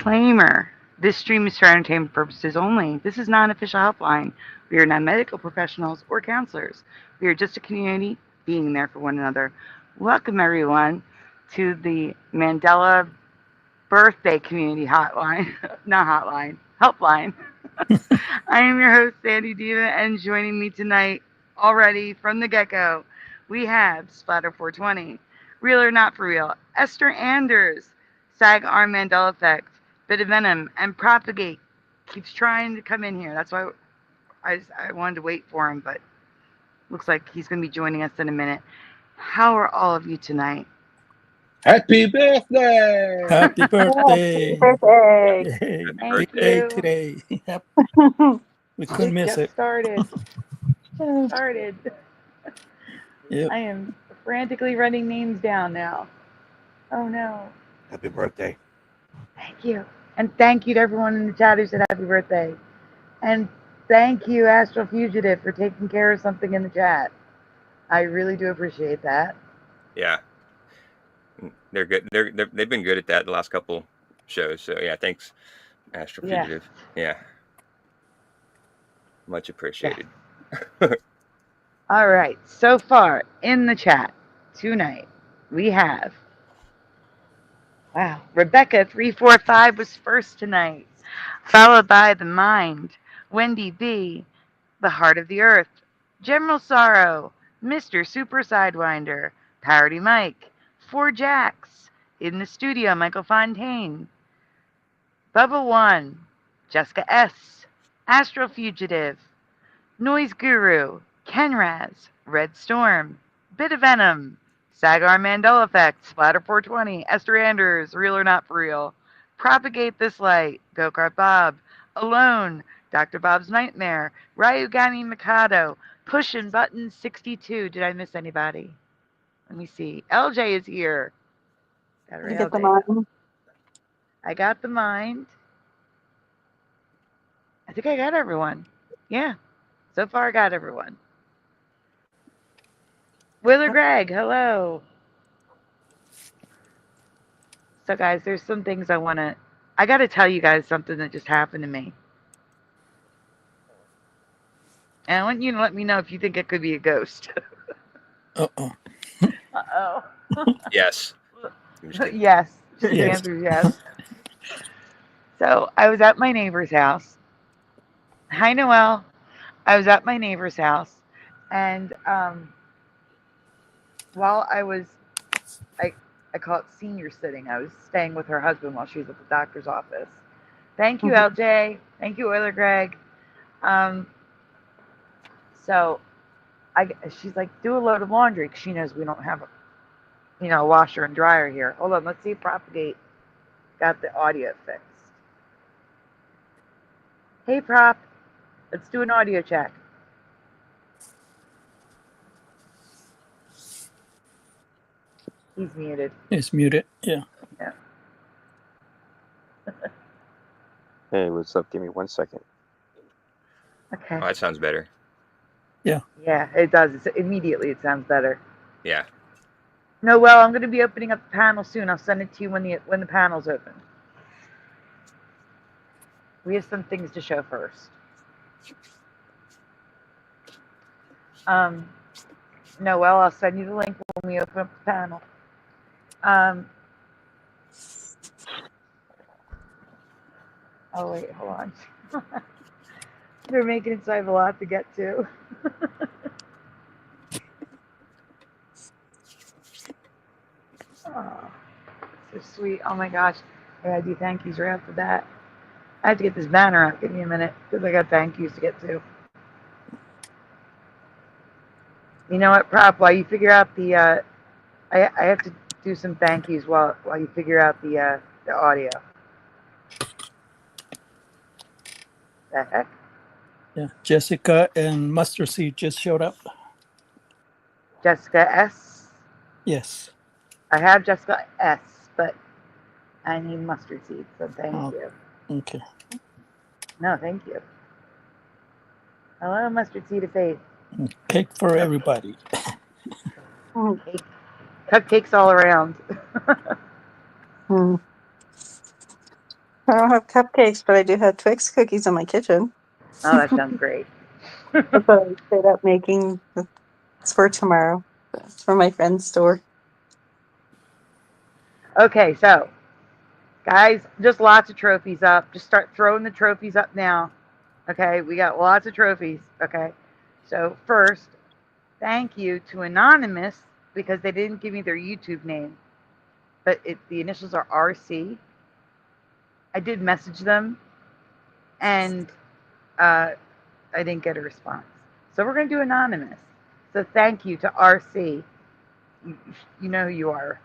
Disclaimer. This stream is for entertainment purposes only. This is not an official helpline. We are not medical professionals or counselors. We are just a community being there for one another. Welcome, everyone, to the Mandela Birthday Community Hotline. Not hotline, helpline. I am your host, Sandy Diva, and joining me tonight, already from the get-go, we have Splatter 420, Real or Not For Real, Esther Anders, Sag Arm Mandela Effect, Bit of Venom, and Propagate keeps trying to come in here. That's why I wanted to wait for him, but looks like he's going to be joining us in a minute. How are all of you tonight? Happy birthday! Happy birthday! Happy birthday! Yay. Thank Big day you. today. Yep. We couldn't miss it. Started. Yep. I am frantically running names down now. Oh no. Happy birthday. Thank you. And thank you to everyone in the chat who said happy birthday. And thank you, Astral Fugitive, for taking care of something in the chat. I really do appreciate that. Yeah. They're good. They've been good at that the last couple shows. So yeah, thanks, Astral Fugitive. Yeah. Much appreciated. Yes. All right. So far in the chat tonight, we have Rebecca 345 was first tonight, followed by The Mind, Wendy B, The Heart of the Earth, General Sorrow, Mr. Super Sidewinder, Parody Mike, 4 Jacks, In the Studio, Michael Fontaine, Bubba 1, Jessica S, Astro Fugitive, Noise Guru, Kenraz, Red Storm, Bit of Venom, Sagar Mandela Effect, Splatter 420, Esther Anders, Real or Not For Real, Propagate This Light, Go-Kart Bob, Alone, Dr. Bob's Nightmare, Ryugami Mikado, Pushin' Button 62. Did I miss anybody? Let me see. LJ is here. You get the mind. I got the mind. I think I got everyone. Yeah. So far I got everyone. Willer Greg, hello. So guys, there's some things I got to tell you guys something that just happened to me. And I want you to let me know if you think it could be a ghost. Uh-oh. Uh-oh. Yes. Yes. The Yes. answer is yes. So I was at my neighbor's house. Hi, Noelle. I was at my neighbor's house. And while I call it senior sitting. I was staying with her husband while she was at the doctor's office. Thank you, LJ. Thank you, Euler Greg. So she's like, do a load of laundry, because she knows we don't have a washer and dryer here. Hold on, let's see if Propagate got the audio fixed. Hey, Prop, let's do an audio check. He's muted. It's muted. Yeah. Hey, what's up? Give me 1 second. Okay. Oh, that sounds better. Yeah, it does. Immediately it sounds better. Yeah. No, well, I'm going to be opening up the panel soon. I'll send it to you when the panel's open. We have some things to show first. No, well, I'll send you the link when we open up the panel. Oh, wait, hold on. They're making it so I have a lot to get to. Oh, so sweet. Oh my gosh. I gotta do thank yous right after that. I have to get this banner out. Give me a minute, because I got thank yous to get to. You know what, Prop? While you figure out the, I have to do some thank yous while you figure out the audio. The heck? Yeah. Jessica and Mustard Seed just showed up. Jessica S. Yes. I have Jessica S, but I need mustard seed, so thank you. Okay. No, thank you. Hello, mustard seed of faith. Cake for everybody. Cupcakes all around. I don't have cupcakes, but I do have Twix cookies in my kitchen. Oh, that sounds great. That's what I stayed up making. It's for tomorrow. It's from my friend's store. Okay, so guys, just lots of trophies up. Just start throwing the trophies up now. Okay, we got lots of trophies. Okay, so first, thank you to Anonymous because they didn't give me their YouTube name, but the initials are RC. I did message them, and I didn't get a response. So we're going to do Anonymous. So thank you to RC. You know who you are.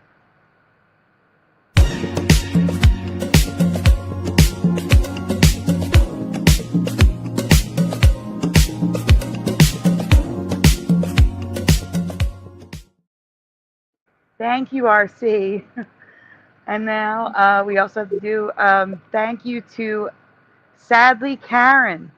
Thank you, RC. And now we also have to do thank you to Sadly Karen.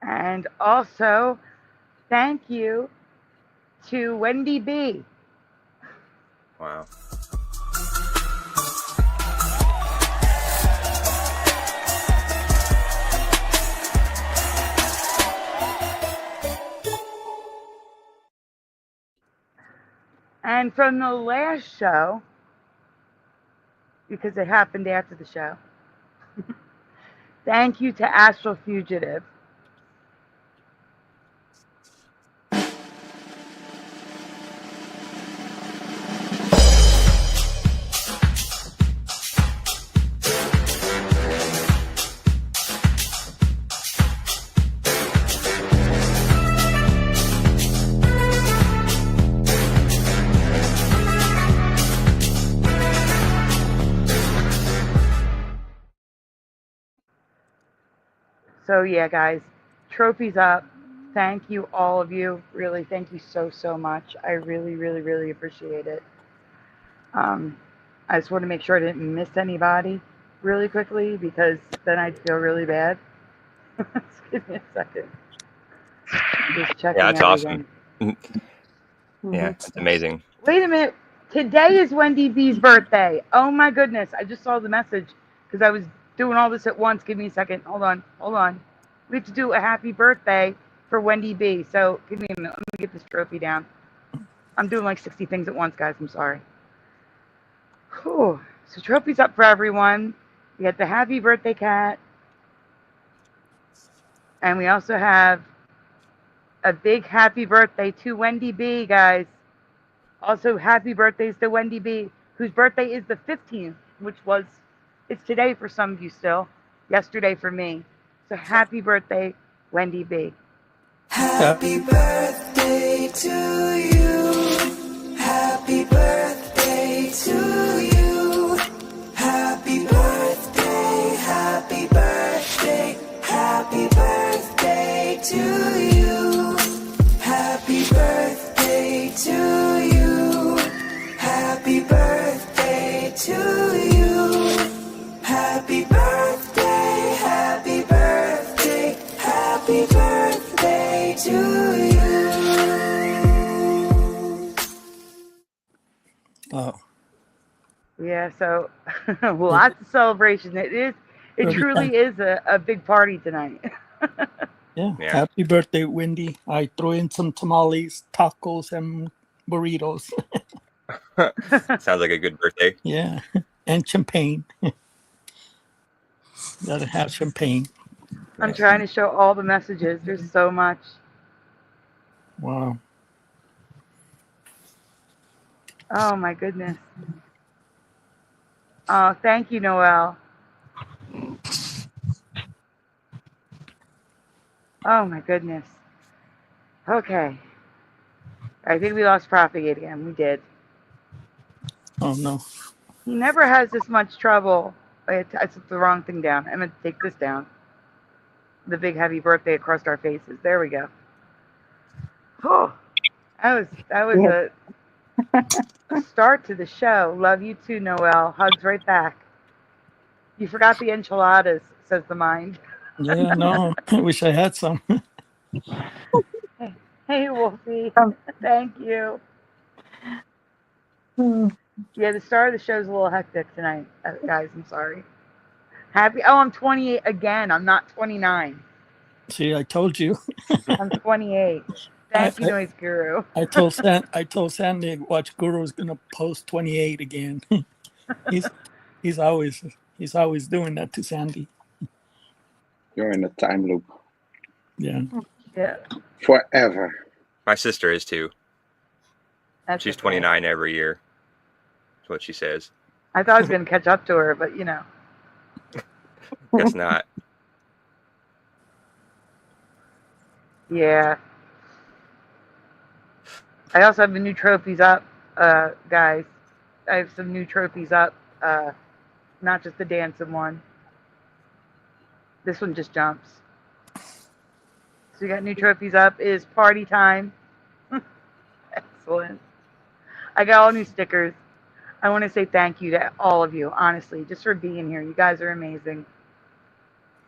And also, thank you to Wendy B. Wow. And from the last show, because it happened after the show, thank you to Astral Fugitive. So yeah, guys, trophies up. Thank you, all of you. Really, thank you so much. I really appreciate it. I just want to make sure I didn't miss anybody really quickly because then I'd feel really bad. Just give me a second. Just checking Yeah, that's everything. awesome. Yeah, it's amazing. Wait a minute. Today is Wendy B's birthday. Oh my goodness. I just saw the message because I was doing all this at once. Give me a second. Hold on. We have to do a happy birthday for Wendy B. So give me a minute. Let me get this trophy down. I'm doing like 60 things at once, guys. I'm sorry. Whew. So trophies up for everyone. We got the happy birthday cat. And we also have a big happy birthday to Wendy B, guys. Also, happy birthdays to Wendy B, whose birthday is the 15th, it's today for some of you still, yesterday for me. So happy birthday, Wendy B. Happy birthday to you. Happy birthday to you. Happy birthday, happy birthday, happy birthday to you. Happy birthday to you. Happy birthday to you. Happy birthday, happy birthday, happy birthday to you. Oh, Yeah, so lots of celebration. It truly is a big party tonight. yeah. Yeah. Happy birthday, Wendy. I throw in some tamales, tacos, and burritos. Sounds like a good birthday. Yeah. And champagne. Gotta have champagne. I'm trying to show all the messages. There's so much. Wow. Oh my goodness. Oh, thank you, Noel. Oh my goodness. Okay. I think we lost Propagate again. We did. Oh no. He never has this much trouble I took the wrong thing down. I meant to take this down. The big happy birthday across our faces. There we go. Oh, that was Yeah. a start to the show. Love you too, Noelle. Hugs right back. You forgot the enchiladas, says the mind. Yeah, no, I wish I had some. Hey, Wolfie. Um, Thank you. hmm. Yeah, the start of the show's a little hectic tonight, guys. I'm sorry. Happy. Oh, I'm 28 again. I'm not 29. See, I told you. I'm 28. I, Thank you, I, Noise Guru. I told Sandy watch Guru's gonna post 28 again. he's he's always doing that to Sandy. You're in a time loop. Yeah. Yeah, Forever. My sister is too. that's She's okay. 29 every year. That's what she says. I thought I was going to catch up to her, but you know. Guess not. Yeah. I also have the new trophies up, guys. I have some new trophies up, not just the dancing one. This one just jumps. So we got new trophies up. It is party time. Excellent. I got all new stickers. I want to say thank you to all of you, honestly, just for being here. You guys are amazing.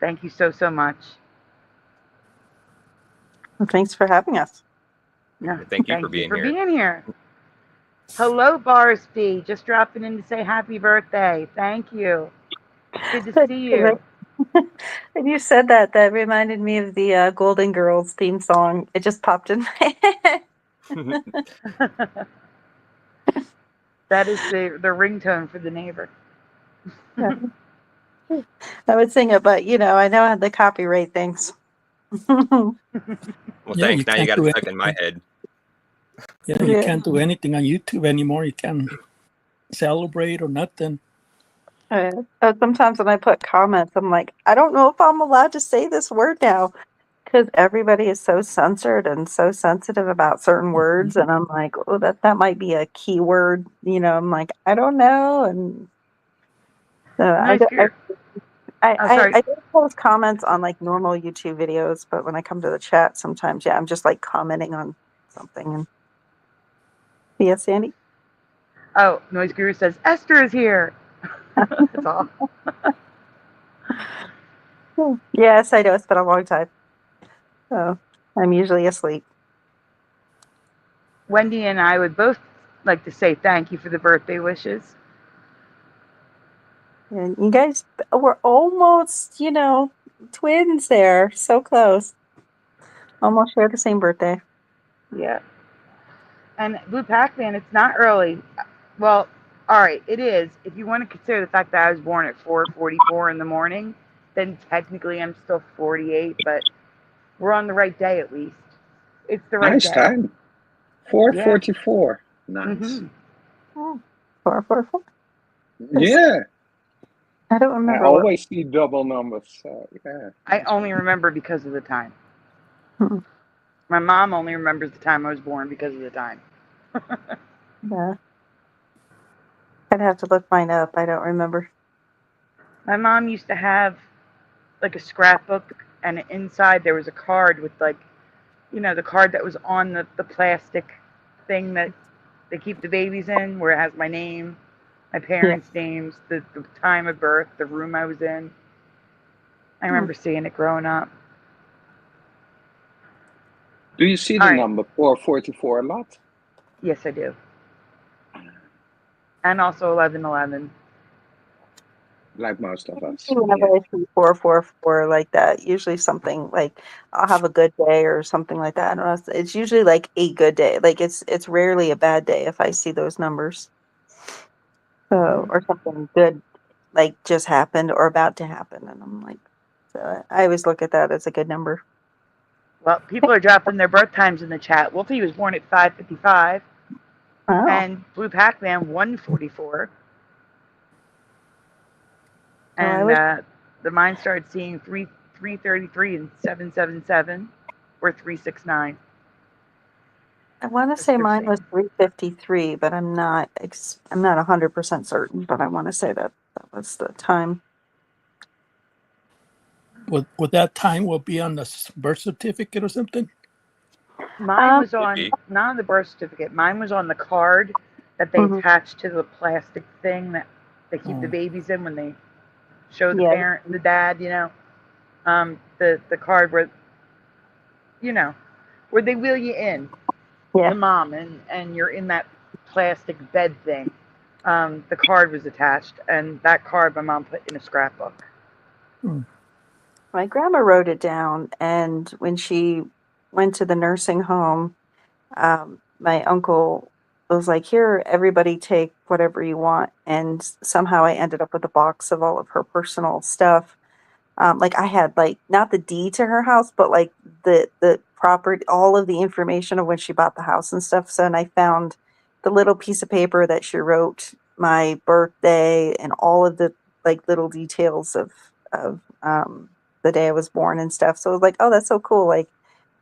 Thank you so, so much. Well, thanks for having us. No, Thank you for being here. here. Hello, Barsby. Just dropping in to say happy birthday. Thank you. Good to see you. When you said that, that reminded me of the Golden Girls theme song. It just popped in my head. That is the ringtone for the neighbor. I would sing it, but I know I had the copyright things. Well, Yeah, thanks. you Now you can't got do it stuck in my anything. head. Yeah, you Yeah. can't do anything on YouTube anymore. You can't celebrate or nothing. Sometimes when I put comments, I'm like, I don't know if I'm allowed to say this word now because everybody is so censored and so sensitive about certain words, and I'm like, oh, that might be a key word. I'm like, I don't know, and so I, Nice do- gear. Oh, I sorry. do post comments on like normal YouTube videos, but when I come to the chat, sometimes I'm just like commenting on something. And yes, Sandy. Oh, Noise Guru says Esther is here. That's all. Yes, I know it's been a long time, so I'm usually asleep. Wendy and I would both like to say thank you for the birthday wishes. And you guys were almost, twins there. So close. Almost share the same birthday. Yeah. And Blue Pac-Man, it's not early. Well, all right, it is. If you want to consider the fact that I was born at 4:44 in the morning, then technically I'm still 48, but we're on the right day at least. It's the right Nice day. time. 4:44. Nice. Mm-hmm. Oh, 444. Yeah. I don't I remember what. always see double numbers. So, yeah. I only remember because of the time. Hmm. My mom only remembers the time I was born because of the time. Yeah. I'd have to look mine up. I don't remember. My mom used to have like a scrapbook, and inside there was a card with like, the card that was on the plastic thing that they keep the babies in, where it has my name, my parents' names, the time of birth, the room I was in. I remember seeing it growing up. Do you see All the right. number 444 a lot? Yes, I do. And also 1111. Like most of us. Whenever Yeah. I see 444 like that, usually something like I'll have a good day or something like that. I don't know. It's usually like a good day. Like it's rarely a bad day if I see those numbers. So or something good like just happened or about to happen, and I'm like, so I always look at that as a good number. Well, people are dropping their birth times in the chat. Wolfie was born at 5:55, Oh, and Blue Pac-Man 1:44. I And wish the mine started seeing 333 and 777 or 369. I want to say mine was 353, but I'm not 100% certain. But I want to say that That was the time. Would that time will be on the birth certificate or something? Mine was Could on, be. not on the birth certificate. Mine was on the card that they Mhm. attach to the plastic thing that they keep the Oh. babies in when they show the Yeah. parent, the dad, the card where, where they wheel you in, Yeah. the mom, and you're in that plastic bed thing. The card was attached, and that card my mom put in a scrapbook. My grandma wrote it down, and when she went to the nursing home, my uncle was like, "Here, everybody take whatever you want." And somehow I ended up with a box of all of her personal stuff. Like I had like not the deed to her house, but like the property, all of the information of when she bought the house and stuff. So, and I found the little piece of paper that she wrote my birthday and all of the like little details of the day I was born and stuff. So I was like, oh, that's so cool. Like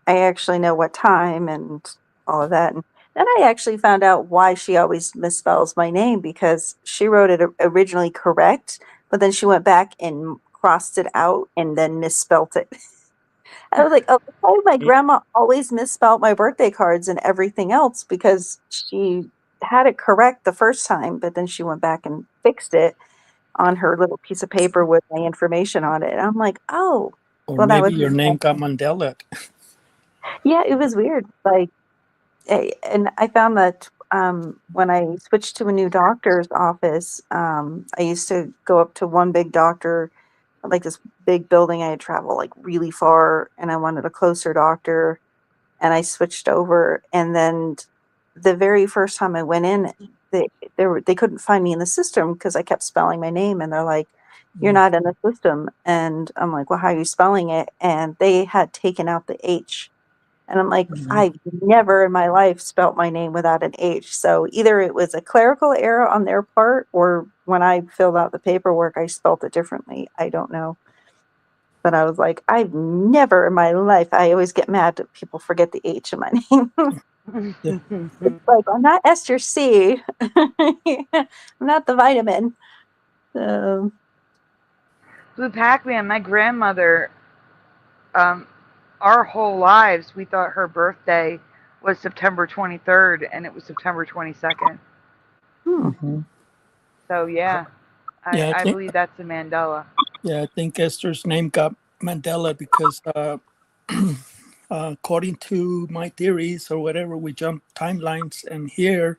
I actually know what time and all of that. And then I actually found out why she always misspells my name because she wrote it originally correct, but then she went back and crossed it out and then misspelt it. I was like, oh, that's why my grandma always misspelled my birthday cards and everything else because she had it correct the first time, but then she went back and fixed it on her little piece of paper with my information on it. And I'm like, oh, Or well, that maybe was your name got Mandela. yeah, it was weird. Like and I found that when I switched to a new doctor's office, I used to go up to one big doctor, like this big building. I had traveled like really far, and I wanted a closer doctor, and I switched over. And then the very first time I went in, they couldn't find me in the system because I kept spelling my name, and they're like, "You're not in the system." And I'm like, "Well, how are you spelling it?" And they had taken out the H. And I'm like, Mhm. I've never in my life spelt my name without an H. So either it was a clerical error on their part, or when I filled out the paperwork, I spelt it differently. I don't know. But I was like, I've never in my life, I always get mad that people forget the H in my name. Yeah. Like, I'm not Esther C. I'm not the vitamin. So, Blue Pac-Man, my grandmother, um, our whole lives, we thought her birthday was September 23rd, and it was September 22nd. hmm. Mhm. So yeah, I, Yeah, I I think believe that's a Mandela. yeah, I think Esther's name got Mandela because according to my theories or whatever, we jump timelines, and here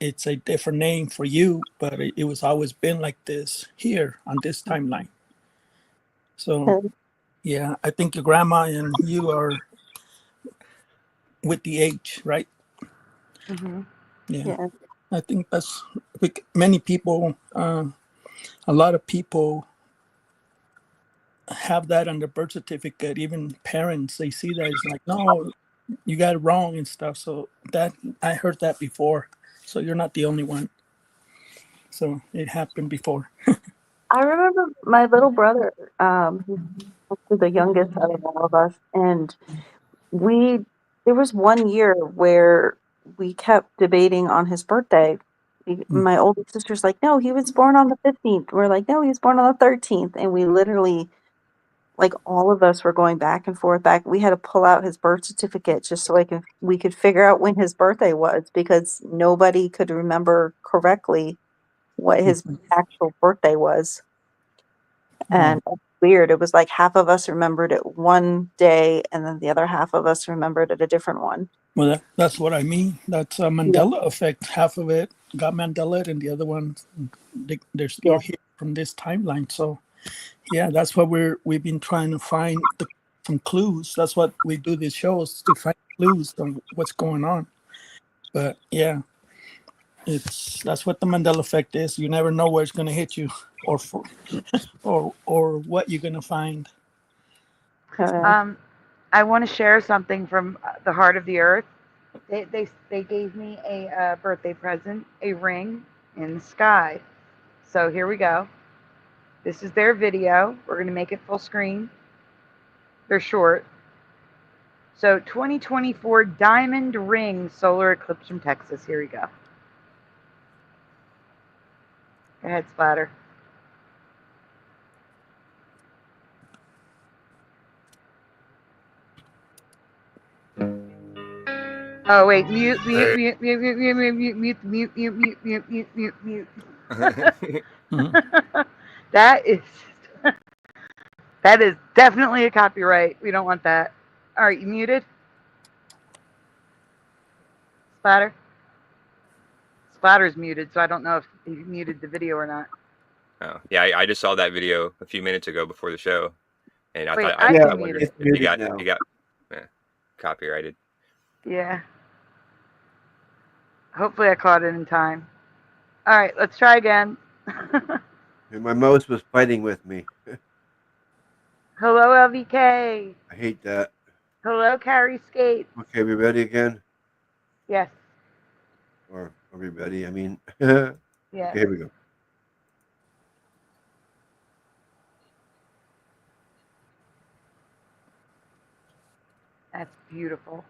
it's a different name for you, but it was always been like this here on this timeline. So yeah, I think your grandma and you are with the H, right? Hmm. Yeah, Yeah. I think that's many people, a lot of people have that on their birth certificate. Even parents, they see that it's like, no, you got it wrong and stuff. So that I heard that before. So you're not the only one. So it happened before. I remember my little brother, he's actually the youngest out of all of us, and we there was one year where we kept debating on his birthday. My older sister's like, "No, he was born on the 15th." We're like, "No, he was born on the 13th." And we literally, like, all of us were going back and forth. Back, we had to pull out his birth certificate just so we could figure out when his birthday was because nobody could remember correctly what his actual birthday was. Oh, And it's weird. It was like half of us remembered it one day, and then the other half of us remembered it a different one. well, that's what I mean. That's a Yeah, Mandela effect. Half of it got Mandela, and the other ones, they're still yeah, here from this timeline. So yeah, that's what we've been trying to find some clues. That's what we do these shows to find clues on what's going on. But yeah, that's what the Mandela effect is. You never know where it's going to hit you, or for, or what you're going to find. uh, Um, I want to share something from the heart of the earth. They gave me a birthday present, a ring in the sky. So here we go. This is their video. We're going to make it full screen. They're short. So 2024 diamond ring solar eclipse from Texas. Here we go. Go ahead, Splatter. Oh wait, mute. That is that is definitely a copyright. We don't want that. All right, you muted? Splatter? Splatter's muted, so I don't know if he muted the video or not. Oh, yeah, I just saw that video a few minutes ago before the show, and I Wait, thought I I can wondered mute it. if you got copyrighted. Yeah. Hopefully I caught it in time. All right, let's try again. And my mouse was fighting with me. Hello, LVK. I hate that. Hello, Carrie Skates. Okay, we ready again? Yes. Or are we ready? I mean, Yeah. okay, here we go. That's beautiful.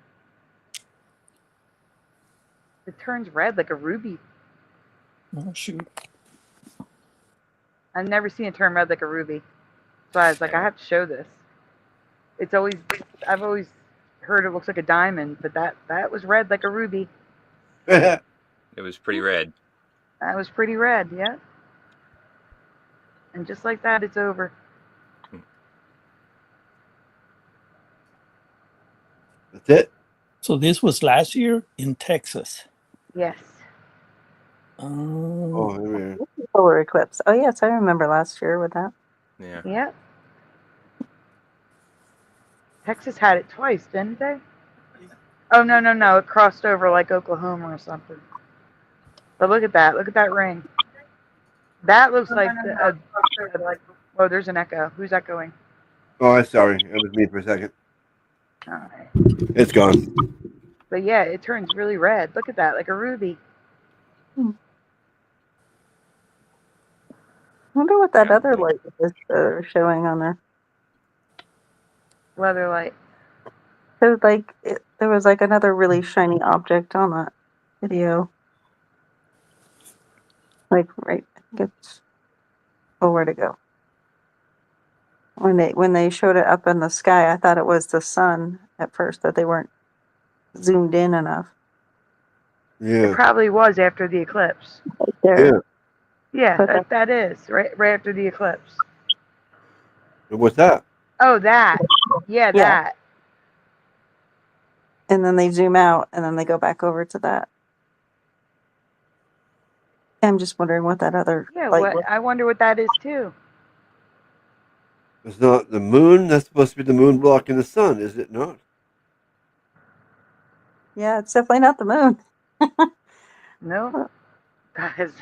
It turns red like a ruby. Oh, shoot. I've never seen it turn red like a ruby. So I was like, I have to show this. I've always heard it looks like a diamond, but that was red like a ruby. It was pretty red. That was pretty red, yeah. And just like that, it's over. That's it? So this was last year in Texas. Yes. Oh, here we are. Solar eclipse. Oh yes, I remember last year with that. Yeah. Yep. Texas had it twice, didn't they? Oh, no. It crossed over like Oklahoma or something. But look at that. Look at that ring. That looks like oh, there's an echo. Who's echoing? Oh, I'm sorry. It was me for a second. All right. It's gone. But yeah, it turns really red. Look at that, like a ruby. I wonder what that other light is showing on there. Leather light. Cause like there was like another really shiny object on that video. Like right, I think it's where'd it go? When they showed it up in the sky, I thought it was the sun at first, that they weren't zoomed in enough. Yeah. It probably was after the eclipse. Right there. Yeah, But that is right after the eclipse. And what's that? Oh, that. Yeah, that. And then they zoom out, and then they go back over to that. I'm just wondering what that other Yeah, light was. I wonder what that is too. It's not the moon. That's supposed to be the moon blocking the sun, is it not? Yeah, it's definitely not the moon. No. That is.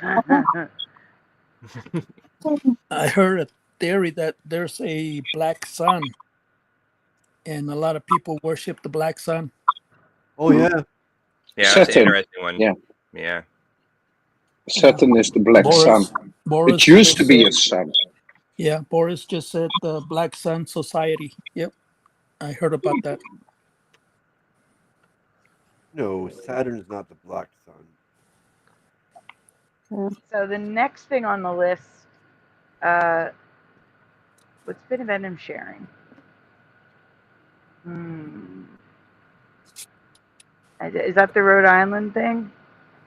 I heard a theory that there's a black sun, and a lot of people worship the black sun. Oh, yeah. Yeah, that's an Saturn. interesting one. Yeah. Yeah. Saturn is the black sun. Boris It used to just be a said- sun. Yeah, Boris just said the Black Sun Society. Yep, I heard about that. No, Saturn is not the black sun. So the next thing on the list, what's been Venom sharing? Is that the Rhode Island thing?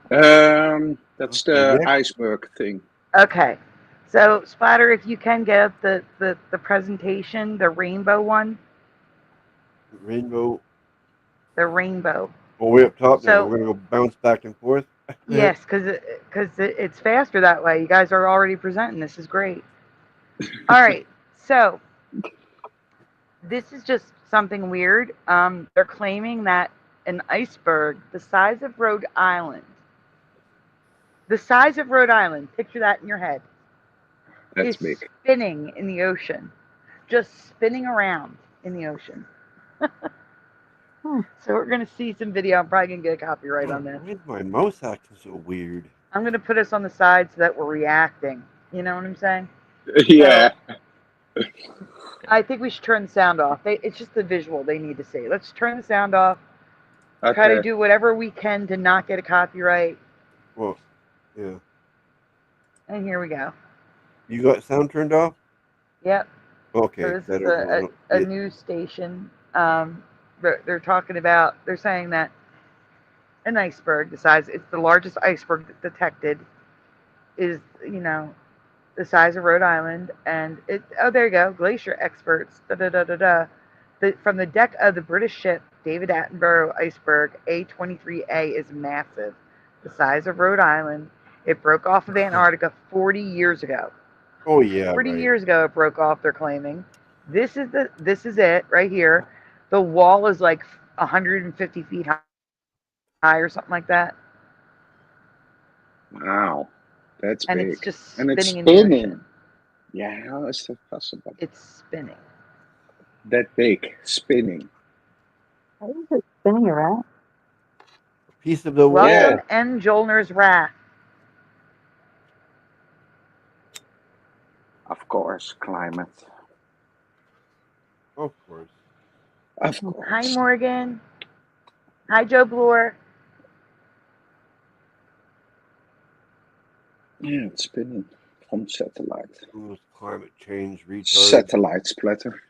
That's the iceberg thing. Okay. So Splatter, if you can get up the presentation, the rainbow one. Rainbow. The rainbow. Oh, way up top now. So- We're going to go bounce back and forth. Yes, because it's faster that way. You guys are already presenting. This is great. All right. So this is just something weird. They're claiming that an iceberg the size of Rhode Island, picture that in your head, That's is big. spinning in the ocean, just spinning around in the ocean. So we're gonna see some video. I'm probably gonna get a copyright on this. Why is my mouse acting so weird? I'm gonna put us on the side so that we're reacting. You know what I'm saying? Yeah. I think we should turn the sound off. It's just the visual they need to see. Let's turn the sound off. Try to Okay. do whatever we can to not get a copyright. Well, yeah. And here we go. You got sound turned off? Yep. Okay. So this is better. a news station. They're talking about. They're saying that an iceberg, it's the largest iceberg detected, is the size of Rhode Island, and there you go. Glacier experts. From the deck of the British ship David Attenborough iceberg A23A is massive, the size of Rhode Island. It broke off of Antarctica 40 years ago. Oh yeah, 40 right. years ago it broke off. They're claiming this is it right here. The wall is like 150 feet high or something like that, Wow, that's and big. it's just And it's spinning in the spinning. ocean. Yeah, how is that possible? It's spinning. That big, spinning. Why is it spinning around? A piece of the wall. Welcome, M. Jolner's Wrath. Of course, climate. Of course. Of course. Hi, Morgan. Hi, Joe Bloor. Yeah, it's spinning from satellite. Those climate change retards. Satellite splatter.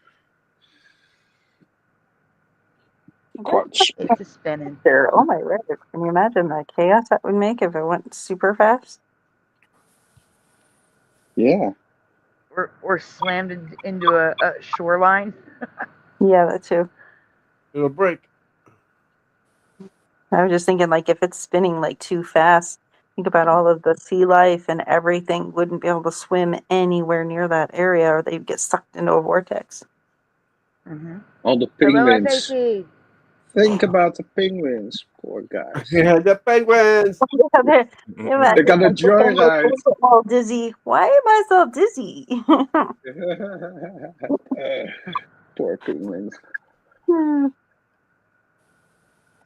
Quads. It's spinning. There. Oh my word. Can you imagine the chaos that would make if it went super fast? Yeah. Or slammed into a shoreline. Yeah, that too. It'll break. I was just thinking, like, if it's spinning like too fast, think about all of the sea life and everything wouldn't be able to swim anywhere near that area, or they'd get sucked into a vortex. Mm-hmm. All the Hello, penguins. FAC. Think about the penguins. Poor guys. Yeah, the penguins. They got a joyride. All dizzy. Why am I so dizzy? Poor penguins.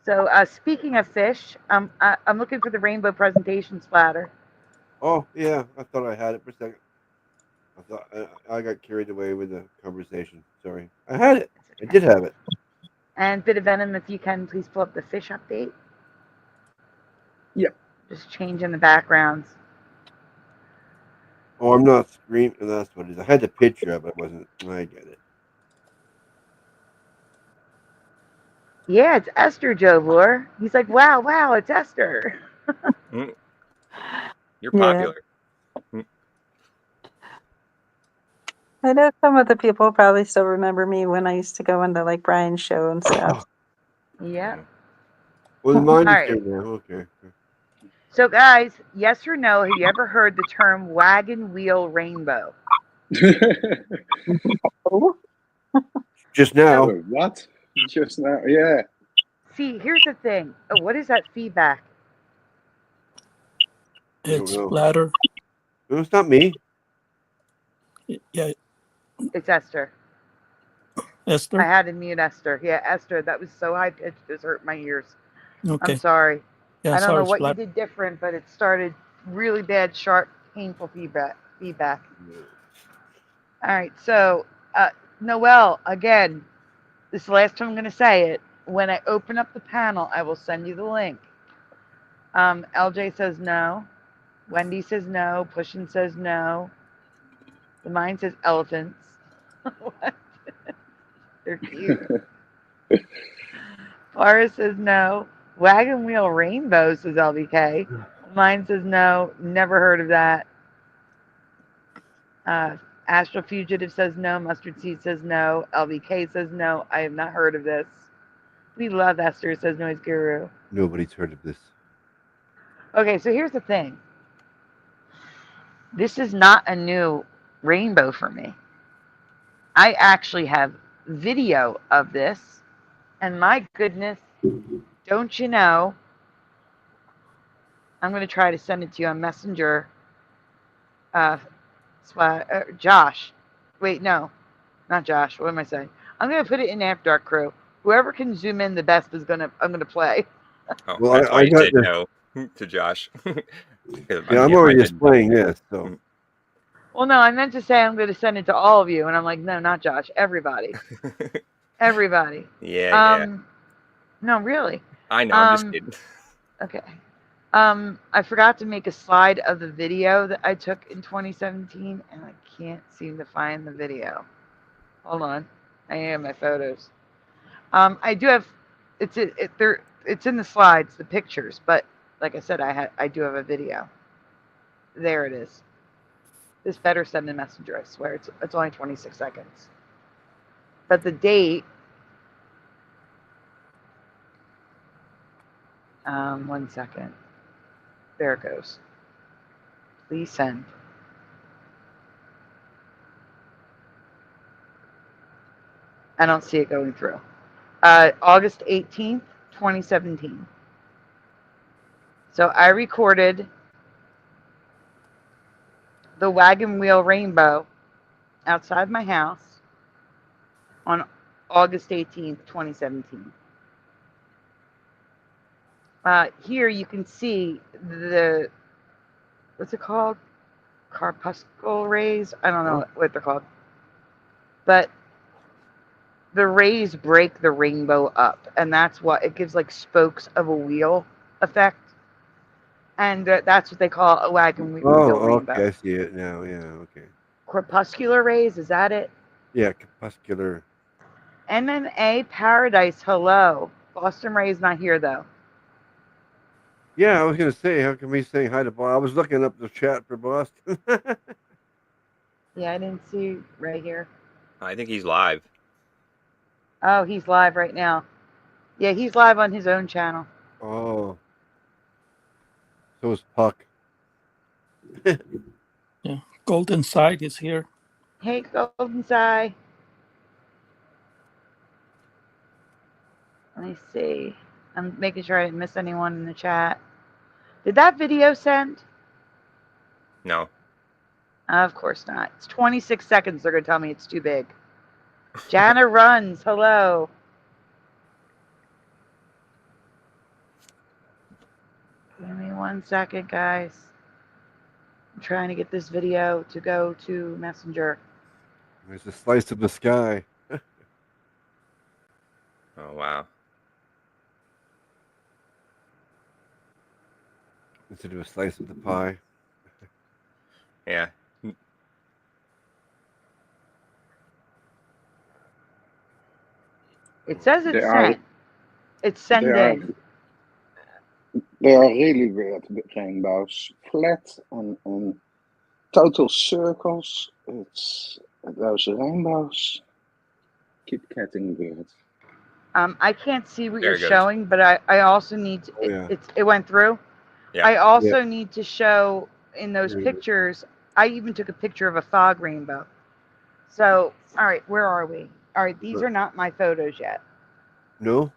So speaking of fish, I'm looking for the rainbow presentation splatter. Oh yeah, I thought I had it for a second. I thought I got carried away with the conversation. Sorry, I had it. I did have it. And Bit of Venom, if you can, please pull up the fish update. Yep. Just changing the backgrounds. Oh, I'm not screaming. That's what it is. I had the picture of it. Wasn't. I get it. Yeah, it's Esther, Joe Bloor. He's like, wow, it's Esther. You're popular. I know some of the people probably still remember me when I used to go into like Brian's show and stuff. Yeah. Well, mine All is right. here now. Okay. So, guys, yes or no, have you ever heard the term wagon wheel rainbow? Just now. Oh, what? Just now? Yeah. See, here's the thing. Oh, what is that feedback? It's splatter. No, it's not me. Yeah, It's Esther. Esther. I had to mute Esther. Yeah, Esther. That was so high pitched. It hurt my ears. Okay. I'm sorry. Yeah, I don't know what splatter. you did different, but it started really bad, sharp, painful feedback. All right. So, Noelle, again, this is the last time I'm going to say it. When I open up the panel, I will send you the link. LJ says no. Wendy says no. Pushin says no. The mine says elephants. What? They're cute. Laura says no. Wagon wheel rainbow says LBK. Mine says no. Never heard of that. Astral Fugitive says no. Mustard Seed says no. LBK says no. I have not heard of this. We love Esther, says Noise Guru. Nobody's heard of this. Okay, so here's the thing. This is not a new rainbow for me. I actually have video of this, and my goodness, don't you know? I'm going to try to send it to you on Messenger. Josh. Wait, no, not Josh. What am I saying? I'm going to put it in After Dark Crew. Whoever can zoom in the best is I'm going to play. Oh, Well, that's why I you got said the- no to Josh. Yeah, I'm already displaying this, so. Well, no, I meant to say I'm going to send it to all of you, and I'm like, no, not Josh. Everybody. Everybody. Yeah. No, really. I know. I'm just kidding. Okay. I forgot to make a slide of the video that I took in 2017, and I can't seem to find the video. Hold on, I have my photos. I do have it's in the slides, the pictures, but like I said, I do have a video. There it is. This better send a messenger. I swear it's only 26 seconds. But the date. 1 second. There it goes. Please send. I don't see it going through. August 18th, 2017. So I recorded the wagon wheel rainbow outside my house on August 18th, 2017. Here you can see the, what's it called? Corpuscle rays? I don't know what they're called. But the rays break the rainbow up, and that's what it gives, like spokes of a wheel effect. And that's what they call a wagon wheel rainbow. Okay, I see it now. Yeah, okay. Corpuscular rays, is that it? Yeah, corpuscular. MMA Paradise, hello. Boston Ray's not here, though. Yeah, I was going to say, how come he's saying hi to Boston? I was looking up the chat for Boston. Yeah, I didn't see Ray here. I think he's live. Oh, he's live right now. Yeah, he's live on his own channel. Oh. So is Puck. Yeah, Golden Side is here. Hey, Golden Side. Let me see. I'm making sure I didn't miss anyone in the chat. Did that video send? No. Of course not. It's 26 seconds. They're going to tell me it's too big. Jana runs. Hello. Give me 1 second, guys. I'm trying to get this video to go to Messenger. There's a slice of the sky. Oh, wow. Instead of a slice of the pie. Yeah. It says it's They are- sent. It's sending. They are really weird, the rainbows. Flat and total circles. It's those rainbows keep getting weird. I can't see what There you're it goes. showing, but I also need to. Oh, yeah. It went through. Yeah. I also need to show in those Yeah. pictures. I even took a picture of a fog rainbow. So, all right, where are we? All right, these are not my photos yet. No?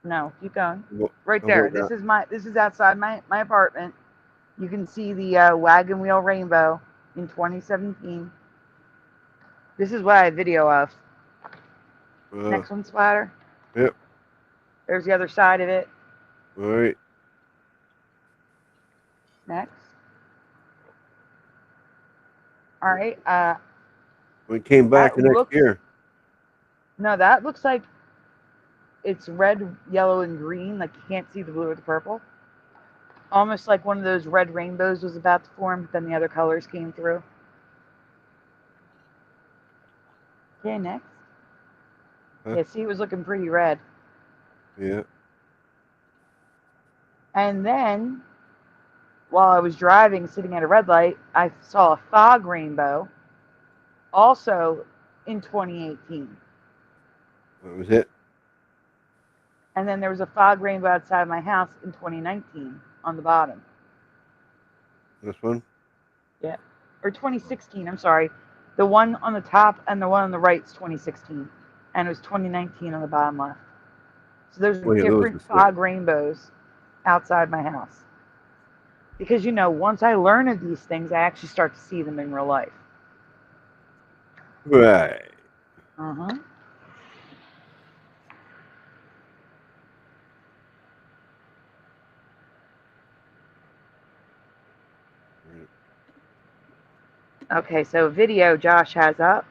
No, keep going. Well, Right oh, there. wait, This is outside my apartment. You can see the wagon wheel rainbow in 2017. This is what I have video of. Next one, Splatter. Yep. There's the other side of it. All right. Next. All right. We came back That the next looks- year. No, that looks like it's red, yellow, and green. Like you can't see the blue or the purple. Almost like one of those red rainbows was about to form, but then the other colors came through. Okay, next. Huh? Yeah, see, it was looking pretty red. Yeah. And then, while I was driving, sitting at a red light, I saw a fog rainbow, also in 2018. That was it. And then there was a fog rainbow outside my house in 2019 on the bottom. This one? Yeah. Or 2016, I'm sorry. The one on the top and the one on the right is 2016. And it was 2019 on the bottom left. So there's Oh, yeah, those different are sick. fog rainbows outside my house. Because, you know, once I learn of these things, I actually start to see them in real life. Right. Uh-huh. Okay, so video Josh has up.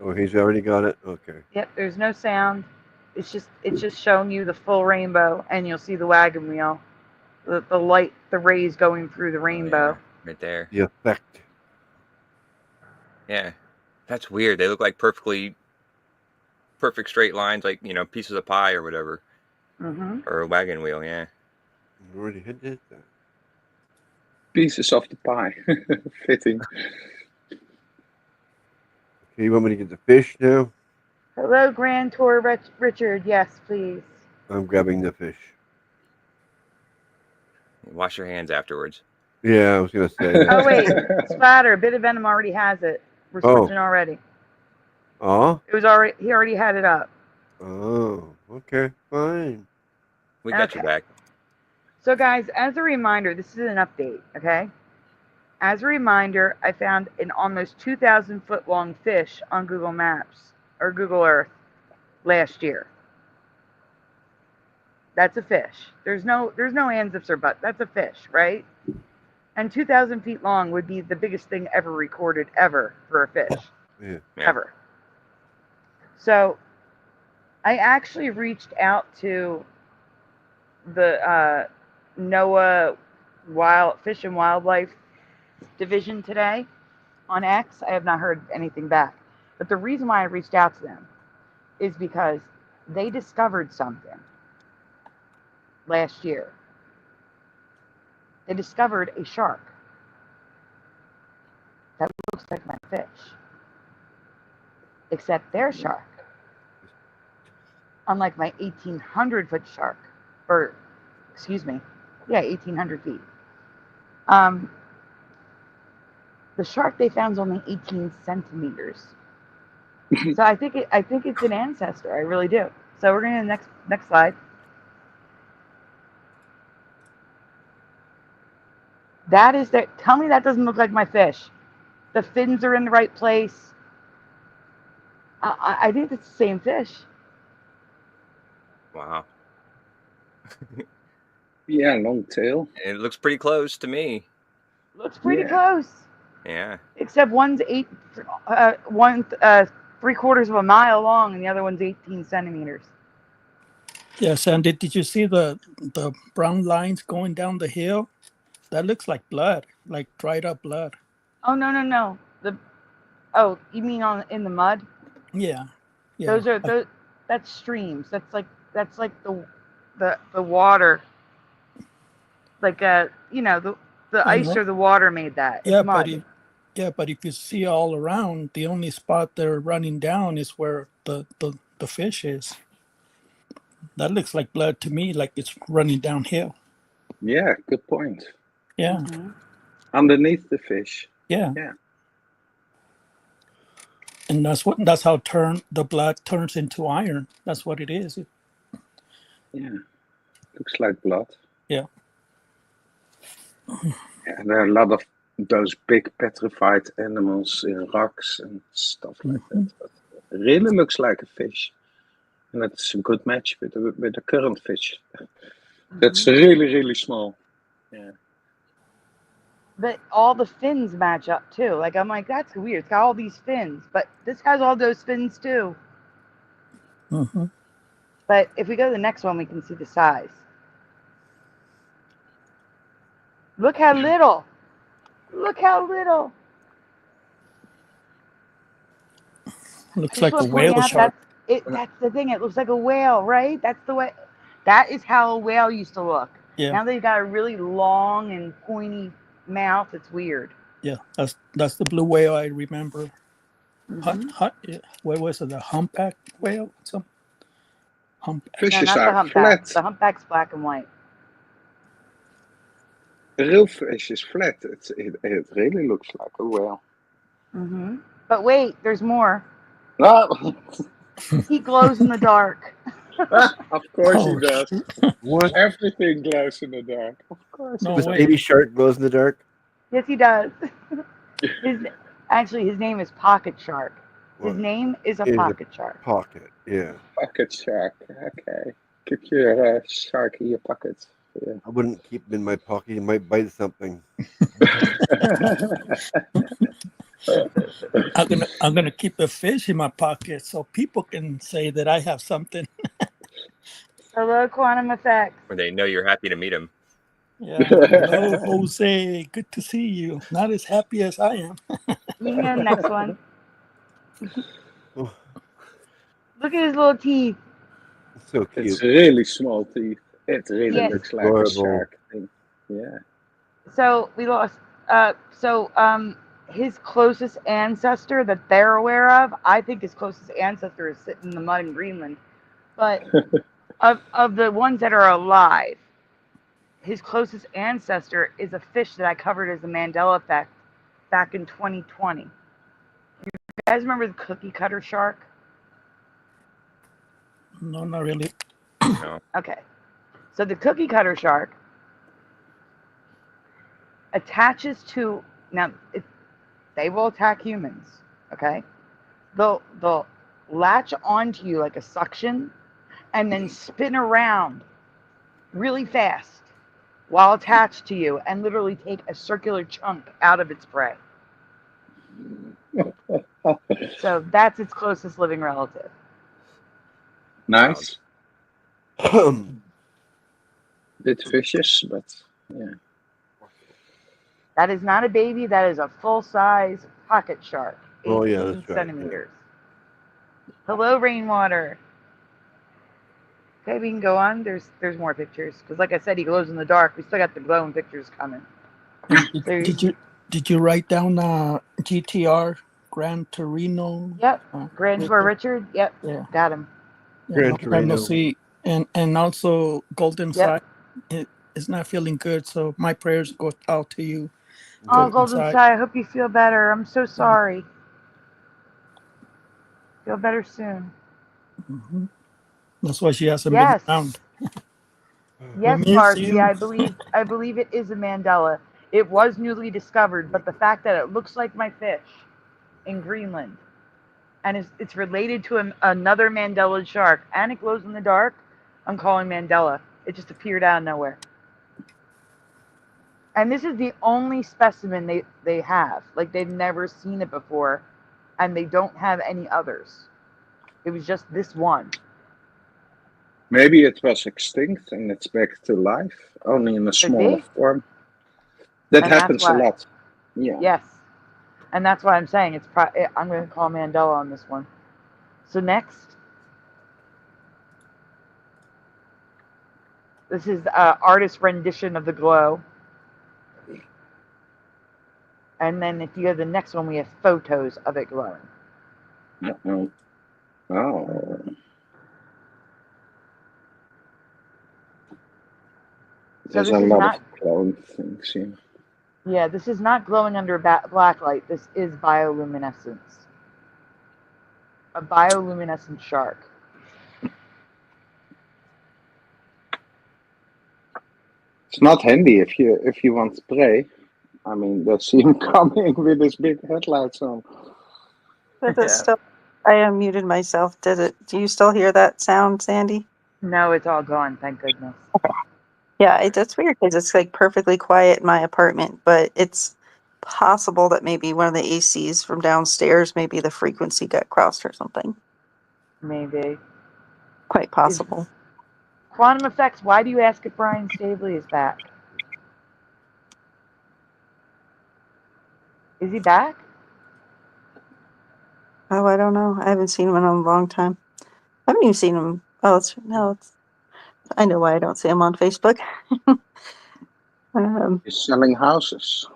Oh, he's already got it? Okay. Yep, there's no sound. It's just showing you the full rainbow, and you'll see the wagon wheel the light, the rays going through the rainbow. Right there. The effect. Yeah, that's weird. They look like perfect straight lines, like pieces of pie or whatever, or a wagon wheel. Yeah. You already hit that. Pieces of the pie. Fitting. Okay, you want me to get the fish now? Hello, Grand Tour Richard. Yes, please. I'm grabbing the fish. Wash your hands afterwards. Yeah, I was gonna say that. Oh wait, Spatter. Bit of Venom already has it. We're switching already. Oh. It was already. He already had it up. Oh. Okay. Fine. We got your back. So guys, as a reminder, this is an update, okay? As a reminder, I found an almost 2,000 foot long fish on Google Maps or Google Earth last year. That's a fish. There's no ands, ifs, or buts. That's a fish, right? And 2,000 feet long would be the biggest thing ever recorded ever for a fish. Yeah. Ever. So I actually reached out to the NOAA Fish and Wildlife Division today on X. I have not heard anything back. But the reason why I reached out to them is because they discovered something last year. They discovered a shark that looks like my fish, except their shark, unlike my 1,800 foot shark, or excuse me, yeah, 1,800 feet. The shark they found is only 18 centimeters. So I think it's an ancestor. I really do. So we're going to next slide. That is that. Tell me that doesn't look like my fish. The fins are in the right place. I think it's the same fish. Wow. Yeah, long tail. It looks pretty close to me. Looks pretty close. Yeah. Except one's 3/4 of a mile long, and the other one's 18 centimeters. Yes, and did you see the brown lines going down the hill? That looks like blood, like dried up blood. Oh no. You mean in the mud? Yeah. Those are that's streams. That's like the water. Like the ice or the water made that. It's mud. But if you see all around, the only spot they're running down is where the fish is. That looks like blood to me, like it's running downhill. Yeah, good point. Yeah. Mm-hmm. Underneath the fish. Yeah. Yeah. And that's how the blood turns into iron. That's what it is. Yeah. Looks like blood. Yeah. Yeah, there are a lot of those big petrified animals in rocks and stuff like that. But it really looks like a fish. And it's a good match with the current fish. That's really, really small. Yeah. But all the fins match up too. Like I'm like, that's weird. It's got all these fins, but this has all those fins too. Mm-hmm. But if we go to the next one, we can see the size. Look how little. Look how little. Looks like a whale shark. That's the thing. It looks like a whale, right? That's the way. That is how a whale used to look. Yeah. Now they've got a really long and pointy mouth. It's weird. Yeah, that's the blue whale I remember. Mm-hmm. What was it? The humpback whale? Humpback. Fishes not the are humpback. flat. The humpback's black and white. The real fish is flat. It really looks like a whale. Mm-hmm. But wait, there's more. No. He glows in the dark. Of course he does. What? Everything glows in the dark. Of course. No This way. baby shark glows in the dark? Yes, he does. His name is Pocket Shark. His What? name is a Is a pocket shark. Pocket, yeah. Pocket shark. Okay. Keep your shark in your pocket. Yeah. I wouldn't keep him in my pocket. He might bite something. I'm gonna keep a fish in my pocket so people can say that I have something. Hello, Quantum Effects. Where they know you're happy to meet them. Yeah. Hello, Jose. Good to see you. Not as happy as I am. You can go to the next one. Oh, Look at his little teeth. it's so It's cute. really small teeth. It really Yes. looks like a Adorable. shark thing. Yeah. So we lost. His closest ancestor that they're aware of, I think his closest ancestor is sitting in the mud in Greenland. But of the ones that are alive, his closest ancestor is a fish that I covered as a Mandela effect back in 2020. You guys remember the cookie cutter shark? No, not really. No. Okay. So the cookie cutter shark attaches to, now they will attack humans, okay? They'll latch onto you like a suction and then spin around really fast while attached to you and literally take a circular chunk out of its prey. So that's its closest living relative. Nice. Oh, Bit vicious, but yeah. That is not a baby, that is a full-size pocket shark. 18 Oh, yeah, that's right, yeah. centimeters. Hello, Rainwater. Okay, we can go on. There's more pictures. Because like I said, he glows in the dark. We still got the glowing pictures coming. Did you write down GTR Gran Torino? Yep. Grand Tour Richard. Yep. Yeah. Got him. Yeah, Gran long time Torino. no see. And also Golden Yep. Side is not feeling good, so my prayers go out to you. Oh, Golden Sky, I hope you feel better. I'm so sorry. Feel better soon. Mm-hmm. That's why she hasn't Yes. been around. Yes, miss Marcy, you. I believe it is a Mandela. It was newly discovered, but the fact that it looks like my fish in Greenland, and it's related to another Mandela shark, and it glows in the dark, I'm calling Mandela. It just appeared out of nowhere. And this is the only specimen they have. Like, they've never seen it before, and they don't have any others. It was just this one. Maybe it was extinct and it's back to life, only in a smaller be. form. That And that's happens a why. lot. Yeah. Yes. And that's why I'm saying I'm going to call Mandela on this one. So next. This is artist rendition of the glow. And then if you have the next one, we have photos of it glowing. Uh-oh. Oh. So There's this a is lot not, of clone things here. yeah, this is not glowing under black light. This is bioluminescence. A bioluminescent shark. It's not handy if you want to pray. I mean, they see him coming with his big headlights on. But it's still, I unmuted myself. Do you still hear that sound, Sandy? No, it's all gone, thank goodness. Yeah, that's weird because it's like perfectly quiet in my apartment, but it's possible that maybe one of the ACs from downstairs, maybe the frequency got crossed or something. Maybe. Quite possible. Quantum effects, why do you ask if Brian Stabley is back? Is he back? Oh, I don't know. I haven't seen him in a long time. I haven't even seen him. Oh, I know why I don't see him on Facebook. He's selling houses.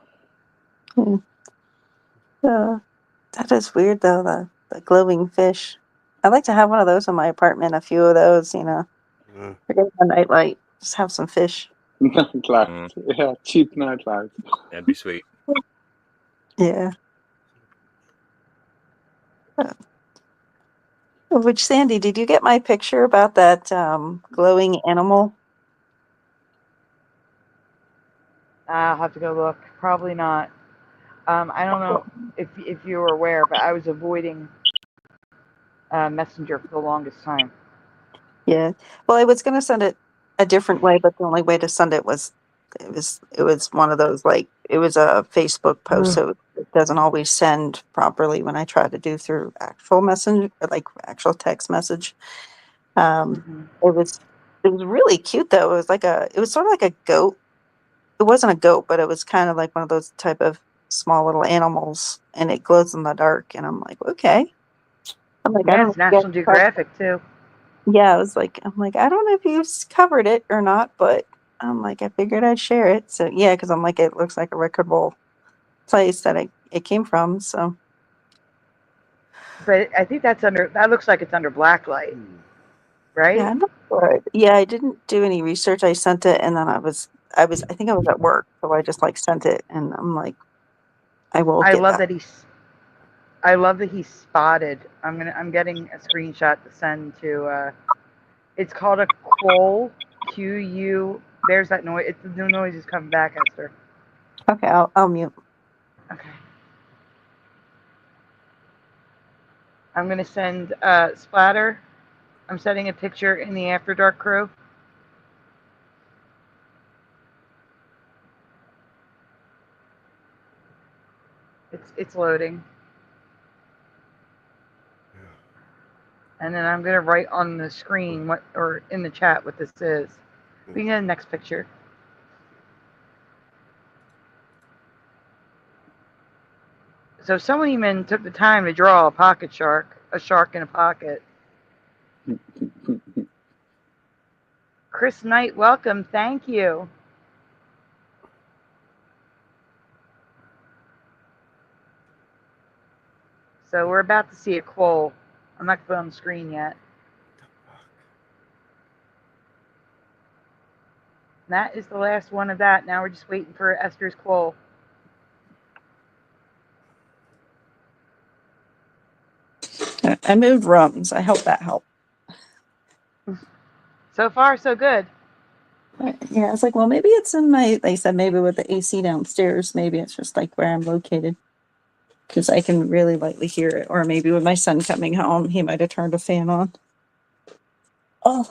That is weird, though, the glowing fish. I'd like to have one of those in my apartment, a few of those, Forget the nightlight. Just have some fish. Nightlight. Yeah, cheap nightlight. That'd be sweet. Yeah. Which, Sandy, did you get my picture about that glowing animal? I'll have to go look. Probably not. I don't know if you were aware, but I was avoiding Messenger for the longest time. Yeah. Well, I was going to send it a different way, but the only way to send it was one of those, like, it was a Facebook post, so it doesn't always send properly when I try to do through actual messenger, like actual text message. It was really cute though. It was sort of like a goat wasn't a goat, but it was kind of like one of those type of small little animals, and it glows in the dark. And I'm like, okay. I'm like, I Yeah, don't know it's if you National guys covered it. Geographic too. Yeah, I was like, I'm like, I don't know if you've covered it or not, but I'm like, I figured I'd share it. So yeah, because I'm like, it looks like a recordable place that it came from. So But I think that looks like it's under blacklight, right? yeah, I'm not sure. Yeah, I didn't do any research. I sent it, and then I think I was at work, so I just like sent it, and I'm like, I will I get love back. I love that he's spotted. I'm getting a screenshot to send to it's called a quoll. QU. There's that noise. The noise is coming back, Esther. Okay, I'll mute. Okay. I'm gonna send Splatter. I'm sending a picture in the After Dark crew. It's loading. And then I'm gonna write on the screen or in the chat what this is. We can get the next picture. So some of you men took the time to draw a pocket shark, a shark in a pocket. Chris Knight, welcome. Thank you. So we're about to see a quoll. I'm not going to put it on the screen yet. And that is the last one of that. Now we're just waiting for Esther's quoll. I moved rooms. I hope that helped. So far, so good. Yeah, I was like, well, maybe it's in my. They said maybe with the AC downstairs, maybe it's just like where I'm located, because I can really lightly hear it. Or maybe with my son coming home, he might have turned a fan on. Oh,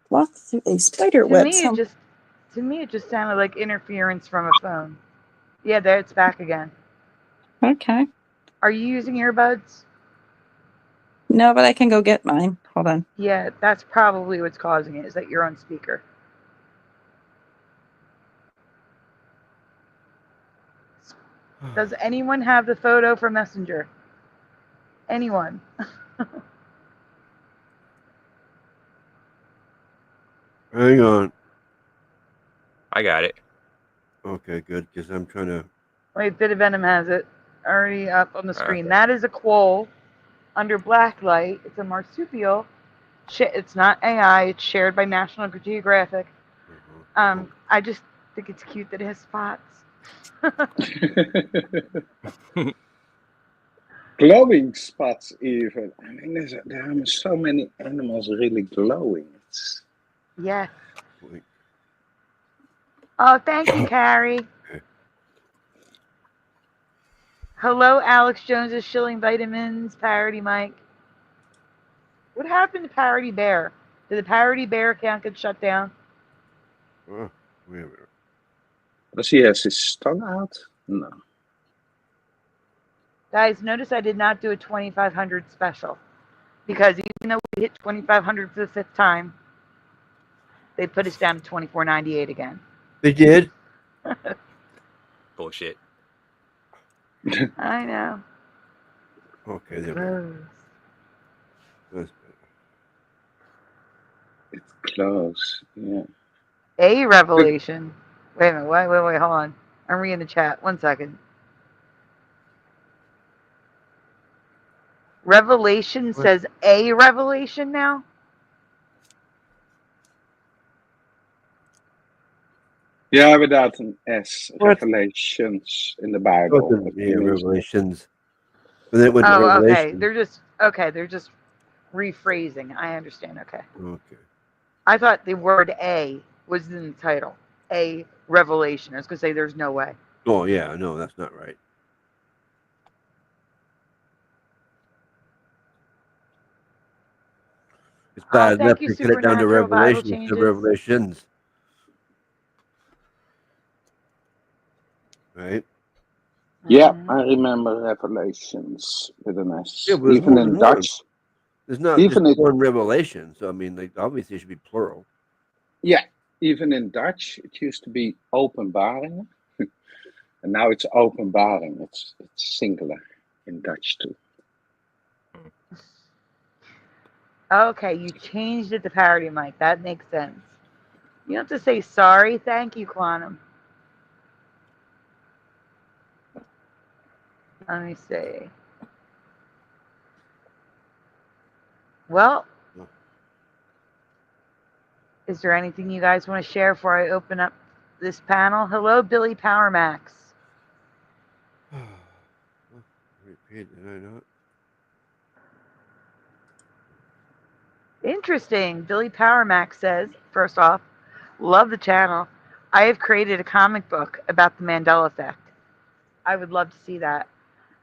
walk through a spider To web. me, it just sounded like interference from a phone. Yeah, there it's back again. Okay. Are you using earbuds? No, but I can go get mine. Hold on. Yeah, that's probably what's causing it, is that you're on speaker. Does anyone have the photo from Messenger? Anyone? Hang on. I got it. Okay, good, because I'm trying to. Wait, Bit of Venom has it already up on the screen. Okay. That is a quoll under blacklight. It's a marsupial. It's not AI. It's shared by National Geographic. I just think it's cute that it has spots. Glowing spots even. I mean, there are so many animals really glowing. It's... Yeah. Oh, thank you, Carrie. Hello, Alex Jones's Shilling Vitamins, Parody Mike. What happened to Parody Bear? Did the Parody Bear account get shut down? Oh, wait a minute. Does he have his tongue out? No. Guys, notice I did not do a 2500 special, because even though we hit 2500 for the 5th time, they put us down to 2498 again. They did? Bullshit. I know. Okay, there we go. That's It's close, yeah. A revelation. Wait a minute. Wait, hold on. I'm reading the chat. 1 second. Revelation says a revelation now? Yeah, without an S. What? Revelations in the Bible. yeah, Revelations. But then it went to Oh, okay. Revelation. They're just rephrasing. I understand. Okay. Okay. I thought the word A was in the title. A revelation. I was going to say there's no way. Oh, yeah, no, that's not right. It's bad enough to cut it down to Revelations instead of Revelations. Right? Yeah, I remember Revelations with an S. Yeah, but even in Dutch. There's not even just one revelation, so I mean, like obviously it should be plural. Yeah, even in Dutch, it used to be openbaringen. And now it's openbaring. It's singular in Dutch too. Okay, you changed it to parody, Mike. That makes sense. You have to say sorry. Thank you, Quantum. Let me see. Well, is there anything you guys want to share before I open up this panel? Hello, Billy Power Max. Repeat, did I not? Interesting. Billy Power Max says, first off, love the channel. I have created a comic book about the Mandela effect. I would love to see that.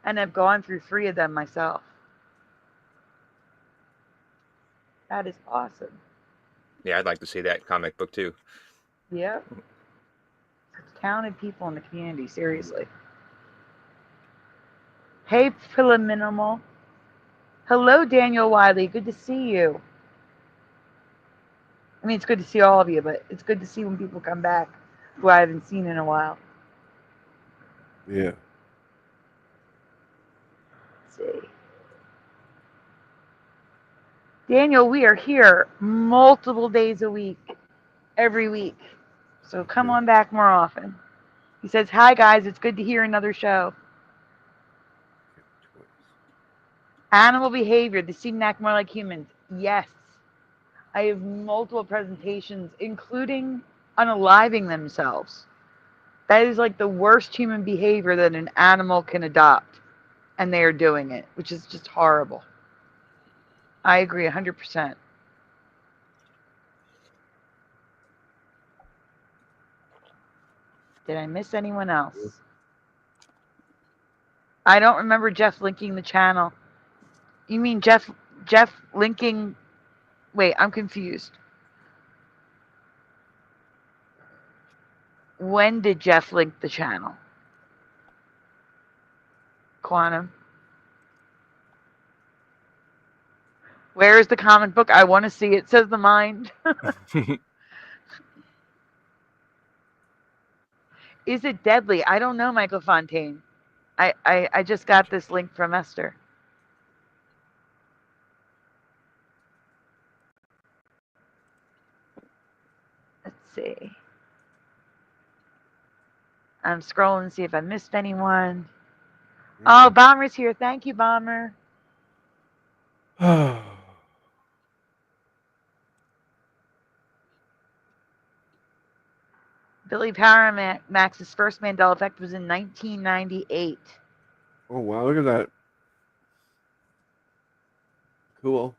And I've gone through 3 of them myself. That is awesome. Yeah, I'd like to see that comic book too. Yep. Talented people in the community, seriously. Hey, Philominimal. Hello, Daniel Wiley. Good to see you. I mean, it's good to see all of you, but it's good to see when people come back who I haven't seen in a while. Yeah. Let's see. Daniel, we are here multiple days a week, every week. So come on back more often. He says, hi, guys. It's good to hear another show. Animal behavior. They seem to act more like humans. Yes. I have multiple presentations, including unaliving themselves. That is like the worst human behavior that an animal can adopt. And they are doing it, which is just horrible. I agree 100%. Did I miss anyone else? I don't remember Jeff linking the channel. You mean Jeff linking? Wait, I'm confused. When did Jeff link the channel? Quantum. Where is the comic book? I want to see it, says the mind. Is it deadly? I don't know, Michael Fontaine. I just got this link from Esther. Let's see. I'm scrolling to see if I missed anyone. Oh, Bomber's here. Thank you, Bomber. Billy Power Max's first Mandela effect was in 1998. Oh, wow. Look at that. Cool.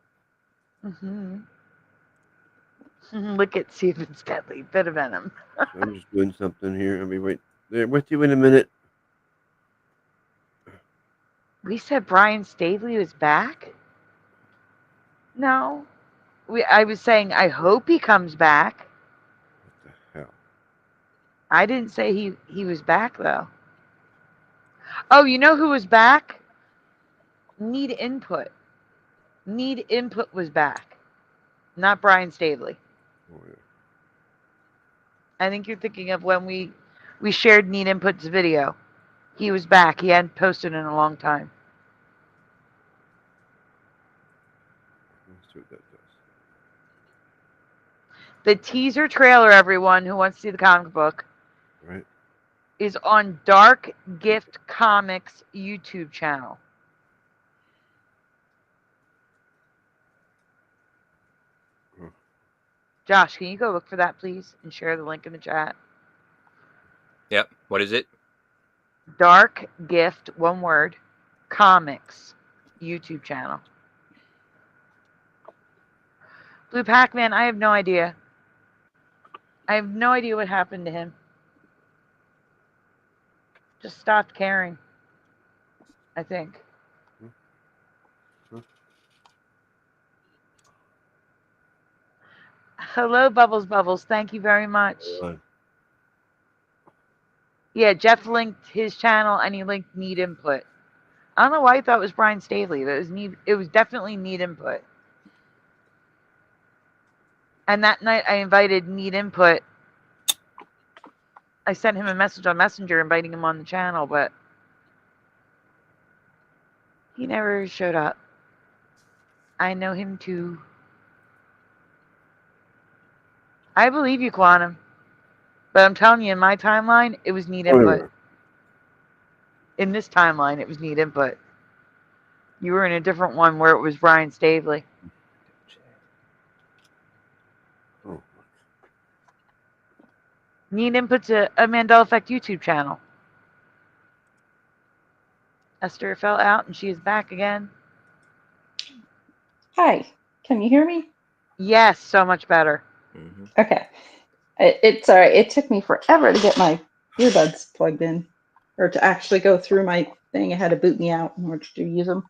Mm-hmm. Look at, see if it's deadly. Bit of venom. I'm just doing something here. I'll be right there with you in a minute. We said Brian Staveley was back? No. I was saying I hope he comes back. What the hell? I didn't say he was back, though. Oh, you know who was back? Need Input. Need Input was back. Not Brian Staveley. Oh, yeah. I think you're thinking of when we shared Need Input's video. He was back. He hadn't posted in a long time. Let's see what that does. The teaser trailer, everyone who wants to see the comic book, Right. is on Dark Gift Comics YouTube channel. Huh. Josh, can you go look for that, please, and share the link in the chat? Yep. What is it? Dark Gift, one word, Comics YouTube channel. Blue Pac-Man, I have no idea. I have no idea what happened to him. Just stopped caring, I think. Hello, Bubbles Bubbles. Thank you very much. Yeah, Jeff linked his channel and he linked Need Input. I don't know why I thought it was Brian Staveley, but it was definitely Need Input. And that night I invited Need Input. I sent him a message on Messenger inviting him on the channel, but he never showed up. I know him too. I believe you, Quantum. But I'm telling you, in my timeline, it was Need Input. In this timeline, it was Need Input. You were in a different one where it was Brian Stavely. Oh. Need Input's a Mandela Effect YouTube channel. Esther fell out and she is back again. Hi, can you hear me? Yes, so much better. Mm-hmm. Okay. It's all right. It took me forever to get my earbuds plugged in, or to actually go through my thing. It had to boot me out in order to use them.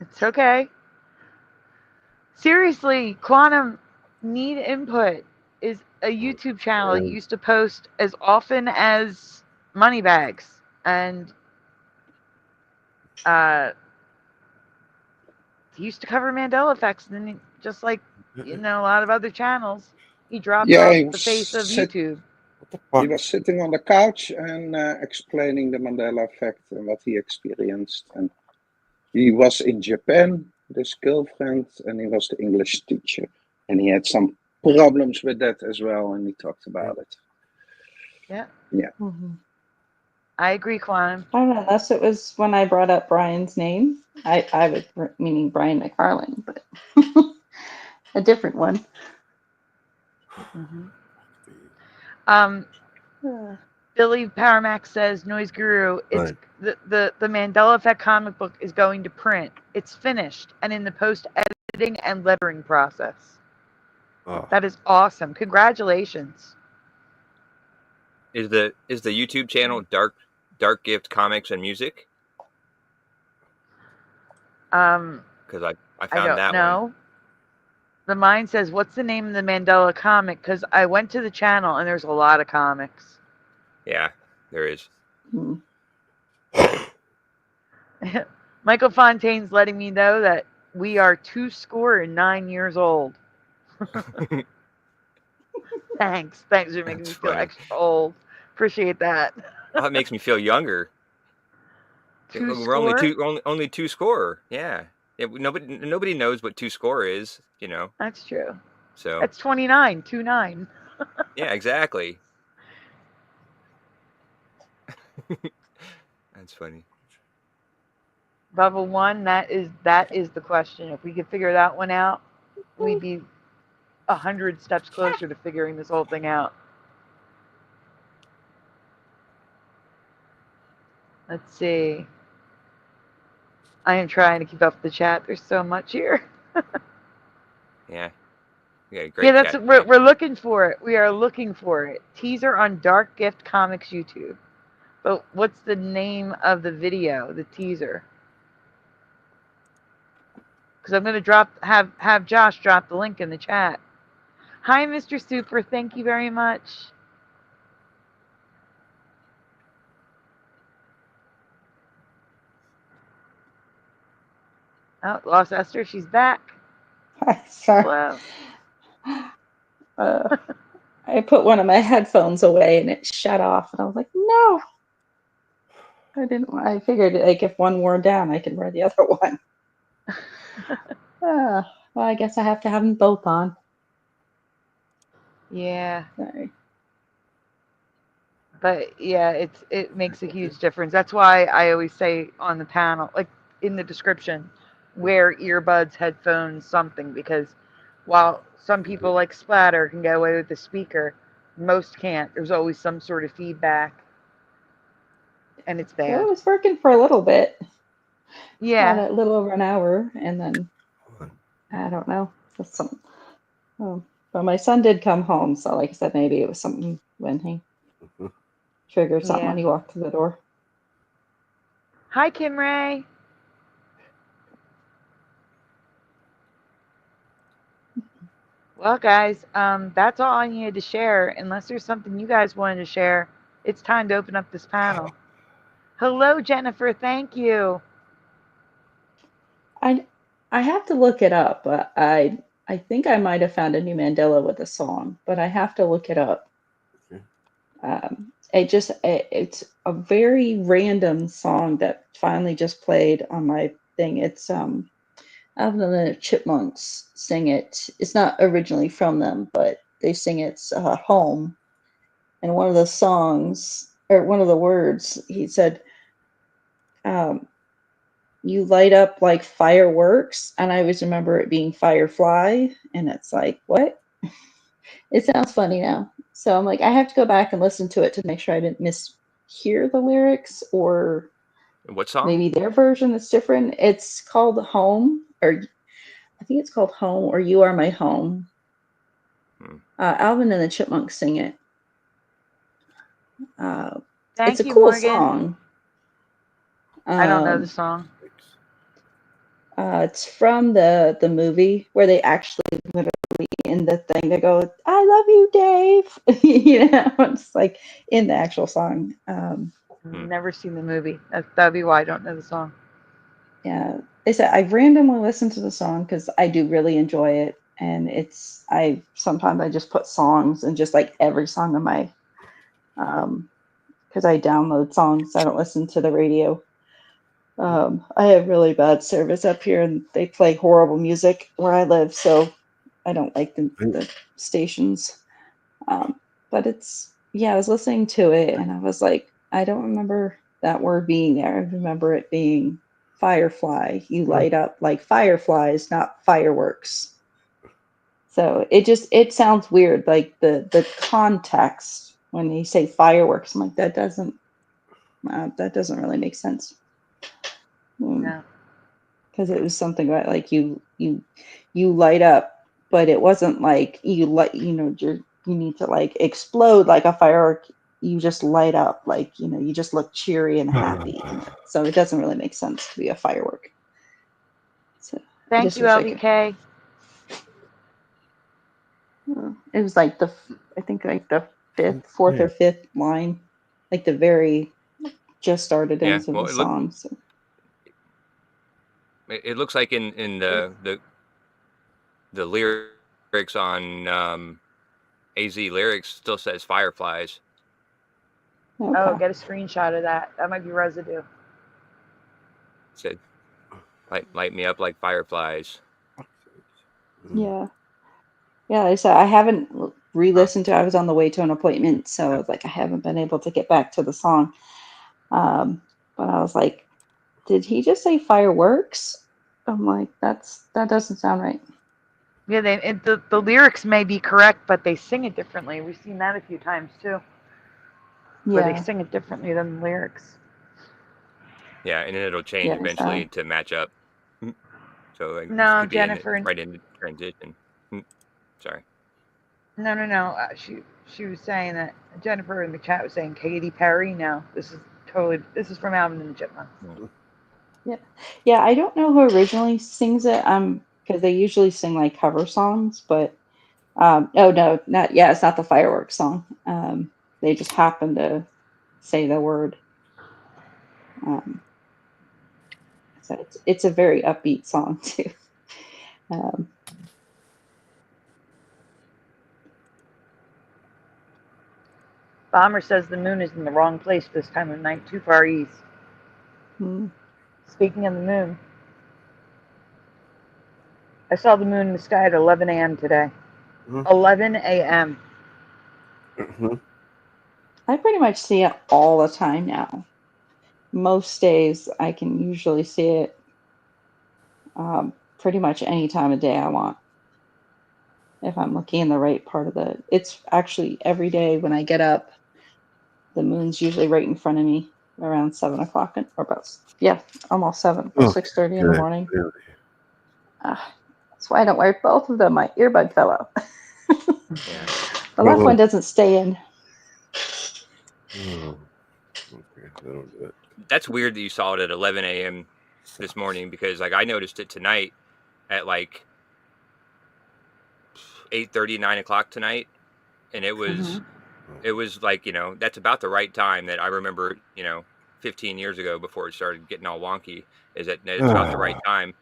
It's okay. Seriously, Quantum, Need Input is a YouTube channel that used to post as often as Moneybags. And he used to cover Mandela effects, and then just like a lot of other channels, he dropped Yeah, off he the was face of YouTube. What the He fuck? was sitting on the couch and explaining the Mandela effect and what he experienced. And he was in Japan, this girlfriend, and he was the English teacher. And he had some problems with that as well, and he talked about it. Yeah, Mm-hmm. I agree, Quantum. I don't know, unless it was when I brought up Brian's name. I was meaning Brian McFarlane, but a different one. Mm-hmm. Billy Powermax says, Noise Guru, it's the Mandela Effect comic book is going to print. It's finished and in the post-editing and lettering process. Oh. That is awesome. Congratulations. Is the YouTube channel Dark Gift Comics and Music? Because I found that one. The Mind says, what's the name of the Mandela comic? Because I went to the channel and there's a lot of comics. Yeah, there is. Michael Fontaine's letting me know that we are 209 years old. Thanks for making me feel extra old. Appreciate that. Oh, it makes me feel younger. We're only two score. Yeah. Nobody knows what 2 score is, That's true. So that's 29, 29. Yeah, exactly. That's funny. Bubble 1, that is the question. If we could figure that one out, we'd be 100 steps closer to figuring this whole thing out. Let's see. I am trying to keep up with the chat. There's so much here. Yeah. We got a great that's chat. We're looking for it. We are looking for it. Teaser on Dark Gift Comics YouTube. But what's the name of the video, the teaser? Because I'm going to have Josh drop the link in the chat. Hi, Mr. Super. Thank you very much. Oh, lost Esther. She's back. Sorry. I put one of my headphones away and it shut off, and I was like, no. I figured like if one wore down, I could wear the other one. Well, I guess I have to have them both on. Yeah. Sorry. But yeah, it makes a huge difference. That's why I always say on the panel, like in the description, wear earbuds, headphones, something, because while some people like splatter can get away with the speaker, most can't. There's always some sort of feedback, and it's bad. Well, it was working for a little bit. Yeah. About a little over an hour, and then I don't know. But my son did come home, so like I said, maybe it was something when he triggered something when he walked through the door. Hi, Kim Ray. Well, guys, that's all I needed to share. Unless there's something you guys wanted to share, it's time to open up this panel. Hello, Jennifer. Thank you. I have to look it up, but I I think I might have found a new Mandela with a song, but I have to look it up. Okay. It's a very random song that finally just played on my thing. It's Alvin and the Chipmunks sing it. It's not originally from them, but they sing it's Home. And one of the songs, or one of the words, he said, you light up like fireworks. And I always remember it being Firefly. And it's like, what? It sounds funny now. So I'm like, I have to go back and listen to it to make sure I didn't mishear the lyrics, or What song? maybe their version is different. It's called Home, or I think it's called Home, or You Are My Home. Alvin and the Chipmunks sing it. It's a you, cool Morgan. song. I don't know the song. It's from the movie where they actually literally in the thing they go, "I love you, Dave." You know, it's like in the actual song. Never seen the movie. That'd be why I don't know the song. Yeah, they said I randomly listen to the song because I do really enjoy it, and sometimes I just put songs and just like every song on my because I download songs. I don't listen to the radio. I have really bad service up here, and they play horrible music where I live, so I don't like the stations. But I was listening to it, and I was like, I don't remember that word being there. I remember it being Firefly. You light up like fireflies, not fireworks. So it sounds weird, like the context when they say fireworks. I'm like, that doesn't really make sense. No. Because it was something about like you light up, but it wasn't like you need to like explode like a firework. You just light up, like you just look cheery and happy. So it doesn't really make sense to be a firework. So thank you, LBK. It was like I think like the fourth or fifth line, like the very just started into the song. So it looks like in the lyrics on AZ lyrics still says fireflies. Okay. Oh, get a screenshot of that. That might be residue. Said, light me up like fireflies. Yeah. I said I haven't re-listened to it. I was on the way to an appointment, so I was like, I haven't been able to get back to the song. But I was like, did he just say fireworks? I'm like, that doesn't sound right. Yeah, the lyrics may be correct, but they sing it differently. We've seen that a few times too. Yeah. Where they sing it differently than the lyrics. Yeah, and then it'll change eventually to match up. So like, no, Jennifer, right in transition. Sorry. No. She was saying that Jennifer in the chat was saying Katy Perry. No, this is from Alvin and the Chipmunks. Yeah. I don't know who originally sings it. Because they usually sing like cover songs, but it's not the fireworks song. They just happen to say the word. So it's a very upbeat song too. Bomber says the moon is in the wrong place this time of night, too far east. Speaking of the moon, I saw the moon in the sky at 11 a.m. today. 11 a.m. I pretty much see it all the time now. Most days I can usually see it pretty much any time of day I want. If I'm looking in the right part of it's actually every day when I get up, the moon's usually right in front of me around 7 o'clock or almost 7 or 6:30 in the morning. That's why I don't wear both of them. My earbud fell out. The left one doesn't stay in. Okay, that'll do it. That's weird that you saw it at 11 a.m. this morning, because like I noticed it tonight at like 8:30, 9 o'clock tonight, and it was like, that's about the right time that I remember, 15 years ago before it started getting all wonky, is that it's about the right time,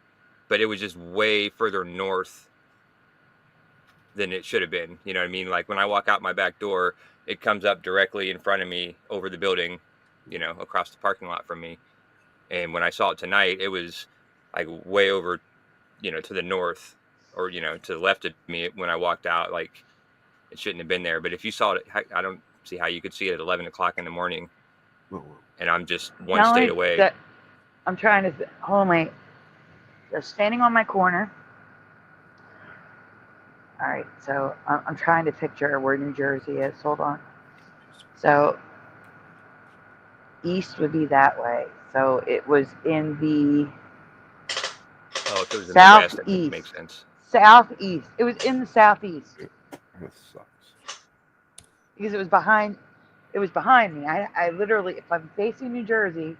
but it was just way further north than it should have been. You know what I mean? Like when I walk out my back door, it comes up directly in front of me over the building, you know, across the parking lot from me. And when I saw it tonight, it was like way over, you know, to the north, or, you know, to the left of me when I walked out. Like it shouldn't have been there. But if you saw it, I don't see how you could see it at 11 o'clock in the morning. And I'm just one Not state only away. that, I'm trying to hold on, wait. They're standing on my corner. All right, so I'm trying to picture where New Jersey is. Hold on. So east would be that way. So it was in the Oh, if it was in the west, that southeast. makes sense. Southeast. It was in the southeast That sucks. because it was behind. It was behind me. I literally, if I'm facing New Jersey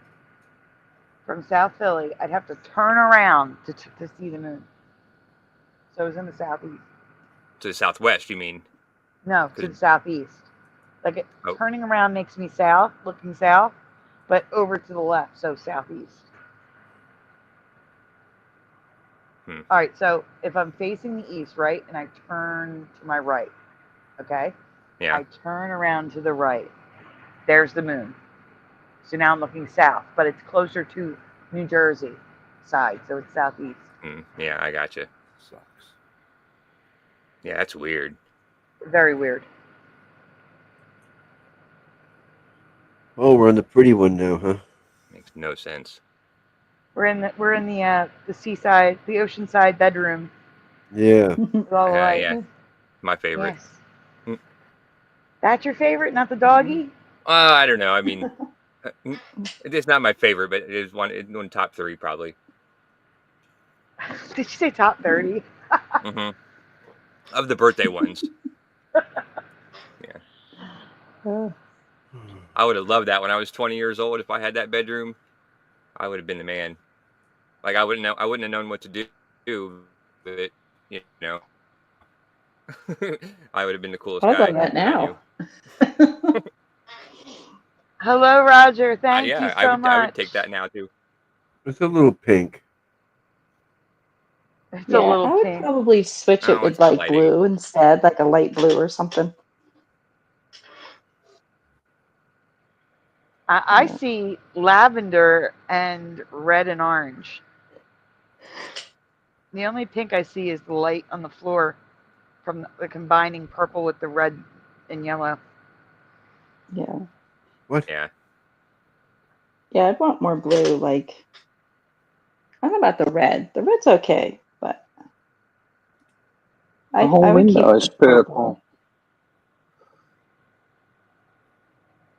from South Philly, I'd have to turn around to see the moon. So it was in the southeast. To the southwest, you mean? No, to the southeast. Like Oh. turning around makes me south, looking south, but over to the left, so southeast. All right, so if I'm facing the east, right, and I turn to my right, okay? Yeah. I turn around to the right. There's the moon. So now I'm looking south, but it's closer to New Jersey side, so it's southeast. Yeah, I got you. Sucks. Yeah, that's weird. Very weird. Oh, we're on the pretty one now, huh? Makes no sense. We're in the seaside, the oceanside bedroom. Yeah. With all the light. Yeah. My favorite. Yes. That's your favorite, not the doggy? I don't know. I mean, it's not my favorite, but it is one top 3 probably. Did you say top 30? Of the birthday ones. Yeah. I would have loved that when I was 20 years old. If I had that bedroom, I would have been the man. Like I wouldn't have known what to do, but you know, I would have been the coolest guy. I love that now. Hello, Roger. Thank you so much. I would take that now too. It's a little pink. It's Yeah, a little I would pink. probably switch it with it's like lighting. blue instead, like a light blue or something. I see lavender and red and orange. The only pink I see is the light on the floor from the combining purple with the red and yellow. Yeah. What? Yeah. Yeah, I'd want more blue. Like, I don't know about the red. The red's okay, but The I whole would keep window is the purple. purple.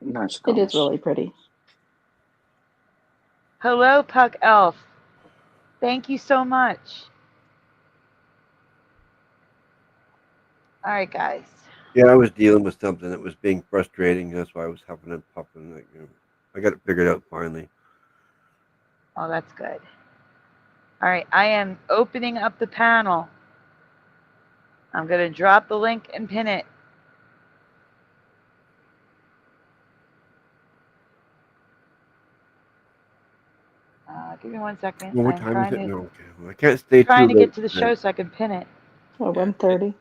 Nice It is colors. really pretty. Hello, Puck Elf. Thank you so much. All right, guys. Yeah, I was dealing with something that was being frustrating. That's why I was huffing and puffing. Like, I got it figured out finally. Oh, that's good. All right, I am opening up the panel. I'm going to drop the link and pin it. Give me 1 second. Well, what I'm time is trying it to, now? Okay. Well, I can't stay too trying to late get to the tonight. show so I can pin it. Oh, 1:30.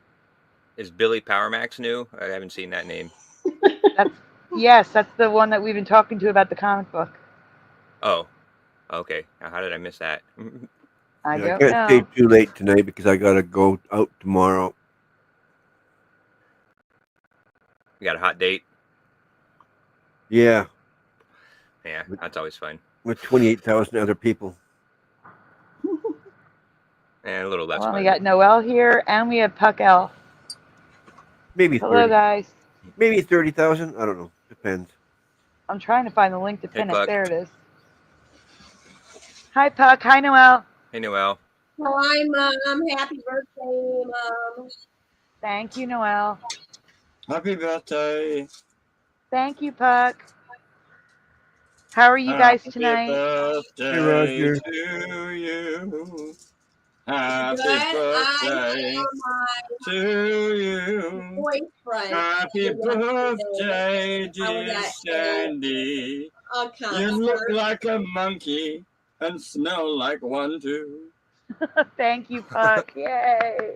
Is Billy Power Max new? I haven't seen that name. Yes, that's the one that we've been talking to about the comic book. Oh, okay. Now, how did I miss that? I Yeah, don't I can't know. stay too late tonight because I gotta go out tomorrow. You got a hot date? Yeah, Yeah, that's always fun. with 28,000 other people. And a little less Well, fun. we got Noelle here, and we have Puck Elf. Maybe Hello, 30. guys. Maybe 30,000. I don't know. Depends. I'm trying to find the link to pin it. Puck. There it is. Hi, Puck. Hi, Noelle. Hey, Noelle. Hi, Mom. Happy birthday, Mom. Thank you, Noelle. Happy birthday. Thank you, Puck. How are you guys tonight? Happy Hey, birthday Roger. to you. Happy Good. birthday to you. Boyfriend. Happy birthday, dear Sandy. You look like a monkey and smell like one too. Thank you, Puck. Yay.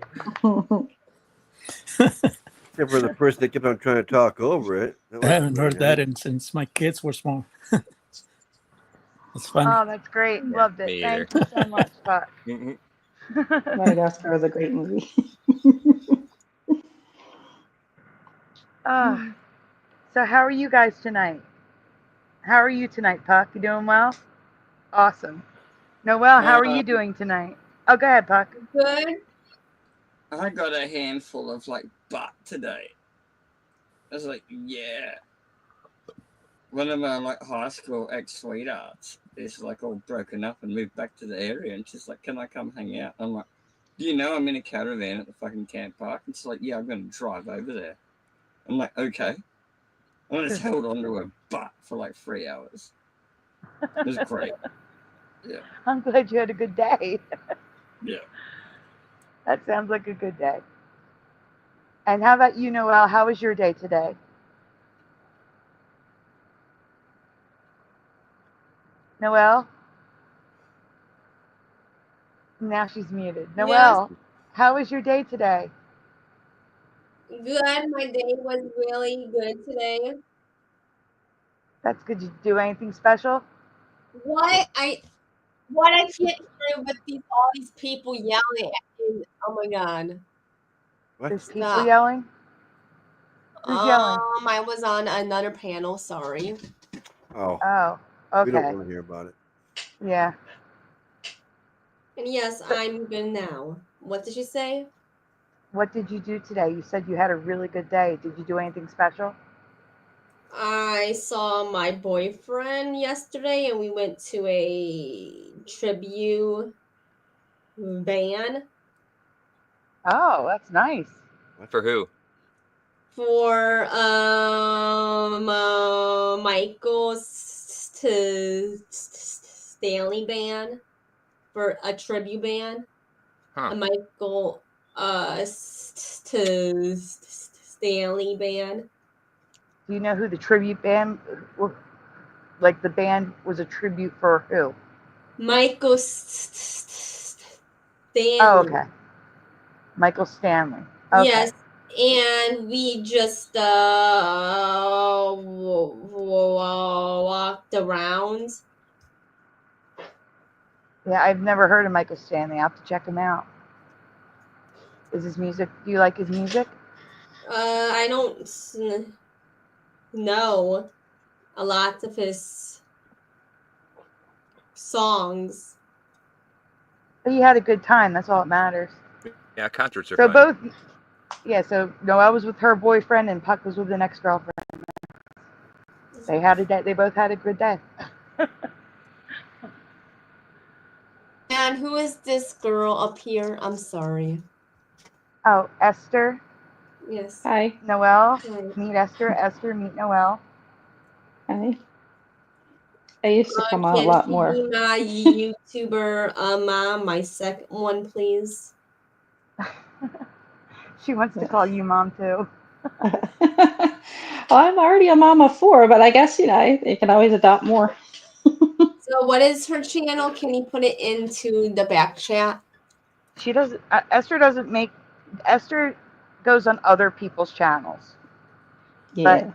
Except for the person that kept on trying to talk over it. I haven't heard that since my kids were small. It's funny. Oh, that's great. Yeah, Loved it. me either. Thank you so much, Puck. Madagascar was a great movie. So how are you guys tonight? How are you tonight, Puck? You doing well? Awesome. Noelle, how are you doing tonight? Oh, go ahead, Puck. Good. I got a handful of like butt today. I was like, yeah. One of my like high school ex-sweethearts is like all broken up and moved back to the area, and she's like, "Can I come hang out?" I'm like, "Do you know I'm in a caravan at the fucking camp park?" And she's like, "Yeah, I'm gonna drive over there." I'm like, "Okay." I just held on to her butt for like 3 hours. It was great. Yeah. I'm glad you had a good day. Yeah. That sounds like a good day. And how about you, Noelle? How was your day today? Noelle? Now she's muted. Yes. Noelle, how was your day today? Good. My day was really good today. That's good. Did you do anything special? What I can't hear with all these people yelling at me. Oh my god. There's people Stop. yelling? Who's yelling? I was on another panel, sorry. Oh. Oh, okay. We don't want to hear about it. Yeah. And yes, I'm good now. What did you say? What did you do today? You said you had a really good day. Did you do anything special? I saw my boyfriend yesterday and we went to a tribute band. Oh, that's nice. For who? For Michael's Stanley band, for a tribute band. A Michael Stanley band. Do you know who the tribute band, like the band was a tribute for who? Michael Stanley. Oh, okay. Michael Stanley. Okay. Yes, and we just walked around. Yeah, I've never heard of Michael Stanley. I'll have to check him out. Is his music? Do you like his music? I don't know a lot of his songs. But you had a good time. That's all that matters. Yeah, concerts are So fun. both, yeah. So Noelle was with her boyfriend, and Puck was with the next girlfriend. They had a day. They both had a good day. And who is this girl up here? I'm sorry. Oh, Esther. Yes. Hi. Noelle. Hi. Meet Esther. Esther, meet Noelle. Hi. I used to come on a lot more. Can my YouTuber mom, my second one, please? She wants to call you mom too. Well, I'm already a mom of 4, but I guess, you can always adopt more. So what is her channel? Can you put it into the back chat? She doesn't. Esther doesn't make. Esther goes on other people's channels. Yeah. But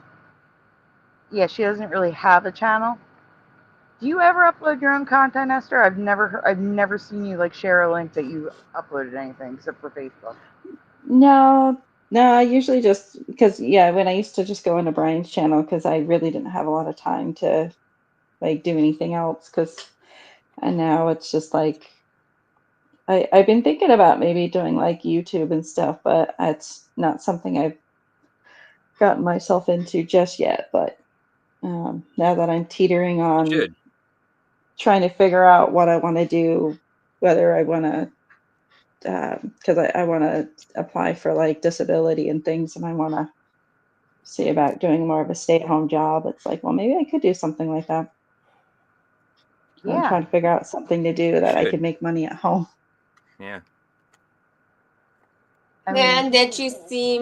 yeah, she doesn't really have a channel. Do you ever upload your own content, Esther? I've never seen you like share a link that you uploaded anything except for Facebook. No, I usually just because when I used to just go into Brian's channel because I really didn't have a lot of time to like do anything else and now it's just like I've been thinking about maybe doing like YouTube and stuff, but it's not something I've gotten myself into just yet. But now that I'm teetering on trying to figure out what I want to do, whether I want to because I want to apply for like disability and things, and I want to see about doing more of a stay-at-home job. It's like, well, maybe I could do something like that. I'm trying to figure out something to do that I could make money at home. Yeah. And did you see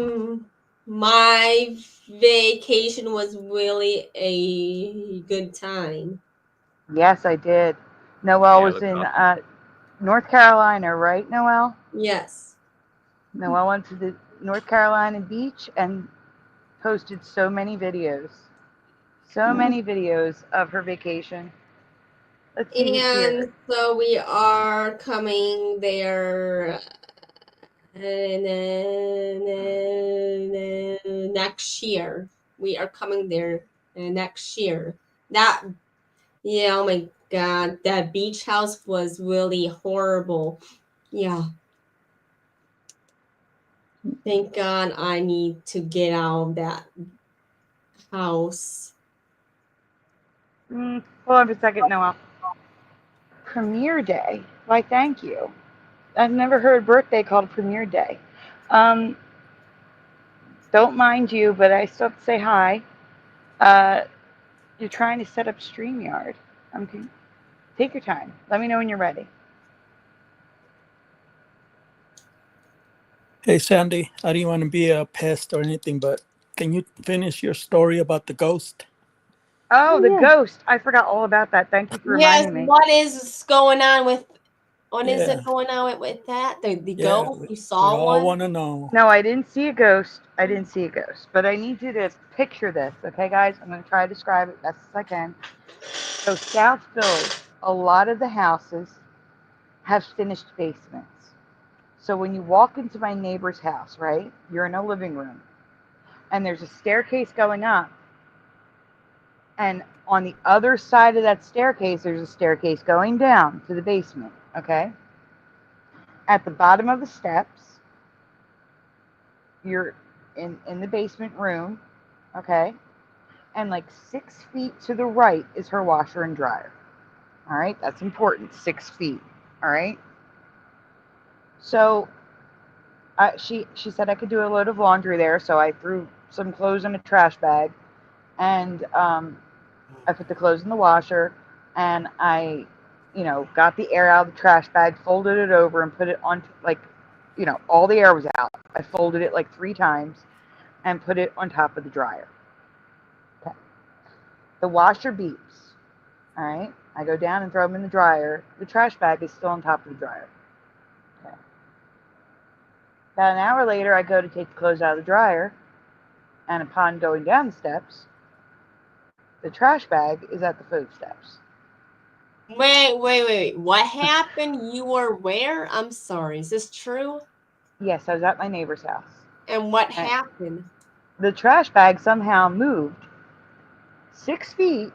my vacation was really a good time? Yes, I did. Noelle was in North Carolina, right, Noelle? Yes. Noelle went to North Carolina beach and posted so many videos. So many videos of her vacation. Let's see who's here. And so we are coming there next year. We are coming there next year. Oh my God, that beach house was really horrible. Yeah. Thank God I need to get out of that house. Hold on for a second, Noah. Premiere Day. Why, thank you. I've never heard birthday called Premiere Day. Don't mind you, but I still have to say hi. You're trying to set up StreamYard. Take your time. Let me know when you're ready. Hey, Sandy, I didn't want to be a pest or anything, but can you finish your story about the ghost? Oh, the ghost. I forgot all about that. Thank you for Yes, reminding me. what is going on with what is Yeah. it going on with that? The Yeah, ghost? You we saw all one? want to know. No, I didn't see a ghost. I didn't see a ghost. But I need you to picture this, okay, guys? I'm going to try to describe it best as I can. So, South Philly, a lot of the houses have finished basements. So, when you walk into my neighbor's house, right, you're in a living room, and there's a staircase going up. And on the other side of that staircase, there's a staircase going down to the basement, okay? At the bottom of the steps, you're in the basement room, okay? And like 6 feet to the right is her washer and dryer. All right, that's important. 6 feet. All right. So she said I could do a load of laundry there, so I threw some clothes in a trash bag, and I put the clothes in the washer, and I, got the air out of the trash bag, folded it over, and put it on all the air was out. I folded it like 3 times, and put it on top of the dryer. Okay. The washer beeps. All right. I go down and throw them in the dryer. The trash bag is still on top of the dryer. Okay. About an hour later, I go to take the clothes out of the dryer, and upon going down the steps, the trash bag is at the food steps. Wait. What happened? You were where? I'm sorry. Is this true? Yes, I was at my neighbor's house. And what happened? The trash bag somehow moved 6 feet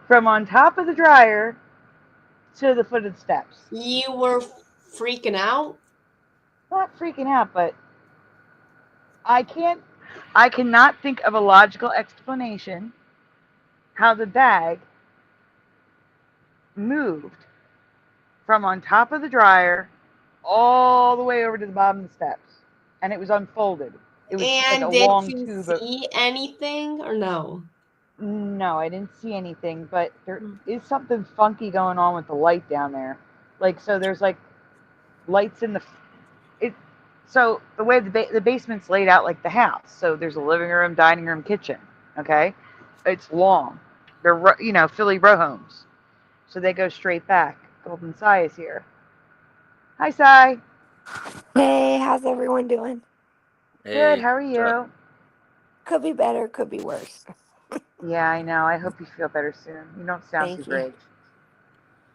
from on top of the dryer to the foot of the steps. You were freaking out? Not freaking out, but I cannot think of a logical explanation how the bag moved from on top of the dryer all the way over to the bottom of the steps. And it was unfolded. It was like a did long you tube. See anything or no? No, I didn't see anything, but there is something funky going on with the light down there. So there's like lights in so the way the basement's laid out like the house. So there's a living room, dining room, kitchen. Okay, it's long. They're Philly row homes, so they go straight back. Golden Sai is here. Hi, Sai. Hey, how's everyone doing? Good. How are you? Could be better, could be worse. Yeah, I know. I hope you feel better soon. You don't sound Thank too you. great.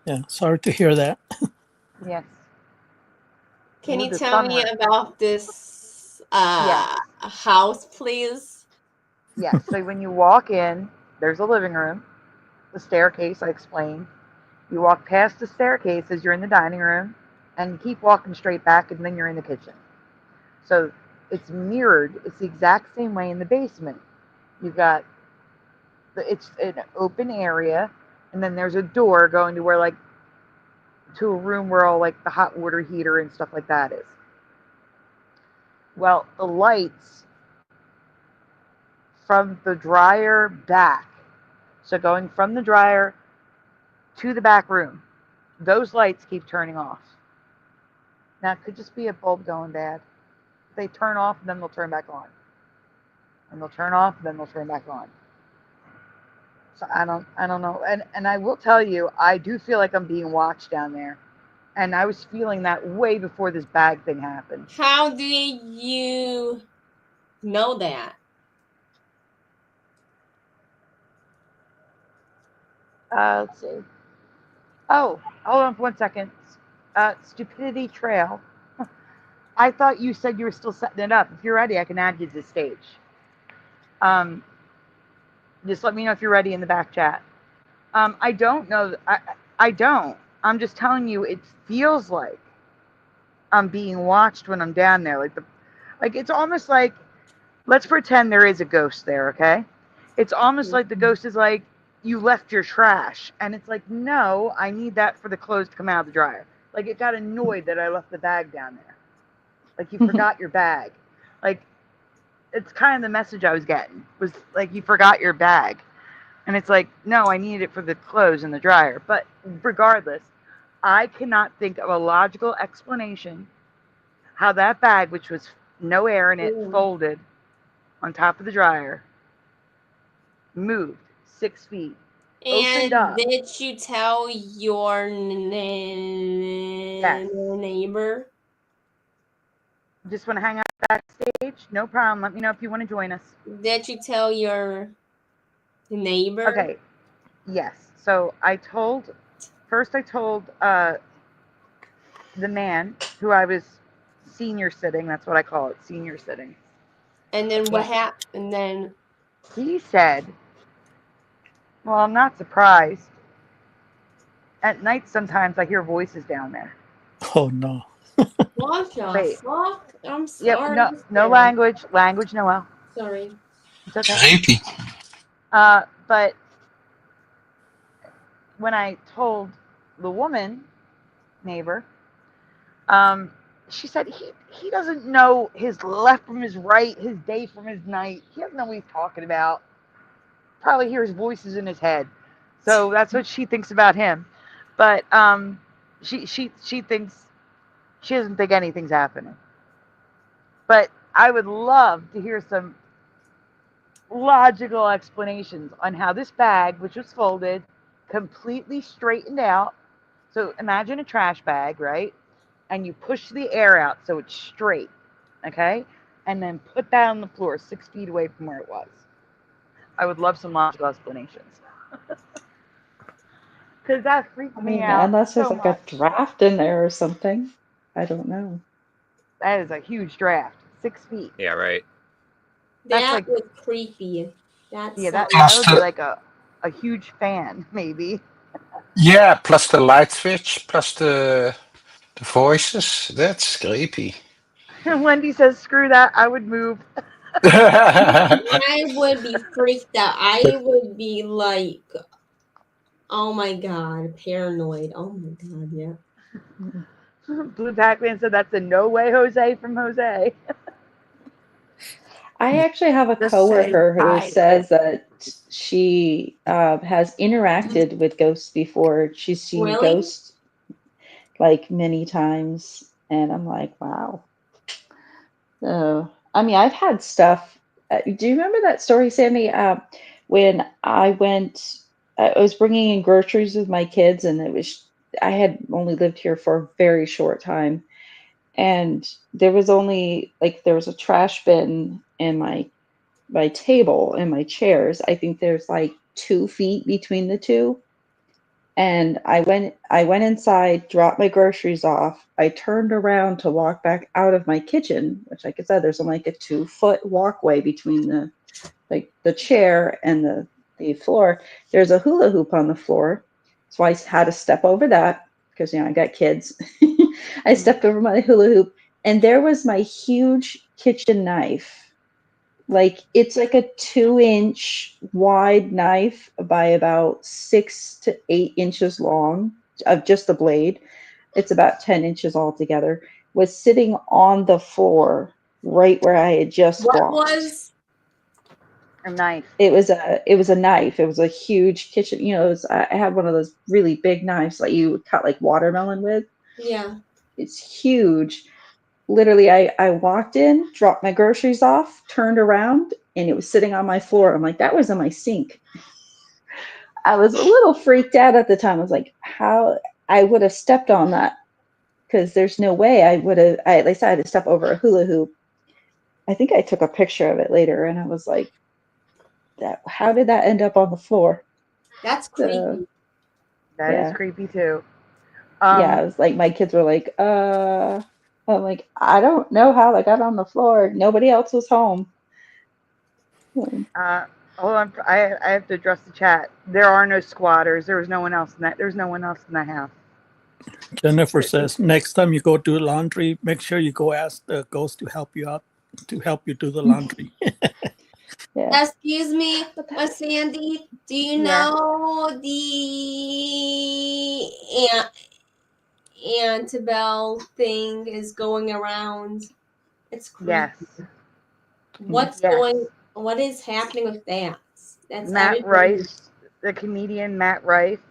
Yeah, sorry to hear that. Yes. Can Ooh, you the tell sun me went. about this Yes. house, please? Yes. So when you walk in, there's a living room, the staircase I explained. You walk past the staircase as you're in the dining room, and you keep walking straight back, and then you're in the kitchen. So it's mirrored. It's the exact same way in the basement. You've got it's an open area, and then there's a door going to to a room where all like the hot water heater and stuff like that is. Well, the lights from the dryer back, so going from the dryer to the back room, those lights keep turning off. Now, it could just be a bulb going bad. They turn off, and then they'll turn back on. And they'll turn off, and then they'll turn back on. So I don't know. And I will tell you, I do feel like I'm being watched down there. And I was feeling that way before this bag thing happened. How do you know that? Let's see. Oh, hold on for 1 second. Stupidity Trail. I thought you said you were still setting it up. If you're ready, I can add you to the stage. Just let me know if you're ready in the back chat. I don't know. I don't. I'm just telling you, it feels like I'm being watched when I'm down there. Like it's almost like, let's pretend there is a ghost there, okay? It's almost like the ghost is like, you left your trash. And it's like, no, I need that for the clothes to come out of the dryer. Like it got annoyed that I left the bag down there. Like you forgot your bag. Like it's kind of the message I was getting was like, you forgot your bag. And it's like, no, I need it for the clothes in the dryer. But regardless, I cannot think of a logical explanation how that bag, which was no air in it, folded on top of the dryer, moved 6 feet, opened And up. did you tell your neighbor? Just want to hang out backstage? No problem. Let me know if you want to join us. Did you tell your neighbor? Okay. Yes. So I told the man who I was senior sitting. That's what I call it, senior sitting. And then what happened? And then he said, well, I'm not surprised. At night, sometimes I hear voices down there. Oh no. What the fuck? I'm sorry. Yep, no language, Noel. Sorry. It's okay. Creepy. But when I told the woman, neighbor, she said he doesn't know his left from his right, his day from his night. He doesn't know what he's talking about. Probably hears voices in his head. So that's what she thinks about him. But she thinks, she doesn't think anything's happening. But I would love to hear some logical explanations on how this bag, which was folded, completely straightened out. So imagine a trash bag, right? And you push the air out so it's straight, okay? And then put that on the floor 6 feet away from where it was. I would love some logical explanations. Because that freaked me out. Unless there's so like much. a draft in there or something. I don't know. That is a huge draft. 6 feet. Yeah, right. That was creepy. That would be like a huge fan, maybe. Yeah, plus the light switch, plus the voices. That's creepy. Wendy says, screw that, I would move. I would be freaked out. I would be like, oh my god, paranoid. Oh my god, yeah. Blue Pac-Man said that's a no way Jose from Jose. I actually have a The coworker same who side says that she has interacted with ghosts before. She's seen Really? ghosts like many times, and I'm like, wow. I mean, I've had stuff. Do you remember that story, Sammy? When I was bringing in groceries with my kids, and I had only lived here for a very short time, and there was a trash bin in my table and my chairs. I think there's like 2 feet between the two. And I went inside, dropped my groceries off. I turned around to walk back out of my kitchen, which, like I said, there's like a 2-foot walkway between the chair and the floor. There's a hula hoop on the floor. So I had to step over that because, I got kids. I stepped over my hula hoop, and there was my huge kitchen knife. Like, it's like a 2-inch wide knife by about 6 to 8 inches long of just the blade. It's about 10 inches altogether. Was sitting on the floor right where I had just walked. What was a knife? It was a knife. It was a huge kitchen. I had one of those really big knives that you would cut like watermelon with. Yeah. It's huge. Literally, I walked in, dropped my groceries off, turned around, and it was sitting on my floor. I'm like, that was in my sink. I was a little freaked out at the time. I was like, how I would have stepped on that because there's no way I would have. At least I had to step over a hula hoop. I think I took a picture of it later, and I was like, "That? How did that end up on the floor?" That's So creepy. That is yeah, creepy too. yeah. It was like my kids were like, I'm like, I don't know how that got on the floor. Nobody else was home. Hold on. I have to address the chat. There are no squatters. There was no one else in that. There's no one else in the house. Jennifer says next time you go do laundry, make sure you go ask the ghost to help you out, to help you do the laundry. Yeah. Excuse me, Sandy, do you Yeah. know the Annabelle thing is going around? It's creepy. Yes. What's Yes. what is happening with that? That's Matt everybody. Rife, the comedian Matt Rife,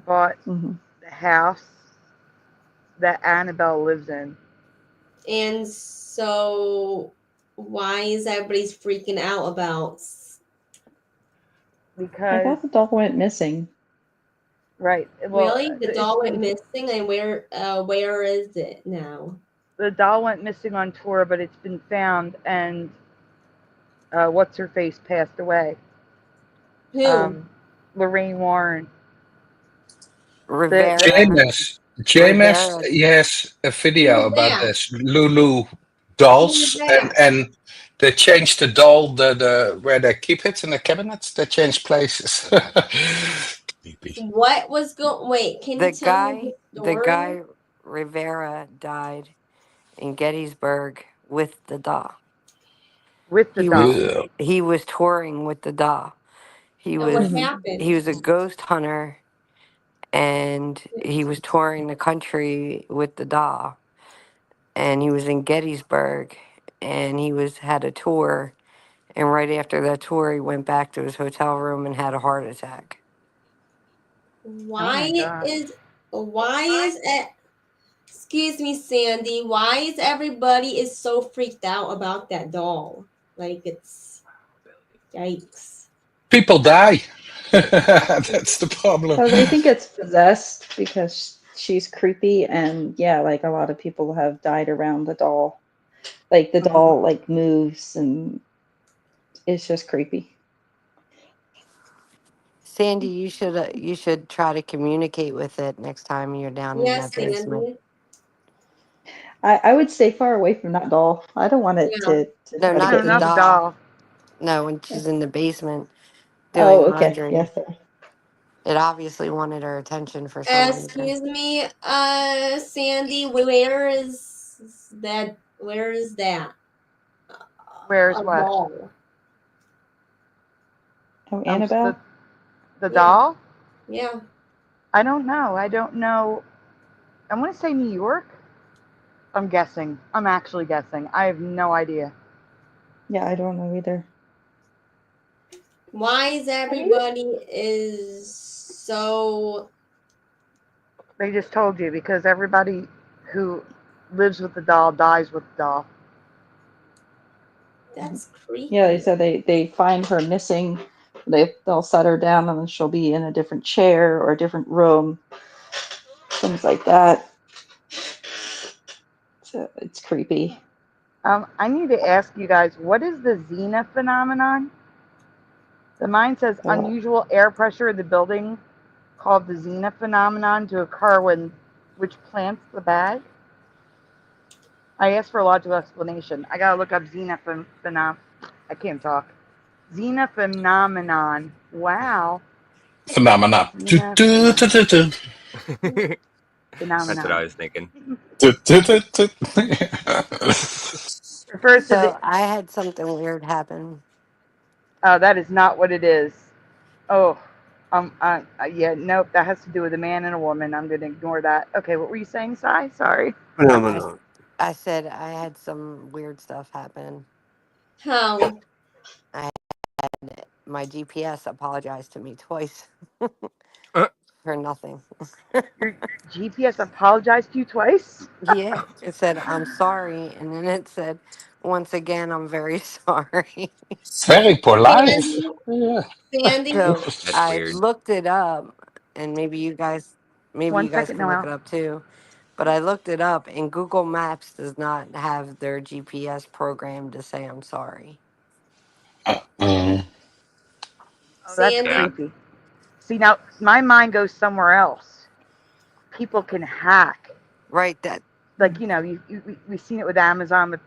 bought Mm-hmm. the house that Annabelle lives in. And so why is everybody's freaking out about? I Because thought the doll went missing. right. Well, Really? The doll went missing, and where is it now? the doll went missing on tour, but it's been found, and what's her face passed away. Who? Lorraine Warren. Rivera. James, Rivera. he has a video Who's about that? this Lulu Who's dolls, that? and they changed the doll, the where they keep it in the cabinets. They changed places. Creepy. What was going? Wait, can you tell me the The story? guy Rivera died in Gettysburg with the doll. With the doll. Ugh. He was touring with the doll. He And what was happened? he was a ghost hunter, and he was touring the country with the doll. And he was in Gettysburg, and he had a tour. And right after that tour, he went back to his hotel room and had a heart attack. Why God. is it? Excuse me, Sandy. Why is everybody is so freaked out about that doll? Like it's yikes. People die. That's the problem. So they think it's possessed because she's creepy, and yeah, like a lot of people have died around the doll. Like the doll like moves, and it's just creepy. Sandy, you should try to communicate with it next time you're down in Yes, that basement. Sandy. I would stay far away from that doll. I don't want it Yeah. to No, try to not get the me. Not the doll. doll. No, when she's in the basement Oh, doing okay. laundry. Yes. It obviously wanted her attention for some reason. Excuse me, Sandy. Where is that? Where is that? Where's A what? doll. Oh, Annabelle. The Yeah. doll? Yeah. I don't know. I want to say New York. I'm guessing. I'm actually guessing. I have no idea. Yeah, I don't know either. Why is everybody is so? They just told you because everybody who lives with the doll dies with the doll. That's creepy. Yeah, they said they find her missing. They'll set her down, and then she'll be in a different chair or a different room, things like that. So it's creepy. I need to ask you guys, what is the Xena phenomenon? The mine says The what? unusual air pressure in the building called the Xena phenomenon to occur which plants the bag. I asked for a logical explanation. I gotta look up Xena phenomenon. I can't talk. Xena phenomenon. Wow. Phenomena. Xena That's what I phenomenon. was thinking. Refers to the. So I had something weird happen. Oh, that is not what it is. Oh, yeah, nope. That has to do with a man and a woman. I'm gonna ignore that. Okay, what were you saying, Sai? Sorry. Phenomenon. I said I had some weird stuff happen. How? My GPS apologized to me twice Uh, for nothing. Your GPS apologized to you twice. Yeah, it said I'm sorry, and then it said once again I'm very sorry. Very polite. Sandy. Yeah. Sandy. So That's I weird. looked it up, and maybe you guys 1 can second, look Noel. it up too. But I looked it up, and Google Maps does not have their GPS program to say I'm sorry. Mm. Oh, that's Yeah. Sandy, creepy. See, now my mind goes somewhere else. People can hack. Right? That Like, we've seen it with Amazon. With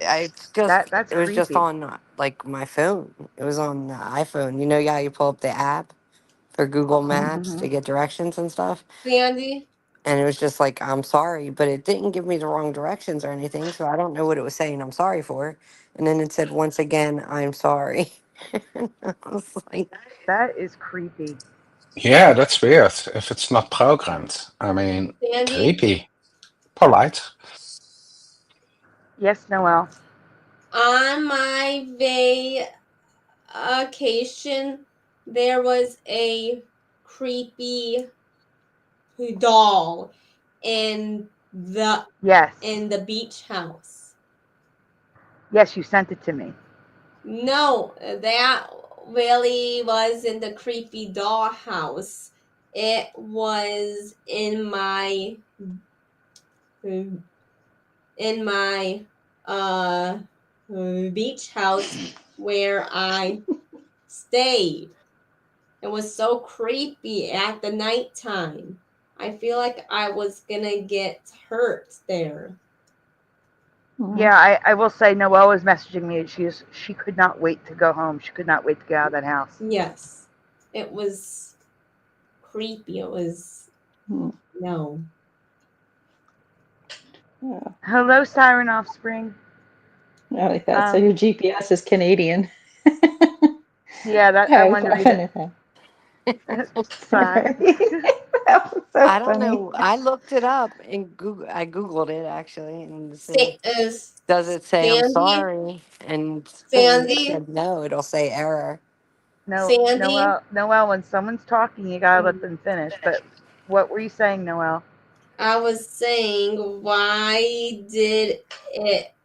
it's just that's it was just creepy. on like my phone. It was on the iPhone. You know, yeah, you pull up the app for Google Maps Hmm. to get directions and stuff. Sandy, And it was just like, I'm sorry, but it didn't give me the wrong directions or anything. So I don't know what it was saying I'm sorry for. And then it said, once again, I'm sorry. I was like, That is creepy. Yeah, that's weird. If it's not programmed, I mean, Sandy, creepy. Polite. Yes, Noel. on my vacation, there was a creepy doll in the Yes. beach house. Yes, you sent it to me. No, that really was in the creepy doll house. It was in my beach house where I stayed. It was so creepy at the nighttime. I feel like I was gonna get hurt there. Yeah, I will say Noelle was messaging me. She could not wait to go home. She could not wait to get out of that house. Yes, it was creepy. It was no. Yeah. Hello, Siren Offspring. I like that. So your GPS is Canadian. Yeah, that I I was wanted to be laughing the at that. sigh. That was so I don't funny. know. I looked it up and I Googled it actually and said, Sa- uh, does it say I'm Sandy, sorry? And it Sandy, said no, it'll say error. No, Sandy. Noelle. When someone's talking, you gotta let them finish. But what were you saying, Noelle? I was saying, why did it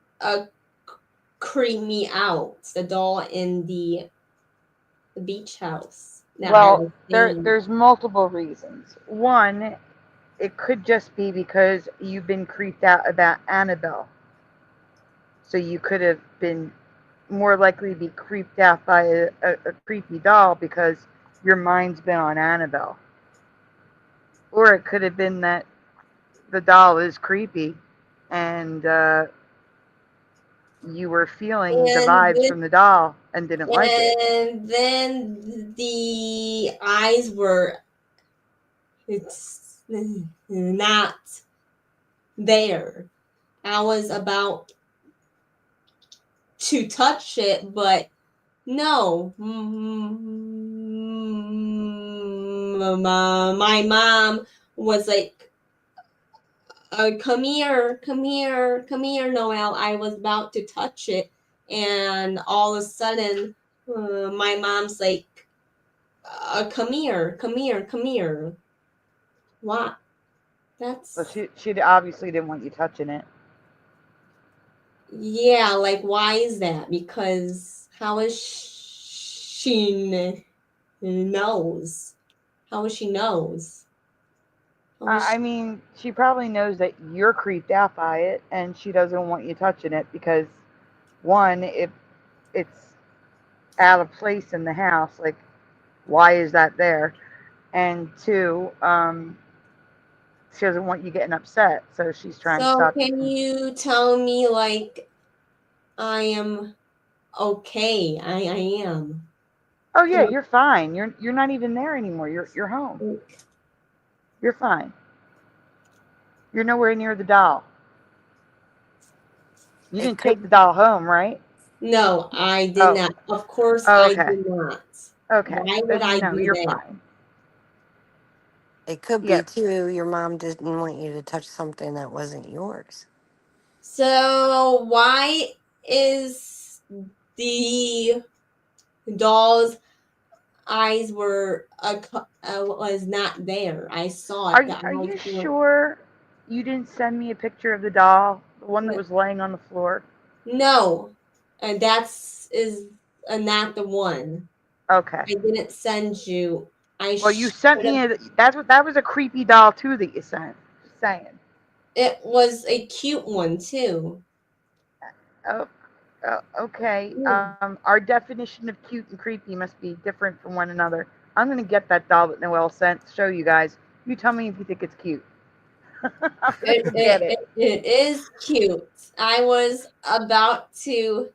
creep me out? The doll in the beach house that I Well, was saying. there's multiple reasons. One, it could just be because you've been creeped out about Annabelle. So you could have been more likely to be creeped out by a creepy doll because your mind's been on Annabelle. Or it could have been that the doll is creepy and you were feeling the And vibes from the doll and didn't like it. and then the eyes were not there. I was about to touch it, but no. My mom was like, come here, come here, come here, Noel. I was about to touch it, and all of a sudden, my mom's like, come here, come here, come here. What? That's Well, she obviously didn't want you touching it. yeah. Like, why is that? Because how is she knows? How is she knows? I mean, she probably knows that you're creeped out by it, and she doesn't want you touching it because, one, if it's out of place in the house, like, why is that there? And two, she doesn't want you getting upset, so she's trying to So stop you can from. you tell me like I am okay? I am. Oh yeah, you're fine. You're not even there anymore. You're home. You're fine. You're nowhere near the doll. You It didn't could take the doll home, right? No, I did Oh. not. Of course, Oh, I okay. did not. Okay. Why would I No, do you're that? fine. It could be Yeah. too. Your mom didn't want you to touch something that wasn't yours. So why is the doll's eyes was not there? I saw it. The Are you eyes were sure you didn't send me a picture of the doll, the one that was laying on the floor? no, and that's is not the one. Okay. I didn't send you Well, you sent me that was a creepy doll too that you sent. Just saying. It was a cute one too. Oh, okay. Mm. Our definition of cute and creepy must be different from one another. I'm gonna get that doll that Noelle sent. Show you guys. You tell me if you think it's cute. I'm gonna go get it. It is cute. I was about to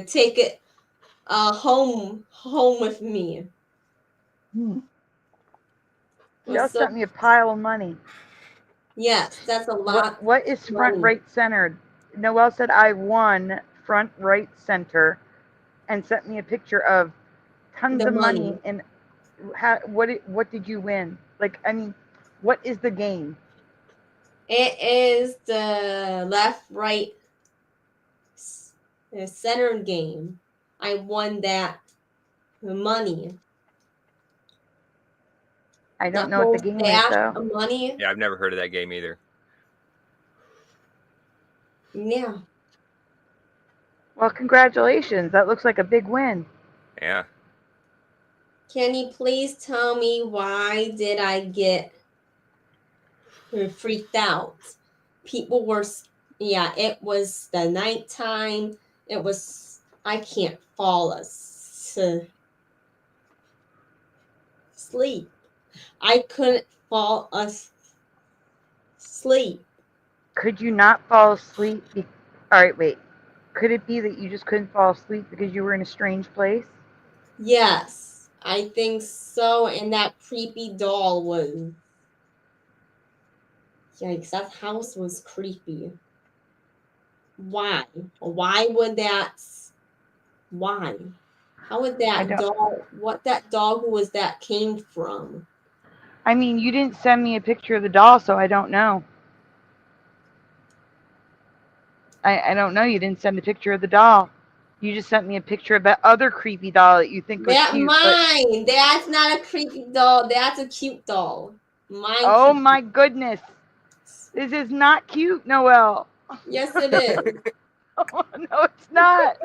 take it home with me. Jill sent me a pile of money. Yes, that's a lot. What is front right center? Noelle said I won front right center, and sent me a picture of tons The of money. money. And what did you win? Like, I mean, what is the game? It is the left right center game. I won that money. I don't know what the game is though. Money. Yeah, I've never heard of that game either. Yeah. Well, congratulations. That looks like a big win. Yeah. Can you please tell me why did I get freaked out? People were, yeah, it was the nighttime. It was, I can't fall asleep. I couldn't fall asleep. Could you not fall asleep? All right, wait. Could it be that you just couldn't fall asleep because you were in a strange place? Yes, I think so. And that creepy doll was. Yikes, that house was creepy. Why? Why would that? Why? How would that doll? What that dog? Who was that came from? I mean, you didn't send me a picture of the doll, so I don't know. I don't know. You didn't send a picture of the doll. You just sent me a picture of that other creepy doll that you think was cute. Mine. That's not a creepy doll. That's a cute doll. Mine. Oh my goodness. This is not cute, Noelle. Yes, it is. Oh, no, it's not.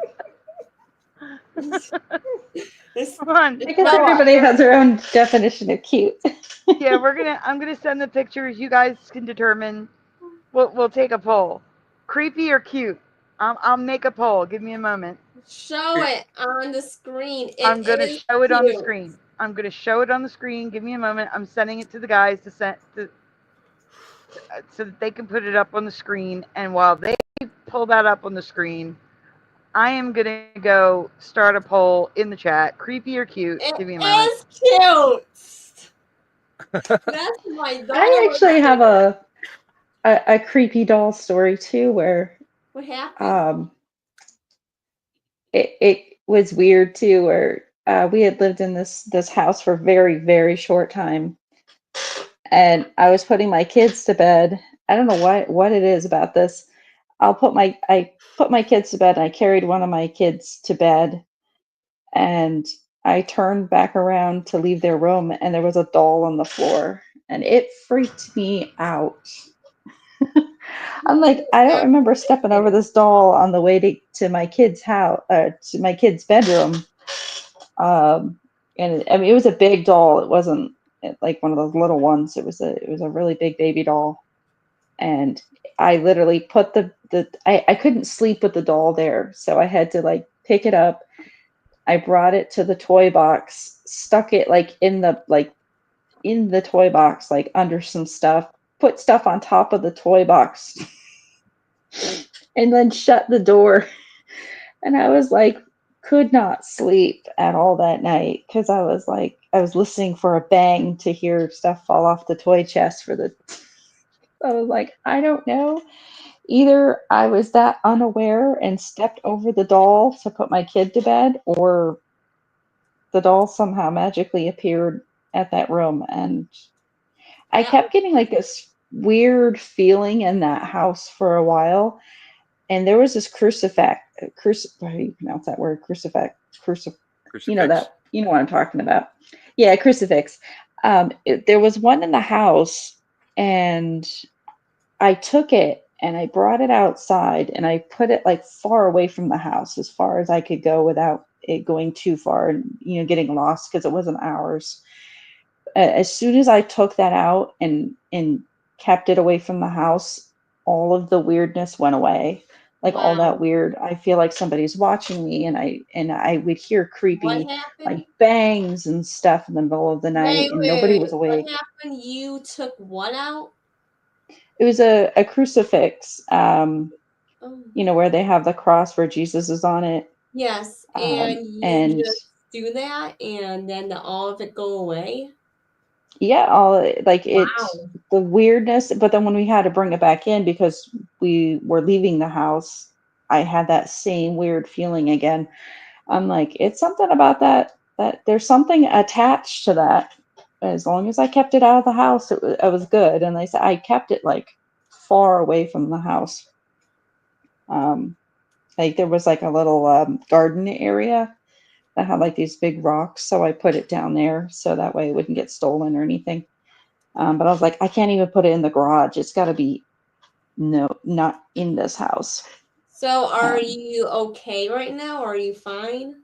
Come on. Because everybody has their own definition of cute. Yeah, I'm gonna send the pictures. You guys can determine. We'll take a poll. Creepy or cute? I'll make a poll. Give me a moment. Show it on the screen. I'm gonna show it on the screen. I'm gonna show it on the screen. Give me a moment. I'm sending it to the guys so that they can put it up on the screen. And while they pull that up on the screen, I am gonna go start a poll in the chat. Creepy or cute? Give me a moment. It's cute. That's my doll. I actually have a creepy doll story too, where what happened? It was weird too, where we had lived in this house for a very, very short time, and I was putting my kids to bed. I don't know what it is about this. I put my kids to bed, and I carried one of my kids to bed, and I turned back around to leave their room, and there was a doll on the floor, and it freaked me out. I'm like, I don't remember stepping over this doll on the way to my kid's house, to my kid's bedroom. And I mean, it was a big doll. It wasn't like one of those little ones. It was a really big baby doll. And I literally put I couldn't sleep with the doll there, so I had to like pick it up. I brought it to the toy box, stuck it like in the toy box, like under some stuff, put stuff on top of the toy box, and then shut the door. And I was like, could not sleep at all that night because I was listening for a bang to hear stuff fall off the toy chest I was like, I don't know. Either I was that unaware and stepped over the doll to put my kid to bed, or the doll somehow magically appeared at that room. And I kept getting like this weird feeling in that house for a while. And there was this crucifix. How do you pronounce that word? Crucifix. You know what I'm talking about. Yeah, crucifix. There was one in the house, and I took it and I brought it outside, and I put it like far away from the house, as far as I could go without it going too far and getting lost, because it wasn't ours. as soon as I took that out and kept it away from the house, all of the weirdness went away. Like all that Wow. weird, I feel like somebody's watching me, and I would hear What creepy like happened? bangs and stuff in the middle of the night, and nobody was awake. What happened? You took what out? It was a crucifix, Oh. where they have the cross where Jesus is on it. Yes, and you And just do that, and then all of it go away. yeah, all like Wow. the weirdness, but then when we had to bring it back in because we were leaving the house, I had that same weird feeling again. I'm like, it's something about that there's something attached to that. As long as I kept it out of the house, it was good. And I kept it like far away from the house. Like there was like a little garden area that had like these big rocks, so I put it down there so that way it wouldn't get stolen or anything. But I was like, I can't even put it in the garage. It's got to be not in this house. So are you okay right now? Are you fine?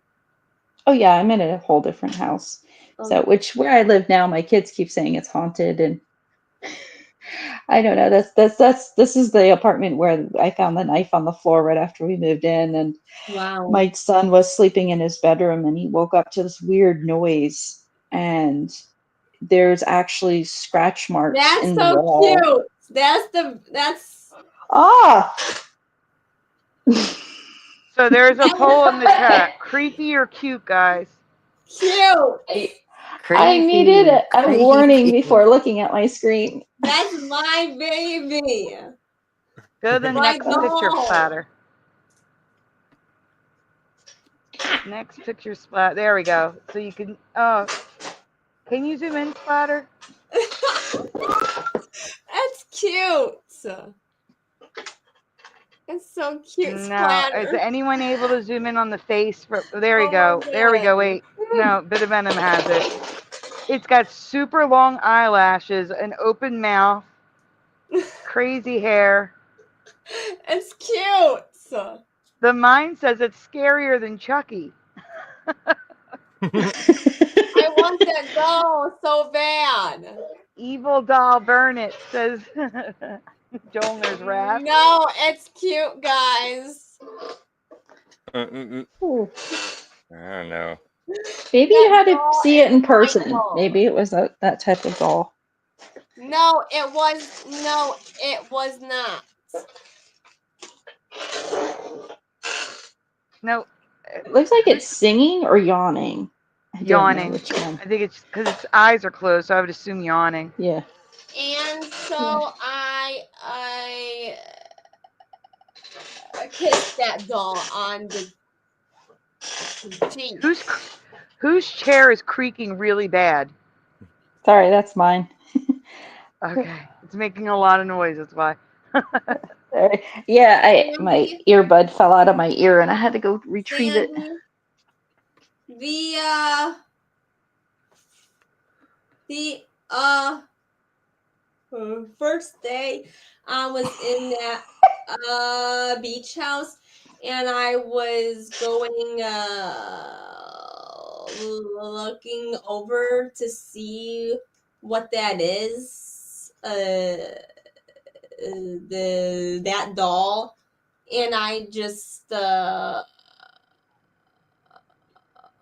Oh yeah, I'm in a whole different house. So where I live now, my kids keep saying it's haunted, and I don't know. This is the apartment where I found the knife on the floor right after we moved in, and Wow. my son was sleeping in his bedroom, and he woke up to this weird noise, and there's actually scratch marks That's in the so wall. cute. That's Ah. So there's a poll in the chat: creepy or cute, guys? cute. I needed a Creepy. warning before looking at my screen. That's my baby. Go to the My next picture doll. splatter. Next picture splatter. There we go. So you can. Can you zoom in, splatter? That's cute. It's so cute, No. Splatter. Is anyone able to zoom in on the face? There we Oh go. my There we go. God. Wait. No, Bit of Venom has it. It's got super long eyelashes, an open mouth, crazy hair. It's cute. The mind says it's scarier than Chucky. I want that doll so bad. Evil doll, burn it, says Jolner's Wrath. No, it's cute, guys. I don't know. Maybe you had to doll see it in is person. mindful. Maybe it was that type of doll. No, it was not. No. It looks like it's singing or yawning. I don't know Yawning. which one. I think it's because its eyes are closed, so I would assume yawning. Yeah. And so I kissed that doll on the cheek. Whose chair is creaking really bad? Sorry, that's mine. Okay, it's making a lot of noise. That's why. Sorry. Yeah, my earbud fell out of my ear and I had to go retrieve it. The first day I was in that beach house and I was going looking over to see what that is, that doll, and I just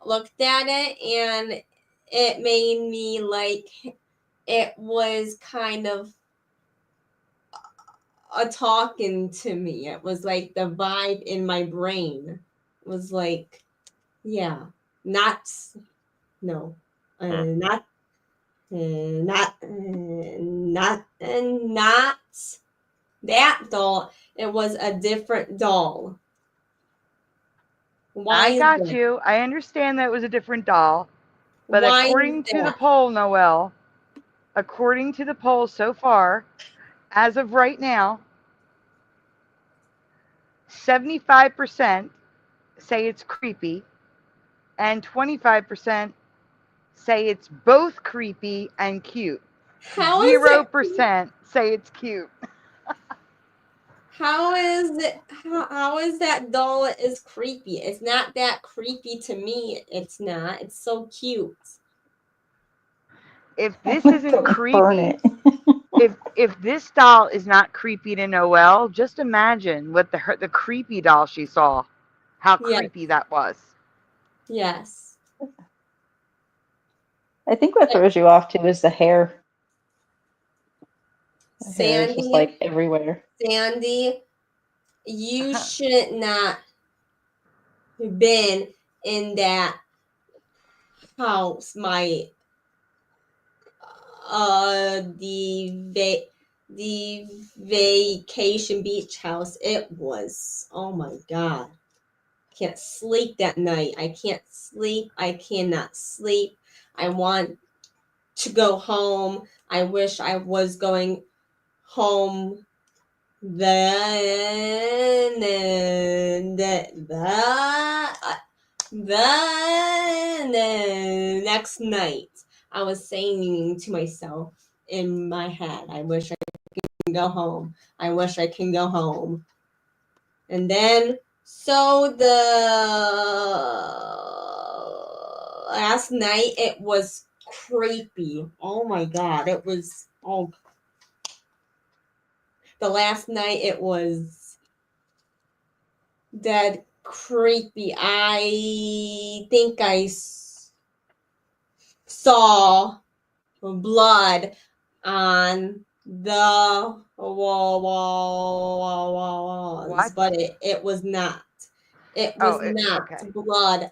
looked at it and it made me like it was kind of talking to me. It was like the vibe in my brain was like, yeah, not that doll. It was a different doll. Why I got you. I understand that it was a different doll, but Why according is to the that? poll, Noelle, according to the poll so far, as of right now, 75% say it's creepy, and 25% say it's both creepy and cute. 0% say it's cute. How is that doll is creepy? It's not that creepy to me. It's not. It's so cute. if this Like, isn't don't burn creepy, it. if this doll is not creepy to Noelle, just imagine what the creepy doll she saw, how Yes. creepy that was. Yes. I think what throws you off too is the hair. The hair is just Sandy, like everywhere. Sandy, you should not have been in that house. My the vacation beach house. It was, oh my god. Can't sleep that night. I can't sleep. I cannot sleep. I want to go home. I wish I was going home then the next night. I was saying to myself in my head, I wish I can go home. I wish I can go home. And then, so the last night it was creepy. Oh my god, it was, oh, the last night it was dead creepy. I think I saw blood on the walls, What? but it was not. It was not Okay. blood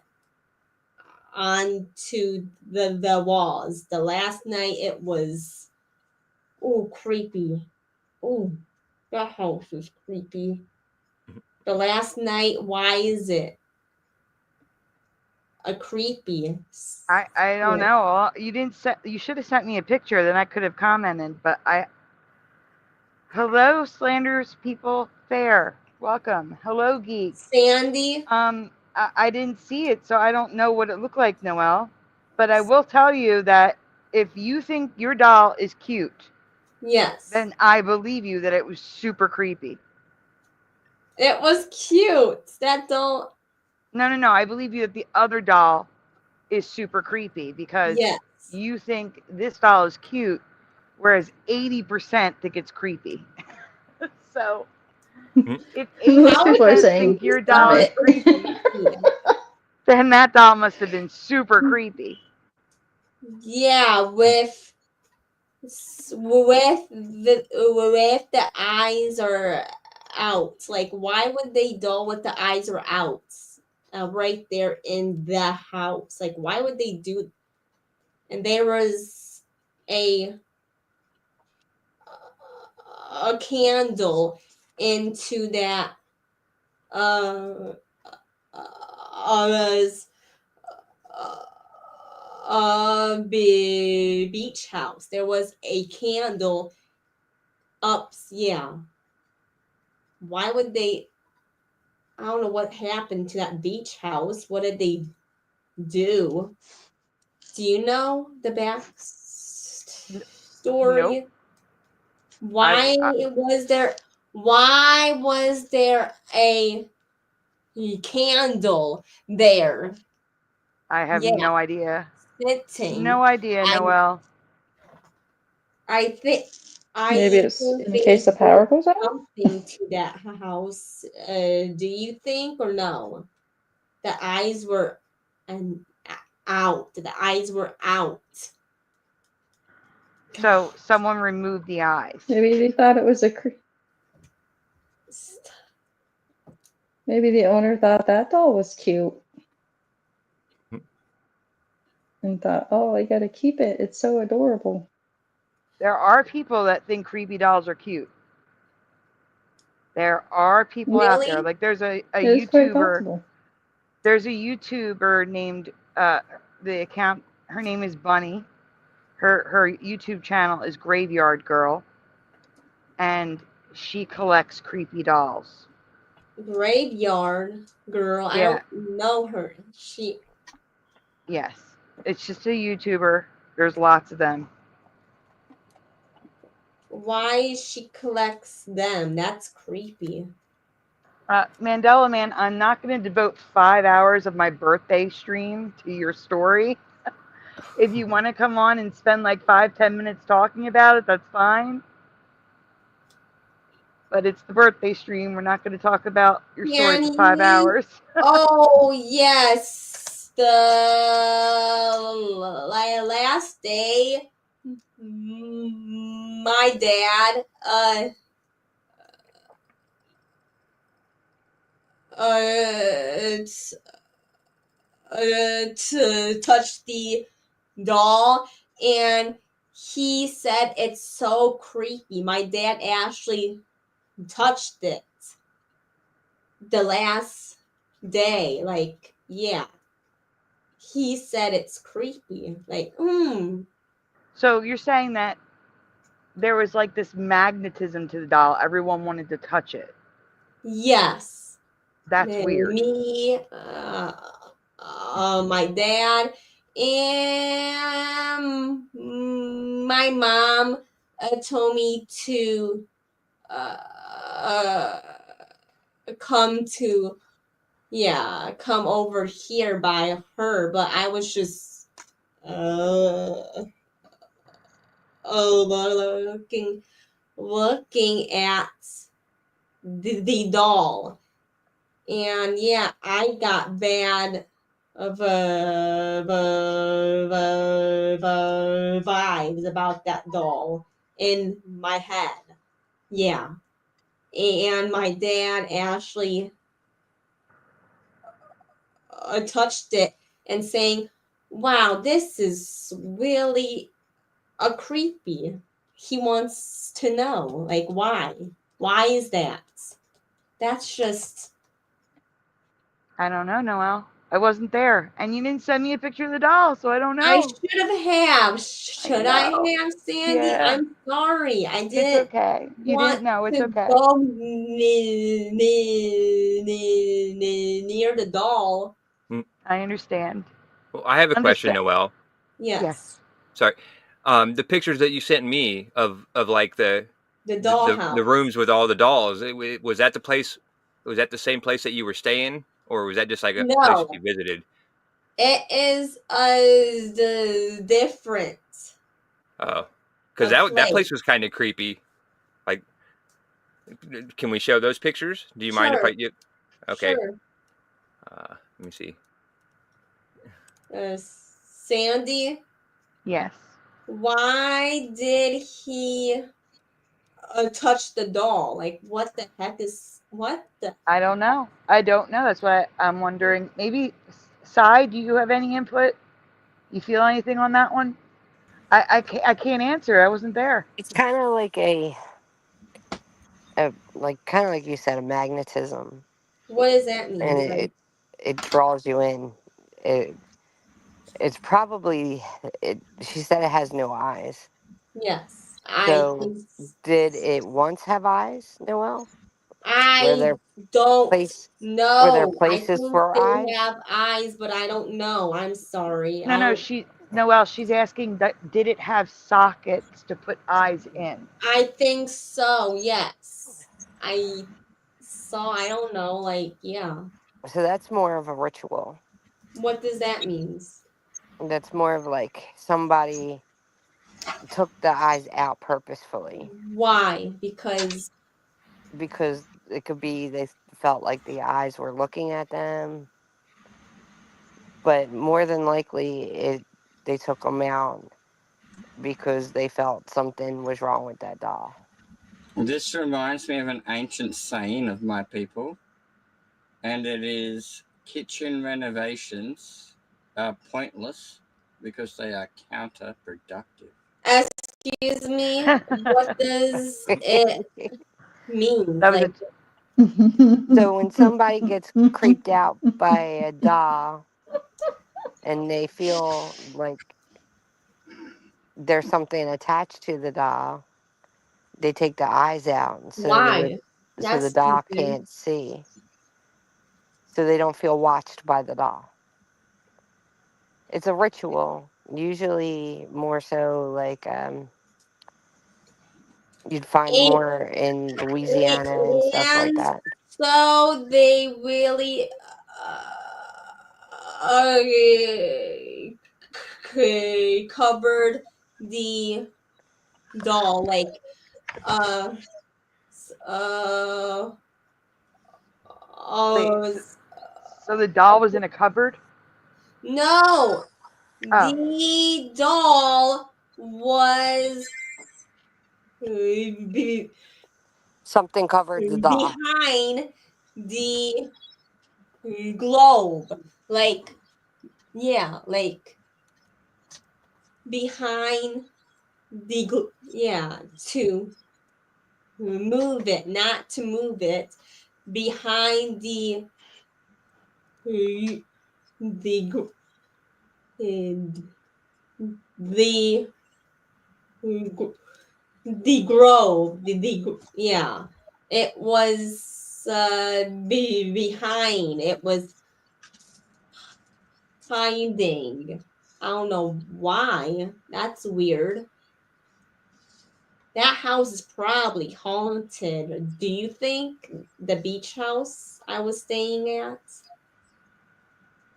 onto the walls. The last night it was, oh, creepy. Oh, that house is creepy. The last night, why is it a creepy? I don't know. You didn't you should have sent me a picture, then I could have commented. But hello, slanders people fair. Welcome. Hello, geek. Sandy. I didn't see it, so I don't know what it looked like, Noelle. But I will tell you that if you think your doll is cute, Yes, then I believe you that it was super creepy. it was cute. That don't. No. I believe you that the other doll is super creepy because Yes. you think this doll is cute, whereas 80% think it's creepy. So if Most people are 80% saying, think your damn doll is it. creepy, then that doll must have been super creepy. Yeah, with the eyes are out. Like, why would they doll with the eyes are out? Right there in the house. Like, why would they do? And there was a candle into that was beach house. There was a candle up. Yeah. Why would they? I don't know what happened to that beach house. What did they do? Do you know the back story? Nope. Why was there? Why was there a candle there? I have Yeah, no idea. sitting. No idea, Noelle. I think Maybe it's in they case the power goes out? something to that house. Do you think or no? The eyes were out. The eyes were out. So someone removed the eyes. Maybe they thought it was maybe the owner thought that doll was cute. And thought, oh, I gotta keep it. It's so adorable. There are people that think creepy dolls are cute. There are people out there. Really? Like there's a It is quite YouTuber. possible. There's a YouTuber named the account. Her name is Bunny. Her YouTube channel is Graveyard Girl, and she collects creepy dolls. Graveyard Girl. I Yeah. don't know her. Yes, it's just a YouTuber. There's lots of them. Why she collects them? That's creepy. Mandela Man, I'm not going to devote 5 hours of my birthday stream to your story. If you want to come on and spend like 5-10 minutes talking about it, that's fine. But it's the birthday stream. We're not going to talk about your story for 5 hours. Oh yes, the last day, my dad to touch the doll, and he said it's so creepy. My dad actually touched it the last day. Like, yeah. He said it's creepy. Like, So you're saying that there was like this magnetism to the doll. Everyone wanted to touch it. Yes. That's weird. Me, my dad, and my mom told me to come over here by her, but I was just looking at the doll, and yeah, I got bad vibes about that doll in my head. Yeah. And my dad actually touched it and saying, wow, this is really creepy. He wants to know, like, why? Why is that? That's just... I don't know, Noelle. I wasn't there. And you didn't send me a picture of the doll, so I don't know. I should have. Should I have, Sandy? Yeah. I'm sorry. I didn't. It's okay. You didn't know. It's okay. Go near the doll. I understand. Well, I have a question, Noelle. Yes. Sorry. The pictures that you sent me of like the dollhouse, the rooms with all the dolls, was that the place? Was that the same place that you were staying, or was that just like a place that you visited? It is the different. Oh, because that place was kind of creepy. Like, can we show those pictures? Do you mind if I get? Okay. Sure. Let me see. Sandy. Yes. Why did he touch the doll? Like, what the heck is what the? I don't know. That's why I'm wondering. Maybe, Sai, do you have any input? You feel anything on that one? I can't answer. I wasn't there. It's kind of like kind of like you said, a magnetism. What does that mean? And it draws you in. It's probably she said it has no eyes. Yes. So did it once have eyes, Noelle? I don't know. Were there places for eyes? They have eyes, but I don't know. I'm sorry. No, Noelle, she's asking, did it have sockets to put eyes in? I think so, yes. I don't know, like, yeah. So that's more of a ritual. What does that mean? That's more of like somebody took the eyes out purposefully. Why? Because it could be they felt like the eyes were looking at them. But more than likely, they took them out because they felt something was wrong with that doll. This reminds me of an ancient saying of my people, and it is kitchen renovations are pointless because they are counterproductive. Excuse me, what does it mean? So when somebody gets creeped out by a doll and they feel like there's something attached to the doll, they take the eyes out so the doll can't see. So they don't feel watched by the doll. It's a ritual, usually more so like you'd find more in Louisiana and stuff like that. So they really covered the doll like uh uh Wait, uh so the doll was in a cupboard? no, Oh. the doll was be- Something covered the doll. behind the globe, like yeah, like behind the to move it, not to move it, behind the the the the grove, yeah, it was behind. It was hiding. I don't know why. That's weird. That house is probably haunted. Do you think the beach house I was staying at?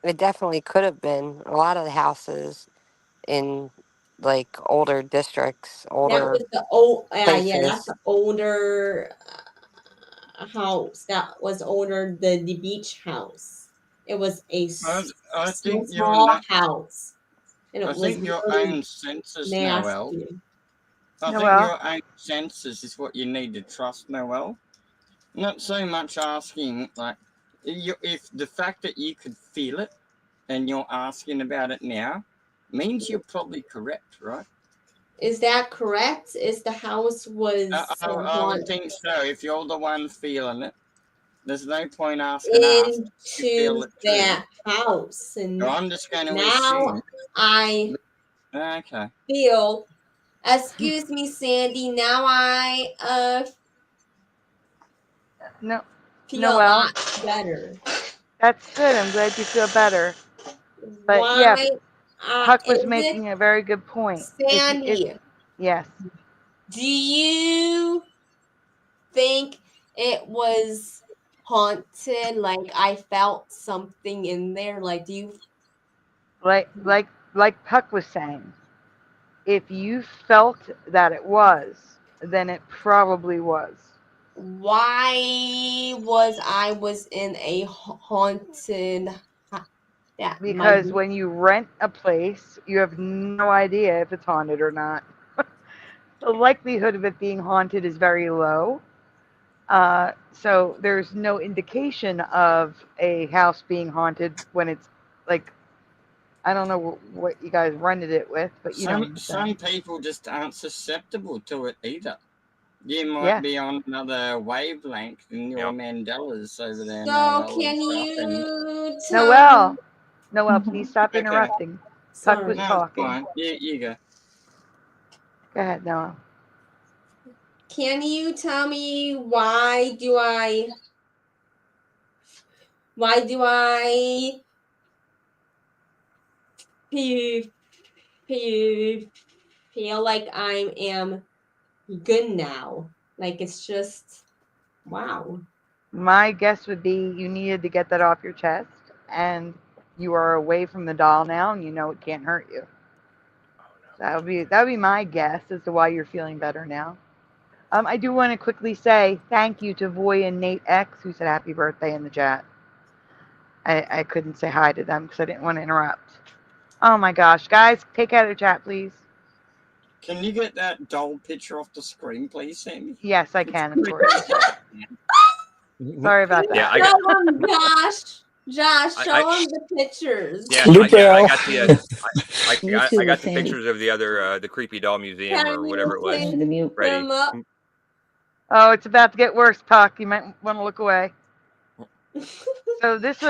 It definitely could have been. A lot of the houses in like older districts, That older was the old, yeah, that's places. the older house. That was older than the beach house. It was a I think you're small house, and I it was think your really own senses, Noel. nasty. I think Noel? your own senses is what you need to trust, Noel. Not so much asking, like, if the fact that you could feel it and you're asking about it now means you're probably correct, right? Is that correct? Is the house was I would haunted think so. If you're the one feeling it, there's no point asking us. You feel into it too. that house, and So I'm just going to now assume. I Okay. feel. Excuse me, Sandy. Now I No, feel a Noel. lot better. That's good. I'm glad you feel better. But Why? yeah, Puck was Is it making a very good point. Sandy? Yes. Do you think it was haunted? Like I felt something in there. Like do you? Like Puck was saying, if you felt that it was, then it probably was. Why was I was in a haunted? That might Because when you rent a place, you have no idea if it's haunted or not. The likelihood of it being haunted is very low. So there's no indication of a house being haunted when it's like, I don't know what you guys rented it with, but you know what I'm Some saying. people just aren't susceptible to it either. You might Yes. be on another wavelength in your Mandelas over there, So Noel. can or something. you tell? Noel, please stop Okay. interrupting. Puck Sorry. was No, it's talking. fine. You go. Go ahead, Noel. Can you tell me why do I feel, feel like I am good now? Like it's just wow. My guess would be you needed to get that off your chest, and you are away from the doll now, and you know it can't hurt you. That would be my guess as to why you're feeling better now. I do want to quickly say thank you to Voy and Nate X, who said happy birthday in the chat. I couldn't say hi to them because I didn't want to interrupt. Oh my gosh, guys, take out of the chat, please. Can you get that doll picture off the screen, please, Sammy? Yes, I can, of course. Sorry about that. Yeah, I got. Show him, Josh, show him the pictures. Yeah, I got the. I got the pictures of the other, the creepy doll museum Can or whatever it was. you Ready. them up? Oh, it's about to get worse, Puck. You might want to look away. So these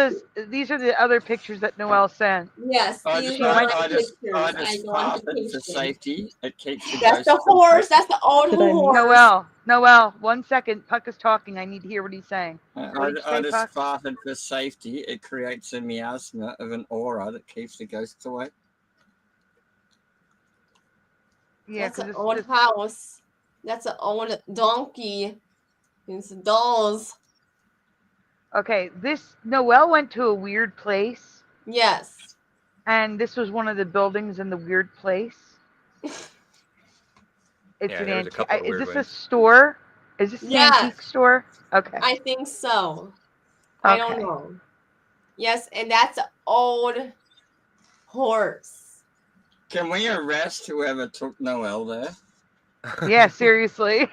are the other pictures that Noelle sent. Yes, these are my pictures. I just farted for safety. It keeps the That's ghosts the horse. away. That's the old horse. Noelle, 1 second. Puck is talking. I need to hear what he's saying. What did you I say, just Puck? farted for safety. It creates a miasma of an aura that keeps the ghosts away. Yeah, that's an old house. That's an old donkey. It's dolls. Okay, this Noelle went to a weird place. Yes. And this was one of the buildings in the weird place. It's Yeah, an there was a antique. couple of Is weird this a ones. store? Is this an antique Yes, store? Okay. I think so. I don't Okay. know. Yes, and that's an old horse. Can we arrest whoever took Noel there? Yeah, seriously.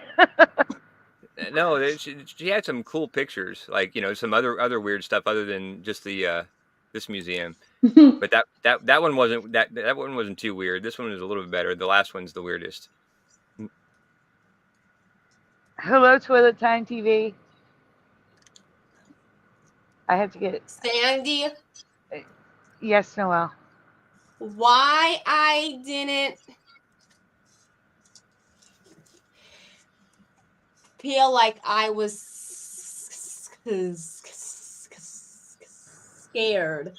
No, she had some cool pictures, like some other weird stuff other than just the this museum. But that one wasn't that one wasn't too weird. This one was a little bit better. The last one's the weirdest. Hello, Toilet Time TV. I have to get. Sandy, Yes, Noel. why I didn't feel like I was scared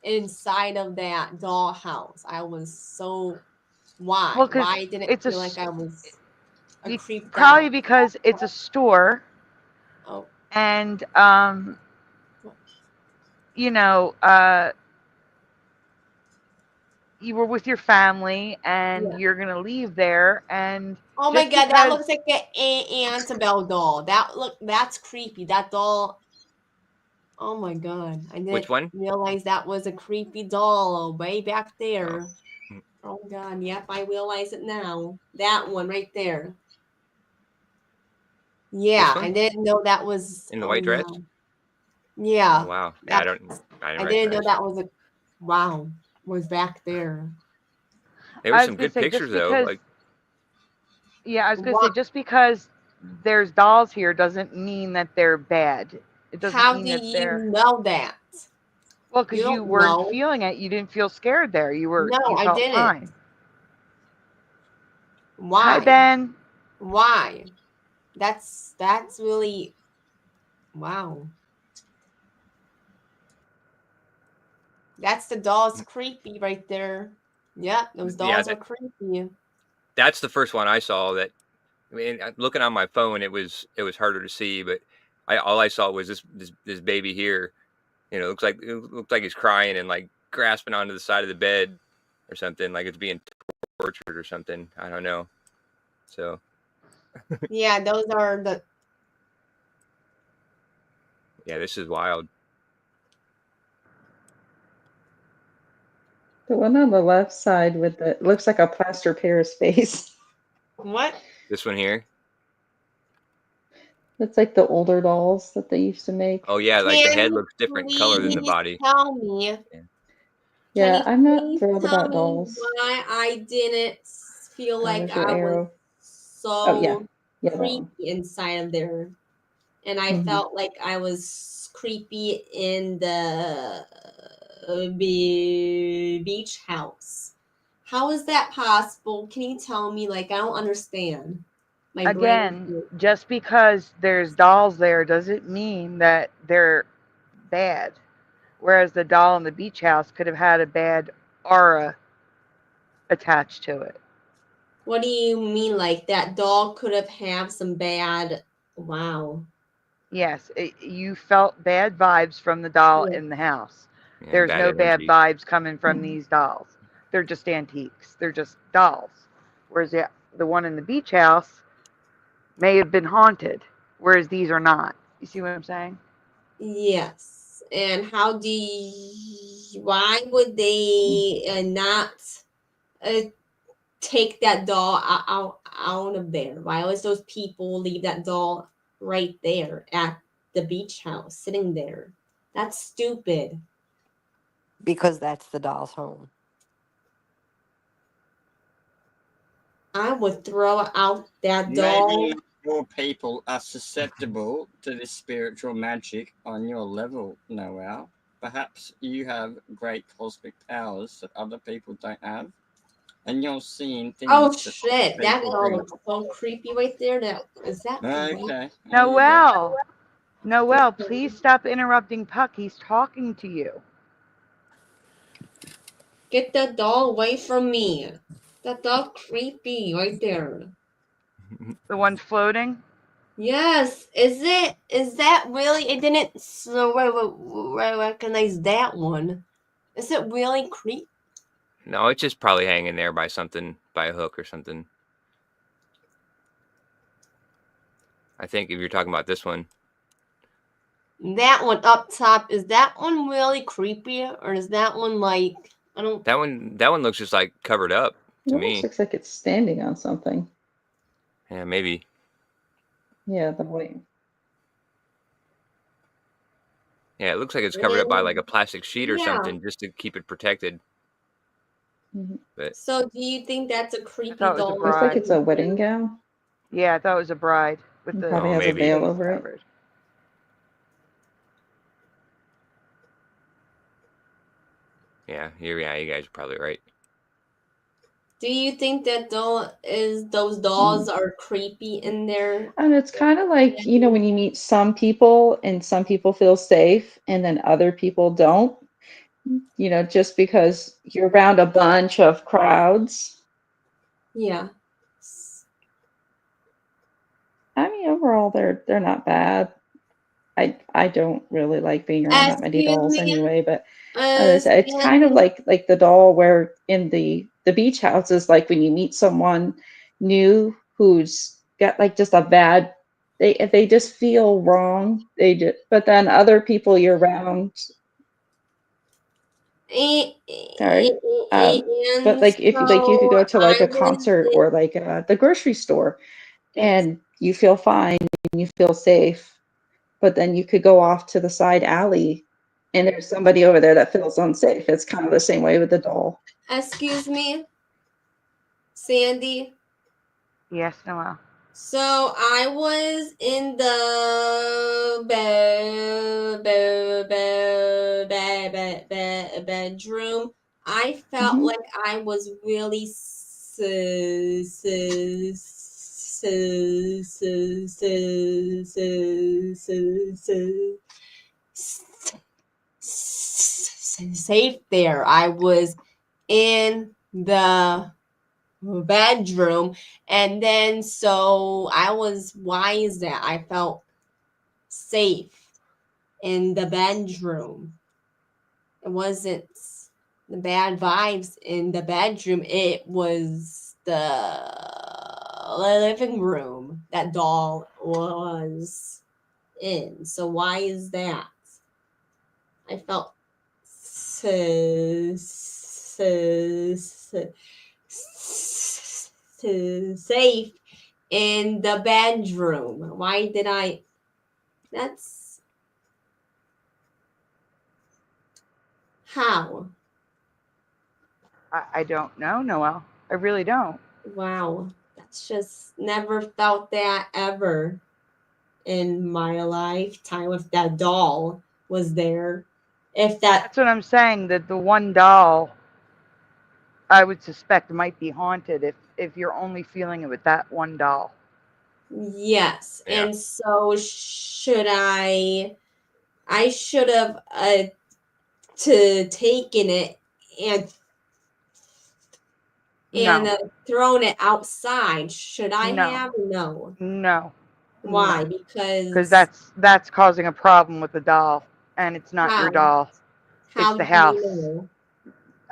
inside of that dollhouse. I was so why? Well, 'cause Why didn't it's feel like I was creeped probably out? because it's a store, Oh, and you were with your family, and yeah. you're gonna leave there, and Oh my just god, that because. looks like an Annabelle doll. That's creepy. That doll. Oh my god, I Which didn't one? realize that was a creepy doll way back there. Oh. Oh god, yep, I realize it now. That one right there. Yeah, This I one didn't know that was. in the Oh white dress. wow. Oh Yeah, wow. Yeah, I that's. didn't I didn't know recognize. that was a. Wow, was back there. There I was was some gonna good say pictures though. Like I was gonna Wow. say just because there's dolls here doesn't mean that they're bad. It doesn't How mean do that you they're. know that? Well, You because you don't weren't know. feeling it, you didn't feel scared there. You No, I felt didn't. fine. Hi, Why? Ben. Why? That's really wow. That's the dolls creepy right there. Yeah, those dolls are creepy. that's the first one I saw. That I mean, looking on my phone, it was harder to see, but all I saw was this baby here. It looks like he's crying and like grasping onto the side of the bed or something, like it's being tortured or something. I don't know. So Yeah, those are the. yeah, this is wild. The one on the left side with the looks like a plaster Paris face. What? This one here. That's like the older dolls that they used to make. Oh yeah, like the Can head you looks different color than the please body. tell me? Yeah. Can Yeah, you I'm not please thrilled tell about me dolls. why I didn't feel Oh, like there's your I was arrow. Oh yeah, so yeah, that creepy one. inside of there? And I Mhm. felt like I was creepy in the beach house. How is that possible? Can you tell me? Like, I don't understand. My Again, brain. just because there's dolls there doesn't mean that they're bad. Whereas the doll in the beach house could have had a bad aura attached to it. What do you mean? Like that doll could have had some bad. Wow. Yes, you felt bad vibes from the doll Yeah. in the house. Yeah, There's bad no bad energy. vibes coming from these dolls. They're just antiques. They're just dolls. Whereas the one in the beach house may have been haunted, whereas these are not. You see what I'm saying? Yes. And how do why would they not take that doll out of there? Why always those people leave that doll right there at the beach house, sitting there? That's stupid. Because that's the doll's home. I would throw out that doll. Maybe more people are susceptible to this spiritual magic on your level, Noel. Perhaps you have great cosmic powers that other people don't have, and you're seeing things. Oh that shit! That people doll think. looks so creepy right there. That is that. Okay. Noel, please stop interrupting Puck. He's talking to you. Get that doll away from me. That doll creepy right there. The one floating? Yes. Is that really? It didn't recognize that one. Is it really creepy? No, it's just probably hanging there by something, by a hook or something. I think if you're talking about this one. That one up top, is that one really creepy, or is that one like, I don't... That one looks just like covered up to It me. almost looks like it's standing on something. Yeah, maybe. Yeah, the way. Yeah, it looks like it's covered up by like a Yeah. plastic sheet or something just to keep it protected. Mhm. But So do you think that's a creepy thought it was a doll? Looks like bride. it's a wedding gown. Yeah, I thought it was a bride with It the probably has a maybe. veil face over it. covered. yeah, you guys are probably right. Do you think that those dolls are creepy in there? And it's kind of like, you know, when you meet some people and some people feel safe and then other people don't, you know, just because you're around a bunch of crowds. Yeah. I mean, overall, they're not bad. I don't really like being around that many Excuse dolls me. anyway, but it's kind of Sandy. like the doll where in the beach houses, like when you meet someone new who's got like just a bad, they just feel wrong. But then other people you're around, sorry. But And like if you like you could so go to like I a was concert or like the grocery store and you feel fine and you feel safe, but then you could go off to the side alley and there's somebody over there that feels unsafe. It's kind of the same way with the doll. excuse me, Sandy. Yes, Noel. So I was in the bedroom. I felt like I was really safe there. I was in the bedroom, and then so why is that? I felt safe in the bedroom. It wasn't the bad vibes in the bedroom, it was the living room that doll was in. So why is that? I felt safe in the bedroom. Why did I? That's how. I don't know, Noel. I really don't. Wow. That's just never felt that ever in my lifetime if that doll was there. If that. That's what I'm saying. That the one doll I would suspect might be haunted if you're only feeling it with that one doll. Yes. Yeah. And so should I should have taken it and No. thrown it outside. Should I No. have? No. No. Why? No. Because that's causing a problem with the doll, and it's not your how? doll. It's How the do you house. know?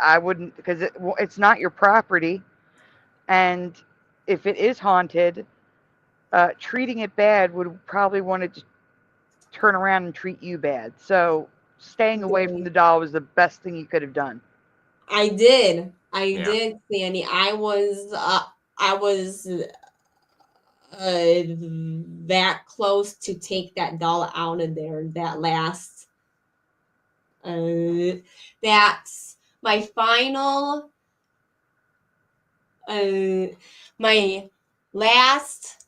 I wouldn't, because it's not your property, and if it is haunted, treating it bad would probably want to turn around and treat you bad. So staying away from the doll was the best thing you could have done. I did. I Yeah. did, Sandy. I was that close to take that doll out of there. That last. That's my final. My last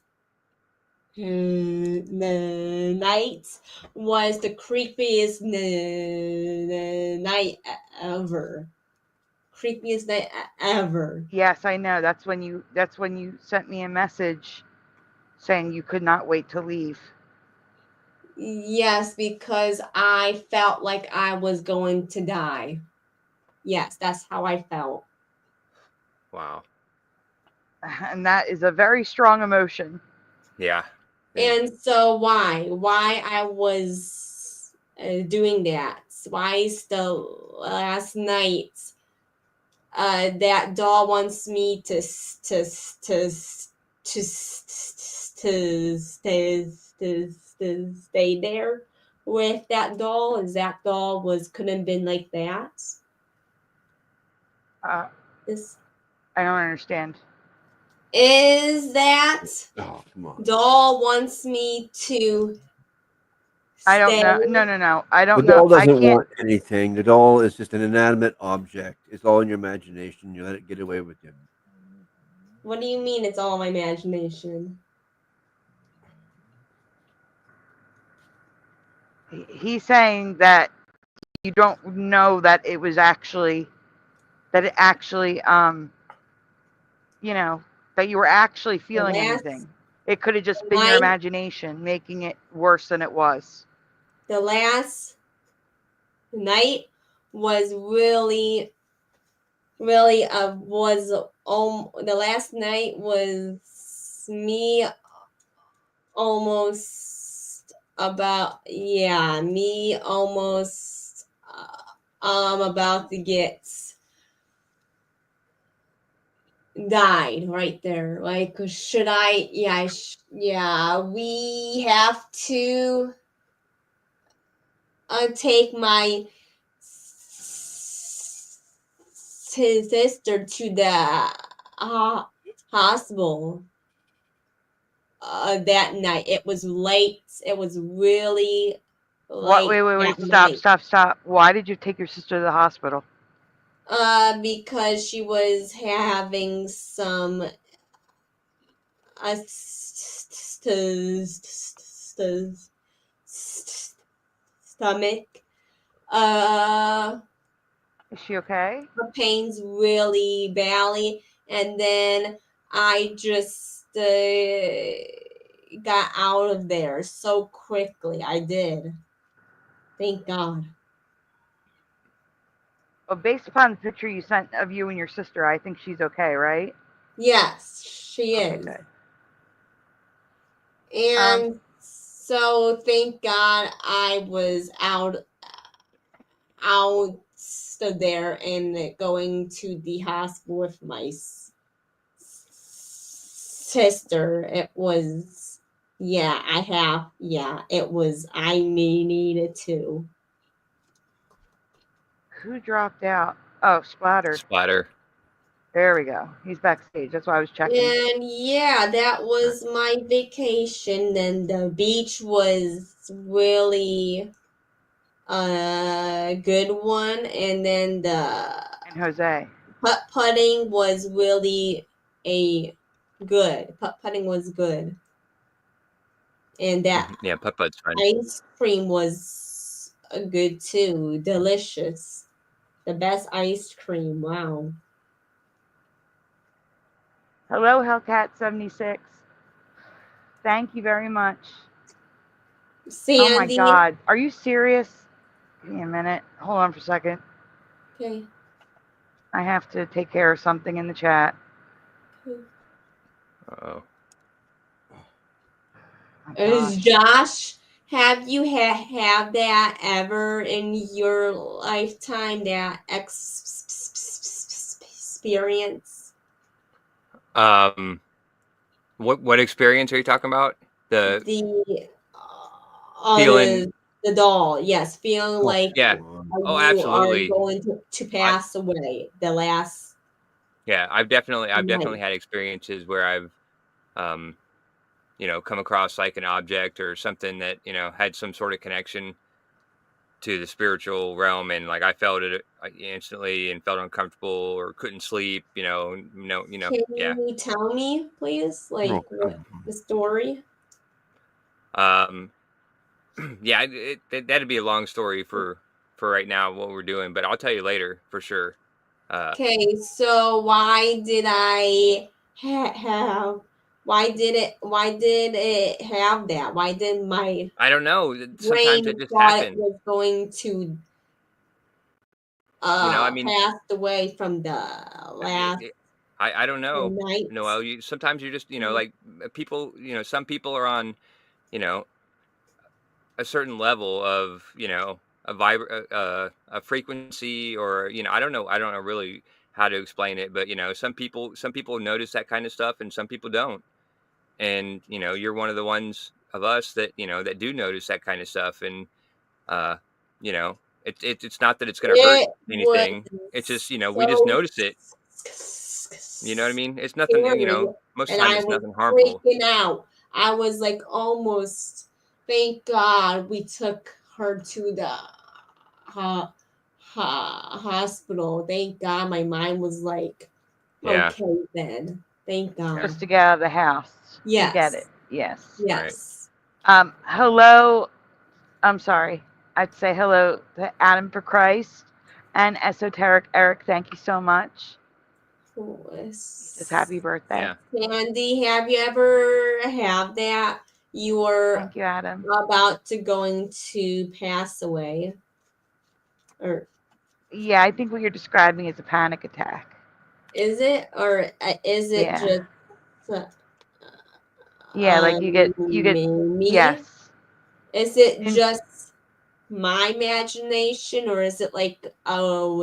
night was the creepiest night ever. Creepiest night ever. Yes, I know. That's when you sent me a message saying you could not wait to leave. Yes, because I felt like I was going to die. Yes, that's how I felt. Wow. And that is a very strong emotion. Yeah. And so why I was doing that? Why is the last night that doll wants me to stay there with that doll, and that doll couldn't have been like that. This I don't understand. is that Oh, come on. doll wants me to I don't stay. know. No. I The don't know. doll I doesn't can't. want anything. The doll is just an inanimate object. It's all in your imagination. You let it get away with you. What do you mean it's all my imagination? He's saying that you don't know that it was actually, that you know, that you were actually feeling anything. It could have just been your imagination making it worse than it was. The last night was really the last night was me almost about about to get died right there. Like, should I? We have to take my sister to the hospital that night. It was late. It was really late. Wait. That night. Stop. Why did you take your sister to the hospital? Because she was having some stomach. Is she okay? Her pain's really badly, and then I just got out of there so quickly. I did. Thank God. Well, based upon the picture you sent of you and your sister, I think she's okay, right? Yes, she is. Okay, good. And so thank God I was out there and going to the hospital with my sister. It was I needed to. Who dropped out? Oh, Splatter. There we go. He's backstage. That's why I was checking. And that was my vacation. And the beach was really a good one. And then And Jose. Putting was really good. Putting was good. And that putt-putt's fine. ice cream was good too. Delicious. The best ice cream. Wow. Hello, Hellcat76. Thank you very much. Sandy. Oh my God. Are you serious? Give me a minute. Hold on for a second. Okay. I have to take care of something in the chat. Uh-oh. Is Josh, have you have that ever in your lifetime, that experience? What experience are you talking about? The feeling the doll, yes, feeling like you are absolutely going to pass away. The last. Yeah, I've definitely had experiences where I've come across like an object or something that had some sort of connection to the spiritual realm, and like I felt it instantly and felt uncomfortable or couldn't sleep. Can you tell me, please, like the story? Yeah, that'd be a long story for right now what we're doing, but I'll tell you later for sure. Okay, so why did I have? Why did it have that? Why did my? I don't know. Sometimes it just thought happened. it was going to passed away from the last. I don't know. Night. Noel, sometimes you're just like people. Some people are on a certain level of a frequency, or I don't know really how to explain it, but some people notice that kind of stuff and some people don't. And you're one of the ones of us that that do notice that kind of stuff. And it's not that it's going to hurt It anything. was It's just we just so notice it. You know what I mean? It's nothing. scary, Most of the and time I it's was nothing harmful. freaking out. I was like, almost. Thank God we took her to the hospital. Thank God my mind was like, Yeah. okay then. Thank God. Just to get out of the house. Yes. To get it. Yes. Yes. Hello. I'm sorry. I'd say hello to Adam for Christ and Esoteric Eric. Thank you so much. Just happy birthday. Yeah. Candy, have you ever have that you were Thank you, Adam. about to going to pass away? Or Yeah, I think what you're describing is a panic attack. is it, or is it Yeah. just Yeah, like you get me? Yes. Is it just my imagination, or is it like, oh,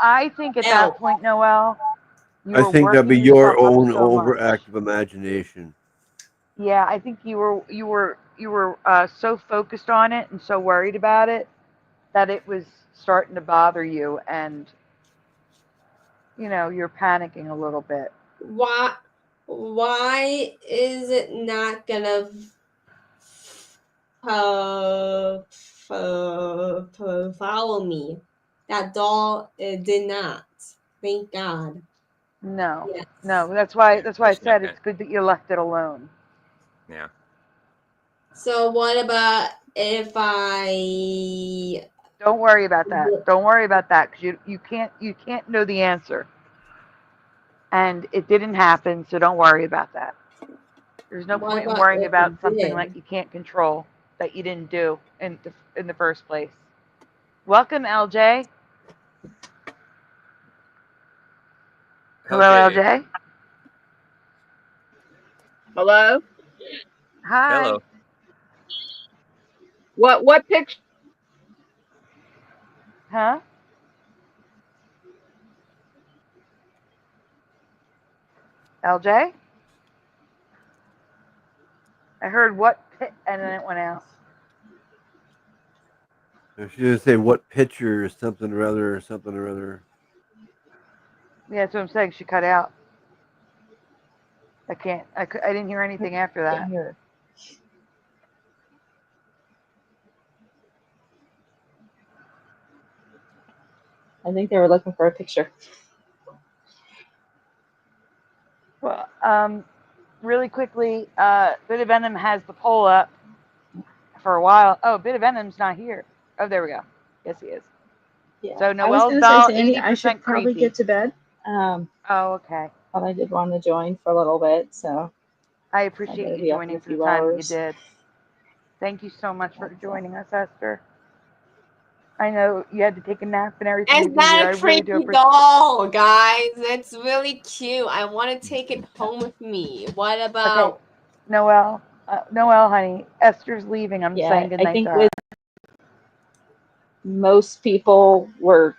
I think at that point, Noelle, you I were think that'd be working your yourself up own so much. overactive imagination. Yeah, I think you were so focused on it and so worried about it that it was starting to bother you, and you're panicking a little bit. Why is it not gonna follow me? That doll did not. Thank God. No. Yes. No, that's why I it's said not it's good that you left it alone. Yeah. So what about if I Don't worry about that. Don't worry about that, because you can't know the answer. And it didn't happen, so don't worry about that. There's no What point in about worrying if about it something did? that you can't control, that you didn't do in the first place. Welcome, LJ. Hello, LJ. Hello? Hi. Hello. What picture? Huh? LJ? I heard what pit, and then it went out. If she didn't say what picture or something or other or something or other. Yeah, that's what I'm saying. She cut out. I didn't hear anything after that. Didn't hear. I think they were looking for a picture. Well, really quickly, Bit of Venom has the poll up for a while. Oh, Bit of Venom's not here. Oh, there we go. Yes, he is. Yeah. So I was Noelle's going to doll, say, Sandy, I 80% should probably creepy. get to bed. Oh, okay. But I did want to join for a little bit, so I I appreciate better you be up in joining a for the few time that you hours. did. Thank you so much for joining us, Esther. I know you had to take a nap and everything It's to be not here. a I really do creepy appreciate doll, guys. It's really cute. I want to take it home with me. What about? Okay, Noelle, honey, Esther's leaving. I'm Yeah, saying I goodnight think to her. with most people were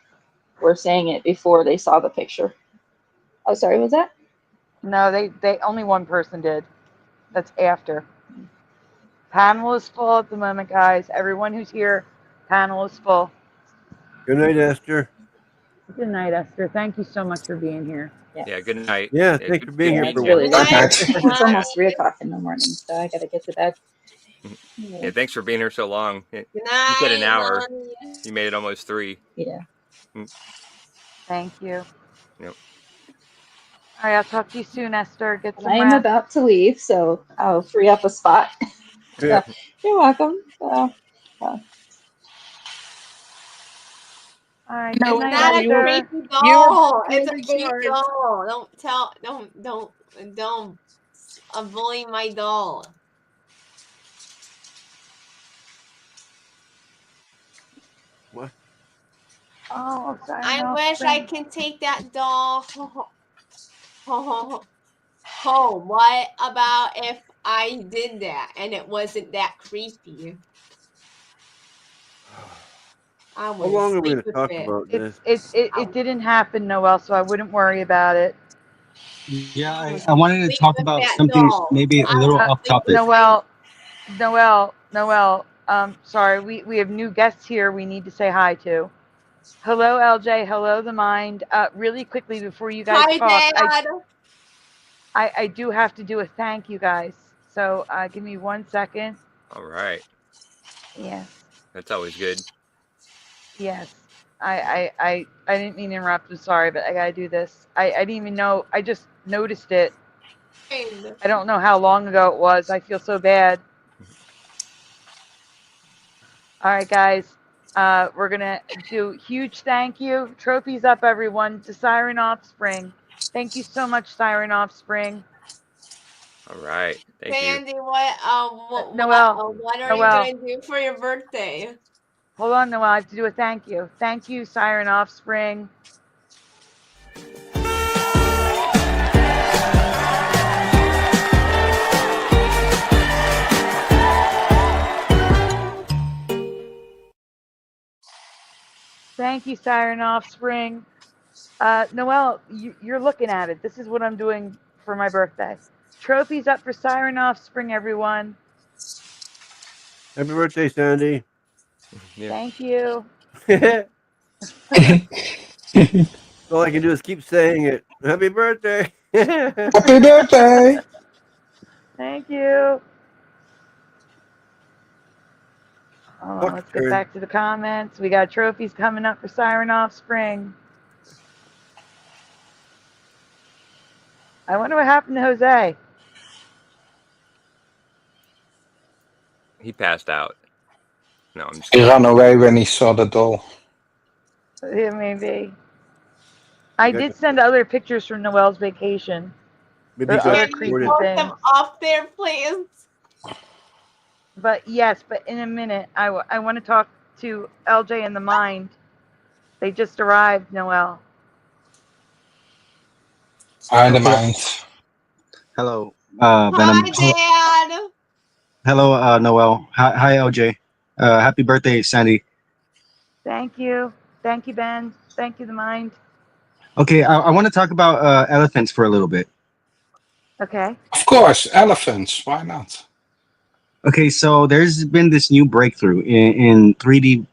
saying it before they saw the picture. Oh, sorry, was that? No, they only one person did. That's after. Panel is full at the moment, guys. Everyone who's here, panel is full. Good night, Esther. Good night, Esther. Thank you so much for being here. Yeah. Good night. Yeah, thanks for being good here meeting for you. once. Really late. Night. It's almost 3 o'clock in the morning, so I gotta get to bed. Yeah. Thanks for being here so long. Good You said an night, hour. Mommy. You made it almost 3. Yeah. Thank you. Yep. All right, I'll talk to you soon, Esther. Get And some I am rest. about to leave, so I'll free up a spot. Yeah. You're welcome. All right, good It's night, not a Esther. creepy doll. It's a cute doll. Don't bully my doll. What? Oh, sorry. I no, wish I thanks. can take that doll home. What about if I did that and it wasn't that creepy? I How went long are we sleep going to with talk it. about this? It didn't happen, Noel, so I wouldn't worry about it. Yeah, I was I wanted to sleep talk with about that something doll. maybe a I little was off sleep with topic. Noel, sorry, we have new guests here we need to say hi to. Hello, LJ. Hello, the mind. Really quickly before you guys Hi, talk, Dad. I do have to do a thank you, guys. So give me 1 second. All right. Yes, That's always good. yes. I didn't mean to interrupt. I'm sorry, but I gotta do this. I didn't even know. I just noticed it. I don't know how long ago it was. I feel so bad. All right, guys. We're gonna do huge thank you. Trophies up, everyone, to Siren Offspring. Thank you so much, Siren Offspring. All right. Thank you. Sandy, Noel, what are you Noel, gonna do for your birthday? hold on, Noel. I have to do a thank you. Thank you, Siren Offspring. Thank you, Siren Offspring. Noel, you're looking at it. This is what I'm doing for my birthday. Trophies up for Siren Offspring, everyone. Happy birthday, Sandy. Yeah. Thank you. All I can do is keep saying it. Happy birthday. Happy birthday! Thank you. Hold on, let's get turn. back to the comments. We got trophies coming up for Siren Offspring. I wonder what happened to Jose. He passed out. No, I'm just He kidding. ran away when he saw the doll. It may be. I did send other pictures from Noel's vacation. Maybe The you got other Can you creepy recorded. put them things. off there, please? But yes, but in a minute, I want to talk to LJ and the Mind. They just arrived, Noel. I the mind. Hello, Hi, Venom. Dad. Hello, Noel. Hi, LJ. Happy birthday, Sandy. Thank you. Thank you, Ben. Thank you, the Mind. Okay, I want to talk about elephants for a little bit. Okay. Of course, elephants. Why not? Okay, so there's been this new breakthrough in 3D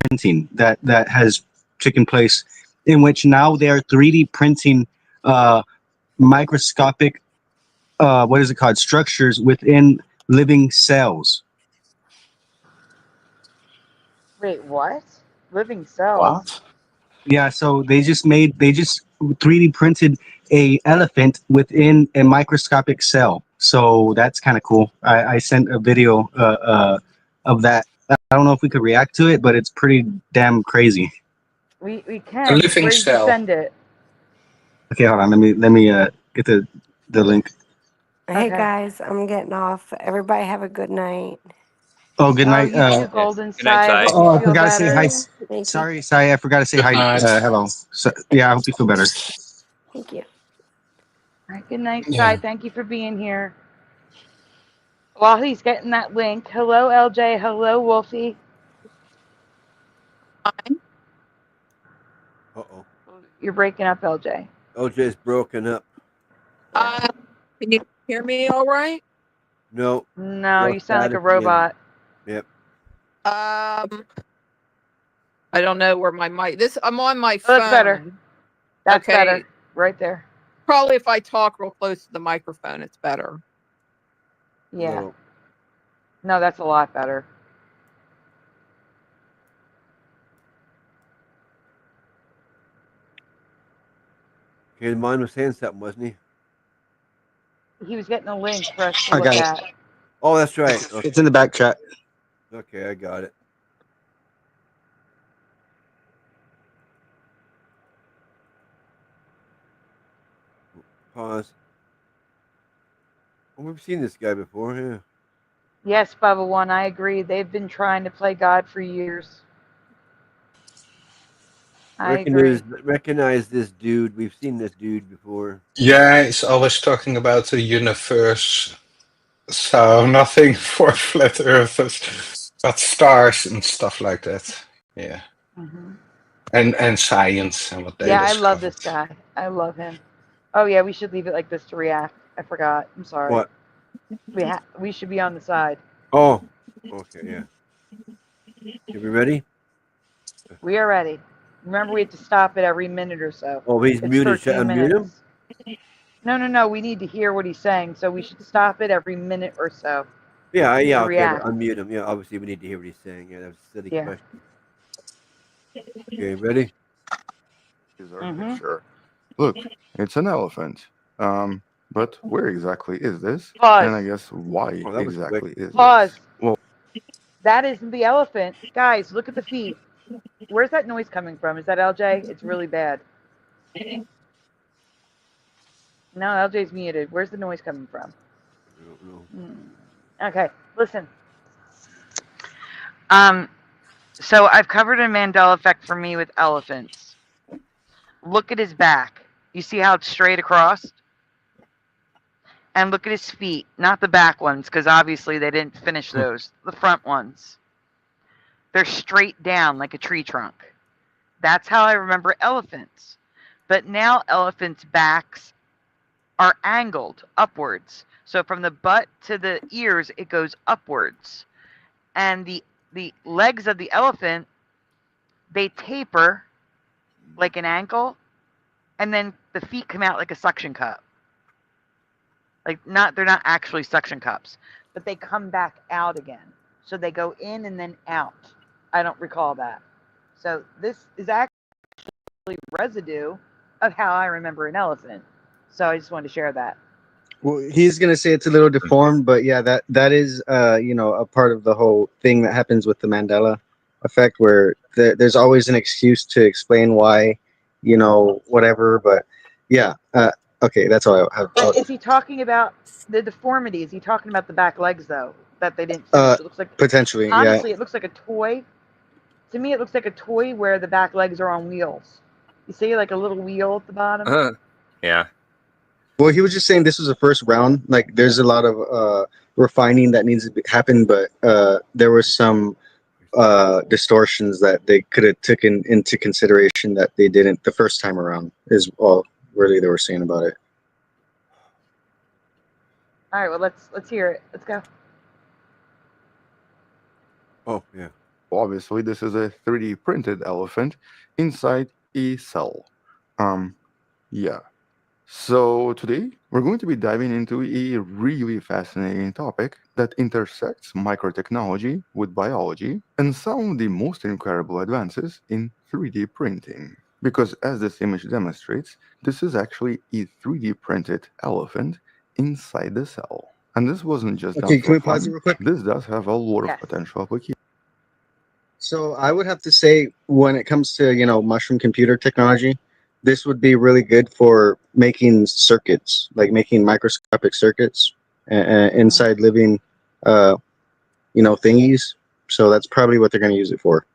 printing that has taken place, in which now they are 3D printing microscopic what is it called, structures within living cells. Wait, what? Living cells? What? Yeah, so they just 3D printed a elephant within a microscopic cell. So that's kind of cool. I sent a video of that. I don't know if we could react to it, but it's pretty damn crazy. We A can. living Where did you cell. send it? Okay, hold on. Let me get the link. Hey Okay. guys, I'm getting off. Everybody have a good night. Oh, good Oh, night. you too, Golden Good night, Sai. I Sai. hope you I feel forgot to say hi. better. Thank you. Sorry, Sai. I forgot to say Good hi. night. Hello. So, yeah, I hope you feel better. Thank you. All right, good night, Sai. Yeah. Thank you for being here. While he's getting that link, hello, LJ. Hello, Wolfie. Uh-oh. You're breaking up, LJ. OJ's broken up. Can you hear me all right? No. No, you sound like a Static again. robot. Yep. I don't know where my mic. I'm on my Oh, phone. that's better. That's Okay. better. Right there. Probably if I talk real close to the microphone, it's better. Yeah. No, that's a lot better. Okay, mine was saying something, wasn't he? He was getting a link for us to I look got at. it. Oh, that's right. Okay. It's in the back chat. Okay, I got it. Pause. Well, we've seen this guy before, yeah. Yes, Bubba One, I agree. They've been trying to play God for years. I agree. Recognize this dude. We've seen this dude before. Yeah, he's always talking about the universe. So nothing for flat earthers, but stars and stuff like that. Yeah. Mm-hmm. And science and what they Yeah, I love discovered. this guy. I love him. Oh yeah, we should leave it like this to react. I forgot. I'm sorry. What? We should be on the side. Oh, okay, yeah. Are we ready? We are ready. Remember, we have to stop it every minute or so. Oh, he's It's muted. Should I 13 unmute him? minutes. No. We need to hear what he's saying, so we should stop it every minute or so. Yeah, to okay, react. but unmute him. Yeah, obviously we need to hear what he's saying. Yeah, that was a silly Yeah. question. Okay, ready? Mhm. Sure. Look, it's an elephant. But where exactly is this? Pause. And I guess why Oh, that was exactly quick. is Pause. this? Well, That isn't the elephant. Guys, look at the feet. Where's that noise coming from? Is that LJ? It's really bad. No, LJ's muted. Where's the noise coming from? I don't know. Okay, listen. So I've covered a Mandela effect for me with elephants. Look at his back. You see how it's straight across? And look at his feet, not the back ones, because obviously they didn't finish those. The front ones. They're straight down like a tree trunk. That's how I remember elephants. But now elephants' backs are angled upwards. So from the butt to the ears, it goes upwards. And the legs of the elephant, they taper like an ankle, and then the feet come out like a suction cup. Like they're not actually suction cups, but they come back out again. So they go in and then out. I don't recall that. So this is actually residue of how I remember an elephant. So I just wanted to share that. Well, he's gonna say it's a little deformed, but yeah, that is a part of the whole thing that happens with the Mandela effect, where there's always an excuse to explain why, whatever. But yeah, okay, that's all I have. But is he talking about the deformity? Is he talking about the back legs though, that they didn't finish? It looks like Potentially, honestly, yeah. it looks like a toy. To me, it looks like a toy where the back legs are on wheels. You see, like a little wheel at the bottom. Yeah. Well, he was just saying this was the first round. Like, there's a lot of refining that needs to happen, but there were some distortions that they could have taken into consideration that they didn't the first time around. Is all really they were saying about it. All right, well let's hear it. Let's go. Oh, yeah. Well, obviously, this is a 3D printed elephant inside a cell. Yeah. So today we're going to be diving into a really fascinating topic that intersects microtechnology with biology and some of the most incredible advances in 3D printing. Because as this image demonstrates, this is actually a 3D printed elephant inside the cell. And this wasn't just done Okay, for can we pause fun. it real quick? This does have a lot of potential applications. So I would have to say, when it comes to mushroom computer technology, this would be really good for making circuits, like making microscopic circuits inside living, thingies. So that's probably what they're going to use it for.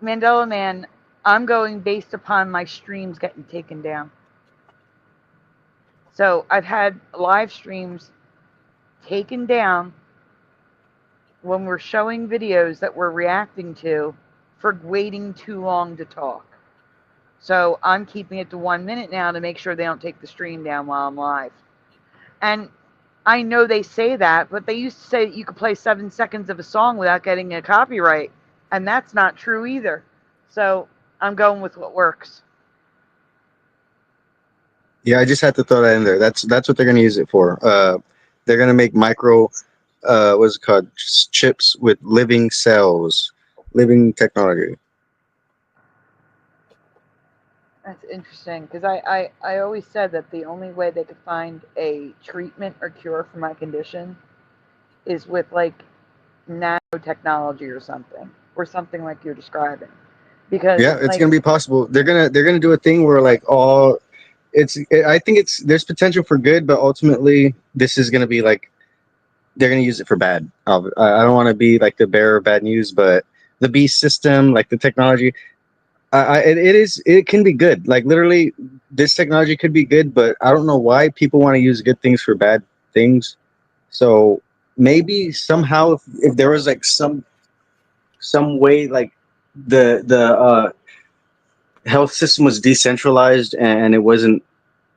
Mandela Man, I'm going based upon my streams getting taken down. So I've had live streams taken down when we're showing videos that we're reacting to for waiting too long to talk. So I'm keeping it to 1 minute now to make sure they don't take the stream down while I'm live. And I know they say that, but they used to say that you could play 7 seconds of a song without getting a copyright. And that's not true either. So I'm going with what works. Yeah, I just had to throw that in there. That's what they're going to use it for. They're going to make micro, what's it called, chips with living cells, living technology. That's interesting, because I always said that the only way they could find a treatment or cure for my condition is with like nanotechnology or something like you're describing. Because Yeah, it's going to be possible. They're gonna do a thing where like I think there's potential for good, but ultimately this is going to be like they're going to use it for bad. I don't want to be like the bearer of bad news, but the beast system, like the technology, it can be good. Like literally, this technology could be good, but I don't know why people want to use good things for bad things. So maybe somehow, if there was like some way, like the health system was decentralized and it wasn't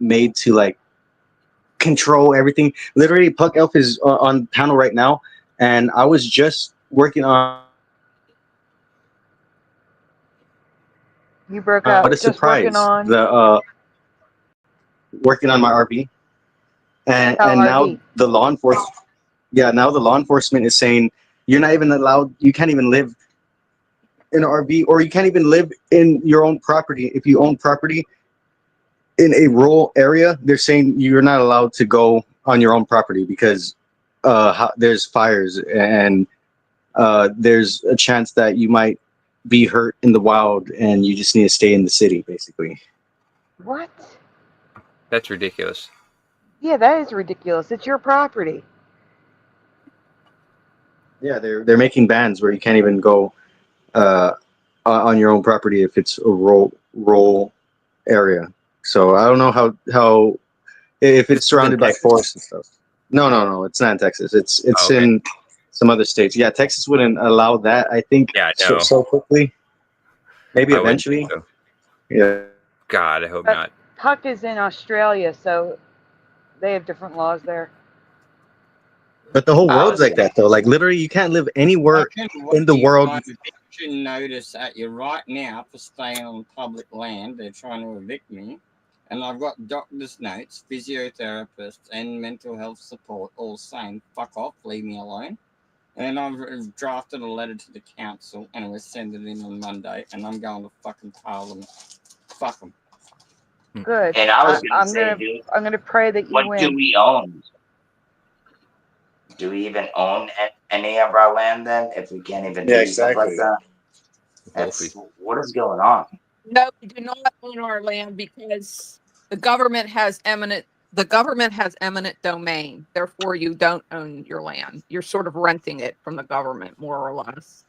made to like control everything. Literally, Puck Elf is on panel right now, and I was just working on. You broke What up. a Just working surprise! on The working on my RV, and now RV. the law enforcement. Yeah, now the law enforcement is saying you're not even allowed. You can't even live in an RV, or you can't even live in your own property. If you own property in a rural area, they're saying you're not allowed to go on your own property because there's fires and there's a chance that you might be hurt in the wild, and you just need to stay in the city, basically. What? That's ridiculous. Yeah, that is ridiculous. It's your property. Yeah, they're making bans where you can't even go on your own property if it's a rural area. So I don't know how if it's surrounded by forests and stuff. No, it's not in Texas. It's okay. in some other states. Yeah, Texas wouldn't allow that. I think. Yeah, no. So quickly. Maybe I wouldn't eventually. think so. Yeah. God, I hope But not. Puck is in Australia, so they have different laws there. But the whole world's like that, though. Like literally, you can't live anywhere in the world. My eviction notice at you right now for staying on public land. They're trying to evict me. And I've got doctor's notes, physiotherapists, and mental health support all saying, fuck off, leave me alone. And then I've drafted a letter to the council and we'll send it in on Monday. And I'm going to fucking Parliament. Fuck them. Good. And I was gonna say, dude, I'm gonna pray that you what win. do we own? Do we even own any of our land then? If we can't even do stuff like that, what is going on? No, we do not own our land because the government has eminent domain. Therefore, you don't own your land. You're sort of renting it from the government, more or less.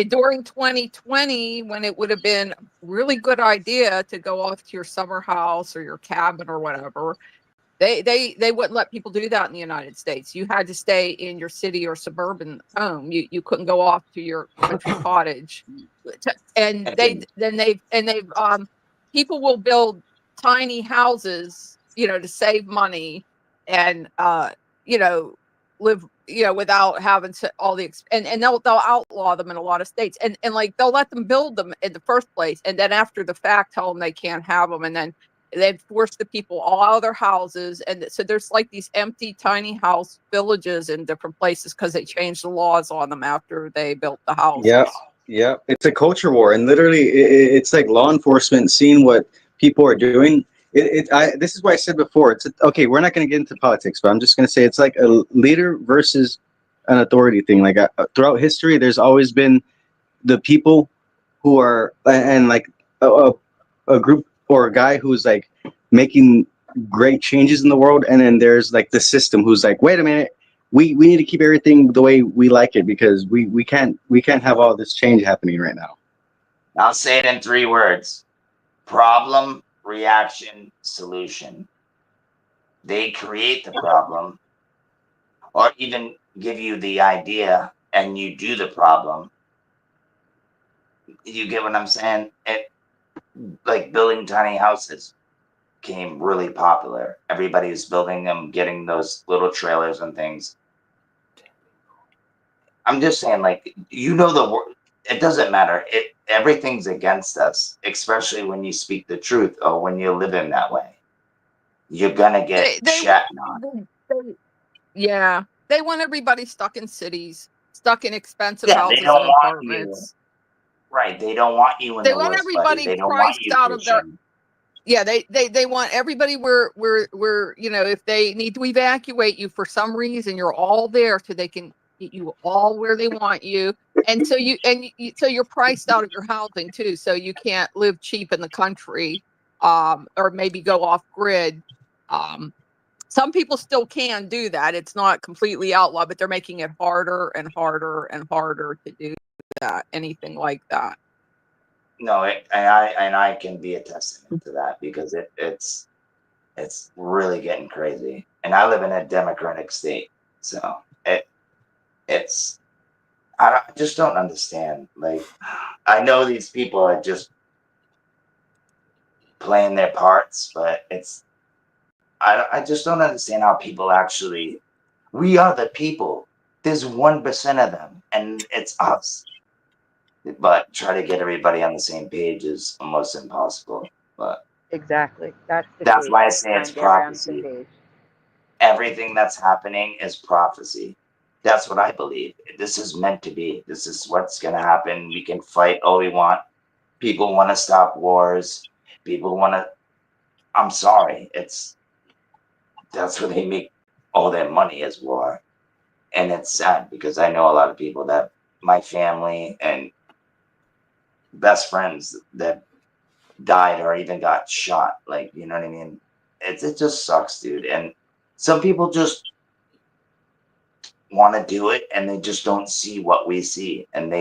During 2020, when it would have been a really good idea to go off to your summer house or your cabin or whatever, they wouldn't let people do that in the United States. You had to stay in your city or suburban home. You couldn't go off to your country cottage. And people will build tiny houses, to save money and live, without having to all the and they'll outlaw them in a lot of states, and like they'll let them build them in the first place, and then after the fact tell them they can't have them, and then they've forced the people all out of their houses, and so there's like these empty tiny house villages in different places because they changed the laws on them after they built the houses. Yeah. It's a culture war, and literally, it's like law enforcement seeing what people are doing. This is why I said before. Okay. We're not going to get into politics, but I'm just going to say it's like a leader versus an authority thing. Like throughout history, there's always been the people who are, and like a group or a guy who's like making great changes in the world, and then there's like the system who's like, wait a minute, we need to keep everything the way we like it because we can't have all this change happening right now. I'll say it in 3 words: problem, reaction, solution. They create the problem, or even give you the idea, and you do the problem. You get what I'm saying? Like building tiny houses became really popular. Everybody was building them, getting those little trailers and things. I'm just saying, like, it doesn't matter. Everything's against us, especially when you speak the truth or when you live in that way. You're gonna get shat on. Yeah, they want everybody stuck in cities, stuck in expensive They houses don't and want apartments. you. Right. They don't want you in They the want woods, buddy. everybody They don't want priced you out of their. fishing. Yeah, they want everybody where if they need to evacuate you for some reason, you're all there so they can get you all where they want you. And so so you're priced out of your housing too, so you can't live cheap in the country, or maybe go off grid. Some people still can do that. It's not completely outlawed, but they're making it harder and harder and harder to do that, anything like that. No, and I can be a testament to that because it's really getting crazy. And I live in a democratic state. So it's I just don't understand. Like, I know these people are just playing their parts, but I just don't understand how people actually. We are the people. There's 1% of them, and it's us. But try to get everybody on the same page is almost impossible. But Exactly. That's the that's key. why I say Trying it's to get everybody on the same prophecy. page. Everything that's happening is prophecy. That's what I believe. This is meant to be. This is what's going to happen. We can fight all we want. People want to stop wars. People want to. I'm sorry. That's where they make all their money is war. And it's sad because I know a lot of people that my family and best friends that died or even got shot. Like, you know what I mean? It just sucks, dude. And some people just want to do it and they just don't see what we see. And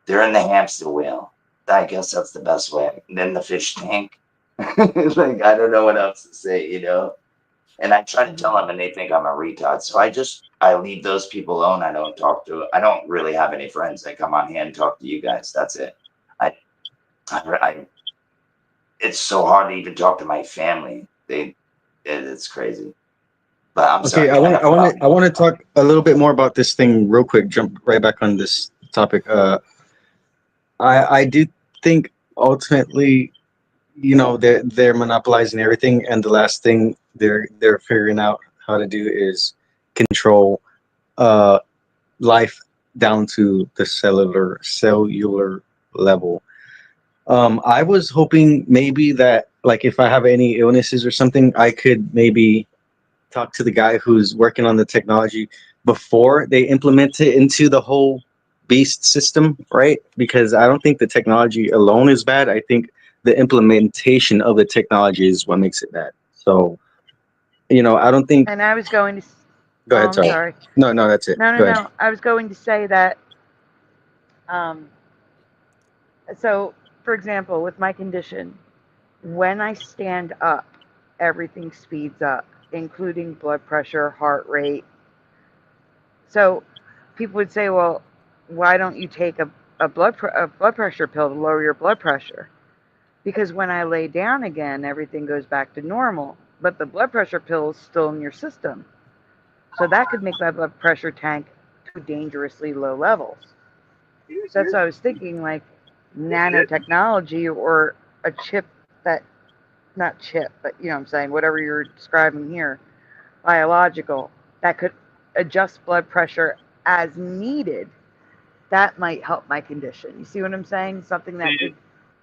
they're in the hamster wheel. I guess that's the best way. And then the fish tank. Like, I don't know what else to say, you know? And I try to tell them and they think I'm a retard. So I leave those people alone. I don't really have any friends that come on here and talk to you guys. That's it. It's so hard to even talk to my family. It's crazy. But I'm Okay, sorry. I want to talk a little bit more about this thing real quick. Jump right back on this topic. I do think ultimately, you know, they're monopolizing everything, and the last thing they're figuring out how to do is control life down to the cellular level. I was hoping maybe that, like, if I have any illnesses or something, I could maybe talk to the guy who's working on the technology before they implement it into the whole beast system, right? Because I don't think the technology alone is bad. I think the implementation of the technology is what makes it bad. So, you know, I don't think. And I was going to. Go Oh, ahead. I'm Sorry. sorry. No, that's it. No, no, Go ahead. no. I was going to say that. Um, so, for example, with my condition, when I stand up, everything speeds up, including blood pressure, heart rate. So, people would say, well, why don't you take a blood pressure pill to lower your blood pressure? Because when I lay down again, everything goes back to normal, but the blood pressure pill is still in your system. So that could make my blood pressure tank to dangerously low levels. So that's what I was thinking, like nanotechnology or a chip that, not chip, but you know what I'm saying, whatever you're describing here, biological, that could adjust blood pressure as needed. That might help my condition. You see what I'm saying? Something that could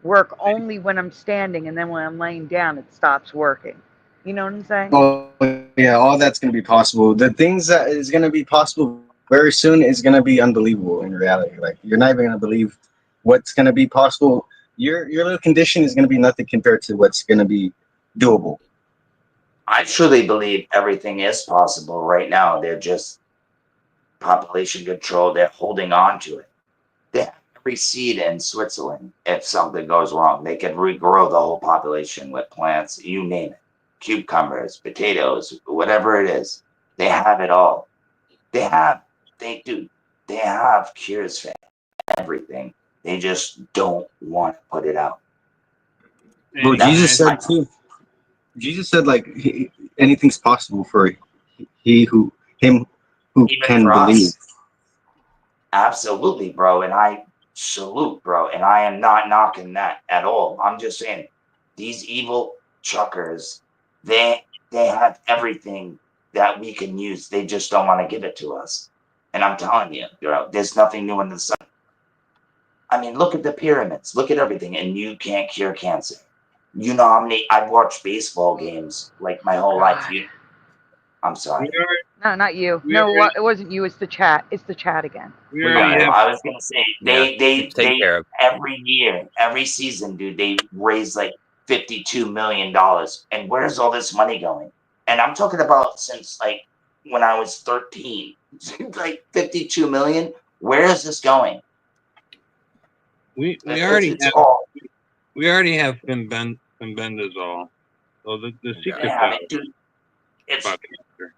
work only when I'm standing, and then when I'm laying down, it stops working. You know what I'm saying? Oh yeah, all that's going to be possible. The things that is going to be possible very soon is going to be unbelievable in reality. Like, you're not even going to believe what's going to be possible. Your little condition is going to be nothing compared to what's going to be doable. I truly believe everything is possible right now. They're just population control. They're holding on to it. They have every seed in Switzerland. If something goes wrong, they can regrow the whole population with plants, you name it, cucumbers, potatoes, whatever it is. They have it all. They do. They have cures for everything. They just don't want to put it out. Well, Jesus That's said too. Jesus said, like, anything's possible for him who even can for believe. us. Absolutely, bro. And I salute, bro. And I am not knocking that at all. I'm just saying these evil chuckers, they have everything that we can use. They just don't want to give it to us. And I'm telling you, bro, there's nothing new under the sun. I mean, look at the pyramids, look at everything, and you can't cure cancer. You know how many I've watched baseball games like my whole life. I'm sorry. No, not you. We No, already, it wasn't you. It's the chat. It's the chat again. we We already got Okay, it. have. I was gonna say Yeah, it's taken they care of. every year, every season, dude, they raise like $52 million. And where's all this money going? And I'm talking about since like when I was 13. Like 52 million. Where is this going? We It's all already have bendazole. So the they secret's have out it, dude. It's about cancer.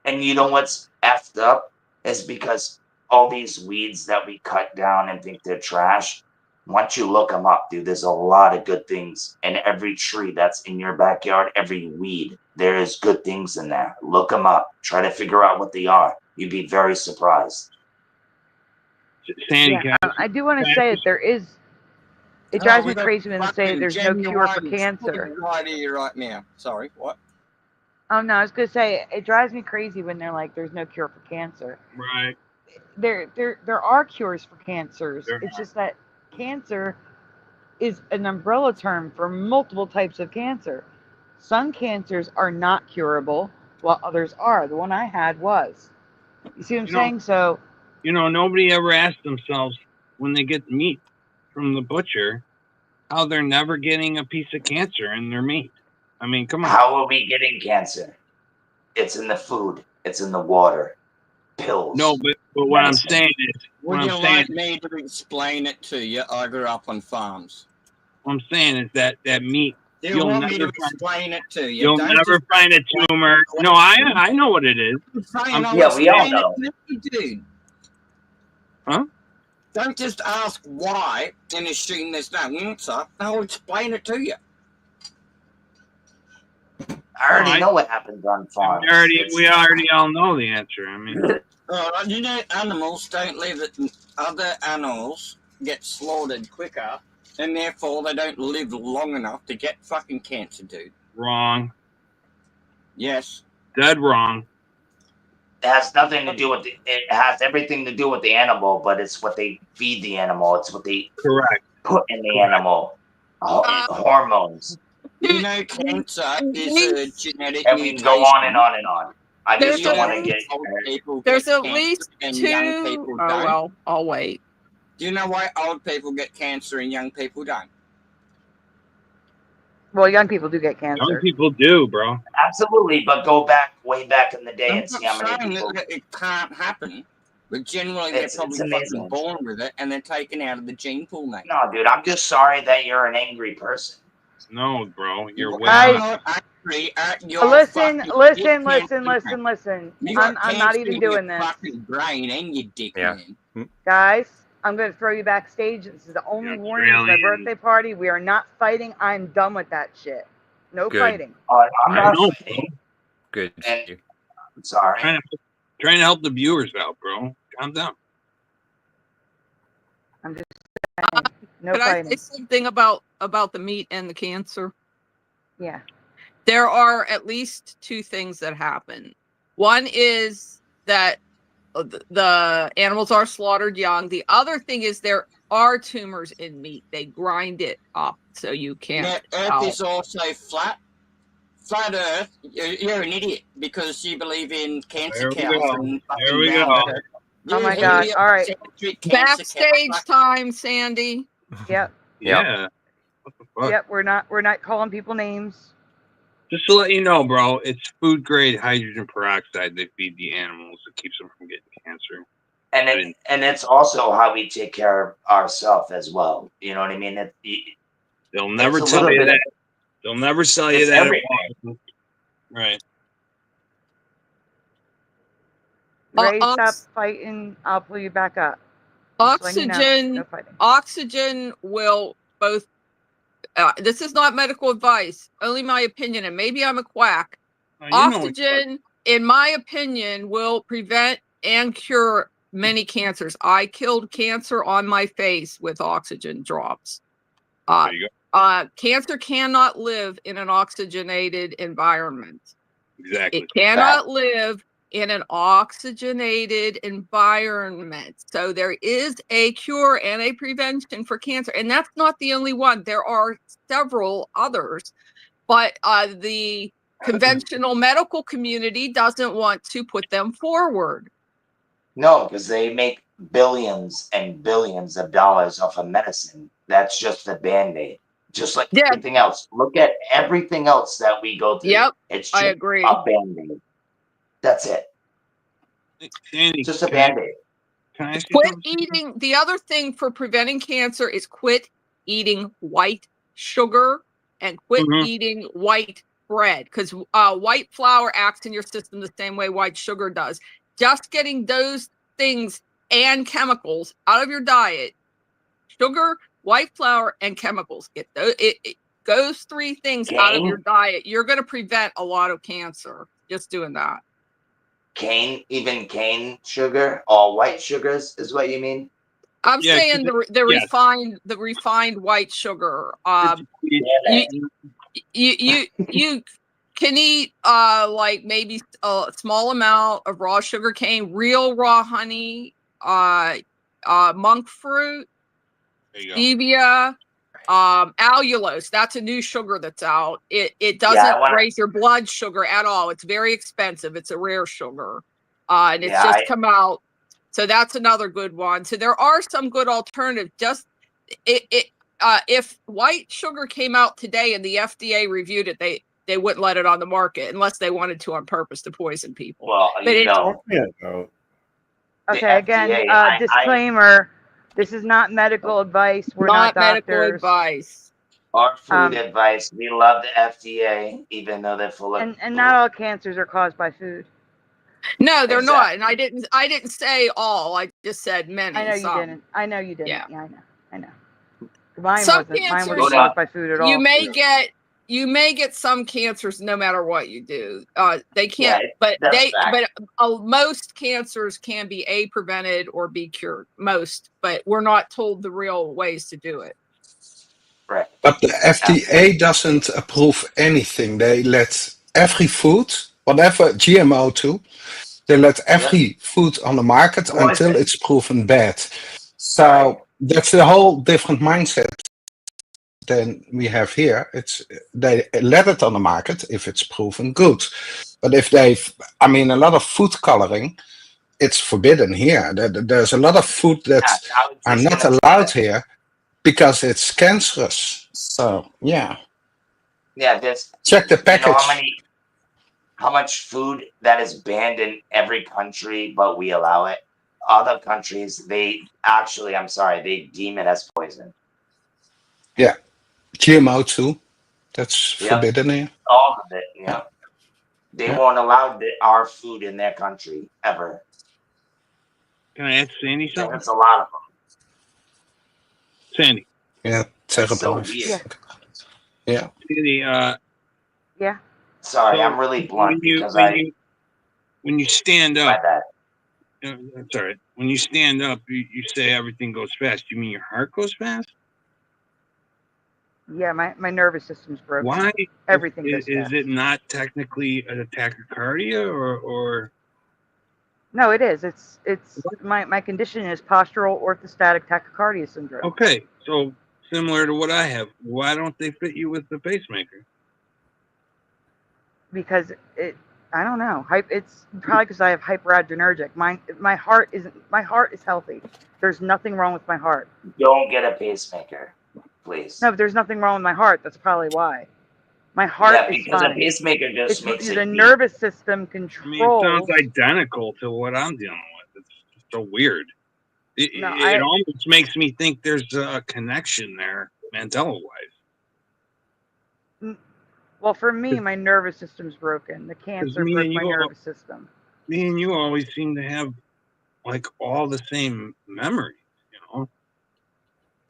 And you know what's effed up is because all these weeds that we cut down and think they're trash, once you look them up, dude, there's a lot of good things in every tree that's in your backyard, every weed. There is good things in there. Look them up. Try to figure out what they are. You'd be very surprised. Sandy, Yeah, I do want to say that there is. It drives me we got crazy when they say fucking there's no cure for genuine cancer. right here, right now. Sorry, what? Oh no, I was gonna say it drives me crazy when they're like, "There's no cure for cancer." right? There are cures for cancers. There It's just that cancer is an umbrella term for multiple types of cancer. Some cancers are not curable, while others are. The one I had was. You see what I'm You know- saying? So Nobody ever asks themselves when they get meat from the butcher how they're never getting a piece of cancer in their meat. I mean, come on. How are we getting cancer? It's in the food. It's in the water. Pills. No, but what I'm medicine. saying is, Would you like me to explain it to you? I grew up on farms. what I'm saying is that meat. Do you You'll want never me to find, explain it to you? you'll Don't never just find a tumor. No, I know what it is. I'm Yeah, we all know. Dude. Huh? Don't just ask why and assume there's no answer. I'll explain it to you. I already know what happens on farms. We already all know the answer. I mean, You know, animals don't live at other animals get slaughtered quicker, and therefore they don't live long enough to get fucking cancer, dude. wrong. Yes. Dead wrong. It has nothing to do with it has everything to do with the animal, but it's what they feed the animal. It's what they Correct. put in the animal. Hormones. You know, cancer is a genetic And we can go on and on and on. I just don't want to get There's at cancer least and two. young people Oh don't. well, I'll wait. Do you know why old people get cancer and young people don't? well, young people do get cancer. Young people do, bro. Absolutely, but go back way back in the day I'm and see how not many saying people. that it can't happen, but generally they're It's probably amazing. fucking born with it and they're taken out of the gene pool, mate. No, dude, I'm just sorry that you're an angry person. No, bro, you're way I'm off. not angry at your Listen, fucking listen, dick listen, cancer, listen, mate. listen. You got I'm not cancer even in your doing this. fucking brain and your dick, man. Guys, I'm going to throw you backstage. This is the only warning. It's my Australian. birthday party. We are not fighting. I'm done with that shit. No Good. fighting. I'm I not know, fighting. Good. And I'm sorry. Trying to help the viewers out, bro. Calm down. I'm just saying. No Could I say fighting. something about the meat and the cancer? Yeah. There are at least two things that happen. One is that the animals are slaughtered young. The other thing is there are tumors in meat. They grind it up so you can't. Yeah, Earth is also flat. Flat Earth, you're an idiot because you believe in cancer There we cows go. and There we fucking go. round Earth. Oh my You God. idiot, All right. centric cancer Backstage cow. time, Sandy. Yep. Yeah. What the fuck? Yep. We're not calling people names. Just to let you know, bro, it's food grade hydrogen peroxide they feed the animals that keeps them from getting cancer. And it's also how we take care of ourselves as well. You know what I mean? They'll never it's a tell little you bit that. of- They'll never sell you It's that. everything. Right. Ray, stop fighting. I'll pull you back up. Just letting you know, Oxygen. no fighting. Oxygen will both. This is not medical advice. Only my opinion, and maybe I'm a quack. Oxygen, in my opinion, will prevent and cure many cancers. I killed cancer on my face with oxygen drops. There you go. Cancer cannot live in an oxygenated environment. Exactly. It cannot live in an oxygenated environment. So there is a cure and a prevention for cancer. And that's not the only one. There are several others. But the conventional medical community doesn't want to put them forward. No, because they make billions and billions of dollars off of medicine. That's just a band-aid. Just like everything else. Look at everything else that we go through. Yep, It's I just agree. a band-aid. That's it. Sandy, Just a band-aid. Can I ask you Quit something? eating. The other thing for preventing cancer is quit eating white sugar and quit eating white bread, because white flour acts in your system the same way white sugar does. Just getting those things and chemicals out of your diet, sugar, white flour, and chemicals, get those three things out of your diet, you're going to prevent a lot of cancer just doing that. Even cane sugar, all white sugars is what you mean? I'm saying the refined white sugar. You can eat like maybe a small amount of raw sugar cane, real raw honey, monk fruit, stevia, allulose. That's a new sugar that's out. It doesn't raise your blood sugar at all. It's very expensive. It's a rare sugar, and it's just come out. So that's another good one. So there are some good alternatives. Just if white sugar came out today and the FDA reviewed it, they wouldn't let it on the market unless they wanted to on purpose to poison people. Well, Okay, again, disclaimer. This is not medical advice. We're not doctors. Medical advice. Or food advice. We love the FDA, even though they're full of... And not all cancers are caused by food. No, they're not. And I didn't say all. I just said many. I know you some. didn't. I know you didn't. Yeah, I know. Mine some wasn't. cancers, Mine wasn't caused by food at all. You may get some cancers no matter what you do. They can't, most cancers can be prevented or be cured. Most, but we're not told the real ways to do it. Right. But the FDA doesn't approve anything. They let every food, whatever GMO too, they let every food on the market until it's proven bad. So that's a whole different mindset than we have here. They let it on the market if it's proven good. But if a lot of food coloring, it's forbidden here. There's a lot of food that are not allowed here because it's cancerous. So check the package. How much food that is banned in every country, but we allow it. Other countries, they deem it as poison. Yeah, GMO too. That's forbidden here. All of it, yeah. They won't allow our food in their country ever. Can I ask Sandy something? That's a lot of them. Sandy. Yeah, terrible. So weird. Yeah. Sandy, yeah. Sorry, I'm really blunt when you stand up. That's all right. When you stand up, you say everything goes fast. You mean your heart goes fast? Yeah, my nervous system's broken. Why? Everything is fast. it not technically a tachycardia or? No, it is. It's my condition is postural orthostatic tachycardia syndrome. Okay, so similar to what I have. Why don't they fit you with the pacemaker? Because I don't know. It's probably because I have hyperadrenergic. My heart is healthy. There's nothing wrong with my heart. Don't get a pacemaker, please. No, but there's nothing wrong with my heart. That's probably why. My heart is fine. A pacemaker just makes the nervous system controls. It sounds identical to what I'm dealing with. It's so weird. It almost makes me think there's a connection there, Mandela-wise. Well, for me, my nervous system's broken. The cancer broke my nervous system. Me and you always seem to have like all the same memories,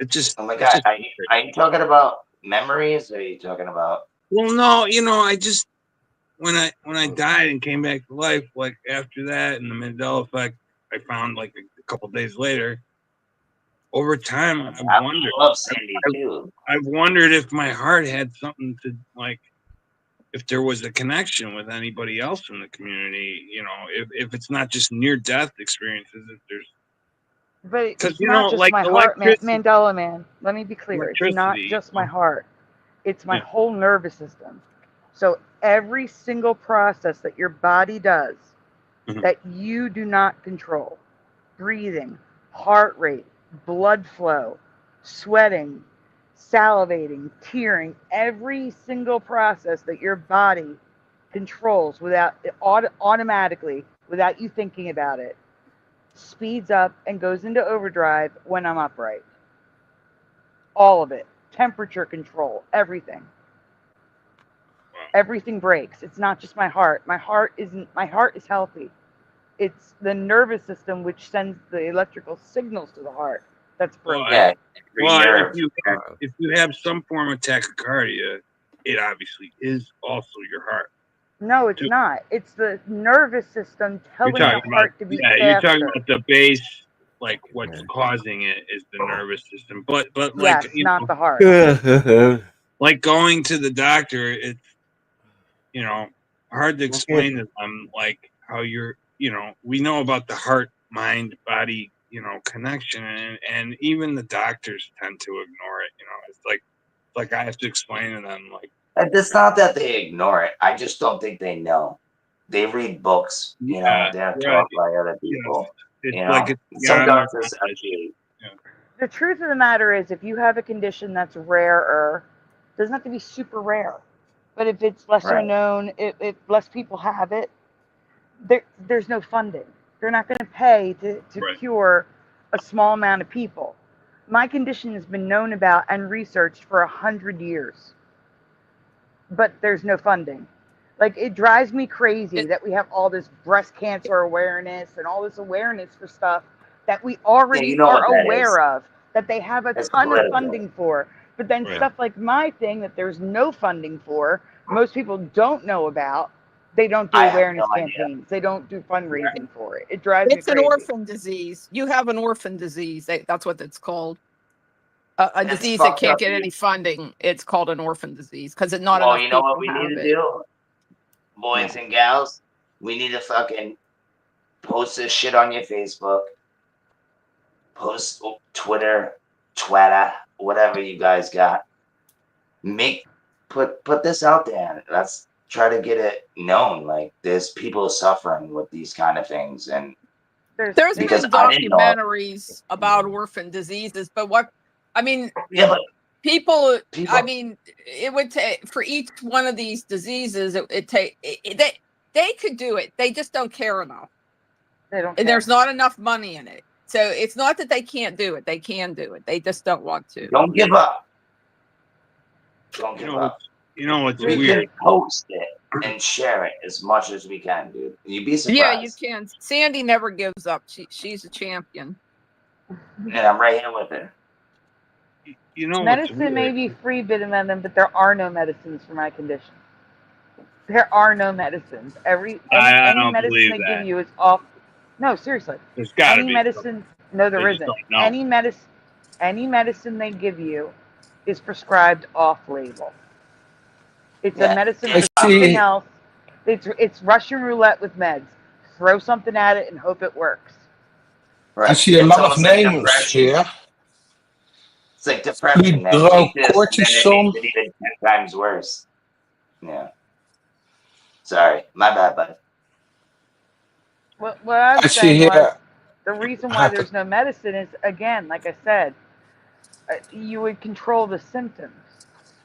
It just. Oh my God! Are you talking about memories? Or are you talking about? Well, no. I just when I died and came back to life, like after that and the Mandela effect, I found like a couple days later. Over time, I've wondered if my heart had something to like. If there was a connection with anybody else in the community, if it's not just near-death experiences, if there's... But it's not just my heart, Mandela man. Let me be clear. It's not just my heart. It's my whole nervous system. So every single process that your body does that you do not control, breathing, heart rate, blood flow, sweating, salivating, tearing, every single process that your body controls automatically, without you thinking about it, speeds up and goes into overdrive when I'm upright. All of it. Temperature control, everything. Everything breaks. It's not just my heart. My heart is healthy. It's the nervous system which sends the electrical signals to the heart that's Well, broken. if you have some form of tachycardia, it obviously is also your heart. No, it's not. It's the nervous system You're telling the talking about heart to beat you're talking faster. about the base, like what's causing it is the nervous system. But like Yes, not the heart. like going to the doctor, it's hard to explain to them like how we know about the heart mind body connection, and even the doctors tend to ignore it. It's like I have to explain to them like It's not that they ignore it. I just don't think they know. They read books, Yeah, they're right. taught by other people. It's like it's Some beyond their doctors actually. The truth of the matter is, if you have a condition that's rarer, it doesn't have to be super rare. But if it's lesser Right. known, if less people have it, there's no funding. They're not going to pay to cure a small amount of people. My condition has been known about and researched for 100 years, but there's no funding. Like, it drives me crazy that we have all this breast cancer awareness and all this awareness for stuff that we already know are what that aware is. of, that they have a It's ton of political. funding for. But then Right. stuff like my thing that there's no funding for, most people don't know about. They don't do I have awareness no idea. campaigns. They don't do fundraising for it. It drives me It's an crazy. orphan disease. You have an orphan disease. That's what it's called. A That's disease that fucked can't up, get dude. any funding. It's called an orphan disease because not Well, enough you know people what we have need to it. do, boys and gals? We need to fucking post this shit on your Facebook, post Twitter, whatever you guys got. Put this out there. Let's try to get it known. Like, there's people suffering with these kind of things, and There's because been I didn't know. documentaries about orphan diseases, but people. I mean, it would take for each one of these diseases. They could do it. They just don't care enough. They don't. And there's not enough money in it. So it's not that they can't do it. They can do it. They just don't want to. Don't give up. Don't give up. What's We weird? can post it and share it as much as we can, dude. You'd be surprised. Yeah, you can. Sandy never gives up. She's a champion. And I'm right here with her. Medicine may be free, Vitamin, but there are no medicines for my condition. There are no medicines. Any don't medicine believe they that. give you is off. No, seriously. There's gotta Any be medicine? No, there They just isn't. don't know. Any medicine they give you is prescribed off-label. It's a medicine I for something see. else. It's Russian roulette with meds. Throw something at it and hope it works. I see a lot of names here. It's like depression, man. Take this, and then it Hydrocortisone. makes it even 10 times worse. Yeah. Sorry, my bad, bud. What I I was see saying was here. the reason why there's no medicine is, again, like I said, you would control the symptoms.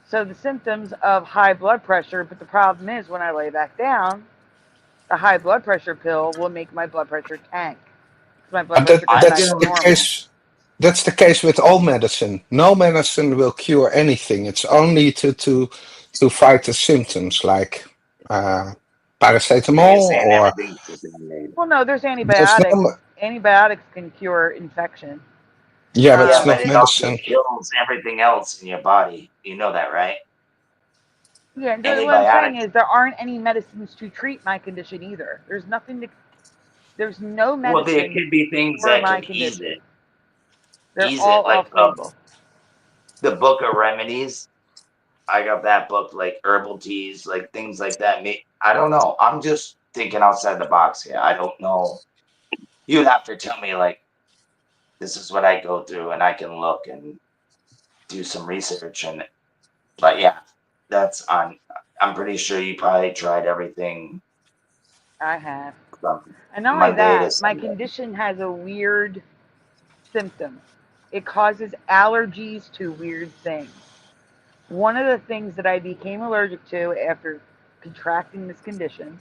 So the symptoms of high blood pressure, but the problem is when I lay back down, the high blood pressure pill will make my blood pressure tank. My blood pressure goes back That's to the normal. case. That's the case with all medicine. No medicine will cure anything. It's only to fight the symptoms, like paracetamol or. Well, no, there's There's antibiotics. no, Antibiotics can cure infection. yeah, but it's Yeah, but not it also medicine. kills everything else in your body. You know that, right? Yeah, what I'm saying Antibiotics. is there aren't any medicines to treat my condition either. There's nothing to. There's no Well, there medicine could be things for that my can ease condition. it. They're Ease all it, like off-label. the Book of Remedies. I got that book, like herbal teas, like things like that. I don't know. I'm just thinking outside the box here. I don't know. You'd have to tell me, like, this is what I go through, and I can look and do some research. But yeah, that's on. I'm pretty sure you probably tried everything. I have. From And not only Monday to that, my Sunday. condition has a weird symptom. It causes allergies to weird things. One of the things that I became allergic to after contracting this condition,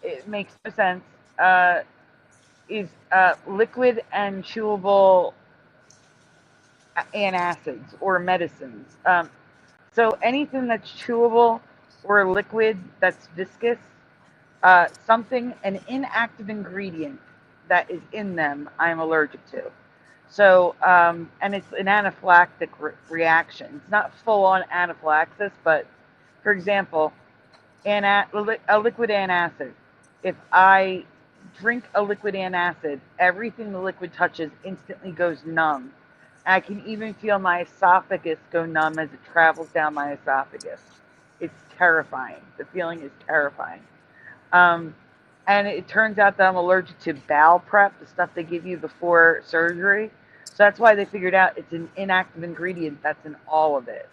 it makes no sense, is liquid and chewable antacids or medicines. So anything that's chewable or liquid that's viscous, an inactive ingredient that is in them, I'm allergic to. So, and it's an anaphylactic reaction. It's not full on anaphylaxis, but for example, a liquid antacid. If I drink a liquid antacid, everything the liquid touches instantly goes numb. I can even feel my esophagus go numb as it travels down my esophagus. It's terrifying. The feeling is terrifying. Um, and it turns out that I'm allergic to bowel prep, the stuff they give you before surgery. So that's why they figured out it's an inactive ingredient that's in all of it.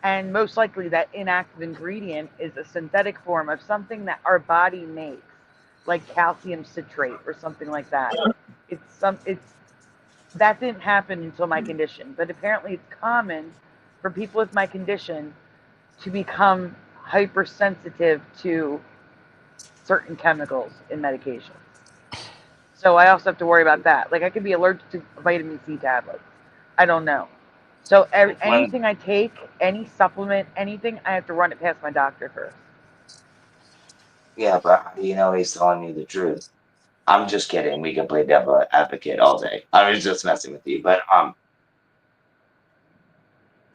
And most likely that inactive ingredient is a synthetic form of something that our body makes, like calcium citrate or something like that. It's that didn't happen until my condition, but apparently it's common for people with my condition to become hypersensitive to certain chemicals in medication. So I also have to worry about that. Like I could be allergic to vitamin C tablets. I don't know. So anything I take, any supplement, anything, I have to run it past my doctor first. Yeah, but how do you know he's telling you the truth? I'm just kidding. We can play devil advocate all day. I was just messing with you. But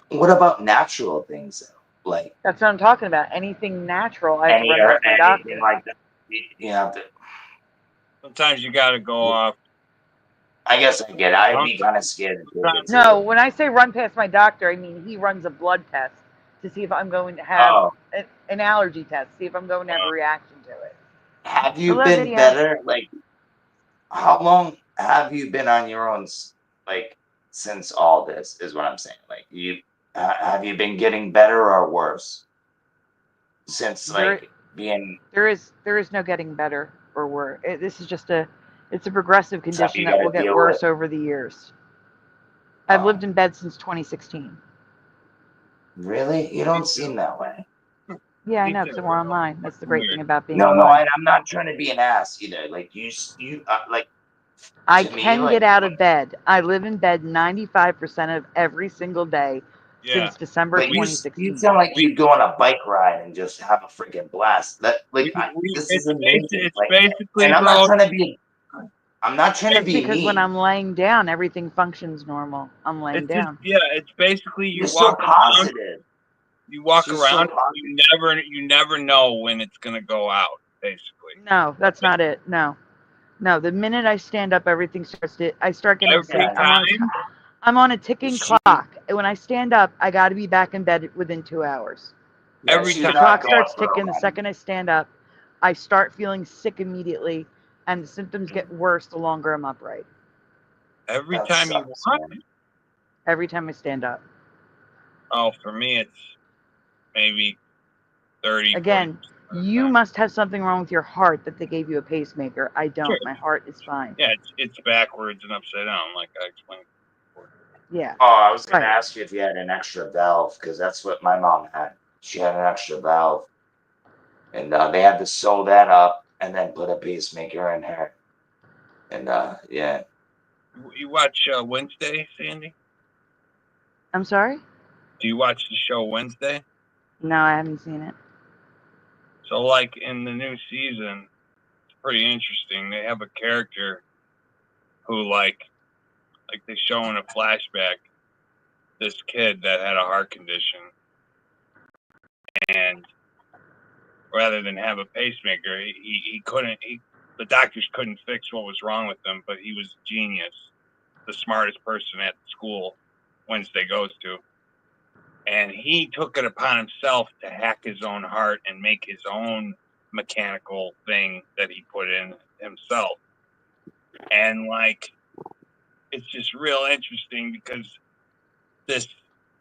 what about natural things though? Like that's what I'm talking about. Anything natural, I have to run or past my doctor. anything like that. You have to. Sometimes you got to go off. I guess I get it. I'd be kind of scared to take it No, too. when I say run past my doctor, I mean he runs a blood test to see if I'm going to have an allergy test, see if I'm going to have a reaction to it. Have you been better? Like, how long have you been on your own? Like, since all this is what I'm saying. Like, have you been getting better or worse since being? There is no getting better or worse. This is just it's a progressive condition that will get worse over the years. I've lived in bed since 2016. Really? You don't seem that way. Yeah, I know, because we're online. That's the great thing about being online. No, I'm not trying to be an ass either. Like you like. I can get out of bed. I live in bed 95% of every single day since December 2016. You sound like you'd go on a bike ride and just have a freaking blast. This is amazing. It's like, basically, and I'm bro, not trying to be. I'm not trying to it's be because mean. when I'm laying down, everything functions normal. I'm laying down. It's basically you You're walk so positive. You walk She's around. so You never know when it's gonna go out. Basically. No, that's not it. No. The minute I stand up, everything starts to. I start getting Every sick. time. I'm on a ticking clock. When I stand up, I got to be back in bed within 2 hours. Every time The clock starts ticking. The second I stand up, I start feeling sick immediately, and the symptoms get worse the longer I'm upright. Every time you walk. Every time I stand up. Oh, for me, it's maybe 30. Again, you must have something wrong with your heart that they gave you a pacemaker. I don't. Sure. My heart is fine. Yeah, it's backwards and upside down, like I explained before. Yeah. Oh, I was going to ask you if you had an extra valve, because that's what my mom had. She had an extra valve. And they had to sew that up and then put a pacemaker in her. And yeah. You watch Wednesday, Sandy? I'm sorry? Do you watch the show Wednesday? No, I haven't seen it. So, like, in the new season, it's pretty interesting. They have a character who, like they show in a flashback, this kid that had a heart condition. And rather than have a pacemaker, the doctors couldn't fix what was wrong with him, but he was a genius, the smartest person at the school Wednesday goes to. And he took it upon himself to hack his own heart and make his own mechanical thing that he put in himself. And like, it's just real interesting because this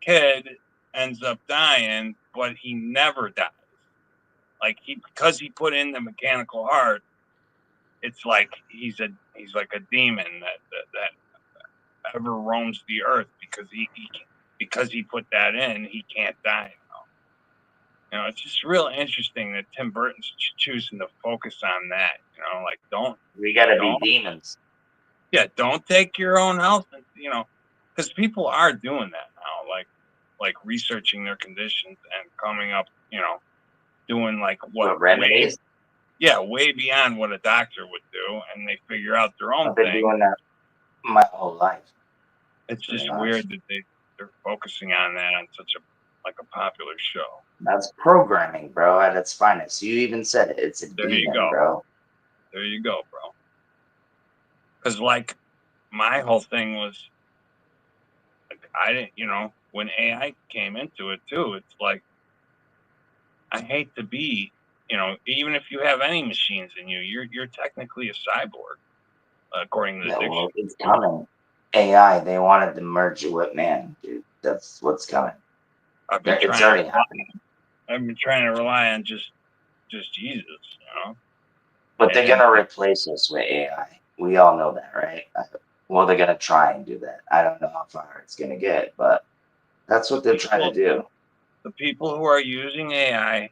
kid ends up dying, but he never dies. Like because he put in the mechanical heart, it's like he's like a demon that ever roams the earth because he put that in, he can't die now. You know, it's just real interesting that Tim Burton's choosing to focus on that. You know, like we gotta be demons. Yeah, don't take your own health. You know, because people are doing that now. like researching their conditions and coming up, doing like What remedies? way beyond what a doctor would do, and they figure out their own I've been thing. doing that my whole life. It's pretty just much. weird that they're focusing on that on such a popular show. That's programming, bro, at its finest. You even said it. It's a There you demon, go. bro. There you go, bro. Because like my whole thing was, like, I didn't, when AI came into it too, it's like I hate to be, even if you have any machines in you, you're technically a cyborg, according to the Yeah, dictionary. well, it's coming. AI, they wanted to merge it with man, dude. That's what's coming. It's already happening. I've been trying to rely on just Jesus, But they're gonna replace us with AI. We all know that, right? Well, they're gonna try and do that. I don't know how far it's gonna get, but that's what they're trying to do. The people who are using AI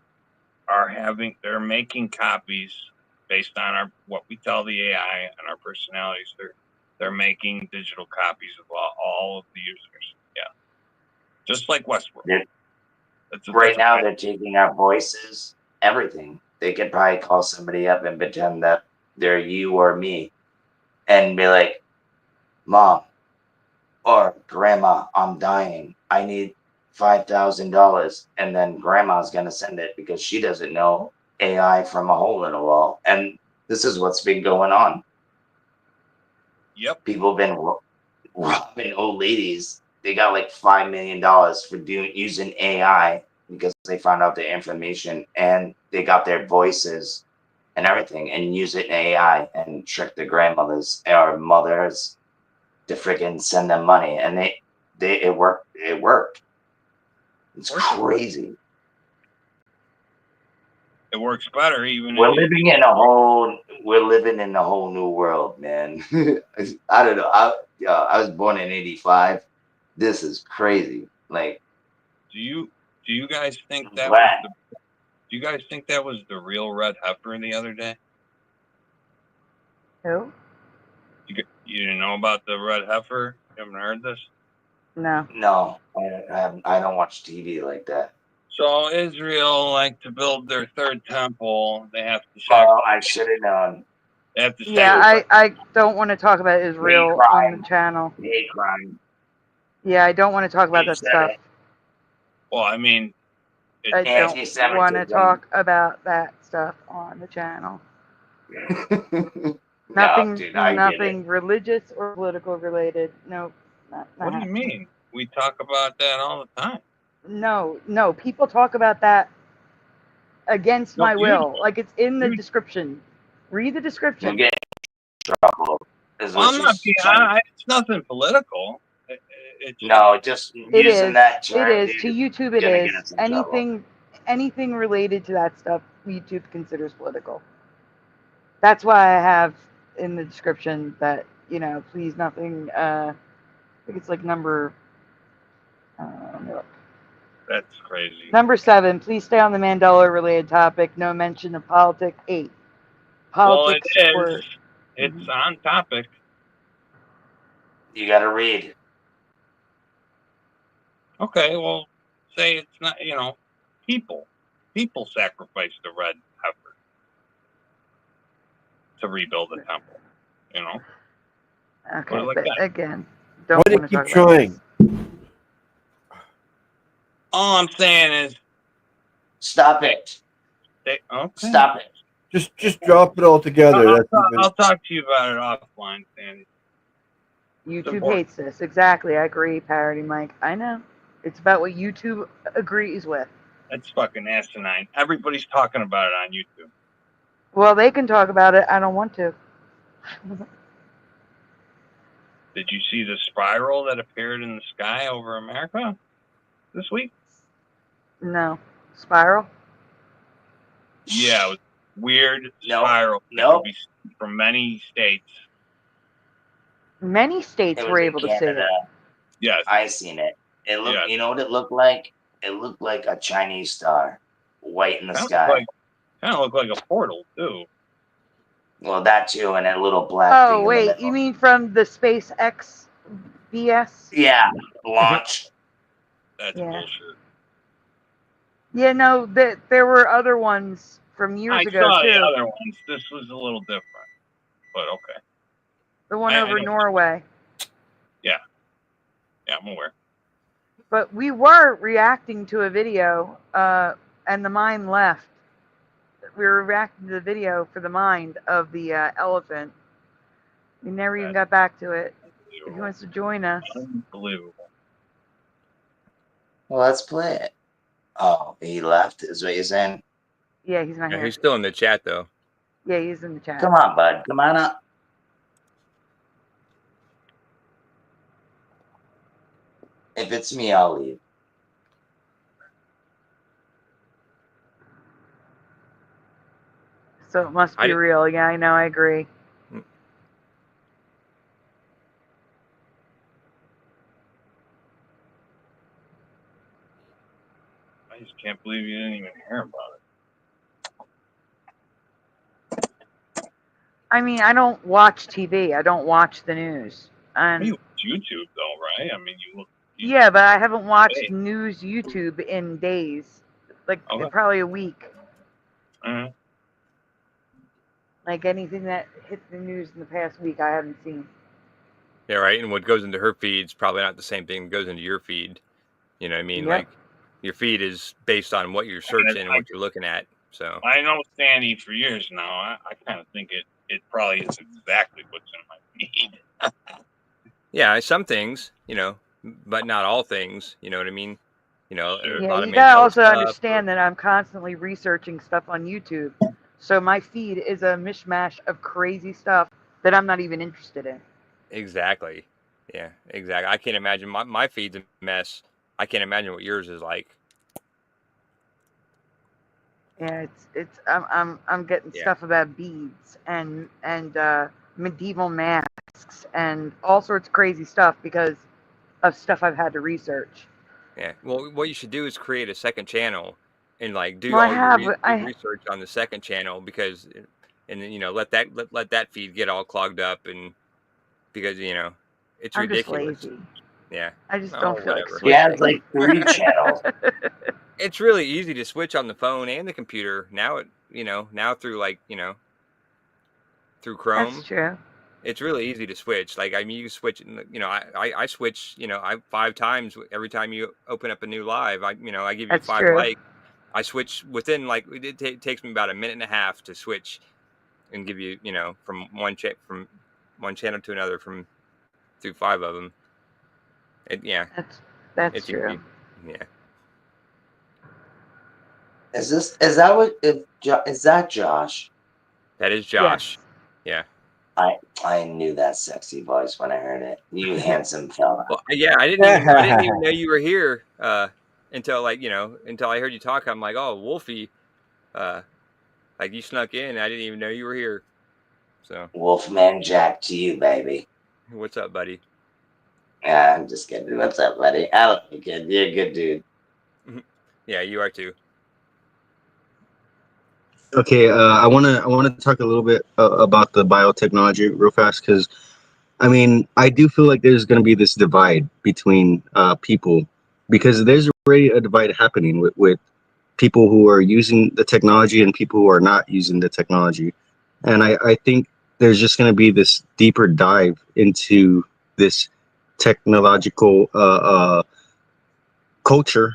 they're making copies based on what we tell the AI and our personalities. They're making digital copies of all of the users. Yeah, just like Westworld. Right now, they're taking our voices, everything. They could probably call somebody up and pretend that they're you or me, and be like, "Mom or Grandma, I'm dying. I need $5,000," and then Grandma's gonna send it because she doesn't know AI from a hole in a wall. And this is what's been going on. Yep. People have been robbing old ladies. They got like $5 million for using AI because they found out the information and they got their voices and everything and use it in AI and trick the grandmothers or mothers to freaking send them money. And it worked. It worked. It's crazy. It works better even. We're living in a whole new world, man. I don't know. I was born in '85. This is crazy. Like, do you guys think I'm that glad. do you guys think that was the real red heifer the other day? Who? You didn't know about the red heifer? You haven't heard this? No. I don't watch TV like that. So Israel, like, to build their third temple, they have to Oh, I should have known. They have to Yeah, I don't want to talk about Israel on the channel. Hate crime. Yeah, I don't want to talk about that stuff. Well, I mean, I don't want to talk about that stuff on the channel. Nothing, dude, I get nothing religious or political related. Nope. Not what do you happening. mean? We talk about that all the time. No. People talk about that against my will. Like, it's in the description. Read the description. You'll get in trouble. I'm not being. It's nothing political. Just It using is. that term. It is. Dude, To YouTube, it gonna is. get us in trouble. Anything related to that stuff, YouTube considers political. That's why I have in the description that, please nothing. I think it's like number. Let me look. That's crazy. Number 7. Please stay on the Mandela-related topic. No mention of politics. 8. Politics. Well, it is. It's on topic. You got to read. Okay, well, say it's not. People sacrificed the red heifer to rebuild the temple. Okay, like but that. again, don't Why do want you to keep talk about trying? All I'm saying is, stop it. Okay. Stop it. Just drop it all together. I'll talk to you about it offline, Sandy. YouTube hates this. Exactly. I agree, Parody Mike. I know. It's about what YouTube agrees with. That's fucking asinine. Everybody's talking about it on YouTube. Well, they can talk about it. I don't want to. Did you see the spiral that appeared in the sky over America this week? No. Spiral? Yeah, it was weird spiral that could be seen from many states. Many states were able to see it. Yes. I seen it. You know what it looked like? It looked like a Chinese star, white in the sky. Kind of looked like a portal too. Well, that too, and a little black thing Oh, in the wait. middle. You mean from the SpaceX BS? Yeah, launch. That's Yeah. bullshit. Yeah, no, there were other ones from years I ago saw the too. other ones. This was a little different, but okay. The one I over know. Norway. Yeah, I'm aware. But we were reacting to a video, and the mind left. We were reacting to the video for the mind of the elephant. We never even got back to it. If he wants to join us. Unbelievable. Well, let's play it. Oh, he left, is what you're saying? Yeah, he's not Yeah, here. he's still in the chat though. Yeah, he's in the chat. Come on, bud. Come on up. If it's me, I'll leave. So it must be real. Yeah, I know. I agree. I just can't believe you didn't even hear about it. I mean, I don't watch TV. I don't watch the news. And You watch YouTube though, right? I mean, you look. yeah, but I haven't watched news YouTube in days. Like probably a week. Like anything that hit the news in the past week, I haven't seen. Yeah, right. And what goes into her feed's probably not the same thing that goes into your feed. You know what I mean? Yep. Like your feed is based on what you're searching and what you're looking at. So I know Sandy for years now. I kind of think it probably is exactly what's in my feed. yeah, some things, you know, but not all things. You know what I mean? You know, a Yeah, lot of you gotta Mandela also stuff. understand that I'm constantly researching stuff on YouTube. So my feed is a mishmash of crazy stuff that I'm not even interested in. Exactly. Yeah, exactly. I can't imagine my feed's a mess. I can't imagine what yours is like. Yeah, I'm getting stuff about beads and medieval masks and all sorts of crazy stuff because of stuff I've had to research. Yeah. Well, what you should do is create a second channel and like do Well, all your research on the second channel because, and then let that feed get all clogged up and because it's I'm ridiculous. just lazy. Yeah. I just don't feel like switching. He has like 3 channels. It's really easy to switch on the phone and the computer now. Now through through Chrome. That's true. It's really easy to switch. Like I mean, you switch. I switch. 5 times every time you open up a new live. I give you That's 5 true. likes. I switch within it takes me about a minute and a half to switch, and give you from one channel to another through 5 of them. That's it's true. Easy. Yeah. Is that Josh? That is Josh. Yes. Yeah. I knew that sexy voice when I heard it. You handsome fella. Well, yeah, I didn't even know you were here until until I heard you talk. I'm like, oh, Wolfie, like you snuck in. I didn't even know you were here. So Wolfman Jack to you, baby. What's up, buddy? I'm just kidding. What's up, buddy? I love you, kid. You're a good dude. Yeah, you are too. Okay, I want to talk a little bit about the biotechnology real fast because, I mean, I do feel like there's going to be this divide between people because there's already a divide happening with people who are using the technology and people who are not using the technology, and I think there's just going to be this deeper dive into this technological culture,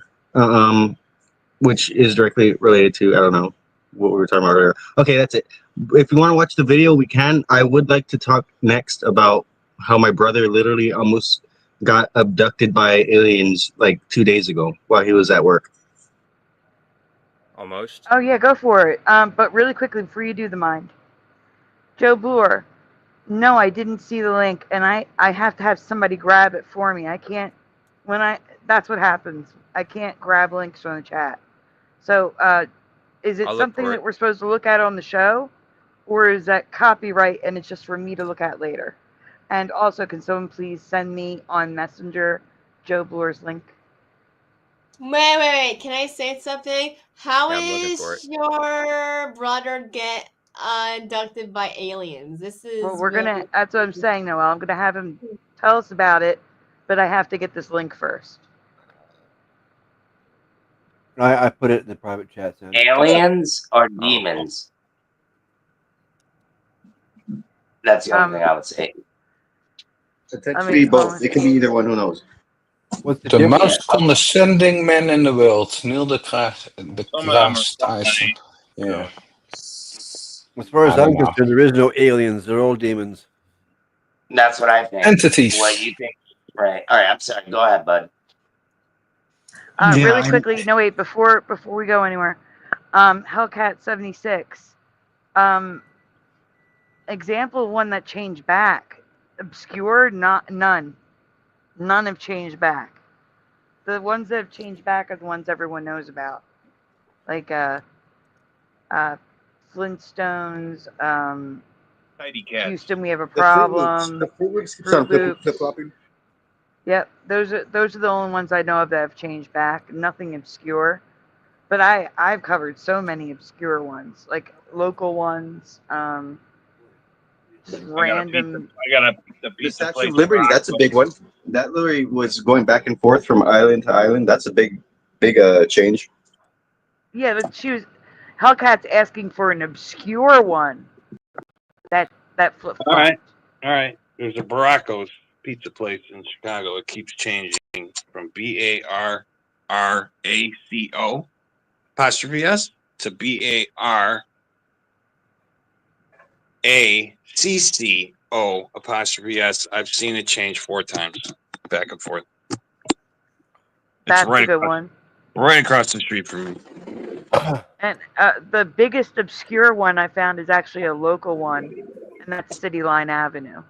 which is directly related to, I don't know, what we were talking about earlier. Okay, that's it. If you want to watch the video, we can. I would like to talk next about how my brother literally almost got abducted by aliens like 2 days ago while he was at work. Almost. Oh yeah, go for it. But really quickly before you do the mind, Joe Bloor. No, I didn't see the link, and I have to have somebody grab it for me. I can't. That's what happens. I can't grab links from the chat. So, is it I'll look something for that it. we're supposed to look at on the show, or is that copyright and it's just for me to look at later? And also, can someone please send me on Messenger Joe Bloor's link? Wait. Can I say something? How Yeah, I'm looking for is it. your brother get abducted by aliens? This is Well, we're really gonna. That's what I'm saying, Noel. I'm gonna have him tell us about it, but I have to get this link first. I put it in the private chat. Sam. Aliens or demons? That's the only thing I would say. Potentially both. It could be either one. Who knows? What's the The difference? most condescending man in the world, Neil deGrasse Tyson. Yeah. As far as I I'm don't know. concerned, there is no aliens. They're all demons. That's what I think. Entities. What you think? Right. All right. I'm sorry. Go ahead, bud. Really quickly, no wait, before we go anywhere, Hellcat 76, example of one that changed back, obscure, none have changed back. The ones that have changed back are the ones everyone knows about, like Flintstones, Houston, we have a problem. The Fruit Loops keeps Fruit on Loops. flip-flopping. Yep, those are the only ones I know of that have changed back. Nothing obscure, but I've covered so many obscure ones, like local ones, just random. I got a The pizza Statue place. of Liberty, that's a big one. That literally was going back and forth from island to island. That's a big change. Yeah, but Hellcat's asking for an obscure one. That flip All flop. right. There's a Baracco's pizza place in Chicago. It keeps changing from BARRACO apostrophe S to BARACCO apostrophe S. I've seen it change 4 times, back and forth. That's a good one. Right across the street from me. And the biggest obscure one I found is actually a local one, and that's City Line Avenue.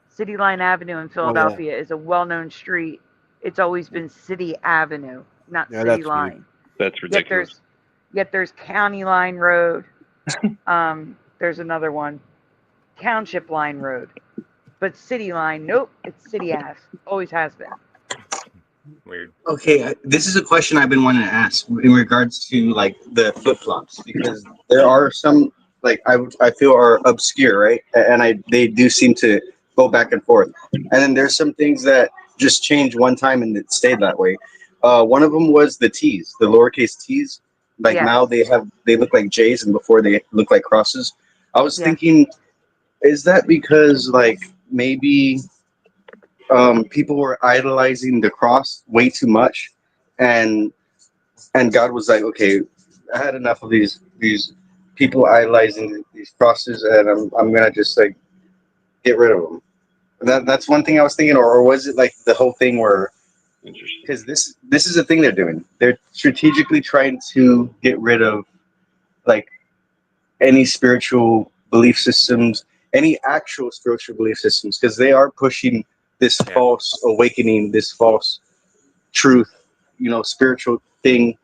City Line Avenue in Philadelphia is a well-known street. It's always been City Avenue, not City Line. That's ridiculous. Yet there's County Line Road. There's another one, Township Line Road. But City Line, nope, it's City Ave. Always has been. Weird. Okay, this is a question I've been wanting to ask in regards to like the flip flops, because there are some like I feel are obscure, right? And they do seem to go back and forth. And then there's some things that just change one time and it stayed that way. One of them was the T's, the lowercase T's. Like now they look like J's, and before they look like crosses. I was thinking, is that because like maybe people were idolizing the cross way too much, and God was like, okay, I had enough of these people idolizing these crosses, and I'm gonna just like get rid of them. That's one thing I was thinking, or was it like the whole thing where, because this is the thing they're doing, they're strategically trying to get rid of like any spiritual belief systems, any actual spiritual belief systems, because they are pushing this false awakening, this false truth, spiritual thing,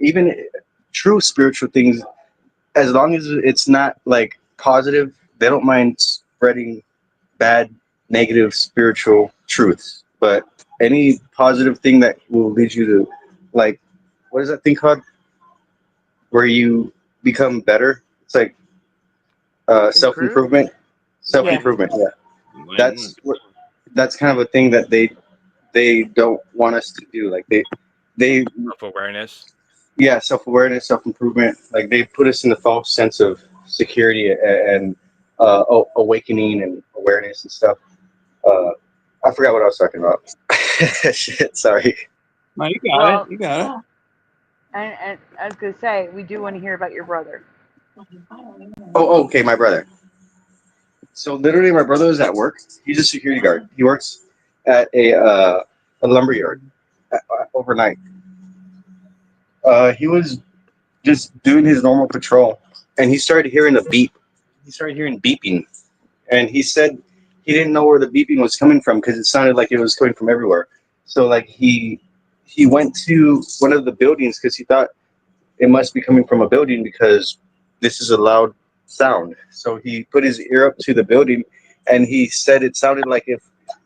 even true spiritual things, as long as it's not like positive, they don't mind spreading bad, negative spiritual truths. But any positive thing that will lead you to, like, what is that thing called? Where you become better? It's like self-improvement. Self-improvement, yeah. That's kind of a thing that they don't want us to do. Like they Self-awareness. Yeah, self-awareness, self-improvement. Like they put us in the false sense of security and awakening and awareness and stuff. I forgot what I was talking about. Shit, sorry. No, you got it. You got it. And I was gonna say, we do want to hear about your brother. Oh, okay, my brother. So literally, my brother is at work. He's a security guard. He works at a lumber yard overnight. He was just doing his normal patrol, and he started hearing a beep. He started hearing beeping, and he said he didn't know where the beeping was coming from because it sounded like it was coming from everywhere. So like he went to one of the buildings because he thought it must be coming from a building because this is a loud sound. So he put his ear up to the building, and he said it sounded like if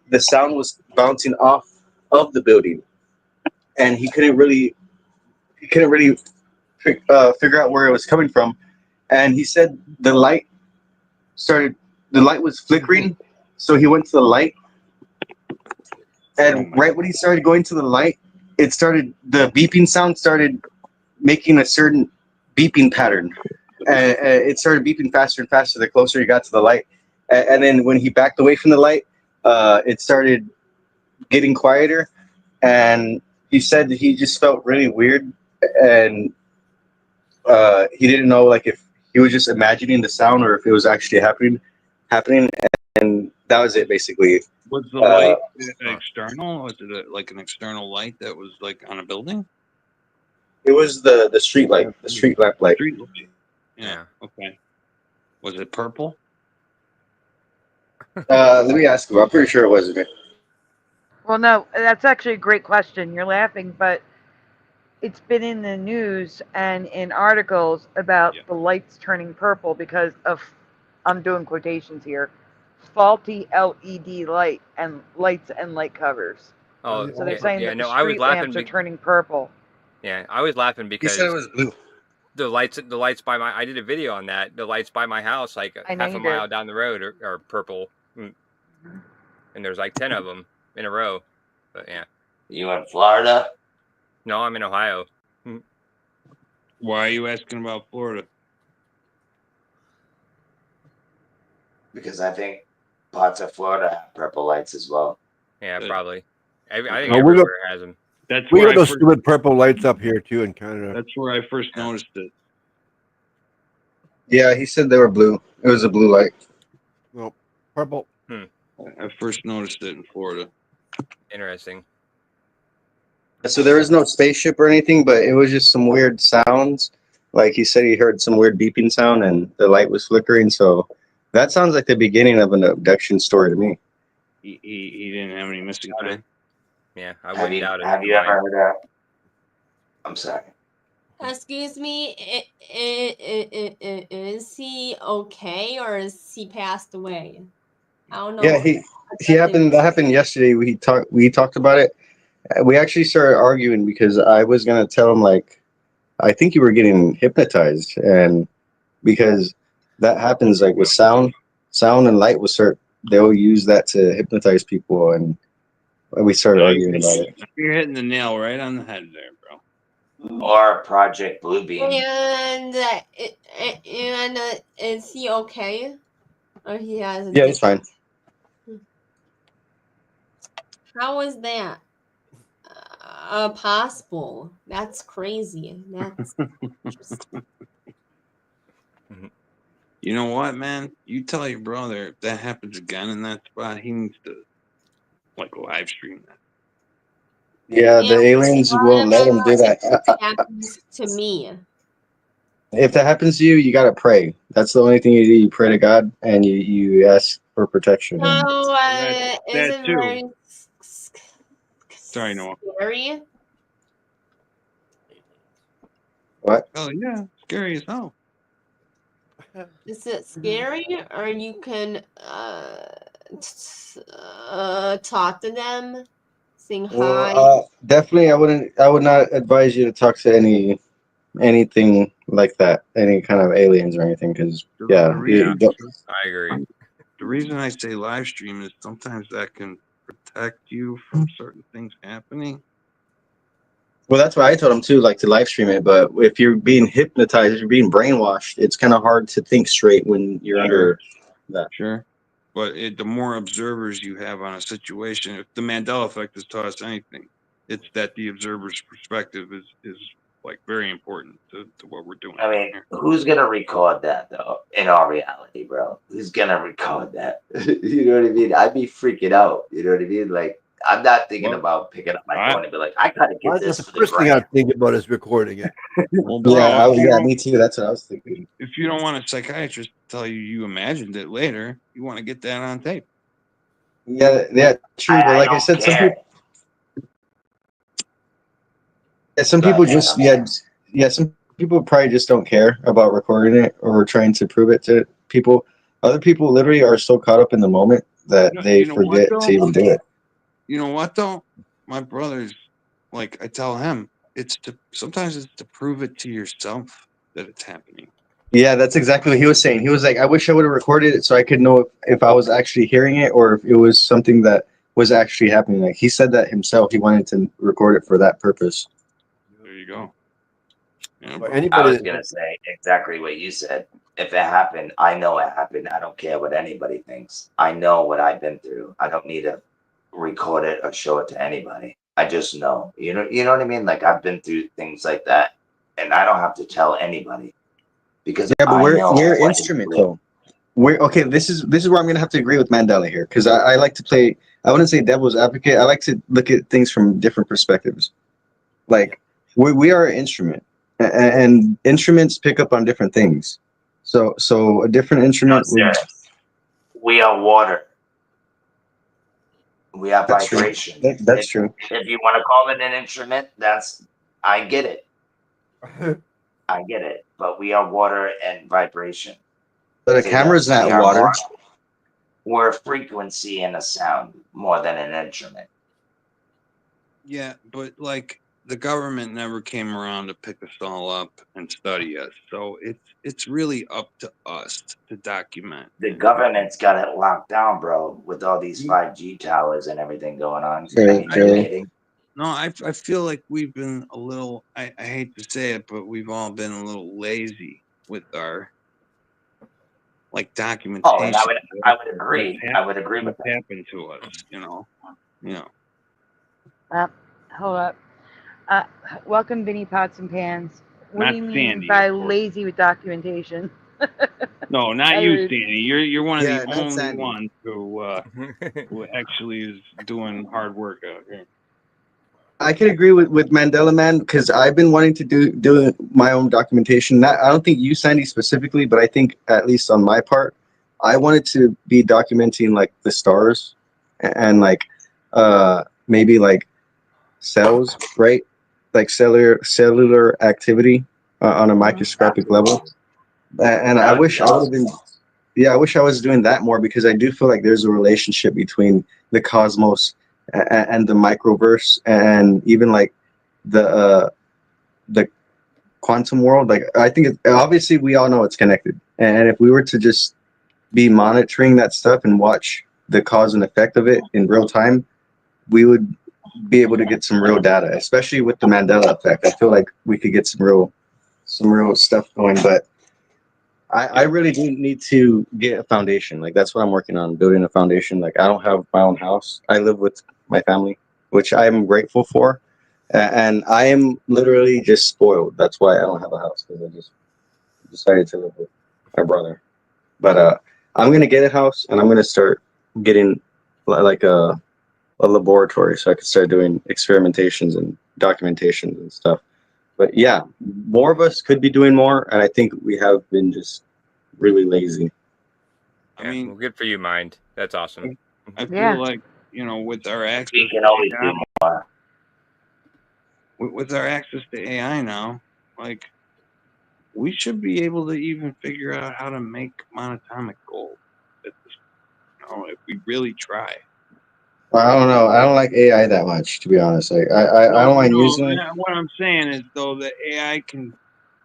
the sound was bouncing off of the building, and he couldn't really figure out where it was coming from. And he said the light was flickering, so he went to the light, and right when he started going to the light, the beeping sound started making a certain beeping pattern. And it started beeping faster and faster the closer he got to the light. And then when he backed away from the light, it started getting quieter. And he said that he just felt really weird, and he didn't know like if he was just imagining the sound or if it was actually happening. And that was it basically. Was the light external? Was it like an external light that was like on a building? It was the street light, the street lamp light. Street light. Yeah. Okay. Was it purple? Let me ask him. I'm pretty sure it wasn't. Well, no, that's actually a great question. You're laughing, but it's been in the news and in articles about the lights turning purple because of, I'm doing quotations here, faulty LED lights and light covers. Oh, So they're saying that the I was street laughing. lamps are turning purple. Yeah, I was laughing because He said it was blue. The lights by my. I did a video on that. The lights by my house, like half a mile down the road, are purple, and there's like 10 of them in a row. But yeah. You in Florida? No, I'm in Ohio. Why are you asking about Florida? Because I think parts of Florida have purple lights as well. Yeah, probably. I think we everywhere got, has them. That's we where got I those first, stupid purple lights up here too in Canada. That's where I first noticed it. Yeah, he said they were blue. It was a blue light. No, purple. I first noticed it in Florida. Interesting. So there was no spaceship or anything, but it was just some weird sounds. Like he said, he heard some weird beeping sound, and the light was flickering. So that sounds like the beginning of an abduction story to me. He didn't have any missing time. Yeah, I wouldn't doubt it. Have you ever heard that? I'm sorry. Excuse me, is he okay or is he passed away? I don't know. Yeah, that happened yesterday. We talked about it. We actually started arguing because I was gonna tell him like, I think you were getting hypnotized, and because that happens like with sound and light will start. They'll use that to hypnotize people, and we started arguing about it. You're hitting the nail right on the head there, bro. Or Project Bluebeam. And is he okay? Or he has? Yeah, he's fine. How is that possible? That's crazy. That's just... You know what, man? You tell your brother if that happens again in that spot, he needs to like live stream that. Yeah, the aliens won't let him do that. happens to me. If that happens to you, you gotta pray. That's the only thing you do. You pray to God and you ask for protection. No, is it very Sorry, Noah. scary? What? Oh yeah, scary as hell. Is it scary, or you can talk to them, sing hi? Well, definitely, I would not advise you to talk to anything like that, any kind of aliens or anything, because I agree. The reason I say live stream is sometimes that can protect you from certain things happening. Well, that's what I told him too, like to live stream it. But if you're being hypnotized, if you're being brainwashed, it's kind of hard to think straight when you're under that. Sure. But the more observers you have on a situation, if the Mandela effect has taught us anything, it's that the observer's perspective is like very important to what we're doing. I mean, who's gonna record that though? In our reality, bro, who's gonna record that? You know what I mean? I'd be freaking out. You know what I mean? Like, I'm not thinking about picking up my phone and be like, I gotta get this. That's the first thing I'm thinking about is recording it. Well, bro, me too. That's what I was thinking. If you don't want a psychiatrist to tell you imagined it later, you want to get that on tape. Yeah, true. But like I said, some people just some people probably just don't care about recording it or trying to prove it to people. Other people literally are so caught up in the moment that they forget to even do it. You know what though? My brother's like, I tell him sometimes it's to prove it to yourself that it's happening. Yeah, that's exactly what he was saying. He was like, I wish I would have recorded it so I could know if I was actually hearing it or if it was something that was actually happening. Like he said that himself. He wanted to record it for that purpose. There you go. You know? But I anybody was that gonna say exactly what you said. If it happened, I know it happened. I don't care what anybody thinks. I know what I've been through. I don't need to record it or show it to anybody. I just know. You know what I mean? Like I've been through things like that, and I don't have to tell anybody because Yeah, but I we're know we're what is instrument real. though. We're okay. This is where I'm gonna have to agree with Mandela here because I like to play. I wouldn't say devil's advocate. I like to look at things from different perspectives. Like we are an instrument, and instruments pick up on different things. So a different No, instrument would. sir. We are water. We have That's true. vibration. That's true. If you want to call it an instrument, I get it. I get it. But we are water and vibration. But a So camera's yes, we not are water. we're a frequency and a sound more than an instrument. Yeah, but like the government never came around to pick us all up and study us, so it's really up to us to document. The government's got it locked down, bro, with all these 5G towers and everything going on. I mean, are you kidding? No, I feel like we've been a little. I hate to say it, but we've all been a little lazy with our documentation. Oh, and I would agree. I would agree with what's happened to us. You know. Hold up. Welcome, Vinny Pots and Pans. What Not do you mean Sandy, by of course. lazy with documentation? No, not you, Sandy. You're one of Yeah, the not only Sandy. ones who actually is doing hard work out here. I can agree with Mandela Man because I've been wanting to do my own documentation. I don't think you, Sandy, specifically, but I think at least on my part, I wanted to be documenting like the stars and like maybe like cells, right? Like cellular activity on a microscopic level. And I wish I would have been. Yeah, I wish I was doing that more because I do feel like there's a relationship between the cosmos and the microverse and even like the quantum world. Like I think obviously we all know it's connected, and if we were to just be monitoring that stuff and watch the cause and effect of it in real time, we would be able to get some real data, especially with the Mandela effect. I feel like we could get some real stuff going, but I really do need to get a foundation. Like that's what I'm working on, building a foundation. Like I don't have my own house. I live with my family, which I am grateful for. And I am literally just spoiled. That's why I don't have a house because I just decided to live with my brother. But I'm gonna get a house and I'm gonna start getting like a laboratory so I can start doing experimentations and documentations and stuff. But yeah, more of us could be doing more, and I think we have been just really lazy. I mean, well, good for you, Mind. That's awesome. I feel like with our access, We can always do more. With our access to AI now, like we should be able to even figure out how to make monatomic gold. If we really try. I don't know. I don't like AI that much, to be honest. Like I don't mind using it. What I'm saying is though that AI can,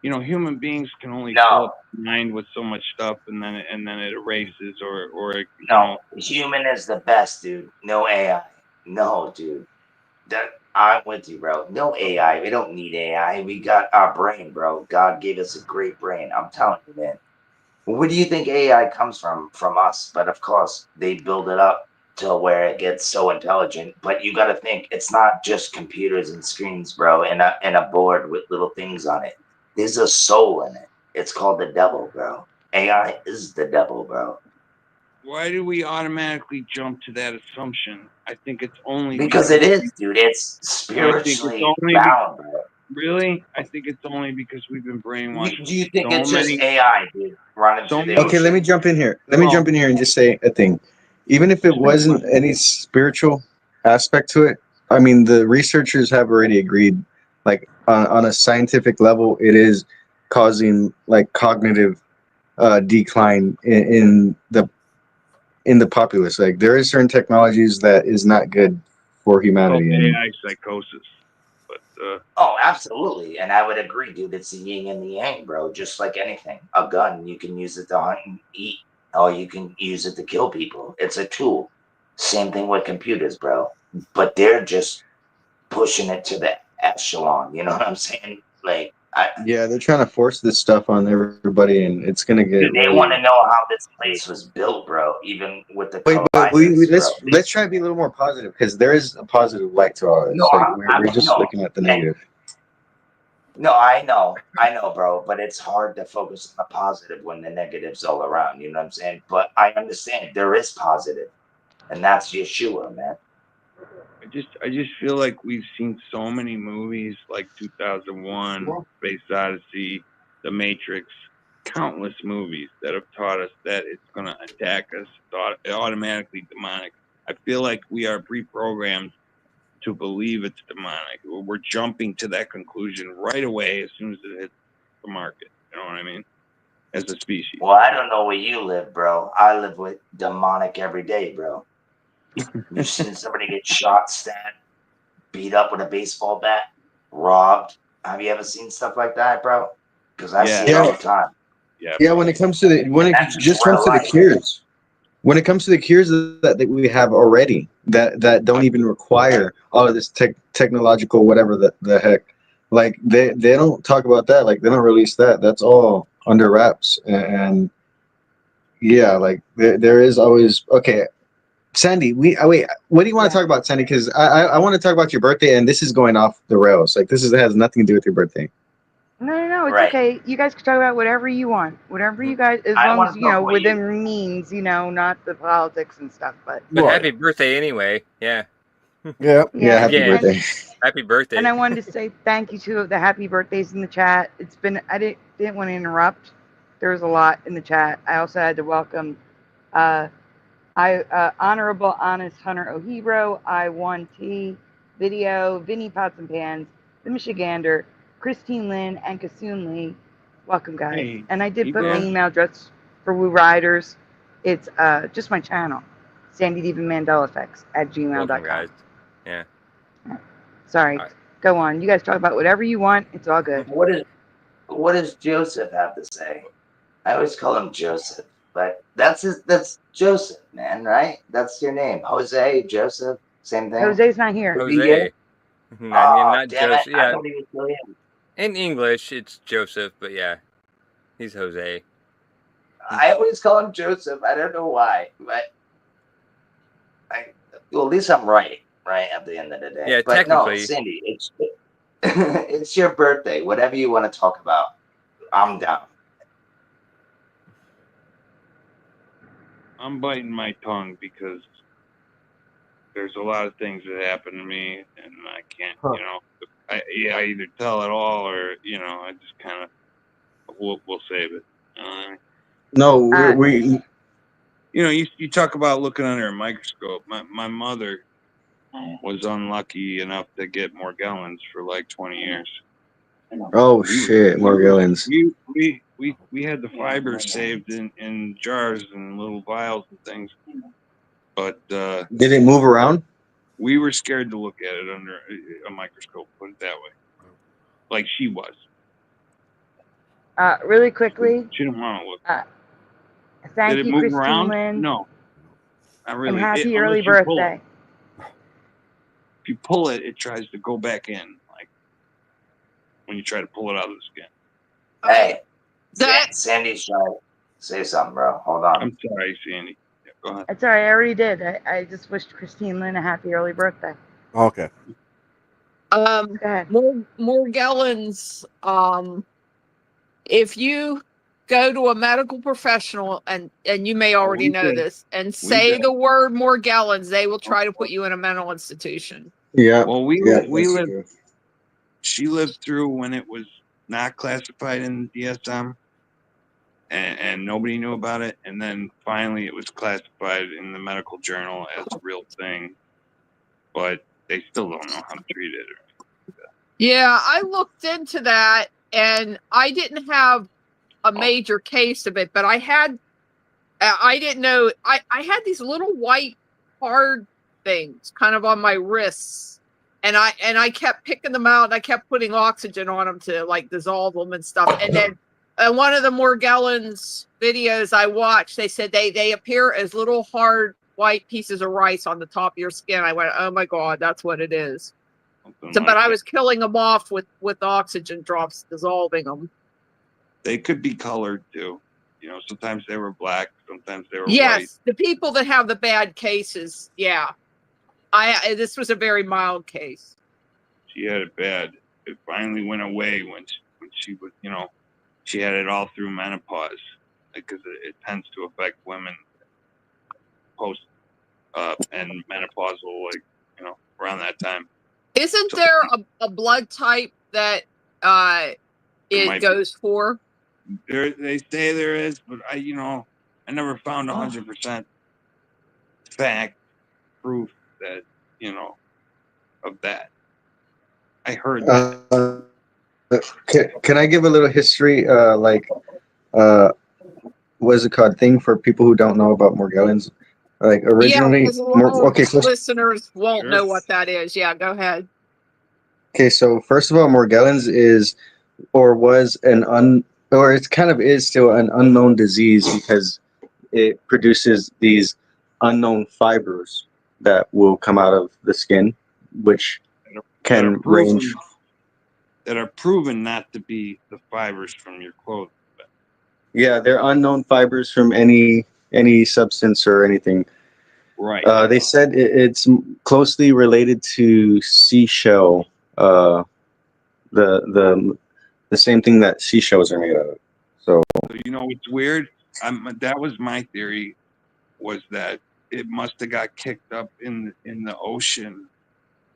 human beings can only fill up the mind with so much stuff, and then it erases or it, No, human is the best, dude. No AI. No, dude. I'm with you, bro. No AI. We don't need AI. We got our brain, bro. God gave us a great brain. I'm telling you, man. Where do you think AI comes from? From us. But of course, they build it up to where it gets so intelligent. But you got to think, it's not just computers and screens, bro, and a board with little things on it. There's a soul in it. It's called the devil, bro. AI is the devil, bro. Why do we automatically jump to that assumption? I think it's only Because it is, dude. It's spiritually bound, bro. Really? I think it's only because we've been brainwashed. Do you think it's just AI, dude, running through the Okay, ocean? let me jump in here. Let me jump in here and just say a thing. Even if it wasn't any spiritual aspect to it, I mean, the researchers have already agreed, like on a scientific level, it is causing like cognitive decline in the populace. Like there is certain technologies that is not good for humanity. And AI psychosis. But oh, absolutely, and I would agree, dude. It's the yin and the yang, bro. Just like anything, a gun, you can use it to hunt and eat, or you can use it to kill people. It's a tool. Same thing with computers, bro. But they're just pushing it to the echelon. You know what I'm saying? Like Yeah, they're trying to force this stuff on everybody, and it's gonna get They want to really. know how this place was built, bro. Even with the Wait, but colliders, bro. let's try to be a little more positive because there is a positive light to all No, this. Like we're just no, looking at the negative. no, I know, bro. But it's hard to focus on the positive when the negative's all around. You know what I'm saying? But I understand there is positive, and that's Yeshua, man. I just feel like we've seen so many movies like 2001, Space Odyssey, The Matrix, countless movies that have taught us that it's going to attack us, automatically demonic. I feel like we are pre-programmed to believe it's demonic. We're jumping to that conclusion right away as soon as it hits the market. You know what I mean? As a species. Well, I don't know where you live, bro. I live with demonic every day, bro. You've seen somebody get shot, stabbed, beat up with a baseball bat, robbed. Have you ever seen stuff like that, bro? Because I see it all the time. Yeah, when it comes to when it That's just real comes to the life. cures, when it comes to the cures that we have already, that don't even require all of this technological whatever the heck, like they don't talk about that, like they don't release that. That's all under wraps, and yeah, like there is always okay. Sandy, wait. What do you want to talk about, Sandy? Because I want to talk about your birthday, and this is going off the rails. Like this has nothing to do with your birthday. No, it's Right. okay. You guys can talk about whatever you want. Whatever you guys, as I long wanna as, talk about within means, not the politics and stuff. But But happy birthday anyway. Yeah. Yeah, happy Yeah. birthday. Happy birthday. And I wanted to say thank you to the happy birthdays in the chat. It's been, I didn't want to interrupt. There was a lot in the chat. I also had to welcome Honorable Honest Hunter O'Hero, I1T, Video, Vinny Pots and Pans, The Michigander, Christine Lynn, and Kasoon Lee. Welcome, guys. Hey, And I did hey, put my bro. email address for Woo Riders. It's just my channel, Sandy Diva Mandela Effects at gmail.com. Welcome, guys. Yeah. Sorry. Go on. You guys talk about whatever you want. It's all good. What does Joseph have to say? I always call him Joseph, but that's Joseph, man, right? That's your name, Jose, Joseph, same thing. Jose's not here. Jose. I mean, Oh, not damn Joseph. it! I Yeah. thought he was still him. In English, it's Joseph, but yeah, he's Jose. I always call him Joseph. I don't know why, but well, at least I'm right at the end of the day. Yeah, but no, technically. Cindy, it's it's your birthday. Whatever you want to talk about, I'm down. I'm biting my tongue because there's a lot of things that happen to me, and I can't, I either tell it all or, I just kind of, we'll save it. No, we you talk about looking under a microscope. My mother was unlucky enough to get Morgellons for like 20 years. Oh shit, Morgellons. We had the fibers saved in jars and little vials and things, but Did it move around? we were scared to look at it under a microscope. Put it that way, like she was. Really quickly. She didn't want to look. Thank Did it you, move Christine around? Lynn. No, not really. And happy Unless early you pull it. birthday. If you pull it, it tries to go back in, like when you try to pull it out of the skin. Hey, Sandy's trying to say something, bro. Hold on. I'm sorry, Sandy. Yeah, go ahead. It's all right. I already did. I just wished Christine Lynn a happy early birthday. Okay. Morgellons. If you go to a medical professional and you may already know this and say the word Morgellons, they will try to put you in a mental institution. Yeah. Well, we that's lived. true. She lived through when it was not classified in DSM, and nobody knew about it. And then finally, it was classified in the medical journal as a real thing, but they still don't know how to treat it. Yeah, I looked into that, and I didn't have a major case of it, but I didn't know. I had these little white hard things kind of on my wrists, and I kept picking them out, and I kept putting oxygen on them to like dissolve them and stuff. And then one of the Morgellons videos I watched, they said they appear as little hard white pieces of rice on the top of your skin. I went, oh my God, that's what it is. something But like I that. was killing them off with oxygen drops, dissolving them. They could be colored too. Sometimes they were black, sometimes they were white. Yes, the people that have the bad cases. Yeah, this was a very mild case. She had it bad. It finally went away when she was, she had it all through menopause, because it tends to affect women post and menopausal, around that time. Isn't there a blood type that it goes for? They say there is, but I never found 100% fact proof that of that. I heard that. Can I give a little history? What is it called? Thing for people who don't know about Morgellons. Like originally, because a lot of first, listeners won't know what that is. Yeah, go ahead. okay. So first of all, Morgellons is or was or it kind of is still an unknown disease because it produces these unknown fibers that will come out of the skin, which can range. That are proven not to be the fibers from your clothing. Yeah, they're unknown fibers from any substance or anything. Right. They said it's closely related to seashell, the same thing that seashells are made out of. So what's weird? That was my theory, was that it must have got kicked up in the ocean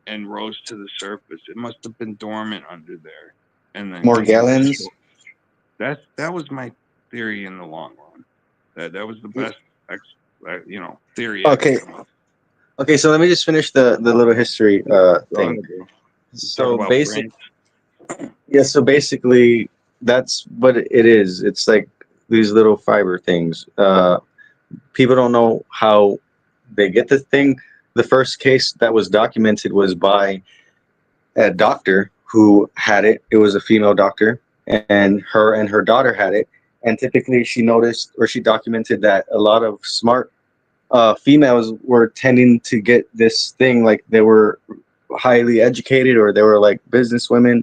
and rose to the surface. It must have been dormant under there, and then Morgellons. That was my theory in the long run. That was the best theory. Okay. Okay, so let me just finish the little history thing. So basically, yeah. So basically, that's what it is. It's like these little fiber things. People don't know how they get the thing. The first case that was documented was by a doctor who had it. It was a female doctor, and her daughter had it. And typically, she noticed or she documented that a lot of smart females were tending to get this thing, like they were highly educated, or they were like business women,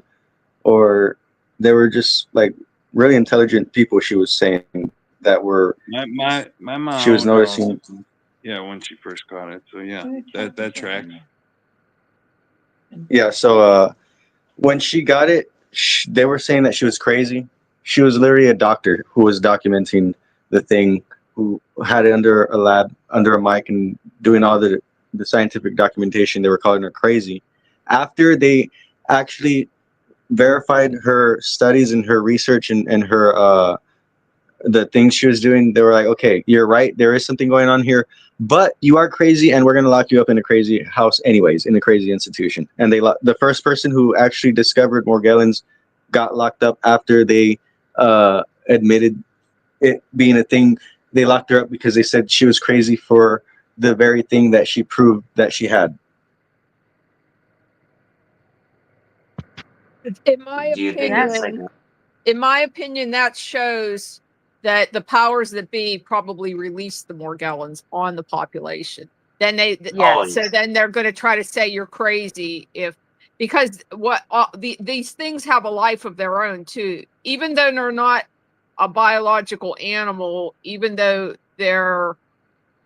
or they were just like really intelligent people. She was saying that were my mom. She was noticing. Yeah, when she first got it. So yeah, that tracks. Yeah. So when she got it, they were saying that she was crazy. She was literally a doctor who was documenting the thing, who had it under a lab, under a mic, and doing all the scientific documentation. They were calling her crazy. After they actually verified her studies and her research and her the things she was doing, they were like, okay, you're right, there is something going on here, but you are crazy, and we're going to lock you up in a crazy house anyways, in a crazy institution. And the first person who actually discovered Morgellons got locked up after they admitted it being a thing. They locked her up because they said she was crazy for the very thing that she proved that she had. In my Do you think it's like opinion, that shows that the powers that be probably released the Morgellons on the population. Then then they're going to try to say you're crazy because these things have a life of their own too. Even though they're not a biological animal, even though they're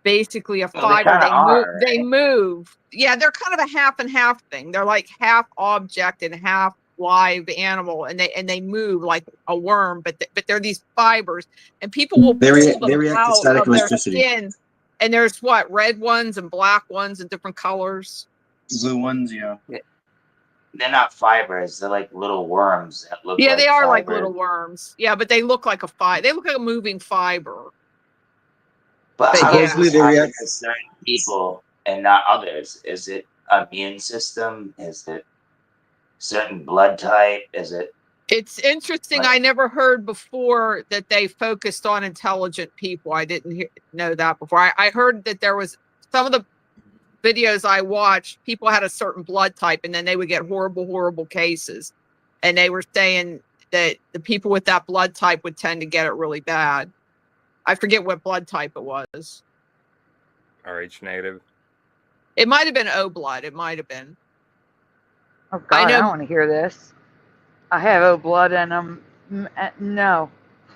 basically a fiber, they move. Yeah, they're kind of a half and half thing. They're like half object and half live animal, and they move like a worm, but they're these fibers, and people will pull them react to out static of their electricity. skin. And there's red ones and black ones and different colors. Blue ones, yeah. They're not fibers. They're like little worms that look. Yeah, like they are fiber. like little worms. Yeah, but they look like they look like a moving fiber. But how does this happen to certain people and not others? Is it immune system? Is it certain blood type? Is it? It's interesting. I never heard before that they focused on intelligent people. I didn't know that before. I heard that there was some of the videos I watched, people had a certain blood type, and then they would get horrible cases. And they were saying that the people with that blood type would tend to get it really bad. I forget what blood type it was. RH negative. It might have been O blood. It might have been. Oh God, I know. don't want to hear this. I have O blood and no,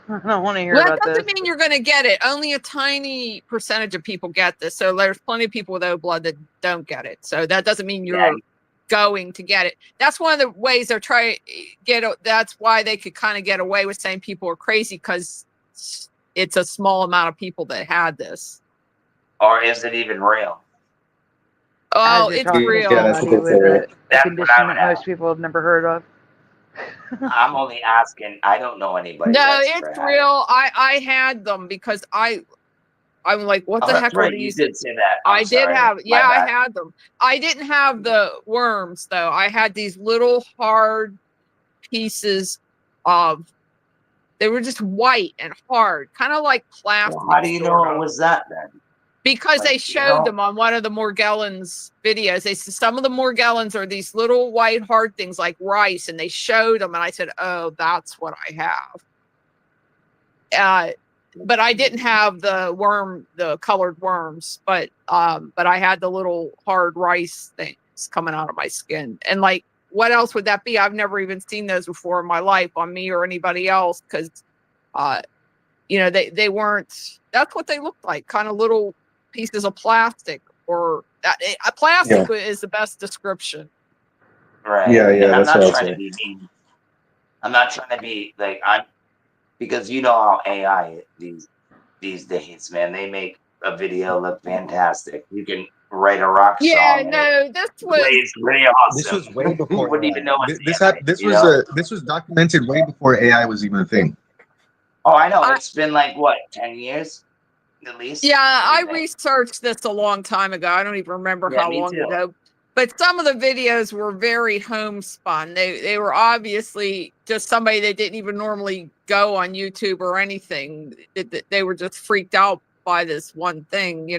I don't want to hear Well, that about doesn't this. mean you're going to get it. Only a tiny percentage of people get this. So there's plenty of people with O blood that don't get it. So that doesn't mean you're going to get it. That's one of the ways they're trying to get. That's why they could kind of get away with saying people are crazy, because it's a small amount of people that had this. Or is it even real? Oh, As you're it's talking to real. somebody with a That's what condition I would that most people have never heard of. I'm only asking. I don't know anybody No, that's it's ever had it. real. I had them because I'm like, what Oh, the that's heck are right. You these? did say that. I I'm did sorry. have, My I bad. had them. I didn't have the worms though. I had these little hard pieces of. They were just white and hard, kind of like plastic. Well, how do you know it was that then? Because Like, they you showed know? them on one of the Morgellons videos. They said some of the Morgellons are these little white hard things like rice, and they showed them, and I said, "Oh, that's what I have." But I didn't have the colored worms, but I had the little hard rice things coming out of my skin. And like, what else would that be? I've never even seen those before in my life on me or anybody else, because they weren't. That's what they looked like, kind of little pieces of plastic, or plastic is the best description. Right. Yeah, And I'm that's not what I'd trying say. to be mean. I'm not trying to be like because you know how AI these days, man, they make a video look fantastic. You can write a rock song and it This was plays pretty awesome. This was way before You wouldn't AI. even know it's This AI, happened. This was documented way before AI was even a thing. Oh, I know. It's been like what, 10 years at least? Yeah, I researched this a long time ago. I don't even remember Yeah, how me long too. ago. But some of the videos were very homespun. They were obviously just somebody that didn't even normally go on YouTube or anything. They were just freaked out by this one thing,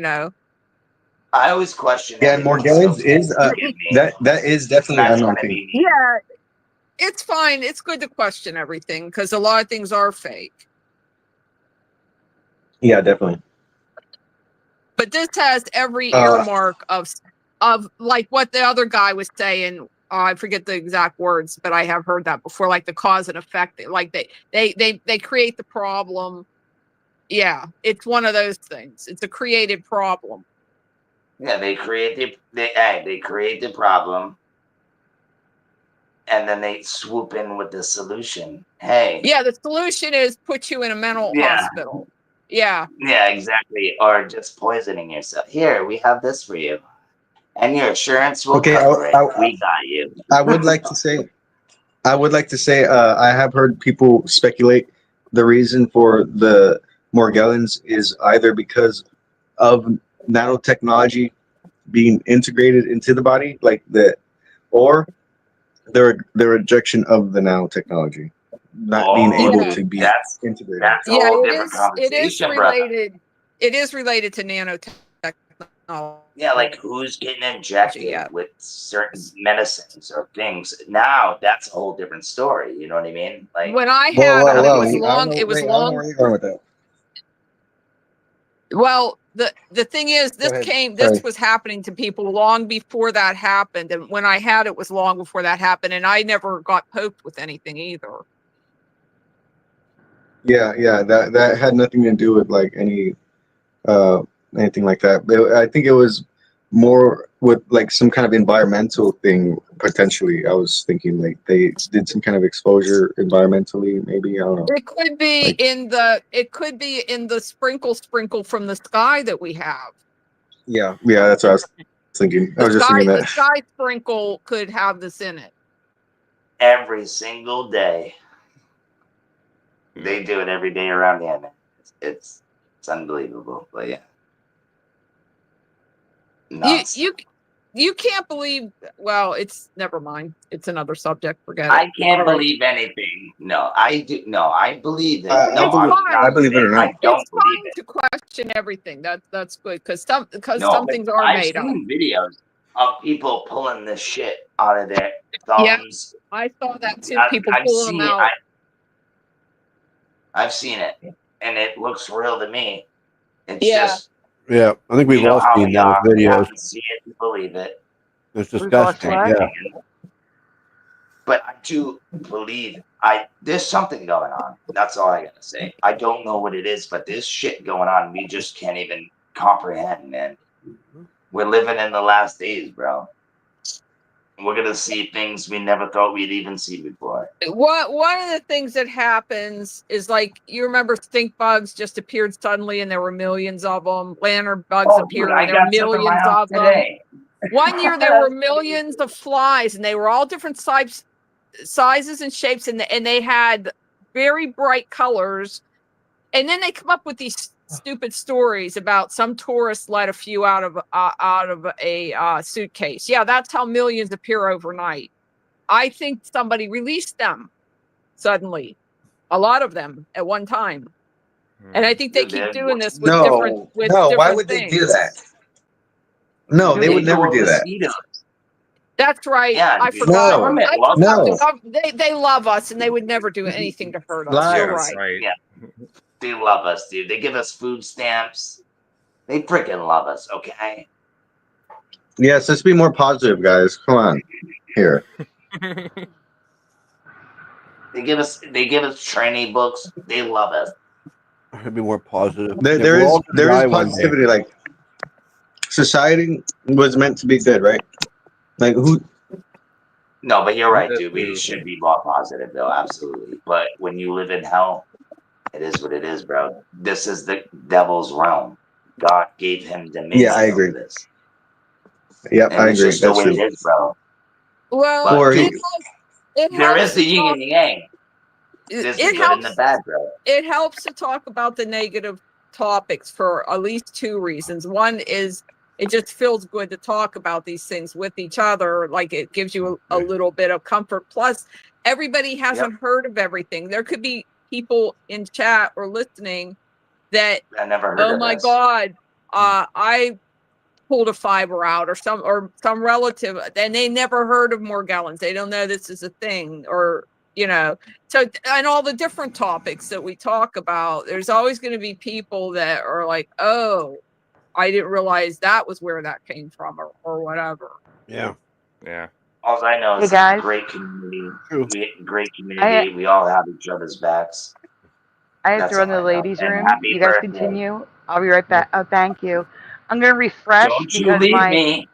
I always question Yeah, and everything, so Morgellons is forgive me. that is definitely Not an unknown trying to thing. be mean. Yeah, it's fine. It's good to question everything because a lot of things are fake. Yeah, definitely. But this has every earmark of like what the other guy was saying. I forget the exact words, but I have heard that before, like the cause and effect. Like they create the problem. Yeah, it's one of those things. It's a created problem. Yeah, they create the problem, and then they swoop in with the solution. Hey. Yeah, the solution is put you in a mental hospital. Yeah. Yeah, exactly. Or just poisoning yourself. Here, we have this for you, and your insurance will cover it. We got you. I would like to say, I have heard people speculate the reason for the Morgellons is either because of nanotechnology being integrated into the body, or their rejection of the nanotechnology not being able to be integrated. That's a whole different It is conversation, brother. related. It is related to nanotechnology. Yeah, like who's getting injected with certain medicines or things. Now that's a whole different story. You know what I mean? Like when I had them, it was long. It was I don't know long. where you're going with that. Well, the thing is, Go ahead. this Sorry. was happening to people long before that happened, and when I had it was long before that happened, and I never got poked with anything either. Yeah, that had nothing to do with like anything like that. I think it was more with like some kind of environmental thing potentially. I was thinking like they did some kind of exposure environmentally, maybe. I don't know. It could be in the sprinkle from the sky that we have. Yeah, that's what I was thinking. I was just thinking The that. sky sprinkle could have this in it. every single day. They do it every day around here, man. It's unbelievable, but yeah. You can't believe. Well, it's never mind. It's another subject. Forget it. I can't believe anything. No, I do. No, I believe it. No, I believe it or not. I don't It's believe fine to question everything. That's good because No, some but things are I've made up. seen videos of people pulling this shit out of their thumbs. Yeah, I saw that too. People I've pulling them out. I've seen it, and it looks real to me. It's Yeah. just Yeah, I think we've all how seen we those are. We have videos. to see it to believe it. It's We've watched disgusting. what? Yeah. to believe there's something going on. That's all I gotta say. I don't know what it is, but there's shit going on we just can't even comprehend, man. We're living in the last days, bro. We're gonna see things we never thought we'd even see before. One of the things that happens is, like, you remember stink bugs just appeared suddenly and there were millions of them. Lantern bugs appeared and there were millions of them. Today. 1 year there were millions of flies and they were all different sizes and shapes, and they had very bright colors. And then they come up with these stupid stories about some tourist let a few out of a suitcase. Yeah, that's how millions appear overnight. I think somebody released them suddenly, a lot of them at one time, and I think they keep doing this with different why would they do that? No, they would never do that. That's right. Yeah, I dude, forgot. government I loves forgot. us. They love us, and they would never do anything to hurt us. You're Liars. right. Yeah, they love us, dude. They give us food stamps. They freaking love us. Okay. Yes, let's be more positive, guys. Come on, here. They give us training books. They love us. I'd be more positive. There is positivity. Like, society was meant to be good, right? Like, who? No, but you're right, dude. We should be more positive, though. Absolutely. But when you live in hell, it is what it is, bro. This is the devil's realm. God gave him dominion. Yeah, I agree. Over this. Yep, And I it's agree. just the That's way true. it is, bro. Well, But, dude, it there helps is the to yin talk- and the yang. There's the it good and the helps. bad, bro. It helps to talk about the negative topics for at least two reasons. One is it just feels good to talk about these things with each other. Like, it gives you a little bit of comfort. Plus, everybody hasn't heard of everything. There could be people in chat or listening that, I never heard oh of my this. God, I pulled a fiber out, or some relative, and they never heard of Morgellons. They don't know this is a thing, or, you know. So, and all the different topics that we talk about, there's always going to be people that are like, oh, I didn't realize that was where that came from, or whatever. Yeah. Yeah. All I know Hey, is guys. great community. Great community. We all have each other's backs. I have That's to run all the I know. ladies' And room. happy You guys birthday. continue. I'll be right back. Oh, thank you. I'm gonna refresh Don't you because leave me.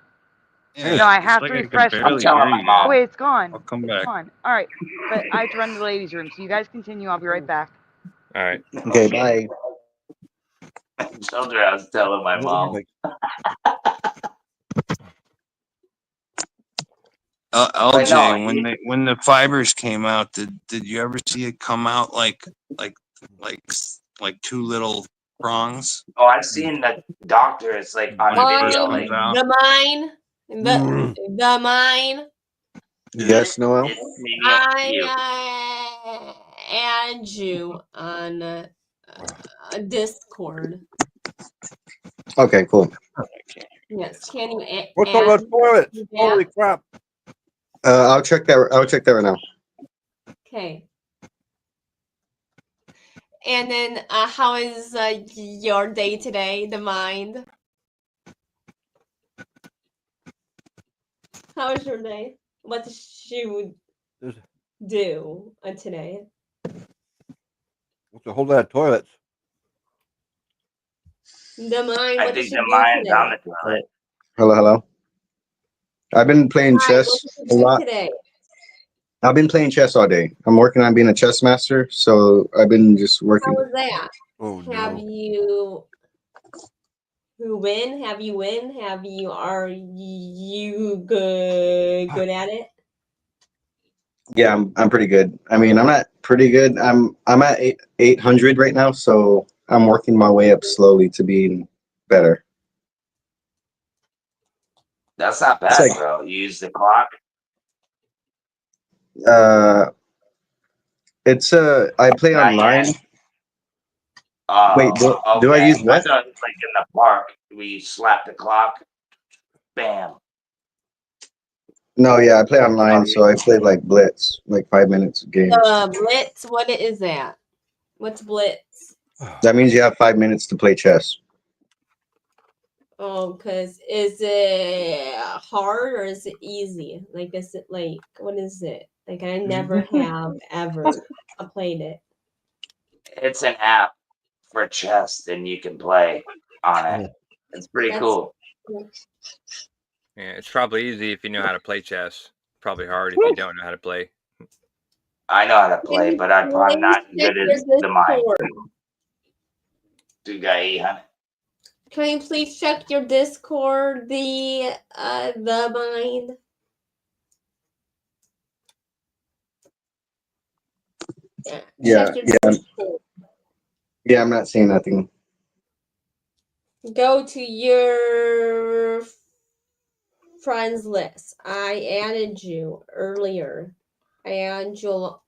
No, I have to refresh. I'm telling my Oh mom. wait, it's gone. I'll come It's back. gone. All right, but I have to run the ladies' room, so you guys continue. I'll be right back. All right. Okay, bye. I told her I was telling my mom. LJ, no, when the fibers came out, did you ever see it come out like two little prongs? Oh, I've seen the doctor. It's like on video. Like, The mine. The mine. Yes, Noel. I add you on Discord. Okay, cool. Yes, can you add? What's all those toilets? Holy crap! I'll check that. I'll check that right now. Okay. And then, how is your day today? The mind. How is your day? What should you do today? What's a whole lot of toilets? The mind. I What think did the you do mind's today? on the toilet. Hello. I've been playing chess What did a you do lot. today? I've been playing chess all day. I'm working on being a chess master, so I've been just How working. was that? Oh, Have you win? Have you win? Are you good at it? Yeah, I'm pretty good. I mean, I'm not pretty good. I'm at 800 right now, so I'm working my way up slowly to being better. That's not bad, It's like- bro. You use the clock. I play Not online. yet. Oh, Wait, do I use I what? thought it was like in the park. We slap the clock. Bam. No, yeah, I play online, so I play like Blitz, like 5 minutes of games. Blitz. What is that? What's Blitz? That means you have 5 minutes to play chess. Oh, cause is it hard or is it easy? Like, is it like what is it? Like I never have ever played it. It's an app for chess, and you can play on it. It's pretty cool. Yeah, it's probably easy if you know how to play chess. Probably hard if you don't know how to play. I know how to play, but I'm not good as the mind. Can you please check your Discord, the mind? Yeah, Check your yeah, Discord. yeah. I'm not seeing nothing. Go to your friends list. I added you earlier. I added you.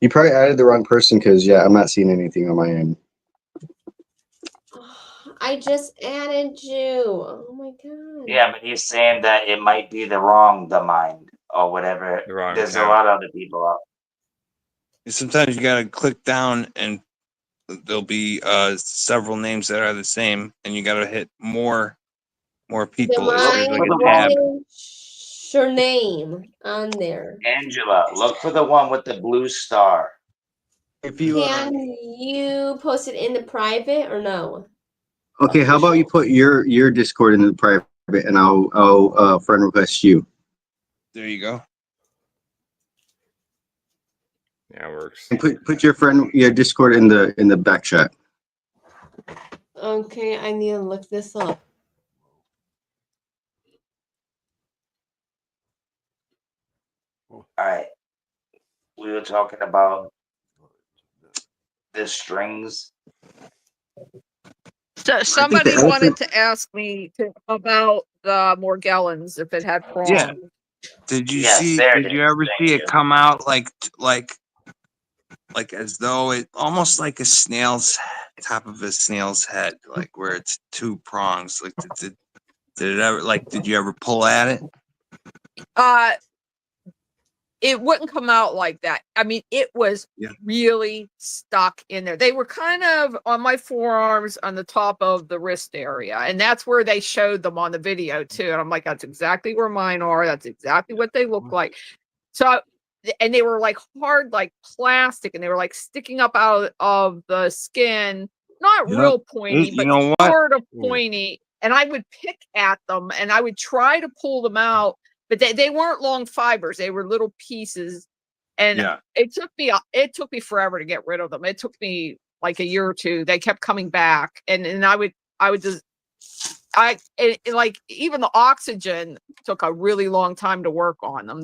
You probably added the wrong person because I'm not seeing anything on my end. I just added you. Oh my god. Yeah, but he's saying that it might be the mind or whatever. There's a lot of other people out. Sometimes you gotta click down and there'll be several names that are the same, and you gotta hit more people. There's like a tab. What's your name on there? Angela, look for the one with the blue star. If Can you post it in the private or no? Okay, how about you put your Discord in the private, and I'll friend request you. There you go. Yeah, it works. And put your Discord in the back chat. Okay, I need to look this up. All right. We were talking about the strings. So somebody wanted to ask me about the Morgellons if it had prongs. Yeah. Did you Yes, see? there it Did you is. ever see it come out like as though it almost like a snail's top of a snail's head, like where it's two prongs? Like did it ever did you ever pull at it? It wouldn't come out like that. I mean, it was really stuck in there. They were kind of on my forearms on the top of the wrist area. And that's where they showed them on the video too. And I'm like, that's exactly where mine are. That's exactly what they look like. So, and they were like hard, like plastic, and they were like sticking up out of the skin. Not real pointy, but sort of pointy. And I would pick at them and I would try to pull them out. But they weren't long fibers; they were little pieces, and it took me forever to get rid of them. It took me like a year or two. They kept coming back, and I would just like even the oxygen took a really long time to work on them.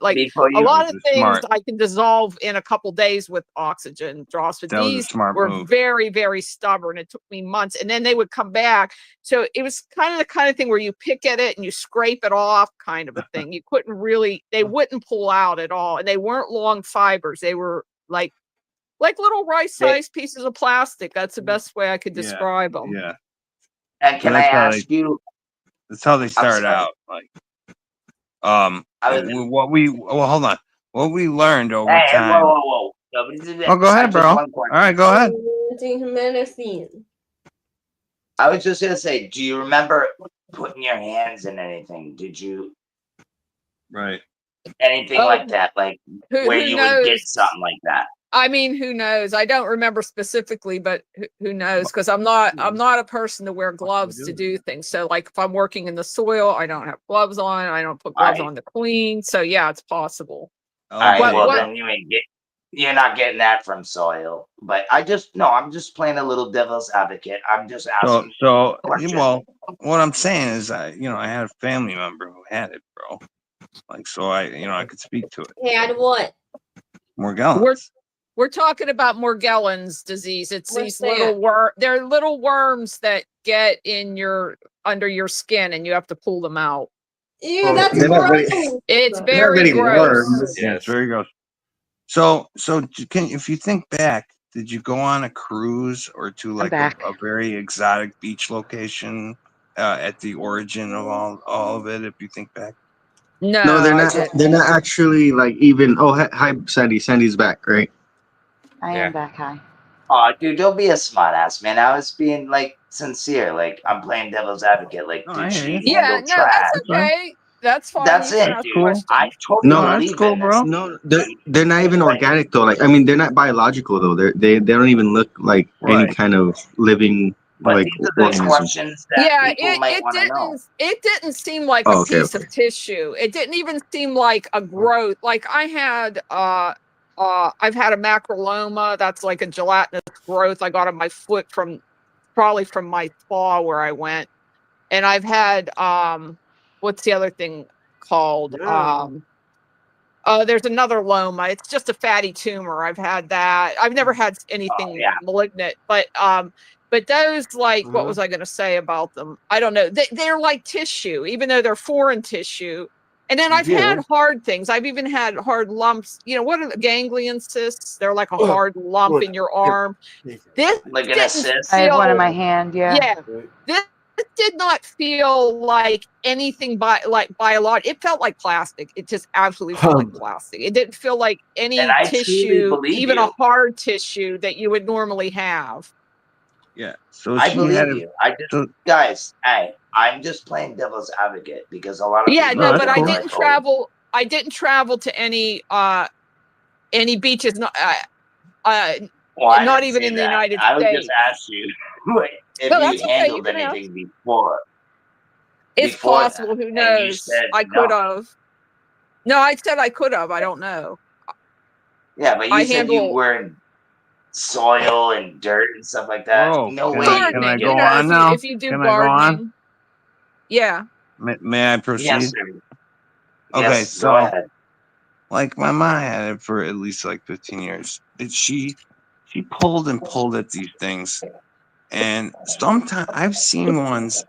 Like a lot of things I can dissolve in a couple days with oxygen drops, but these were very, very stubborn. It took me months, and then they would come back. So it was kind of thing where you pick at it and you scrape it off, kind of a thing. You couldn't really, they wouldn't pull out at all, and they weren't long fibers. They were like little rice-sized pieces of plastic. That's the best way I could describe them. Yeah. And can I ask you? That's how they start out. Like, what we hold on. What we learned over time. Whoa. Oh, go ahead, bro. All right, go ahead. I was just gonna say, do you remember putting your hands in anything? Did you? Right. Anything like that, like where you would get something like that. I mean, who knows? I don't remember specifically, but who knows? Because I'm not a person to wear gloves to do things. So like if I'm working in the soil, I don't have gloves on. I don't put gloves on to clean. So yeah, it's possible. All right, then you're not getting that from soil. But I'm just playing a little devil's advocate. I'm just asking. So what I'm saying is, I had a family member who had it, bro. Like, so I could speak to it. Had what? Morgellons. We're talking about Morgellons disease. It's these they're little worms that get under your skin, and you have to pull them out. Ew, that's gross. It's very gross. Yeah, it's very gross. So if you think back, did you go on a cruise or to like a very exotic beach location at the origin of all of it? If you think back. No, they're not. They're not actually like even. Oh, hi, Sandy. Sandy's back, right? I am back. Hi. Oh, dude, don't be a smart ass, man. I was being like sincere. Like I'm playing devil's advocate. Like, did she handle trash? That's okay. That's fine. That's You can it, ask dude. questions. I totally No, that's believe cool, in bro. this. no, they're not even organic though. Like I mean, they're not biological though. They don't even look like any Right. kind of living But like these are the organism. questions that Yeah, people might want to know. it didn't seem like Oh, a okay, piece okay. of tissue. It didn't even seem like a growth. Like I've had a macroloma. That's like a gelatinous growth I got on my foot probably from my spa where I went. And I've had what's the other thing called? There's another loma. It's just a fatty tumor. I've had that. I've never had anything malignant, but those, like, what was I going to say about them? I don't know. They're like tissue, even though they're foreign tissue. And then I've had hard things. I've even had hard lumps. You know, what are the ganglion cysts? They're like a hard lump in your arm. This Like an didn't assist. I have one in my feel, hand. Yeah. this did not feel like anything biological. It felt like plastic. It just absolutely felt like plastic. It didn't feel like And any I truly tissue, believe even you. a hard tissue that you would normally have. Yeah. So I she had believe a. you. I just, So, guys, hey, I'm just playing devil's advocate because a lot of Yeah, people no, are but gonna I be didn't like, "Oh, travel. I didn't travel to any beaches. well, I Not didn't even say in the that. United I would just States. ask you if No, you that's okay. You handled can ask. anything before It's that, possible. Who and you knows? said I could no. have. No, I said I could have. I don't know. Yeah, but I you said you handle were in soil and dirt and stuff like that. bro, No way you can I gardening. didn't get You go know, that. on now? if you do Can I go on? gardening, yeah. May I proceed? Yes, sir. Okay, Yes, go so ahead. like my mom had it for at least like 15 years. She pulled and pulled at these things, and sometimes I've seen ones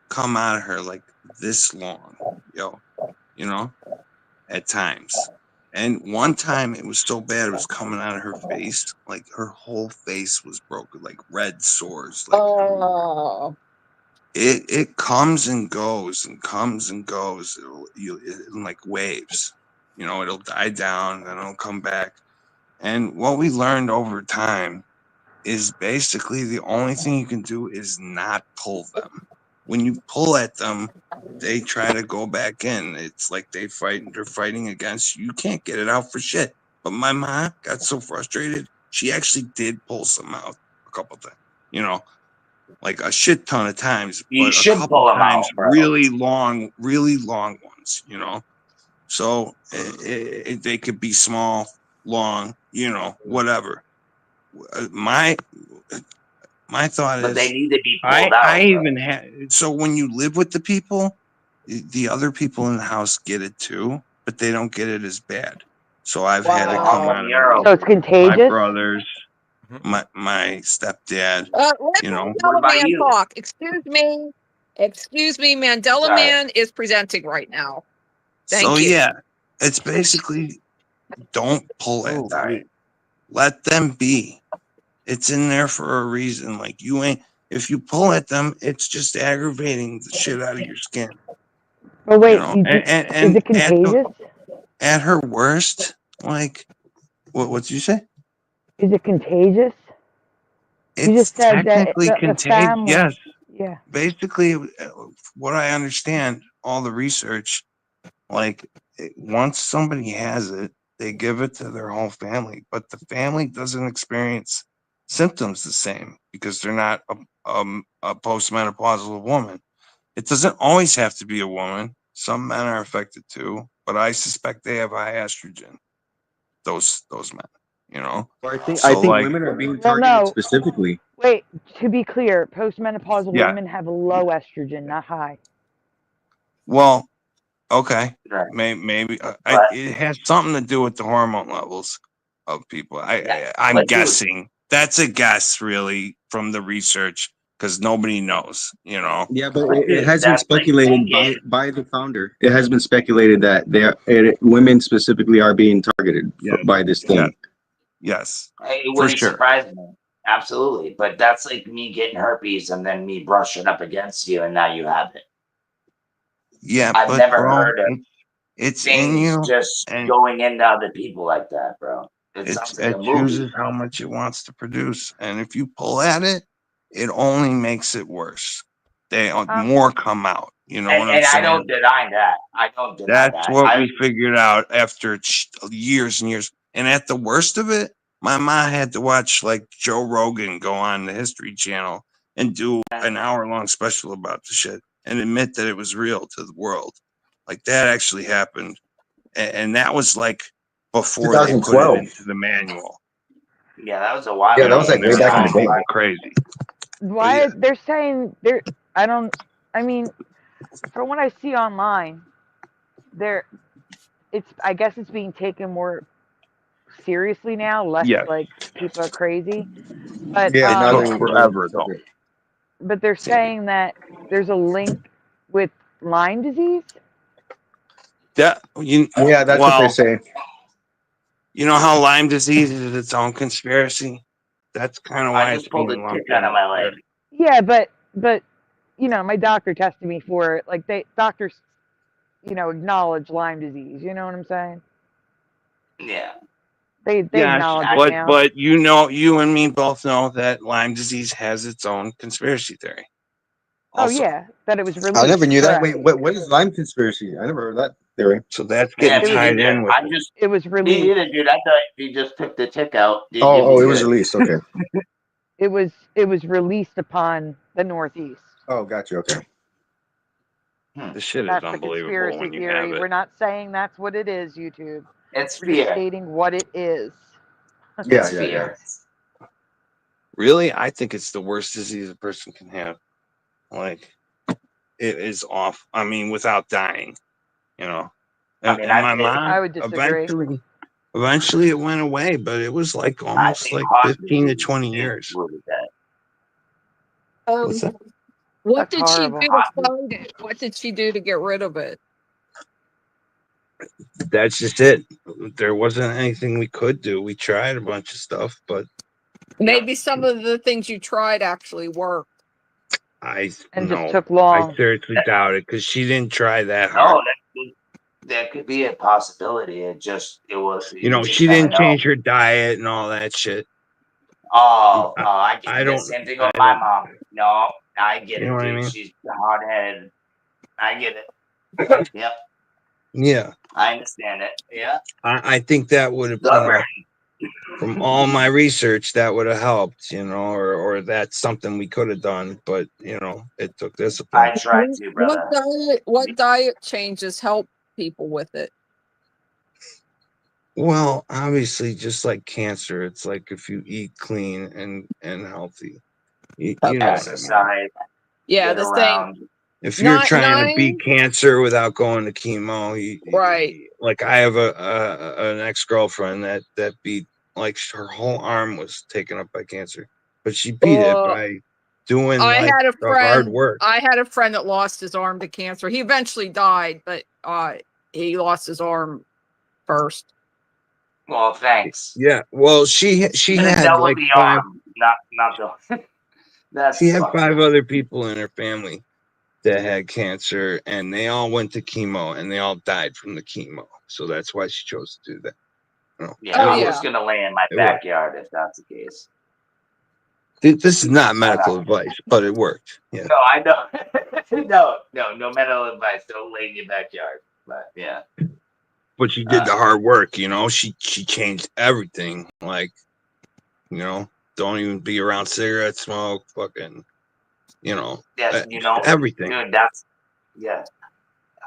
come out of her like this long, you know, at times. And one time it was so bad it was coming out of her face, like her whole face was broken, like red sores, like Oh, it comes and goes and comes and goes in like waves. You know, it'll die down, then it'll come back. And what we learned over time is basically the only thing you can do is not pull them. When you pull at them, they try to go back in. It's like they're fighting against you. You can't get it out for shit. But my mom got so frustrated, she actually did pull some out a couple times, you know, like a shit ton of times, You but a should couple pull them times out, bro. really long ones, you know. So they could be small, long, you know, whatever. My thought But they is, need to be pulled out. I Bro. even had. So when you live with the people, the other people in the house get it too, but they don't get it as bad. So I've had it come Wow. out of You're So it's my contagious? brothers, my stepdad. let You know, What Mandela about Man you? talk. Excuse me. Mandela Sorry. Man is presenting right now. so Thank you. yeah, it's basically don't pull at them. Sorry. Let them be. It's in there for a reason. Like you ain't. If you pull at them, it's just aggravating the shit out of your skin. But You wait, know, is it contagious? at her worst, like what you say? Is it contagious? You It's just said that technically the contagious. family. Yes, Yeah. basically, what I understand, all the research, like once somebody has it, they give it to their whole family, but the family doesn't experience symptoms the same because they're not a postmenopausal woman. It doesn't always have to be a woman. Some men are affected too, but I suspect they have high estrogen. Those men, you know. Or I think So like, women are being No, targeted no. specifically. Wait, to be clear, postmenopausal yeah. women have low estrogen, not high. Well, okay, Right. maybe But it has something to do with the hormone levels of people. yeah, I'm but dude, guessing. That's a guess, really, from the research, because nobody knows. You know. Yeah, but but it dude, has been that's like speculated thinking. by the founder. It has been speculated that women specifically are being targeted Yeah. by this Yeah. thing. Yes. It For wouldn't sure. surprise me. Absolutely. But that's like me getting herpes and then me brushing up against you and now you have it. Yeah, I've but never bro, heard of it's in things you, just and going into other people like that, bro. It sounds like it a movie, chooses bro. how much it wants to produce, and if you pull at it, it only makes it worse. They more come out. You know what I'm And I saying? don't deny that. I don't deny That's that. what we figured out after years and years. And at the worst of it, my mom had to watch like Joe Rogan go on the History Channel and do an hour-long special about the shit and admit that it was real to the world. Like that actually happened. And that was like before they put it 2012. into the manual. Yeah, that was a while Yeah, ago. that was like way back in the day. Crazy. Why they're saying they're? I mean, from what I see online, I guess it's being taken more seriously now. Less Yes. like people are crazy, but Yeah, now took they forever though. but they're saying that there's a link with Lyme disease. Yeah, that's what they say. You know how Lyme disease is its own conspiracy? That's kind of why I it's just pulled a being lumped tick out of in. my leg. Yeah, but my doctor tested me for it. Like doctors, acknowledge Lyme disease. You know what I'm saying? Yeah. They acknowledge it now. But you and me both know that Lyme disease has its own conspiracy theory. Also. Oh yeah, that it was released. I never knew that. correct. Wait, what is Lyme conspiracy? I never heard that theory. So that's Yeah, getting me tied neither. in with It was Me released. either, dude. I thought you just took the tick out. It was released. Okay. It was released upon the Northeast. Oh, gotcha. Okay. The shit is That's the unbelievable conspiracy when you theory. have it. We're not saying that's what it is, YouTube. It's We're just fear. stating what it is. It's fear. Really, I think it's the worst disease a person can have. Like, it is off. I mean, without dying, And, my mom, I would disagree. eventually it went away, but it was like almost like 15 to 20 years. What's that? What That's did she horrible. do to find it? What did she do to get rid of it? That's just it. There wasn't anything we could do. We tried a bunch of stuff, but Maybe some of the things you tried actually worked. Just took long. I seriously doubt it because she didn't try that hard. No, that could be a possibility. It was. She didn't change her diet and all that shit. Oh, I get the don't- same thing with my don't- mom. No, I get You it, know what I dude. mean? She's hard-headed. I get it. Yep, Yeah, I understand it. Yeah. I think that would have, from all my research, that would have helped, or that's something we could have done, but it took discipline. I tried to, brother. What diet changes help people with it? Well, obviously, just like cancer, it's like if you eat clean and healthy, you know what I mean. Exercise. Yeah, get the around. same. If you're trying to beat cancer without going to chemo, right? Like I have an ex-girlfriend that beat, like, her whole arm was taken up by cancer, but she beat it by doing the hard work. I had a friend that lost his arm to cancer. He eventually died, but he lost his arm first. Well, thanks. Yeah. Well, she had like the 5. arm, not the. That's She had 5 other people in her family that had cancer, and they all went to chemo, and they all died from the chemo. So that's why she chose to do that. Yeah, I was gonna lay in my backyard if that's the case. This is not medical advice, but it worked. Yeah. No, I know. no medical advice. Don't lay in your backyard. But yeah. But she did the hard work, She changed everything. Like, don't even be around cigarette smoke, fucking, Yes, everything. Dude, yeah.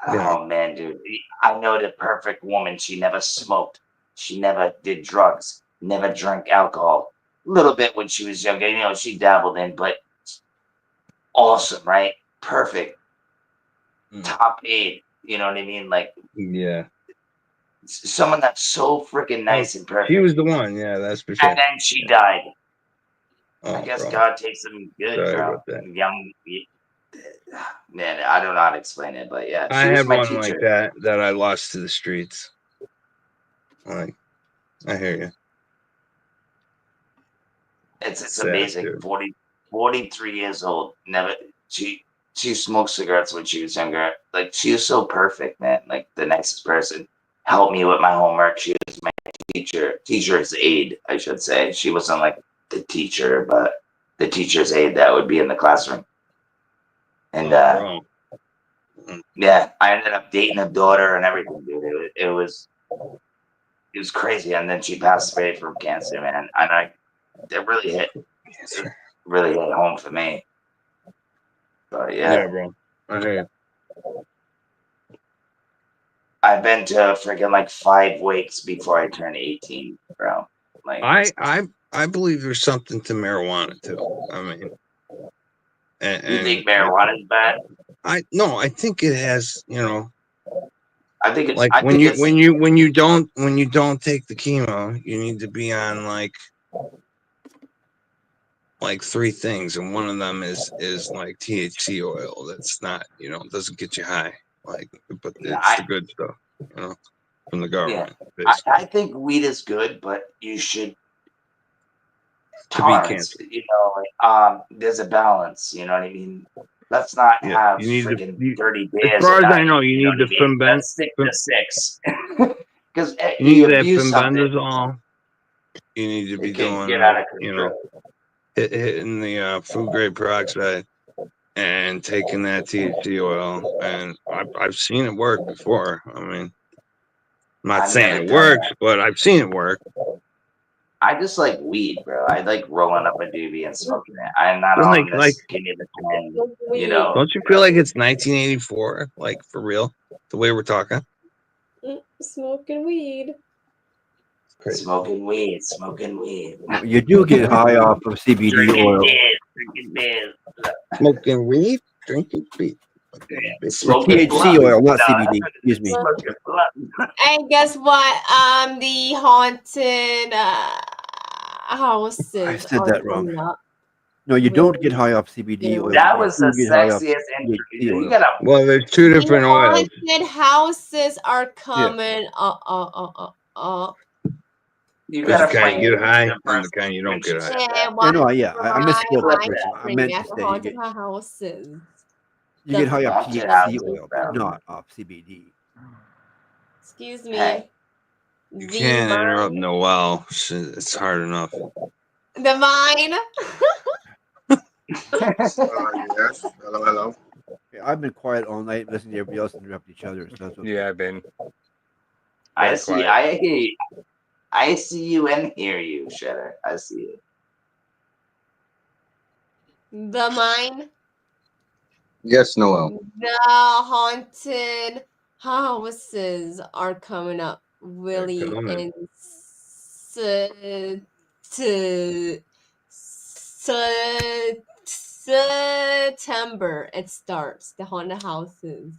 Oh man, dude. I know the perfect woman. She never smoked. She never did drugs. Never drank alcohol. A little bit when she was younger, she dabbled in, but awesome, right? Perfect. Top 8. You know what I mean? Like, yeah. Someone that's so freaking nice and perfect. She was the one, yeah, that's for sure. And then she died. Oh, I guess bro. God takes them good, Sorry bro. about that. Young, man, I don't know how to explain it, but yeah, I she was had my one teacher. like that I lost to the streets. Like, I hear you. It's Sad, amazing. dude. 43 years old. Never. She smoked cigarettes when she was younger. Like, she was so perfect, man. Like, the nicest person. Helped me with my homework. She was my teacher's aide, I should say. She wasn't like the teacher, but the teacher's aide that would be in the classroom. And Yeah, I ended up dating a daughter and everything, dude. It was crazy, and then she passed away from cancer, man. And it really hit home for me. But yeah, bro. I hear you. I've been to freaking like 5 wakes before I turned 18, bro. Like I believe there's something to marijuana too. I mean, you think marijuana is bad? I think it has, I think like when you don't take the chemo, you need to be on like 3 things, and one of them is like THC oil. That's not, it doesn't get you high, but it's the good stuff, from the government. Yeah, I think weed is good, but you should To beat tolerance. There's a balance. You know what I mean? Let's not have you need freaking 30 as beers. far a as I night, know, you need know the what I mean? Femben. Let's stick to 6. Because You you need that abuse something, fenbendazole. You need to be it can doing, get out of control. hitting the food grade peroxide and taking that THC oil. And I've seen it work before. I mean, I'm not saying it works, but I've seen it work. I just like weed, bro. I like rolling up a doobie and smoking it. I'm not Like- on this give me the pen, Don't you feel like it's 1984, like for real, the way we're talking? Smoking weed. Smoking weed. You do get high off of CBD oil. Drinking beer. Smoking weed, drinking weed. It's THC oil, not CBD. Excuse me. And guess what? The haunted houses. I said are that wrong. coming up. No, you don't get high off CBD oil. That was the You get high off sexiest intro. THC You oil. gotta. Well, there's 2 different The oils. haunted houses are coming up. You There's gotta the kind find you get high the and person the kind you don't get high. Yeah, I misspoke why first. I bring meant back to the say you haunted get, houses. you get high off Haunted THC houses, oil, bro. but not off CBD. Excuse me. Hey. You The can't interrupt mind. Noel. It's hard enough. The mind. Yes. Hello. Yeah, I've been quiet all night listening to everybody else interrupt each other. So that's okay. Yeah, I've been. I Very see. quiet. I see you and hear you, Shredder. I see you. The mind. Yes, Noel. The haunted houses are coming up really coming. in September. It starts the haunted houses.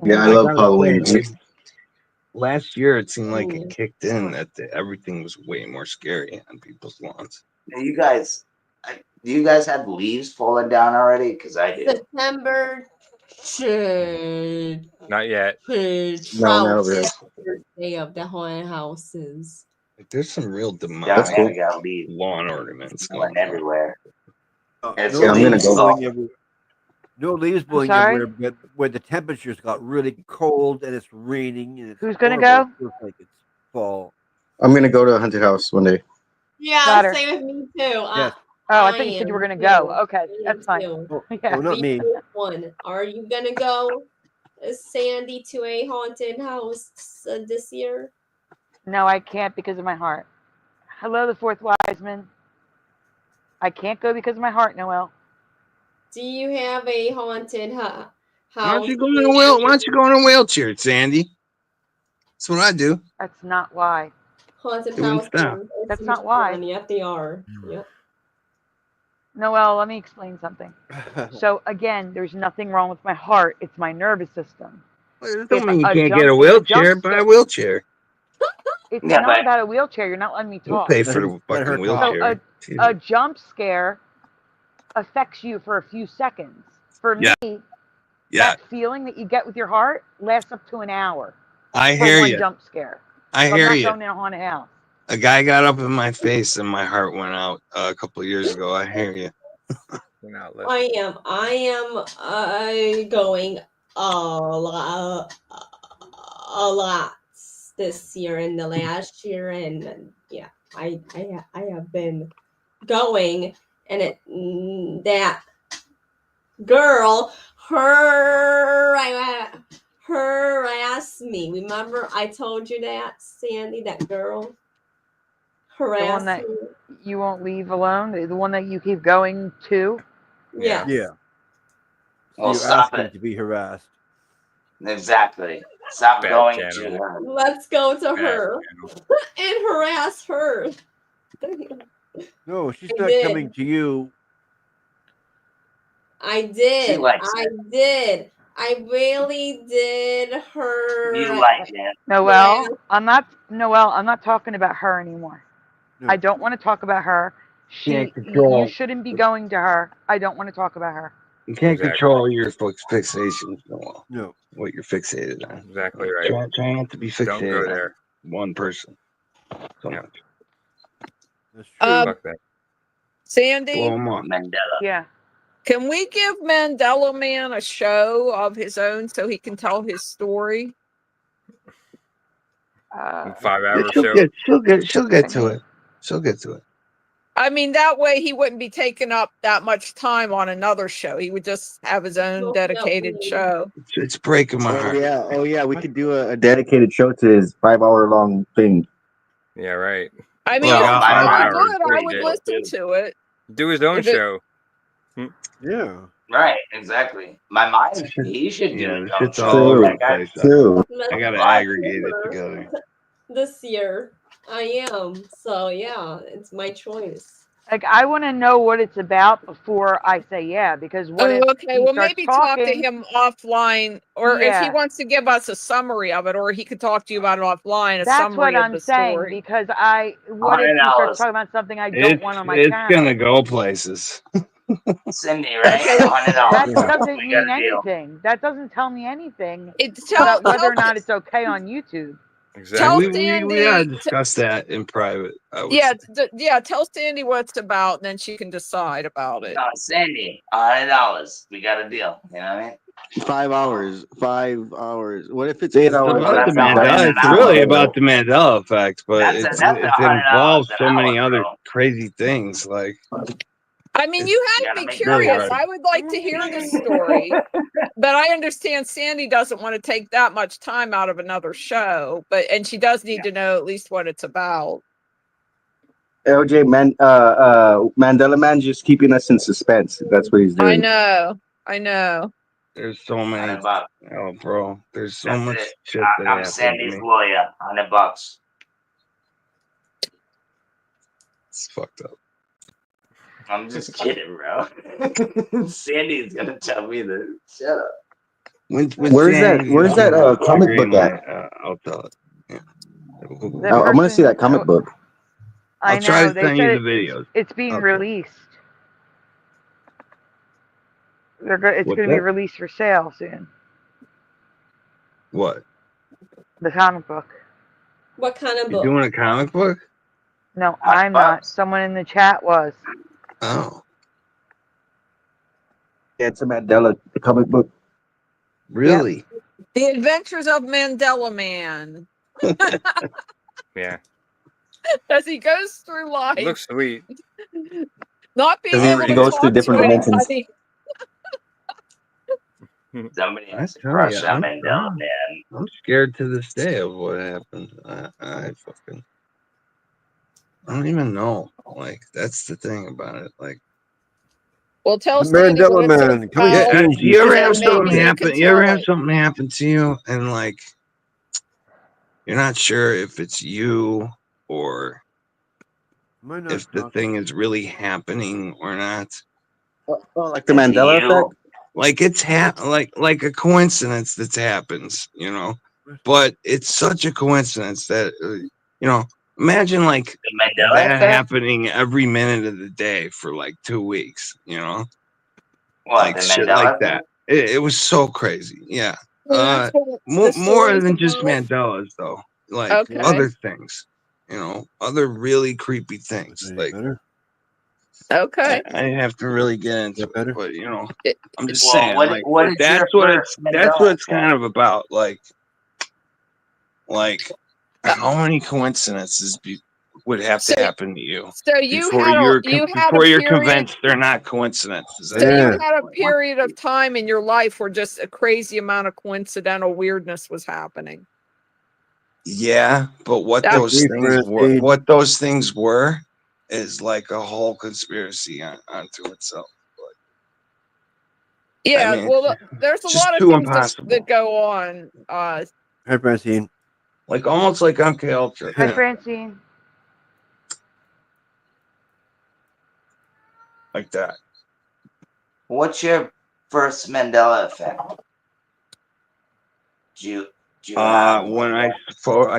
Yeah, I love gotta Halloween. say, last year, it seemed like Mm. it kicked in that everything was way more scary on people's lawns. Now, you guys, do you guys have leaves falling down already? Because I do. September Not yet. No, never. Thursday of the haunted houses. Like, there's some real Down demonic here, we got leaves lawn ornaments blowing going on. everywhere. It's No Yeah, I'm gonna leaves go. blowing everywhere. No leaves blowing sorry? everywhere, but where the temperatures got really cold and it's raining and it's Who's gonna horrible, go? it feels like it's fall. I'm gonna go to a haunted house one day. Yeah, Louder. same with me too. Yes. Oh, I thought you said you were am gonna go. too. Okay, I that's am fine. too. Oh, Yeah. oh, not me. One. Are you gonna go, Sandy, to a haunted house this year? No, I can't because of my heart. Hello, the fourth wiseman. I can't go because of my heart, Noel. Do you have a haunted house? Why don't you go in a wheelchair, Sandy? That's what I do. That's not why. Haunted Doing house. stuff. That's not why. Yep, they are. Yep. Noel, let me explain something. So again, there's nothing wrong with my heart. It's my nervous system. Don't If mean you a can't jump- get a if wheelchair. jump Buy a scare- wheelchair. It's Yeah, not but- about a wheelchair. You're not letting me We'll talk. pay for the Let her fucking talk. wheelchair. A jump scare affects you for a few seconds. For Yeah. me, Yeah, that feeling that you get with your heart lasts up to an hour I for hear one you. jump scare. I So hear I'm not you. going in a haunted house. A guy got up in my face and my heart went out a couple of years ago. I hear you. You're not I listening. am going a lot this year and the last year, and yeah, I have been going, and that girl harassed me. Remember I told you that, Sandy, that girl The one harassed that me. you won't leave alone? The one that you keep going to? Yes. Yeah. Well, You're stop asking it. to be harassed. Exactly. Stop Bad going channel. to her. Let's go to Bad her and harass her. No, she's I not did. coming to you. I did. likes I did. I really did her. You like it. Noelle, I'm not talking about her anymore. No. I don't want to talk about her. Can't You control. shouldn't be going to her. I don't want to talk about her. You can't Exactly. control your fixations, Noel. No. What you're fixated on. Exactly right. Try not to be Don't go fixated there. on one person so Yeah. much. That's true. Fuck that. Sandy, Blow 'em off. Mandela. Yeah. can we give Mandela Man a show of his own so he can tell his story? A 5-hour She'll show. get to it. She'll get to it. I mean, that way he wouldn't be taking up that much time on another show. He would just have his own dedicated show. It's breaking my Oh heart. yeah, we could do a dedicated show to his 5-hour-long thing. Yeah, right. I mean, Well, if it's I'll- really I'll- good, I pretty would good, listen to it. Do his own If it- show. Yeah. Right, exactly. My mind, he should do Yeah, his the own shit's show. all over That the guy- place. True. I gotta Right. aggregate it together. This year, I am. So yeah, it's my choice. Like, I want to know what it's about before I say yeah, because what if Okay, he well, starts maybe talk to talking? him offline, or if he Yeah. wants to give us a summary of it, or he could talk to you about it offline, a That's summary what of I'm the saying, story. because what if he starts talking about something I don't want on my It's channel? gonna go places. Cindy, right? Okay. $100. That Yeah. doesn't We mean got a deal. anything. That doesn't tell me anything It's about whether or not it's okay on YouTube. Tell Exactly. We gotta Sandy. discuss that in private. I would Yeah, say. tell Sandy what it's about, and then she can decide about it. No, Sandy, $100. We got a deal. You know what I mean? 5 hours. 5 hours. What if it's It's 8 hours? about the That's Mandela. It's really about the Mandela effect, but That's it $100 involves an so many hour, other bro. crazy things. Like, I mean, you had gotta me make really curious. hard. I would like to hear this story, but I understand Sandy doesn't want to take that much time out of another show. And she does need to know at least what it's about. LJ Mandela Man just keeping us in suspense. That's what he's doing. I know. there's so many. $100. Oh, bro, there's so That's much it. shit that I'm happened to Sandy's me. lawyer. $100. It's fucked up. I'm just kidding, bro. Sandy's gonna tell me to shut up. Where's that comic book at? I'll tell it. Yeah. I want to see that comic book. I I'll try know. to They send said you the videos. it's being Okay. released. It's What's going to be that? released for sale soon. What? The comic book. What kind of You're book? doing a comic book? No, I'm not. Someone in the chat was. Oh, Yeah, it's a Mandela comic book. really? The Adventures of Mandela Man. Yeah. As he goes through life, Looks sweet. not being As able he to goes talk through different to dimensions. anybody. Somebody I has to tell crush you, on Mandela, man. I'm scared to this day of what happened. I don't even know. Like, that's the thing about it. Like, Well, tell The Sandy Mandela what it's Man, coming about. soon. do you ever and have then something maybe you happen? can You ever tell have it. something happen to you, and like, you're not sure if it's you or Am I not if the talking? thing is really happening or not. Oh, like the Mandela effect? Like it's like a coincidence that happens, you know. But it's such a coincidence that you know. Imagine like The Mandela that effect? happening every minute of the day for like 2 weeks, you know. What, Like the shit Mandela like effect? that. It was so crazy. Yeah. Well, that's what More the story's than just about. Mandela's though. Like Okay. other things, you know, other really creepy things. Like Okay. I have to really get into it, but you know, I'm just Well, saying, what- like what is that's your what first that's Mandela what it's kind of about. Like how many coincidences would have So, to happen to you so you before had a before you're period. convinced they're not coincidences. So you had a period of time in your life where just a crazy amount of coincidental weirdness was happening. Yeah, but what That- those things were is like a whole conspiracy onto itself. Yeah, I mean, well, there's a just lot of too things impossible. that go on. Hi, Francine. Like almost like MK Ultra. Hi, Francine. Like that. What's your first Mandela effect? Do you have When I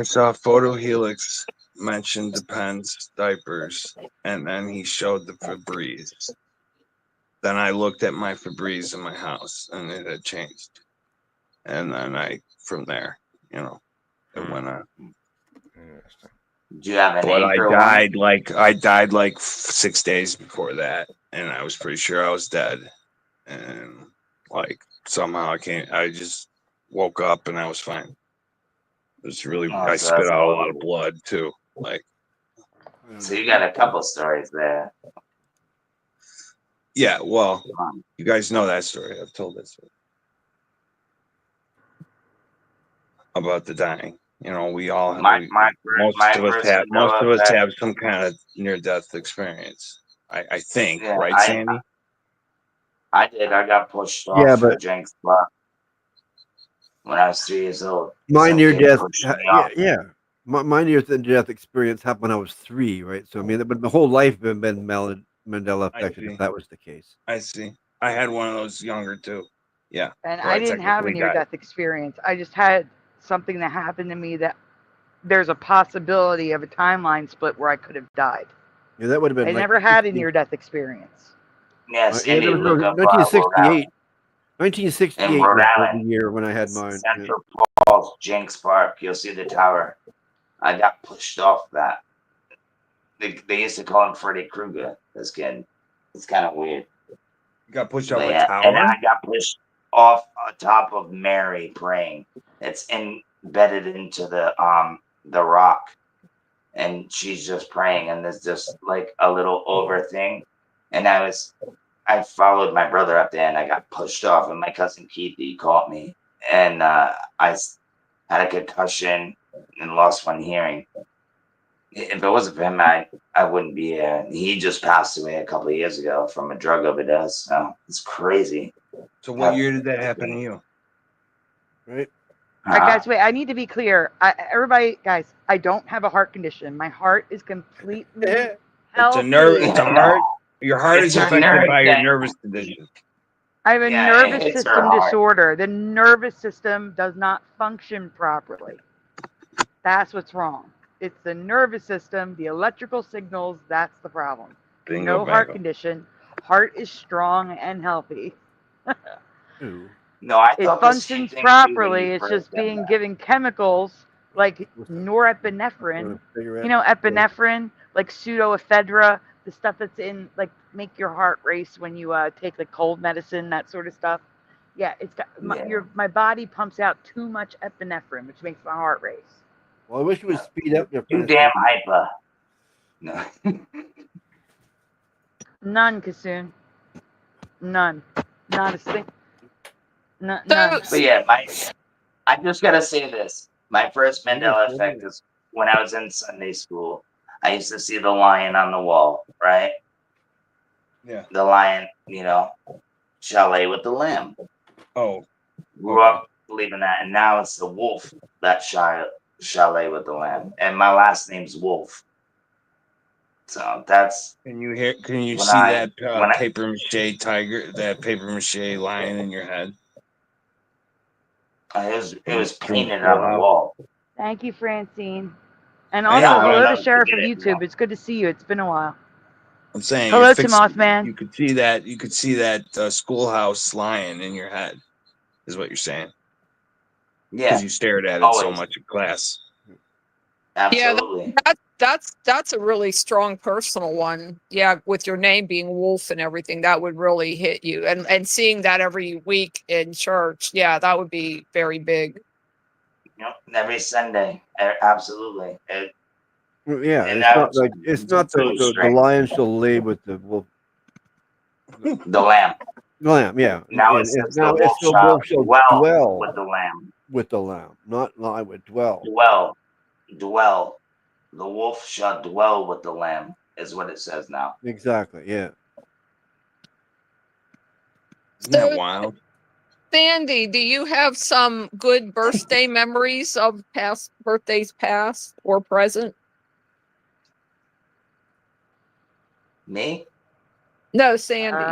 saw Photo Helix mention Depends diapers, and then he showed the Febreze. Then I looked at my Febreze in my house, and it had changed. And then from there, it went on. Do you have an But anchor I died like 6 days before that, and I was pretty sure I was dead. And like somehow I just woke up and I was fine. It was really I so spit that's out a all. lot of blood too. Like So you got a couple stories there. yeah, well, you guys know that story. I've told that story about the dying. We all most of us have some kind of near death experience. I think, Yeah, right, Sandy? I did. I got pushed off Yeah, from but Jenks Block when I was 3 years old. my Some near kid death, pushed me off. my near death experience happened when I was 3, right? So I mean, but my whole life been Mandela affected. If that was the case, I see. I had one of those younger too. Yeah. And where I didn't have a technically near died. death experience. I just had something that happened to me that there's a possibility of a timeline split where I could have died. yeah, that would have been I like never had a near death experience. Yeah, yeah, Sandy, that was look up 1968. in 1968 Rhode was the Island, year when I had mine. Yeah. Central Falls, Jenks Park. You'll see the tower. I got pushed off that. They used to call him Freddy Krueger. This kid. It's kind of weird. You got pushed off But a yeah, tower? and I got pushed off on top of Mary praying. It's embedded into the rock, and she's just praying, and there's just like a little over thing, and I followed my brother up there, and I got pushed off, and my cousin Keith, he caught me, and I had a concussion and lost one hearing. If it wasn't for him, I wouldn't be here. He just passed away a couple of years ago from a drug overdose. So it's crazy. So what year did that happen to you? Right. All right, guys, wait. I need to be clear. Everybody, guys, I don't have a heart condition. My heart is completely It's healthy. a nerve. It's a heart. Your heart It's is a affected nerve by your thing. nervous condition. I have a Yeah, nervous it's her system heart. disorder. The nervous system does not function properly. That's what's wrong. It's the nervous system, the electrical signals, that's the problem. Bingo, No heart bango. condition. Heart is strong and healthy. No, I It thought the same functions thing too when properly. you It's first just said being that. given chemicals like norepinephrine. Cigarette? You know, epinephrine, like pseudoephedra, the stuff that's in like make your heart race when you take like cold medicine, that sort of stuff. Yeah, it's got my body pumps out too much epinephrine, which makes my heart race. Well, I wish you would speed up your Too damn hyper. No. None, Kasoon. None. Not a thing. None. But yeah, I just gotta say this. My first Mandela effect is when I was in Sunday school. I used to see the lion on the wall, right? Yeah. The lion, chalet with the lamb. Oh. Grew up believing that, and now it's the wolf that chalet with the lamb, and my last name's Wolf. So that's. Can you when see I- that when I- paper mache tiger, that paper mache lion in your head? It was From the painted on the schoolhouse? wall. Thank you, Francine. And I also, know, hello I to know. Sheriff of Get it, YouTube. It's good to see you. It's been a while. I'm saying Hello you're to fixing- Mothman. You could see that. You could see that schoolhouse lion in your head. Is what you're saying? Yeah. Because you stared at it so Always. much in class. Absolutely. Yeah, that's a really strong personal one. Yeah, with your name being Wolf and everything, that would really hit you. And seeing that every week in church, yeah, that would be very big. Every Sunday, absolutely. Yeah, And it's that not was like it's not really the strange. lion shall lay with the wolf. The lamb. The lamb, yeah. Now it And says now the it's wolf the shall wolf shall dwell dwell with the lamb. with the lamb, not lie with dwell. Dwell. The wolf shall dwell with the lamb is what it says now. Exactly, yeah. Isn't that So, wild? Sandy, do you have some good birthday memories of past birthdays, past or present? Me? No, Sandy.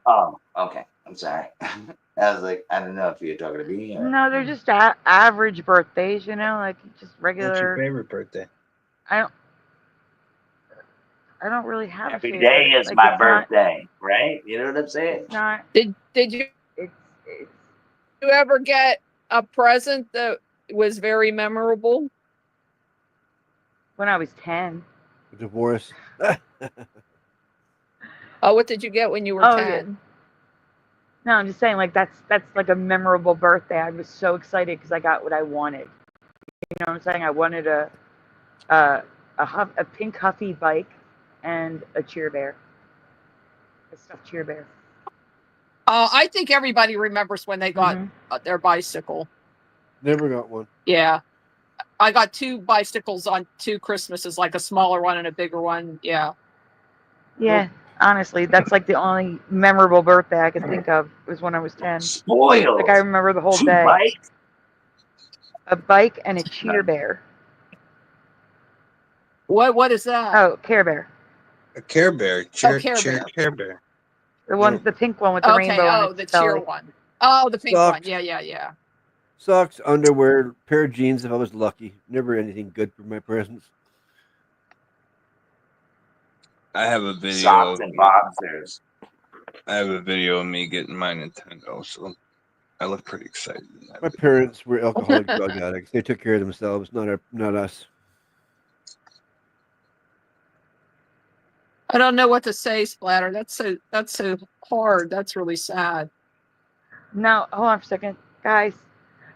Oh, okay. I'm sorry. I was like, I don't know if you're talking to me or. No, they're just average birthdays, you know, like just regular. What's your favorite birthday? I don't really have Every a favorite. day is like, my it's not, birthday, right? You know what I'm saying? It's not. Did you It's you ever get a present that was very memorable? When I was 10. Divorce. Oh, what did you get when you were 10? Yeah. No, I'm just saying, like that's like a memorable birthday. I was so excited because I got what I wanted. You know what I'm saying? I wanted a pink Huffy bike and a cheer bear, a stuffed cheer bear. I think everybody remembers when they got their bicycle. Never got one. Yeah. I got 2 bicycles on 2 Christmases, like a smaller one and a bigger one. Yeah. Yeah, honestly, that's like the only memorable birthday I could think of was when I was 10. Spoiled. Like I remember the whole 2 day. bikes? A bike and a cheer bear. What is that? Oh, Care Bear. A Care Bear. Care Bear. Care Bear. The pink one with the rainbow on Oh, its the cheer belly. one. Oh, the pink one. Socks. Yeah. Socks, underwear, pair of jeans if I was lucky. Never anything good for my presents. I have a video. Socks and boxers. I have a video of me getting my Nintendo, so I look pretty excited. My parents were alcoholic drug addicts. They took care of themselves, not us. I don't know what to say, Splatter. That's so hard. That's really sad. No, hold on for a second. Guys,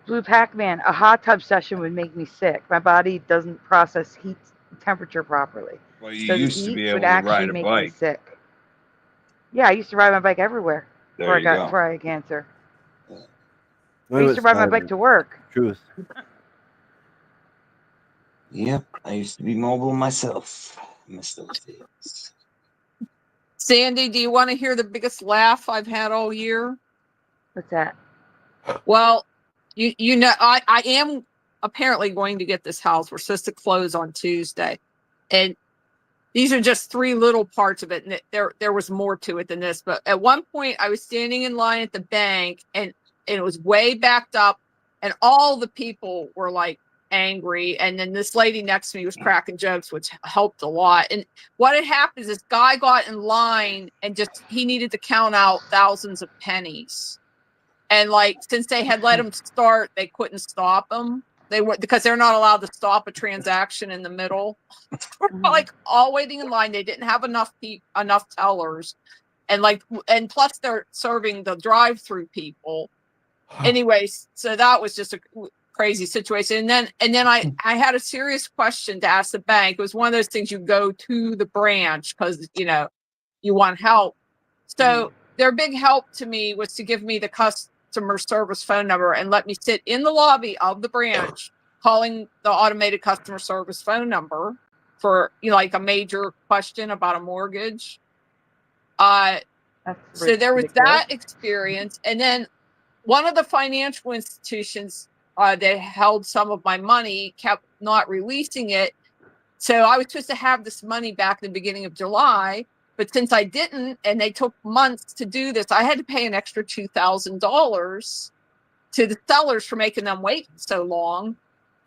Blue Pac-Man, a hot tub session would make me sick. My body doesn't process heat temperature properly. Well, you So the used to heat be able would to actually ride a make me bike. sick. Yeah, I used to ride my bike everywhere There you go. before I had cancer. I I used to ride my bike to work. Truth. Yep, I used to be mobile myself. Miss those days. Sandy, do you want to hear the biggest laugh I've had all year? What's that? Well, you know, I am apparently going to get this house. We're supposed to close on Tuesday. And these are just 3 little parts of it. And there was more to it than this. But at one point I was standing in line at the bank and it was way backed up and all the people were like angry. And then this lady next to me was cracking jokes, which helped a lot. And what had happened is this guy got in line and he needed to count out thousands of pennies. And like, since they had let him start, they couldn't stop him. Because they're not allowed to stop a transaction in the middle. Like all waiting in line. They didn't have enough tellers. And plus they're serving the drive-through people. Anyways, so that was just a crazy situation. And then I had a serious question to ask the bank. It was one of those things you go to the branch because you want help. So their big help to me was to give me the customer service phone number and let me sit in the lobby of the branch calling the automated customer service phone number for like a major question about a mortgage. So there was that experience. And then one of the financial institutions that held some of my money kept not releasing it. So I was supposed to have this money back in the beginning of July. But since I didn't, and they took months to do this, I had to pay an extra $2,000 to the sellers for making them wait so long.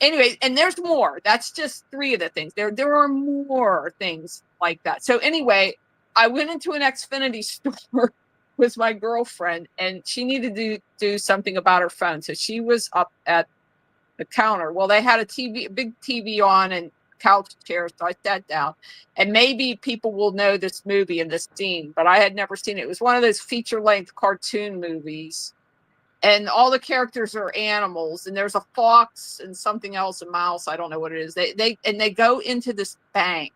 Anyway, and there's more. That's just 3 of the things. There are more things like that. So anyway, I went into an Xfinity store with my girlfriend, and she needed to do something about her phone. So she was up at the counter. Well, they had a big TV on, and couch chair, so I sat down. And maybe people will know this movie and this scene, but I had never seen it. It was one of those feature-length cartoon movies. and all the characters are animals, and there's a fox and something else, a mouse, I don't know what it is. They go into this bank,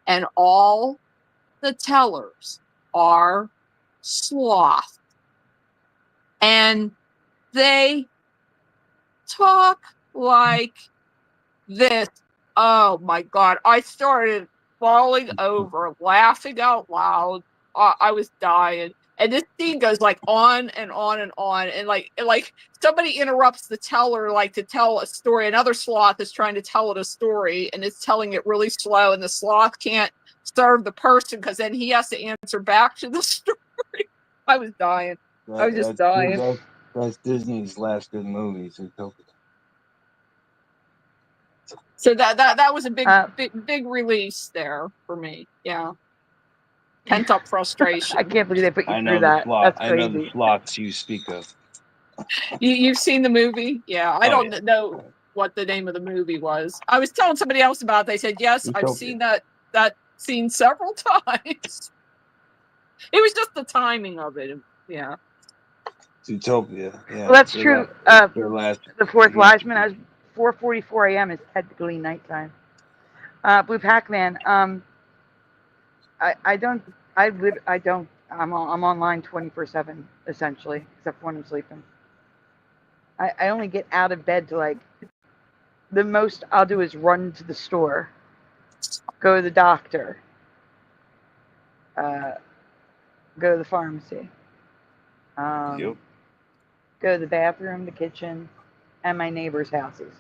and all the tellers are sloth, and they talk like this. Oh my god, I started falling over, laughing out loud. I was dying. And this scene goes like on and on and on, and like somebody interrupts the teller like to tell a story. Another sloth is trying to tell it a story, and it's telling it really slow, and the sloth can't serve the person because then he has to answer back to the story. I was dying. I was just dying. That's Disney's last good movie, Zootopia. So that was a big release there for me. Yeah. Pent up frustration. I can't believe they put you I through know that. That's I know the crazy. sloths you speak of. You've seen the movie? Yeah. I Oh, don't know what the name of the movie was. I was telling somebody else about it. They said, yes, I've seen that scene several times. It was just the timing of it. Yeah. Zootopia. Yeah. Well, that's true. Their last. The Fourth Watchman. I was 4:44 a.m. is technically nighttime. Blue Pac-Man. I don't. I'm online 24/7 essentially, except when I'm sleeping. I only get out of bed to like. The most I'll do is run to the store, go to the doctor, go to the pharmacy, go to the bathroom, the kitchen, and my neighbors' houses.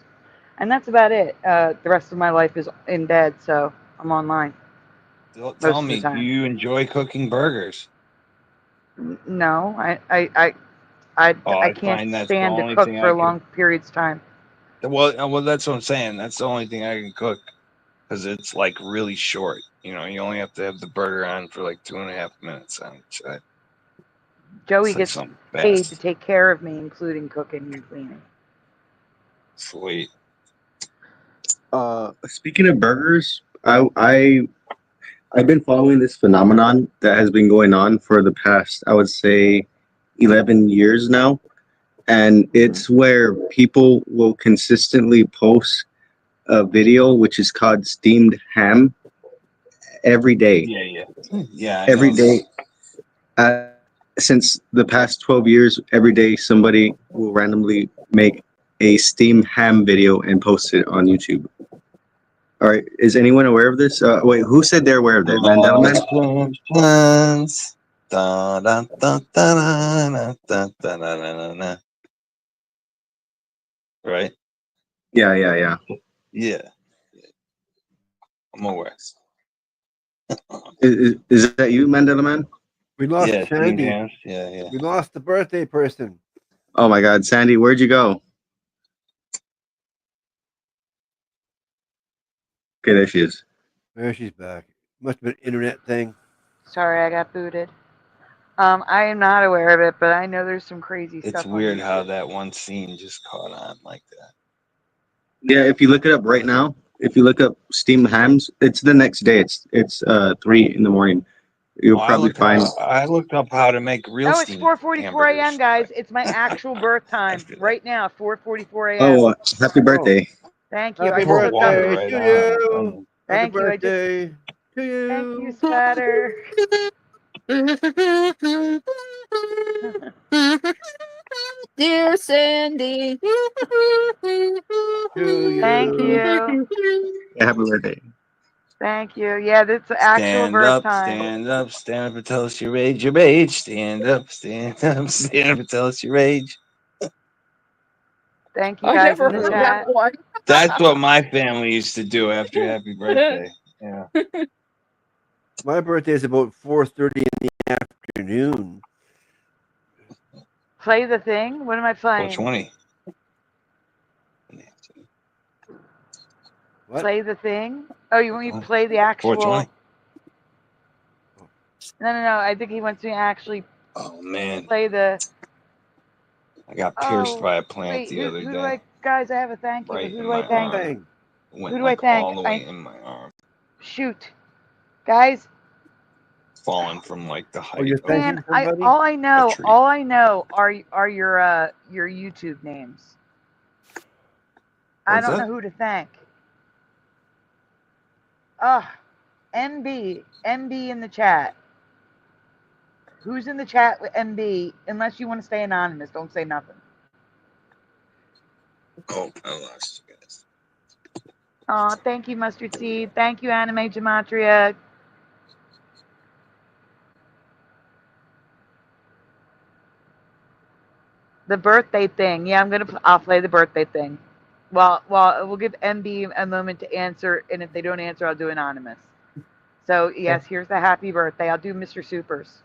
And that's about it. The rest of my life is in bed, so I'm online. Tell me, do you enjoy cooking burgers? No, I can't stand to cook for long periods of time. Well, that's what I'm saying. That's the only thing I can cook because it's like really short. You know, you only have to have the burger on for like 2.5 minutes on each side. Joey gets paid to take care of me, including cooking and cleaning. Sweet. Speaking of burgers, I've been following this phenomenon that has been going on for the past, I would say, 11 years now. And it's where people will consistently post a video which is called steamed ham every day. Yeah. Every day. Since the past 12 years, every day somebody will randomly make a steamed ham video and post it on YouTube. All right, is anyone aware of this? Wait, who said they're aware of that? Mandela Man? Right? Yeah. Yeah. I'm aware. Is that you, Mandela Man? We lost Yeah, Sandy. Yeah. We lost the birthday person. Oh my God, Sandy, where'd you go? Okay, there she is. There she's back. Must have been an internet thing. Sorry, I got booted. I am not aware of it, but I know there's some crazy stuff. It's weird how that one scene just caught on like that. Yeah, if you look it up right now, if you look up steamed hams, it's the next day. It's 3 in the morning. You'll probably find. I looked up how to make real. Oh, it's 4:44 a.m., guys. It's my actual birth time right now. 4:44 a.m. Oh, happy birthday! Thank you. Happy birthday to you. Thank you. Birthday to you. Thank you, Spatter. Dear Sandy. Thank you. Happy birthday. Thank you. Yeah, that's the actual birth time. Stand up and tell us your age. Stand up and tell us your age. Thank you guys in the chat. That's what my family used to do after happy birthday. Yeah. My birthday is about 4:30 in the afternoon. Play the thing? What am I playing? 420. What? Play the thing? Oh, you want me to play the actual? 420. No. I think he wants me to actually. Oh man. Play the. I got pierced by a plant the other day. Guys, I have a thank you. Right Who in do I my thank? arm. Went Who do I thank? all the way in my arm. Shoot, guys. fallen from like the height. you're of thanking Man, somebody? all I a know, tree. all I know are your YouTube names. I What's don't that? know who to thank. Ugh, MB in the chat. Who's in the chat with MB? Unless you want to stay anonymous, don't say nothing. Oh, I lost you guys. Oh, thank you, Mustard Seed. Thank you, Anime Gematria. The birthday thing. Yeah, I'll play the birthday thing. Well, we'll give MB a moment to answer, and if they don't answer, I'll do anonymous. So yes, here's the happy birthday. I'll do Mr. Supers.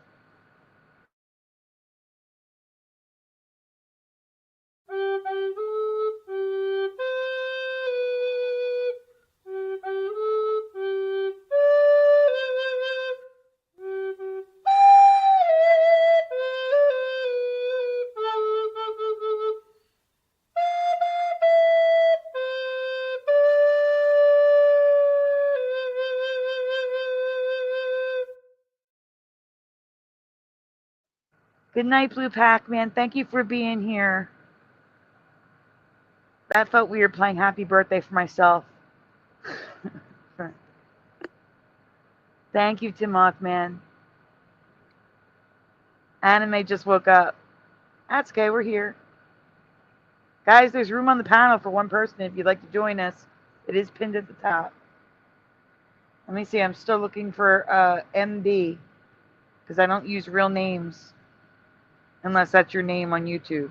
Good night, Blue Pac-Man. Thank you for being here. That felt weird playing happy birthday for myself. Thank you, Tim Mothman. Anime just woke up. That's okay, we're here. Guys, there's room on the panel for one person if you'd like to join us. It is pinned at the top. Let me see, I'm still looking for MD, because I don't use real names unless that's your name on YouTube.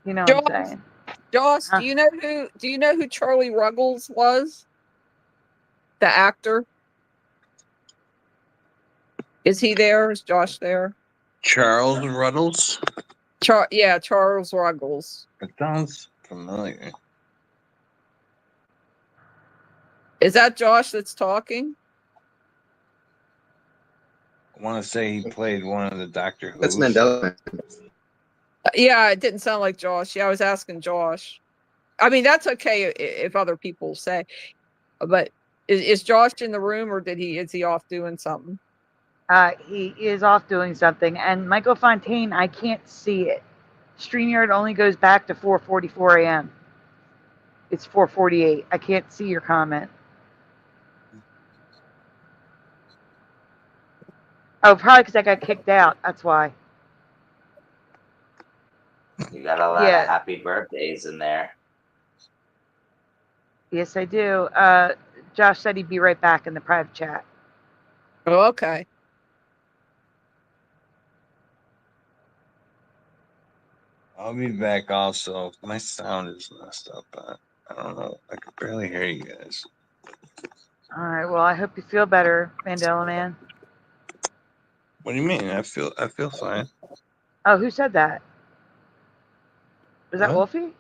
You know what I'm saying? Josh, Huh? do you know who Charlie Ruggles was? The actor? Is he there? Is Josh there? Charles Ruddles? Yeah, Charles Ruggles. It sounds familiar. Is that Josh that's talking? I want to say he played one of the Doctor Who's. That's Mandela. Yeah, it didn't sound like Josh. Yeah, I was asking Josh. I mean, that's okay if other people say. But is Josh in the room, or is he off doing something? He is off doing something. And Michael Fontaine, I can't see it. StreamYard only goes back to 4:44 a.m. It's 4:48. I can't see your comment. Oh, probably because I got kicked out. That's why. You got a lot of happy birthdays in there. Yes, I do. Josh said he'd be right back in the private chat. Oh, okay. I'll be back also. My sound is messed up. I don't know. I can barely hear you guys. All right. Well, I hope you feel better, Mandela Man. What do you mean? I feel fine. Oh, who said that? Was that What? Wolfie?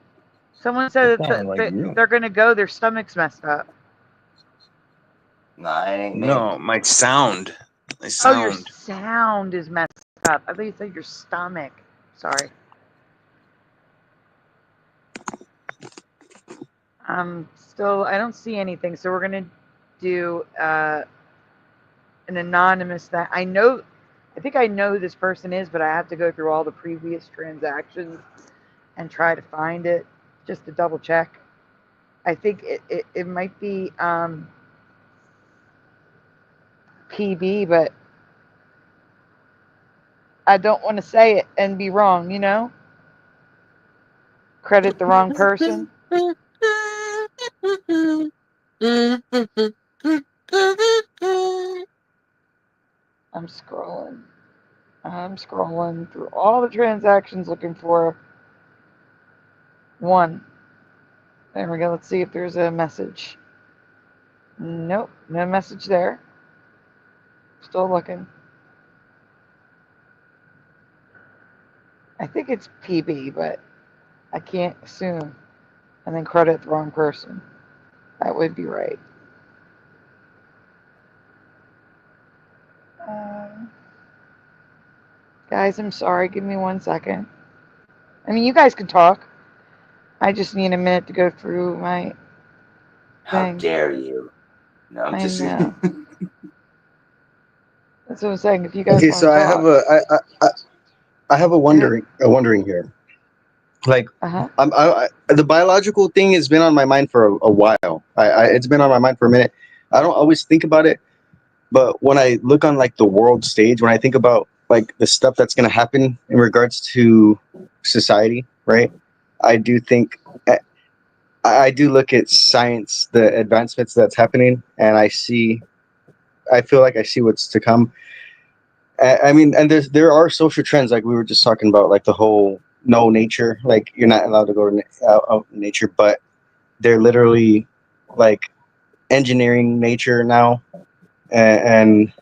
Someone said That sounded like you. they're going to go. Their stomach's messed up. No, I ain't me. No, my sound. My Oh, sound. your sound is messed up. I thought you said your stomach. Sorry. I don't see anything. So we're going to do an anonymous that I think I know who this person is, but I have to go through all the previous transactions and try to find it just to double check. I think it might be PB, but I don't want to say it and be wrong, you know? Credit the wrong person. I'm scrolling. I'm scrolling through all the transactions looking for one. There we go. Let's see if there's a message. Nope, no message there. Still looking. I think it's PB, but I can't assume. And then credit the wrong person. That would be right. Guys, I'm sorry. Give me 1 second. I mean, you guys can talk. I just need a minute to go through my How thing. dare you? No, I'm I just know. That's what I'm saying. If you guys Okay, want so to I have talk. I have a wondering here. Like, Uh-huh. the biological thing has been on my mind for a while. It's been on my mind for a minute. I don't always think about it, but when I look on like the world stage, when I think about like the stuff that's going to happen in regards to society, right? I do think I do look at science, the advancements that's happening, and I feel like I see what's to come. I mean, and there are social trends like we were just talking about, like the whole no nature, like you're not allowed to go to out in nature, but they're literally like engineering nature now, and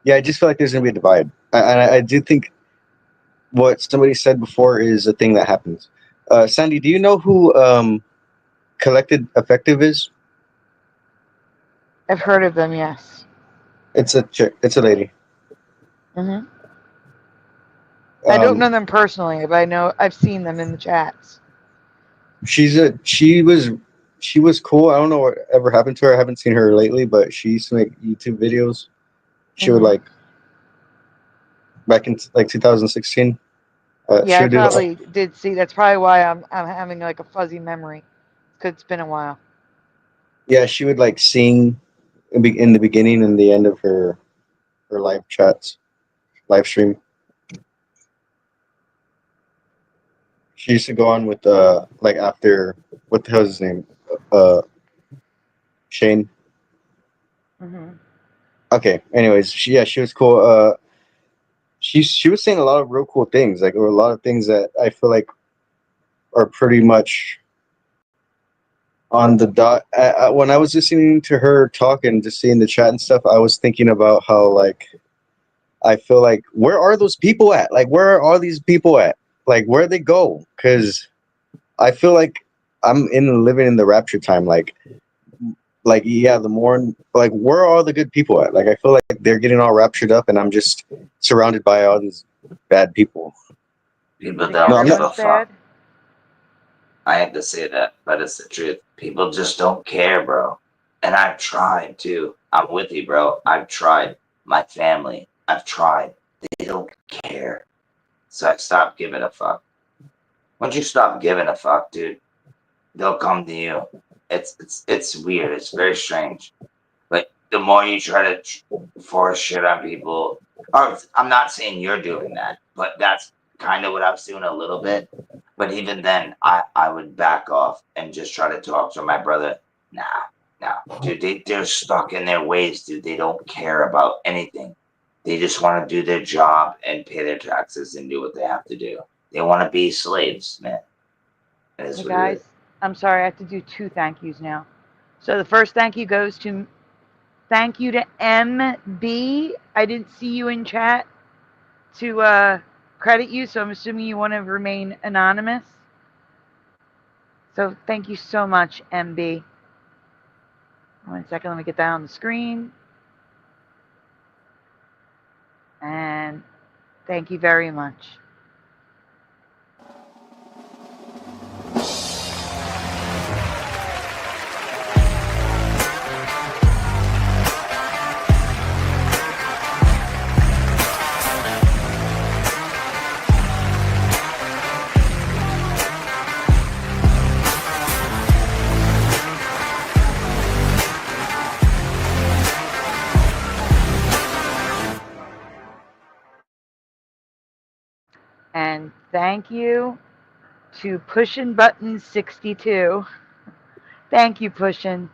yeah, I just feel like there's gonna be a divide, and I do think what somebody said before is a thing that happens. Sandy, do you know who Collected Effective is? I've heard of them, yes. It's a chick. It's a lady. Hmm. I don't Um, know them personally, but I know I've seen them in the chats. she was cool. I don't know what ever happened to her. I haven't seen her lately, but she used to make YouTube videos. She would Hmm. like back in like 2016. Yeah, She I would do. probably did see. That's probably why I'm having like a fuzzy memory, because it's been a while. Yeah, she would like sing in the beginning and the end of her live chats, live stream. She used to go on with like after what the hell is his name? Uh, Shane. Hmm. Okay. Anyways, she was cool. She was saying a lot of real cool things. Like there were a lot of things that I feel like are pretty much on the dot. When I was listening to her talk and just seeing the chat and stuff, I was thinking about how like I feel like where are those people at? Like where are all these people at? Like where they go? Because I feel like I'm living in the rapture time. Like yeah, the more like where are all the good people at? Like I feel like they're getting all raptured up, and I'm just surrounded by all these bad people. People Think don't give everyone's a fuck. bad? I hate to say that, but it's the truth. People just don't care, bro. And I've tried too. I'm with you, bro. I've tried. My family, I've tried. They don't care. So I stopped giving a fuck. Once you stop giving a fuck, dude, they'll come to you. It's weird. It's very strange. Like the more you try to force shit on people, or I'm not saying you're doing that, but that's kind of what I was doing a little bit. But even then, I would back off and just try to talk to my brother. Nah, dude, they're stuck in their ways, dude. They don't care about anything. They just want to do their job and pay their taxes and do what they have to do. They want to be slaves, man. That is Hey what it is. guys, I'm sorry, I have to do two thank yous now. So the first thank you goes to thank you to MB. I didn't see you in chat to credit you, so I'm assuming you want to remain anonymous. So thank you so much, MB. 1 second, let me get that on the screen. And thank you very much. And thank you to Pushin' Button 62. Thank you, Pushin'.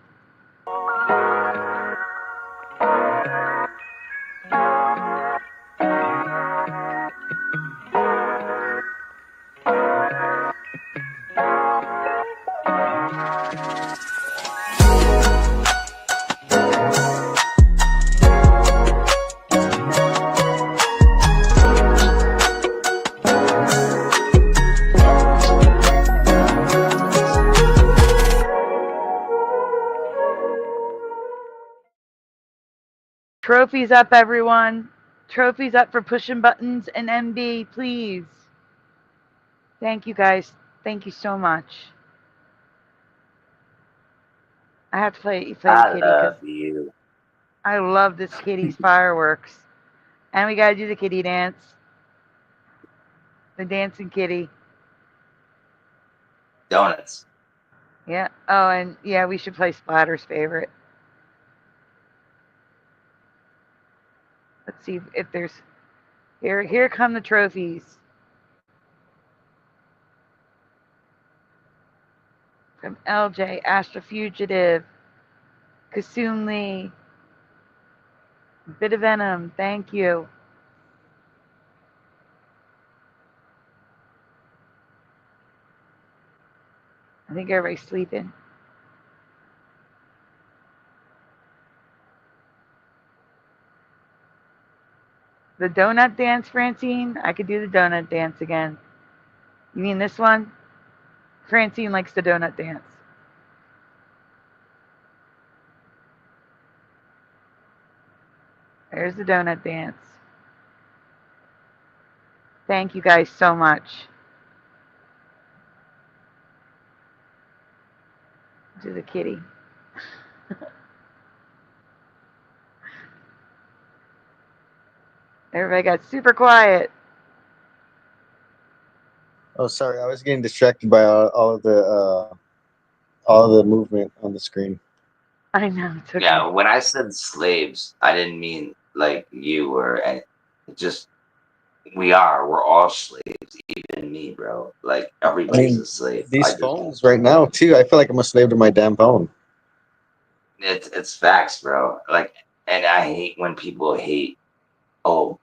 Trophies up, everyone. Trophies up for Pushin' Buttons and MB, please. Thank you, guys. Thank you so much. I have to play I the kitty because love you. I love this kitty's fireworks. And we gotta do the kitty dance. The dancing kitty. Donuts. Yeah. Oh, and yeah, we should play Splatter's favorite. Let's see if there's here come the trophies. From LJ, Astra Fugitive, Kasoon Lee, Bit of Venom, thank you. I think everybody's sleeping. The donut dance, Francine? I could do the donut dance again. You mean this one? Francine likes the donut dance. There's the donut dance. Thank you guys so much. To the kitty. Everybody got super quiet. Oh, sorry, I was getting distracted by all the movement on the screen. I know. It's okay. Yeah, when I said slaves, I didn't mean like you were. And just we're all slaves, even me, bro. Like I everybody's mean, a slave. these phones right now too. I feel like I'm a slave to my damn phone. It's facts, bro. Like, and I hate when people hate. Oh,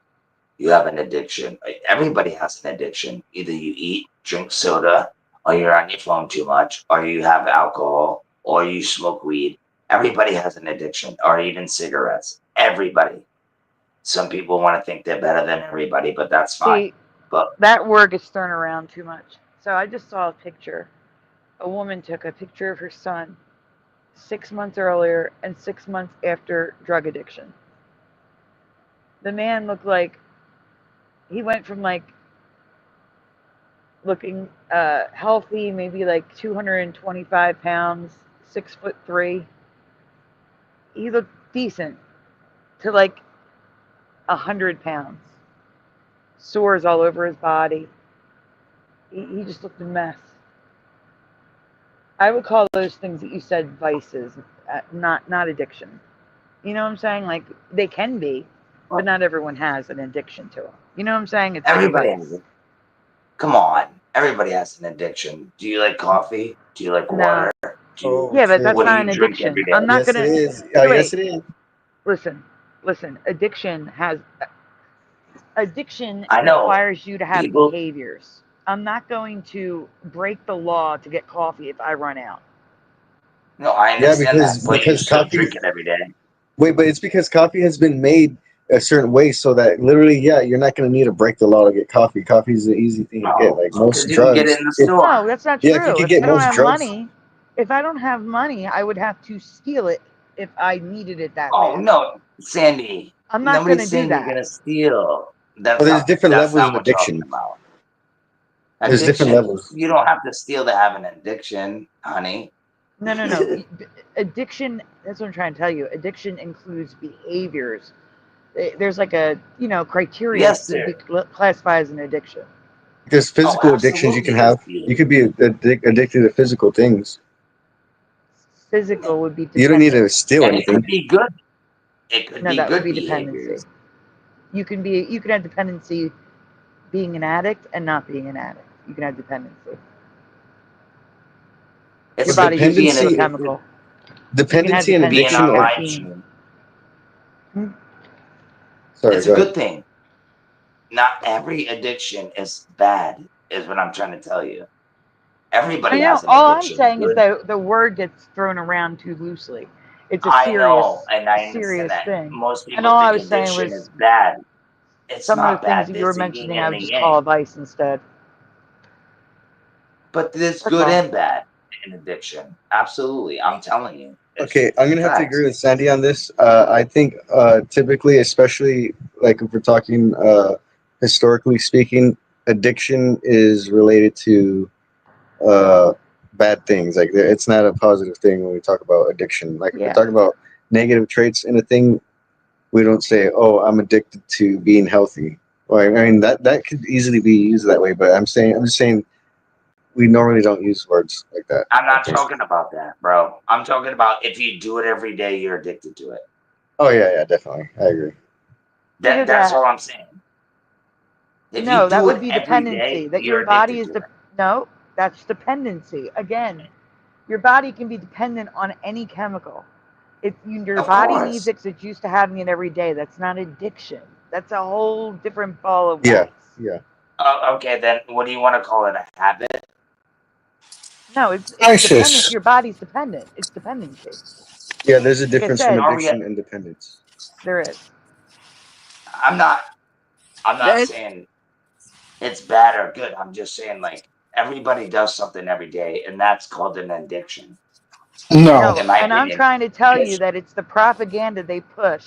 you have an addiction. Like, everybody has an addiction. Either you eat, drink soda, or you're on your phone too much, or you have alcohol, or you smoke weed. Everybody has an addiction, or even cigarettes. Everybody. Some people want to think they're better than everybody, but that's fine. See, But that word gets thrown around too much. So I just saw a picture. A woman took a picture of her son 6 months earlier and 6 months after drug addiction. The man looked like he went from like looking healthy, maybe like 225 pounds, 6'3". He looked decent to like 100 pounds, sores all over his body. He just looked a mess. I would call those things that you said vices, not addiction. You know what I'm saying? Like they can be, but not everyone has an addiction to them. You know what I'm saying? It's everybody like a has vice. it. Come on. Everybody has an addiction. Do you like coffee? Do you like water? Do you, Yeah, but that's what do not you an drink every addiction. day? I'm not Yes, gonna. it is. Wait, Yes, it is. Listen. Addiction I know. requires you to have People. behaviors. I'm not going to break the law to get coffee if I run out. No, I Yeah, understand that, but you because still coffee. drink it every day. Wait, but it's because coffee has been made a certain way so that literally, yeah, you're not going to need to break the law to get coffee. Coffee is an easy thing to get. No, Like most because you can get it drugs, in the if store. No, that's not yeah, if you true. could If get I don't most have drugs, money, I would have to steal it if I needed it that Oh bad. no, Sandy. I'm not Nobody's gonna do saying you're that. gonna steal. well, That's there's not. different That's levels not of what you're talking addiction. about. There's different Addiction. levels. You don't have to steal to have an addiction, honey. No. Addiction, that's what I'm trying to tell you. Addiction includes behaviors. There's like a, criteria Yes, to be sir. classified as an addiction. There's Oh, physical addictions you can absolutely. There's have. You could be addicted to physical things. Physical would be You don't need to dependence. steal and it could anything. be good. It could No, be that would good be dependency. behaviors. You can have dependency being an addict and not being an addict. You can have dependency. It's Your good body uses a Dependency, chemical. dependency You and can have being dependency addiction. on of my caffeine. team. Sorry, It's a go ahead. good thing. Not every addiction is bad, is what I'm trying to tell you. Everybody I know. has an All I'm addiction. saying is Good. that the word gets thrown around too loosely. It's a I know, and I understand serious that. thing. Most And people all I think was saying addiction was is bad. It's some of not the things bad. that you were There's a yin mentioning, I and would a just call a yang. vice instead. But there's That's good all. and bad in addiction. Absolutely. I'm telling you. Okay, I'm gonna have to Facts. agree with Sandy on this. I think typically, especially like if we're talking historically speaking, addiction is related to bad things. Like it's not a positive thing when we talk about addiction. Like if we're Yeah. talking about negative traits in a thing, we don't say, "Oh, I'm addicted to being healthy." Well, I mean that could easily be used that way, but I'm just saying we normally don't use words like that. I'm not talking about that, bro. I'm talking about if you do it every day, you're addicted to it. Oh yeah, definitely. I agree. That's all I'm saying. If No, you that do would it be every dependency. day, That you're your body addicted is to it. no, that's dependency. Again, your body can be dependent on any chemical. Your Of body needs course. it 'cause it's used to having it every day. That's not addiction. That's a whole different ball of Yeah, wax. yeah. Okay, then what do you want to call it? A habit? No, it's dependent. ISIS. Your body's dependent. It's dependency. Yeah, there's a Like I difference from said, Are we? addiction and dependence. there is. I'm not That- saying it's bad or good. I'm just saying like everybody does something every day, and that's called an addiction, No. No, in my and I'm opinion. trying to tell you Because that it's the propaganda they push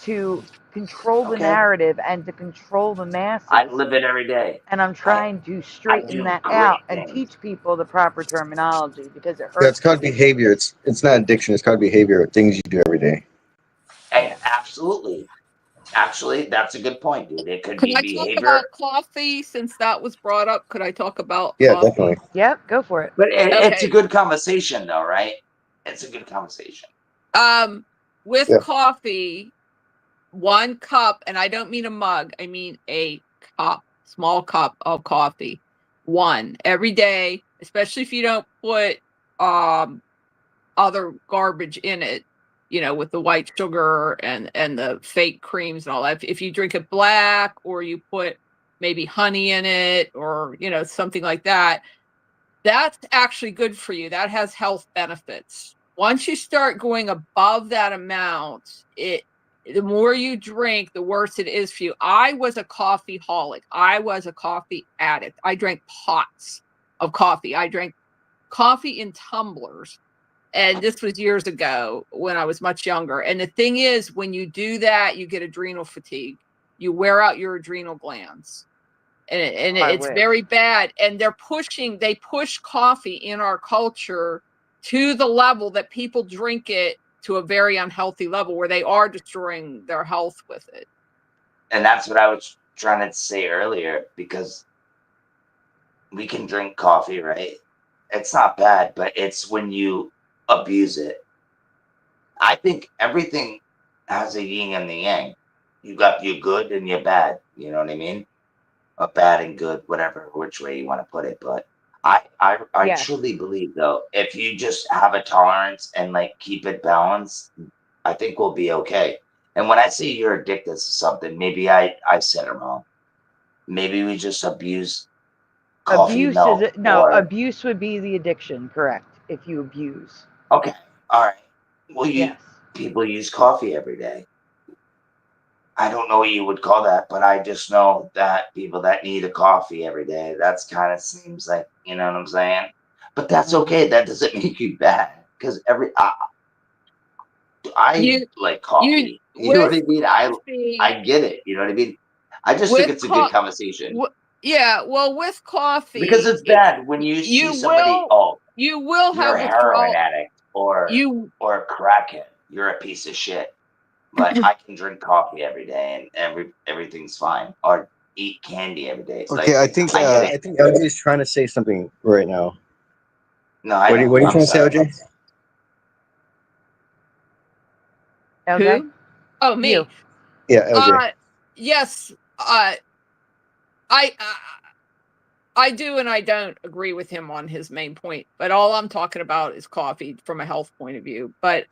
to control the okay, narrative and to control the masses. I live it every day. And I'm trying to I straighten do that great out and things. teach people the proper terminology because it Yeah, it's hurts called people. behavior. It's not addiction. It's called behavior. Things you do every day. Yes. Absolutely. Actually, that's a good point, dude. It could Can be I talk behavior, about coffee since that was brought up? Could I talk about Yeah, coffee? definitely. Yep, go for it. but it's a Okay. good conversation, though, right? It's a good conversation. With Yeah. coffee, 1 cup, and I don't mean a mug, I mean a cup, small cup of coffee. 1 every day, especially if you don't put other garbage in it, with the white sugar and the fake creams and all that. If you drink it black or you put maybe honey in it or, something like that, that's actually good for you. That has health benefits. Once you start going above that amount, the more you drink, the worse it is for you. I was a coffee holic. I was a coffee addict. I drank pots of coffee. I drank coffee in tumblers. And this was years ago when I was much younger. And the thing is, when you do that, you get adrenal fatigue. You wear out your adrenal glands. And it's very bad. And they push coffee in our culture to the level that people drink it to a very unhealthy level where they are destroying their health with it. And that's what I was trying to say earlier, because we can drink coffee, right? It's not bad, but it's when you abuse it. I think everything has a yin and the yang. You got your good and your bad. You know what I mean? A bad and good, whatever, which way you want to put it. But I Yes. truly believe, though, if you just have a tolerance and like keep it balanced, I think we'll be okay. And when I say you're addicted to something, maybe I said it wrong. Maybe we just abuse coffee Abuse milk abuse would be the addiction, correct? If you abuse. okay, all right. Well, Yes. people use coffee every day. I don't know what you would call that, but I just know that people that need a coffee every day, that's kind of seems like, you know what I'm saying? But that's okay. That doesn't make you bad, because I like coffee. You know what I mean? I get it. You know what I mean? I just think it's a good conversation, With coffee, because it's bad when you see somebody, oh, you will you're have a heroin withdrawal. addict or a crackhead. You're a piece of shit. But I can drink coffee every day and everything's fine. Or eat candy every day. Okay, Like, I think I get it. I think LJ is trying to say something right now. No, I What are know. you I'm trying to say, sorry. LJ? LJ? Who? Oh, me. You. Yeah, LJ. Yes. I do and I don't agree with him on his main point, but all I'm talking about is coffee from a health point of view. But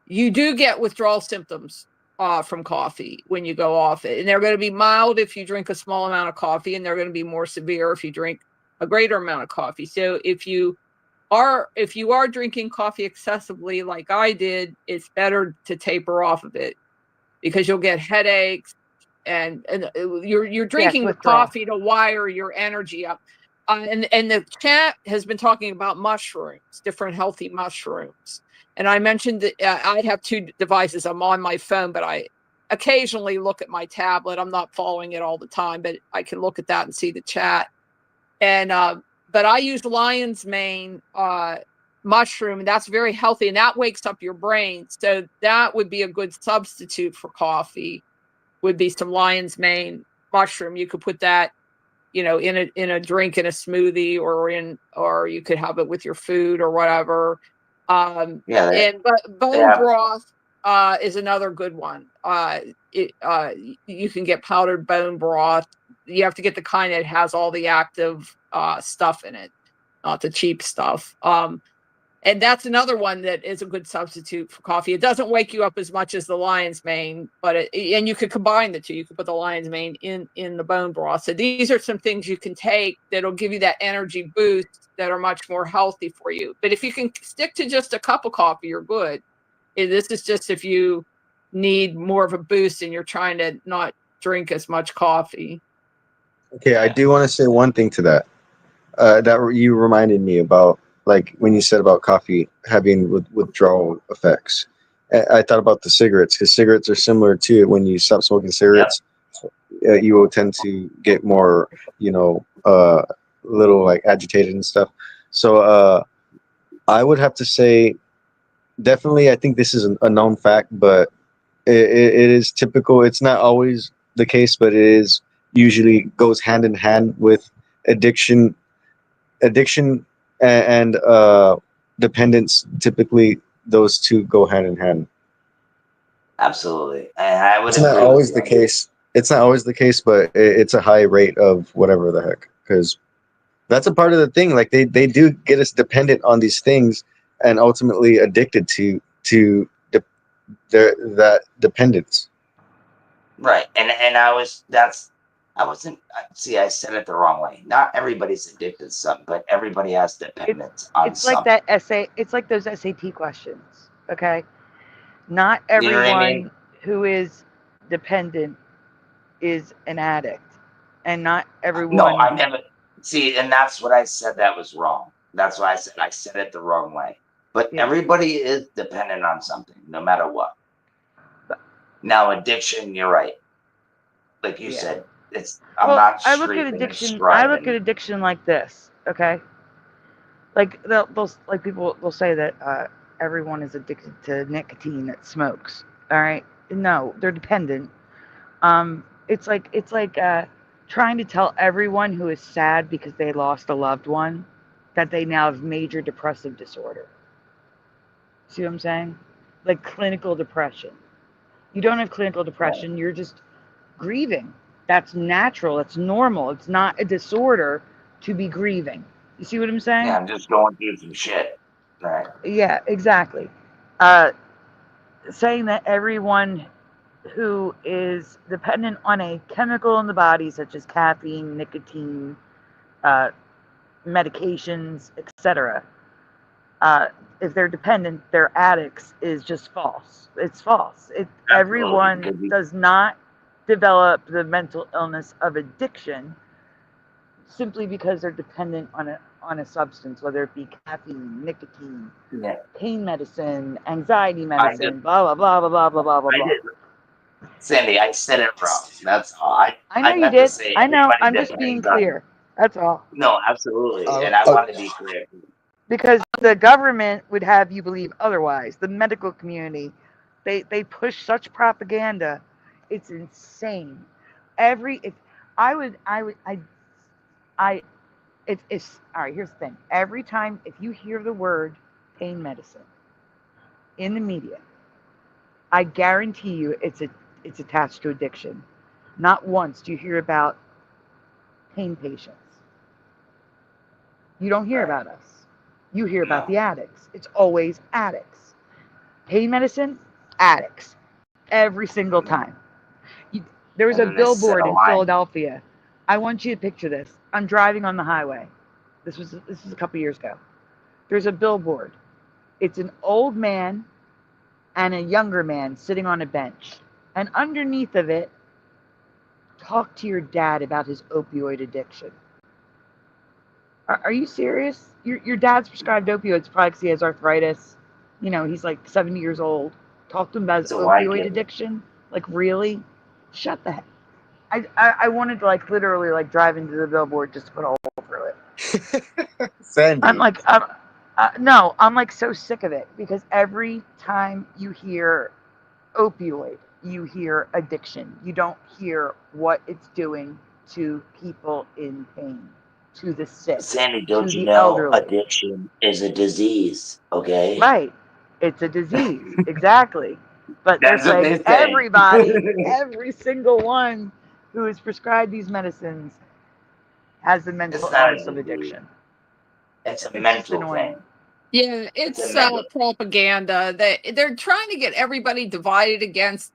you do get withdrawal symptoms from coffee when you go off it, and they're going to be mild if you drink a small amount of coffee, and they're going to be more severe if you drink a greater amount of coffee. So if you are drinking coffee excessively like I did, it's better to taper off of it, because you'll get headaches. And you're drinking the coffee to wire your energy up. And the chat has been talking about mushrooms, different healthy mushrooms. And I mentioned that I have 2 devices. I'm on my phone, but I occasionally look at my tablet. I'm not following it all the time, but I can look at that and see the chat. And but I use lion's mane mushroom, and that's very healthy, and that wakes up your brain. So that would be a good substitute for coffee. Would be some lion's mane mushroom. You could put that, in a drink, in a smoothie, or you could have it with your food or whatever. Bone broth is another good one. You can get powdered bone broth. You have to get the kind that has all the active stuff in it, not the cheap stuff. And that's another one that is a good substitute for coffee. It doesn't wake you up as much as the lion's mane, and you could combine the two. You could put the lion's mane in the bone broth. So these are some things you can take that'll give you that energy boost that are much more healthy for you. But if you can stick to just a cup of coffee, you're good. This is just if you need more of a boost and you're trying to not drink as much coffee. Okay, I do want to say one thing to that. That you reminded me about, like when you said about coffee having withdrawal effects. I thought about the cigarettes, because cigarettes are similar too. When you stop smoking cigarettes, you will tend to get more, little like agitated and stuff. So I would have to say, definitely, I think this is a known fact, but it is typical. It's not always the case, but it is usually goes hand in hand with addiction and dependence. Typically, those two go hand in hand. Absolutely, and I would. It's not always the case. It's not always the case, but it's a high rate of whatever the heck, because that's a part of the thing. Like they do get us dependent on these things, and ultimately addicted to that dependence. Right, and I wasn't. See, I said it the wrong way. Not everybody's addicted to something, but everybody has dependence on It's like something. that essay. It's like those SAT questions. Okay, not You know what I everyone mean? who is dependent is an addict, and not No, everyone. I never. See, and that's what I said. That was wrong. That's why I said it the wrong way. But Yeah. everybody is dependent on something, no matter what. Now, addiction, you're right. Like you said, I'm not I look at scraping and addiction. I look at striving. addiction like this. Okay, like people will say that everyone is addicted to nicotine that smokes. All right, no, they're dependent. It's like trying to tell everyone who is sad because they lost a loved one that they now have major depressive disorder. See what I'm saying? Like clinical depression. You don't have clinical depression. You're just grieving. That's natural. It's normal. It's not a disorder to be grieving. You see what I'm saying? Yeah, I'm just going through some shit. Right. Yeah, exactly. Saying that everyone who is dependent on a chemical in the body, such as caffeine, nicotine, medications, etc., if they're dependent, they're addicts, is just false. It's false. Everyone does not develop the mental illness of addiction simply because they're dependent on a substance, whether it be caffeine, nicotine, pain medicine, anxiety medicine, blah blah blah blah blah blah blah blah. Sandy, I said it wrong. That's all. I know you meant did. to say I know. everybody I'm just being depends on. clear. That's all. No, absolutely, and I want to be clear. Because the government would have you believe otherwise. The medical community, they push such propaganda. It's insane. It's all right. Here's the thing. Every time if you hear the word pain medicine in the media, I guarantee you it's attached to addiction. Not once do you hear about pain patients. You don't hear about us. You hear about the addicts. It's always addicts. Pain medicine, addicts. Every single time. There was a billboard in Philadelphia. I want you to picture this. I'm driving on the highway. This was a couple years ago. There's a billboard. It's an old man and a younger man sitting on a bench. And underneath of it, talk to your dad about his opioid addiction. Are you serious? Your dad's prescribed opioids probably because he has arthritis. He's like 70 years old. Talk to him about his opioid addiction. Like, really? Shut the heck. I wanted to literally drive into the billboard just to put a hole through it. Sandy. I'm like, No, I'm like so sick of it because every time you hear opioid, you hear addiction. You don't hear what it's doing to people in pain, to the sick, Sandy, to don't you the know elderly. addiction is a disease? Okay, Right. It's a disease. Exactly. But they're that's what saying they say. everybody, every single one who is prescribed these medicines has the mental It's not a illness of disease. addiction. It's a It's just mental annoying. thing. Yeah, It's a it's mental. propaganda. They're trying to get everybody divided against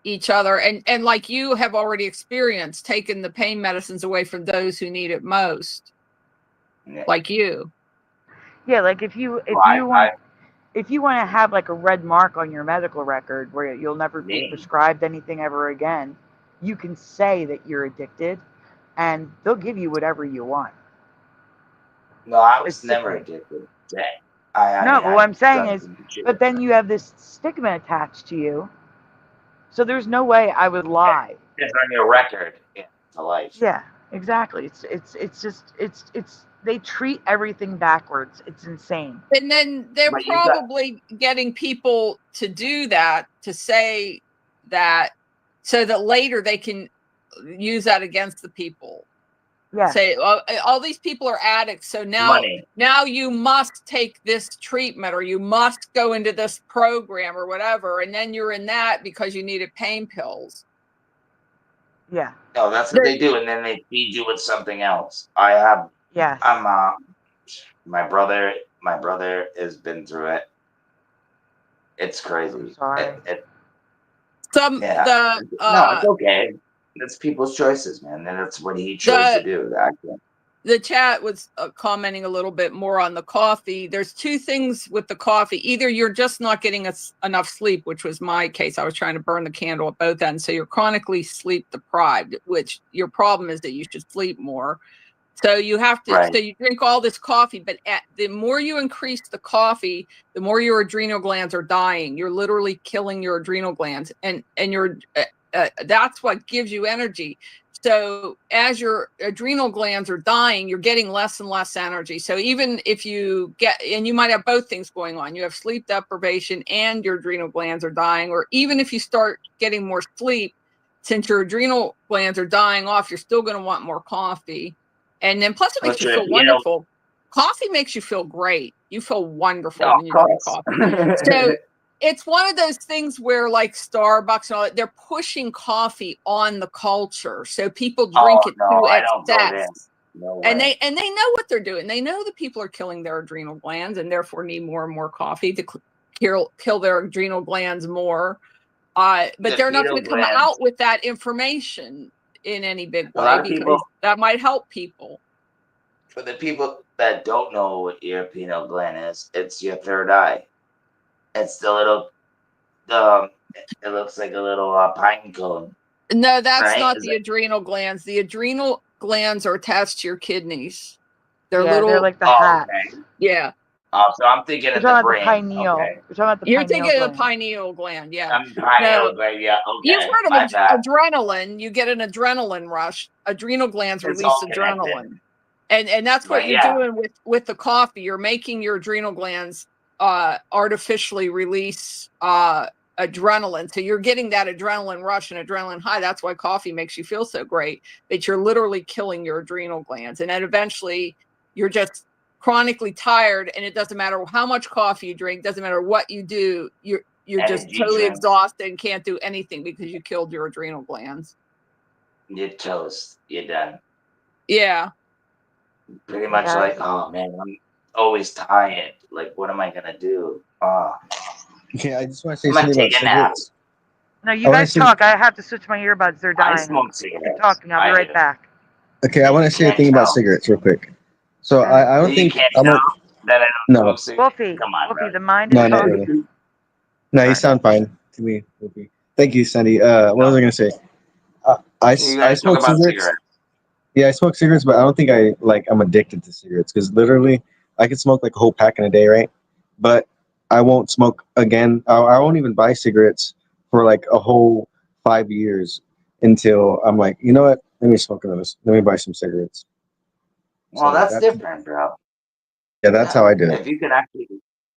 each other, and like you have already experienced, taking the pain medicines away from those who need it most, Yeah. like you. Yeah, like if you Well, want to have like a red mark on your medical record where you'll never be me. prescribed anything ever again, you can say that you're addicted and they'll give you whatever you want. No, I It's was never sickening. addicted. I No, mean, but what I've I'm saying done is, some shit. but then you have this stigma attached to you. So there's no way I would lie. It's on your record. Yeah, it's a life. Yeah, exactly. It's just they treat everything backwards. It's insane. And then they're But you got probably getting people to do that, to say that, so that later they can use that against the people. Yeah. Say, all these people are addicts, so money. now you must take this treatment, or you must go into this program or whatever, and then you're in that because you needed pain pills. Yeah. No, that's what they do, and then they feed you with something else. I'm my brother has been through it. It's crazy. Sorry. No, it's okay. It's people's choices, man, and that's what he chose to do. The chat was commenting a little bit more on the coffee. There's two things with the coffee. Either you're just not getting enough sleep, which was my case. I was trying to burn the candle at both ends. So you're chronically sleep deprived, which your problem is that you should sleep more. So you have to, so you drink all this coffee, but the more you increase the coffee, the more your adrenal glands are dying. You're literally killing your adrenal glands, and that's what gives you energy. So as your adrenal glands are dying, you're getting less and less energy. So even if you and you might have both things going on, you have sleep deprivation and your adrenal glands are dying, or even if you start getting more sleep, since your adrenal glands are dying off, you're still going to want more coffee. And then plus it makes you feel wonderful. Coffee makes you feel great. You feel wonderful when you drink coffee. So it's one of those things where, like Starbucks and all that, they're pushing coffee on the culture. So people drink it to excess. And they know what they're doing. They know that people are killing their adrenal glands and therefore need more and more coffee to kill their adrenal glands more. But they're not going to come out with that information in any big way because that might help people. For the people that don't know what your pineal gland is, it's your third eye. It's the little, it looks like a little pine cone. No, that's not the adrenal glands. The adrenal glands are attached to your kidneys. They're little. They're like the hat. Okay. Yeah. Oh, so I'm thinking You're of the talking brain. about the pineal. Okay. You're talking about the You're pineal thinking gland. of the pineal gland, yeah. Pineal gland, yeah. Okay. You've heard of adrenaline. You get an adrenaline rush. Adrenal glands release adrenaline. And that's what you're doing with the coffee. You're making your adrenal glands artificially release adrenaline. So you're getting that adrenaline rush and adrenaline high. That's why coffee makes you feel so great. But you're literally killing your adrenal glands. And then eventually you're just chronically tired, and it doesn't matter how much coffee you drink, doesn't matter what you do, you're just totally exhausted and can't do anything because you killed your adrenal glands. You're toast. You're done. Yeah. Pretty much like, oh man, I'm always tired. Like, what am I gonna do? Okay, I just want to say something about cigarettes. No, you guys talk. I have to switch my earbuds. They're dying. I smoke cigarettes. Keep talking. I'll be right back. Okay, I want to say a thing about cigarettes real quick. So I don't think I'm that I don't smoke Wolfie, Come on, Wolfie, bro. the mind No, is not talking. really. No, you sound fine to me, Wolfie. Thank you, Sandy. What was I gonna say? I smoke cigarettes. Yeah, I smoke cigarettes, but I don't think I'm addicted to cigarettes because literally I could smoke like a whole pack in a day, right? But I won't smoke again. I won't even buy cigarettes for like a whole 5 years until I'm like, you know what? Let me smoke another. Let me buy some cigarettes. Well, that's different, bro. Yeah, that's how I do it. If you could actually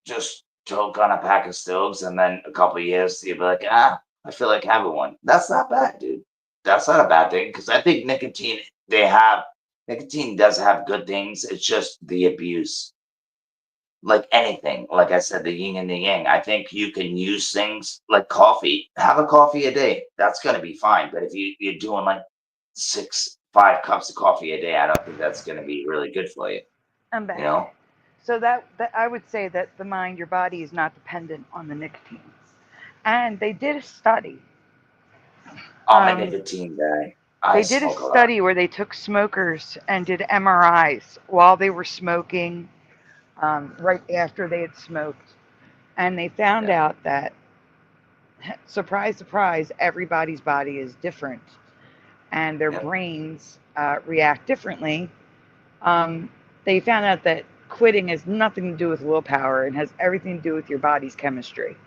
just choke on a pack of Stoves and then a couple of years you'll be like, I feel like having one. That's not bad, dude. That's not a bad thing because I think nicotine does have good things. It's just the abuse. Like anything, like I said, the yin and the yang. I think you can use things like coffee. Have a coffee a day. That's gonna be fine. But if you're doing like 5 cups of coffee a day, I don't think that's gonna be really good for you. I'm back. You know? So that I would say that the mind, your body is not dependent on the nicotine. And they did a study. I'm a nicotine guy. I They did a smoke a lot. study where they took smokers and did MRIs while they were smoking, right after they had smoked, and they found out that, surprise, surprise, everybody's body is different, and their brains react differently. They found out that quitting has nothing to do with willpower and has everything to do with your body's chemistry.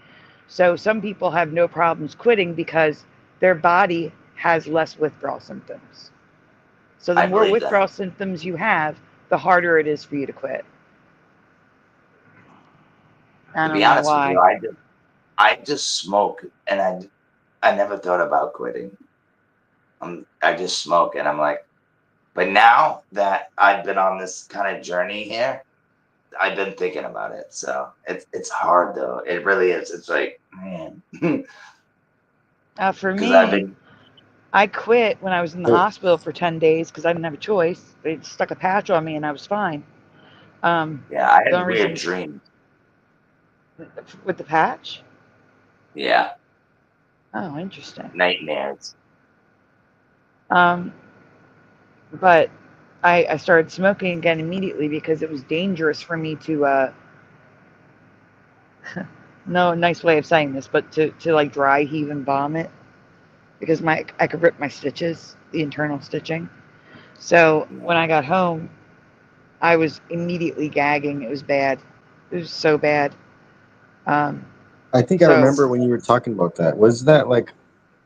So some people have no problems quitting because their body has less withdrawal symptoms. So the I more believe that. withdrawal symptoms you have, the harder it is for you to quit. I To don't be know honest with why. you, I just smoke and I never thought about quitting. I just smoke and I'm like, but now that I've been on this kind of journey here, I've been thinking about it. So it's hard though. It really is. It's like, man. For Because I've me, been I quit when I was in the hospital for 10 days because I didn't have a choice. They stuck a patch on me and I was fine. I The had only weird reason dreams. with the patch? Yeah. Oh, interesting. Nightmares. But I started smoking again immediately because it was dangerous for me to no nice way of saying this, but to like dry heave and vomit because I could rip my stitches, the internal stitching. So when I got home, I was immediately gagging. It was bad. It was so bad. I think I So remember when you were talking about that. Was that like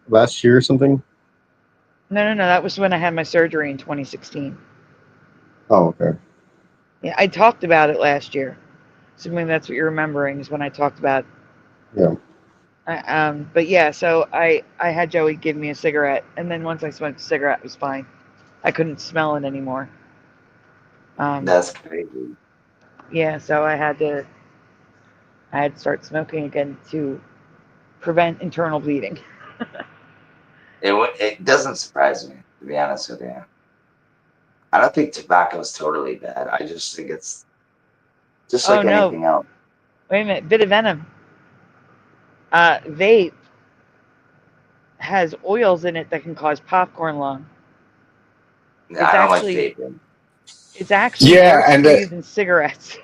last year or something? no. That was when I had my surgery in 2016. Oh, okay. Yeah, I talked about it last year. So maybe that's what you're remembering is when I talked about. Yeah. But yeah, so I had Joey give me a cigarette, and then once I smoked a cigarette, it was fine. I couldn't smell it anymore. That's crazy. Yeah, so I had to start smoking again to prevent internal bleeding. It doesn't surprise me, to be honest with you. I don't think tobacco is totally bad. I just think it's just Oh like no! anything else. Wait a minute, bit of venom. Vape has oils in it that can cause popcorn lung. Yeah, I don't like vaping. It's actually Yeah, worse and for you than cigarettes.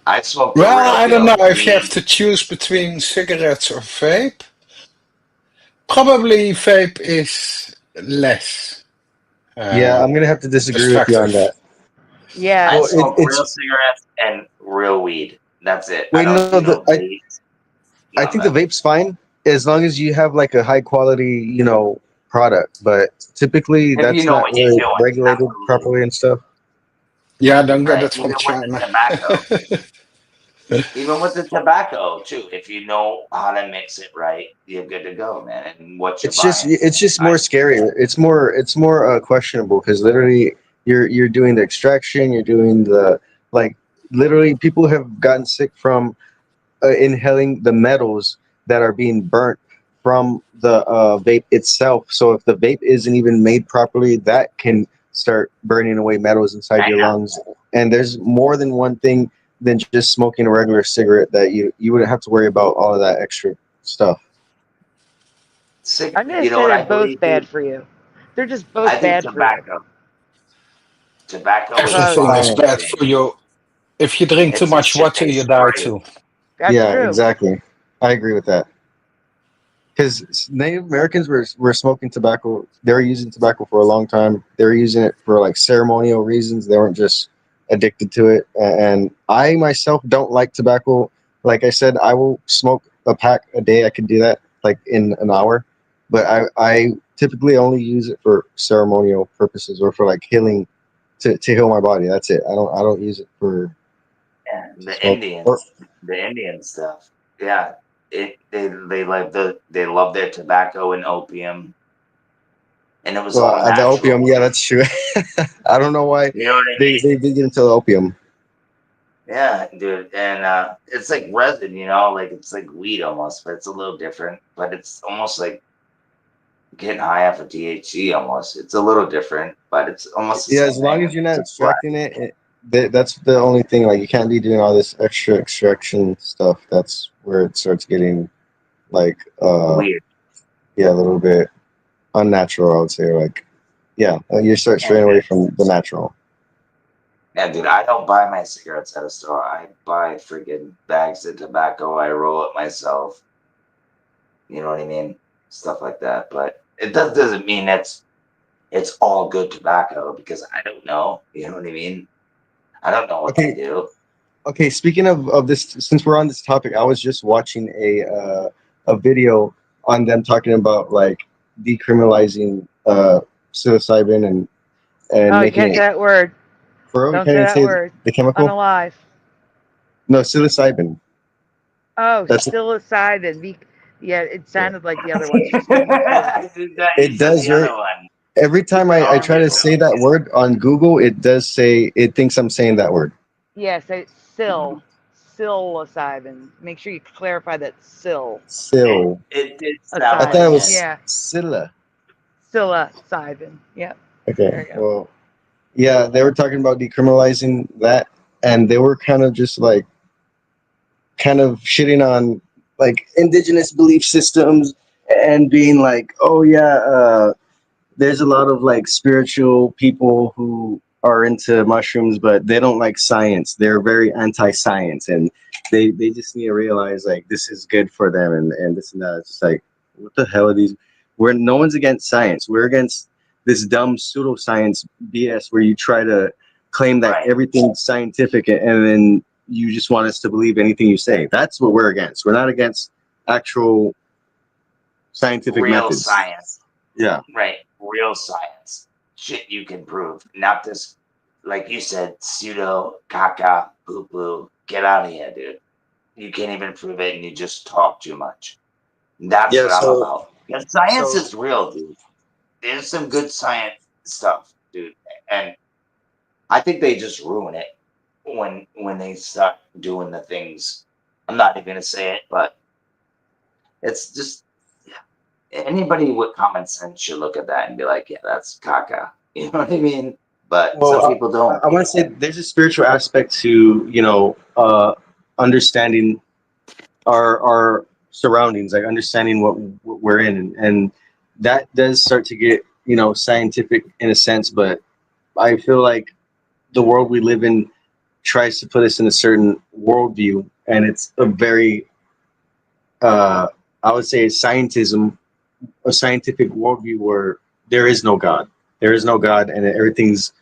I smoke the well, real I don't deal know if you have weed. to choose between cigarettes or vape. Probably vape is less Yeah, I'm gonna have to disagree with you on destructive. that. Yeah. I Well, smoke real it's cigarettes and real weed. That's it. I wait, don't no, do no vapes. I None think of the that. vape's fine as long as you have like a high quality, product. But typically, If you that's know not what you're really doing, regulated absolutely. properly and stuff. Yeah, don't get Right. it from Even with the China. tobacco. Even with the tobacco too. If you know how to mix it right, you're good to go, man. And what you're buying. It's just more scary. It's more questionable because literally you're doing the extraction, you're doing the like literally people have gotten sick from inhaling the metals that are being burnt from the vape itself. So if the vape isn't even made properly, that can start burning away metals inside your lungs. And there's more than one thing than just smoking a regular cigarette that you wouldn't have to worry about all of that extra stuff. I'm going to You know say what they're I both believe, bad dude? for you. They're just I both think bad for you. Tobacco is Everything is fine. bad for you. If you drink too It's a much shit water, you takes die for you. too. That's Yeah, true. exactly. I agree with that. Because Native Americans were smoking tobacco. They were using tobacco for a long time. They were using it for like ceremonial reasons. They weren't just addicted to it. And I myself don't like tobacco. Like I said, I will smoke a pack a day. I can do that like in an hour. But I typically only use it for ceremonial purposes or for like healing to heal my body. That's it. I don't use it for Yeah, So, or, The Indian stuff. Yeah, they love their tobacco and opium, and it was well, all the opium, natural. yeah, that's true. I don't know why You know what I they mean? did get into the opium. Yeah, dude, and it's like resin, like it's like weed almost, but it's a little different. But it's almost like getting high off of THC almost. It's a little different, but it's almost the Yeah, as same long thing. as you're not It's a black. extracting that's the only thing. Like, you can't be doing all this extra extraction stuff. That's where it starts getting like, Weird. yeah, a little bit unnatural, I would say. Like, yeah, you start straying away from the natural. Yeah, dude, I don't buy my cigarettes at a store. I buy freaking bags of tobacco. I roll it myself. You know what I mean? Stuff like that. But it doesn't mean it's all good tobacco because I don't know. You know what I mean? I don't know what they Okay, do. okay. Speaking of this, since we're on this topic, I was just watching a video on them talking about like decriminalizing psilocybin and Oh, you making can't say it. that word. For real, you Don't can't say even that say word. the chemical. Unalive. No, psilocybin. Oh, That's psilocybin. Yeah, it yeah. sounded like the other ones. Just go more through. You It said does. the other one. Every time I Um, try to say that word on Google, it does say it thinks I'm saying that word. yeah, say psilocybin. Make sure you clarify that Sil. It did I sound thought like it psilocybin. it. was Yeah, Scylla. psilocybin. Yep. There Okay. you go. Well, yeah, they were talking about decriminalizing that, and they were kind of just like kind of shitting on like indigenous belief systems and being like, oh yeah, there's a lot of like spiritual people who are into mushrooms, but they don't like science. They're very anti-science, and they just need to realize like this is good for them and this and that. It's just like, what the hell are these? We're no one's against science. We're against this dumb pseudoscience BS where you try to claim that Right. everything's scientific and then you just want us to believe anything you say. That's what we're against. We're not against actual scientific Real methods. science. Yeah. Right. Real science. Shit you can prove. Not this, like you said, pseudo, caca, poo poo. Get out of here, dude. You can't even prove it and you just talk too much. That's Yeah. what I'm So about. Because science so is real, dude. There's some good science stuff, dude. And I think they just ruin it when they start doing the things. I'm not even gonna say it, but it's just anybody with common sense should look at that and be like, yeah, that's caca. You know what I mean? But some Well, people don't. I want to say there's a spiritual aspect to understanding our surroundings, like understanding what we're in, and that does start to get scientific in a sense. But I feel like the world we live in tries to put us in a certain worldview, and it's a very I would say a scientific worldview where there is no God. There is no God, and everything's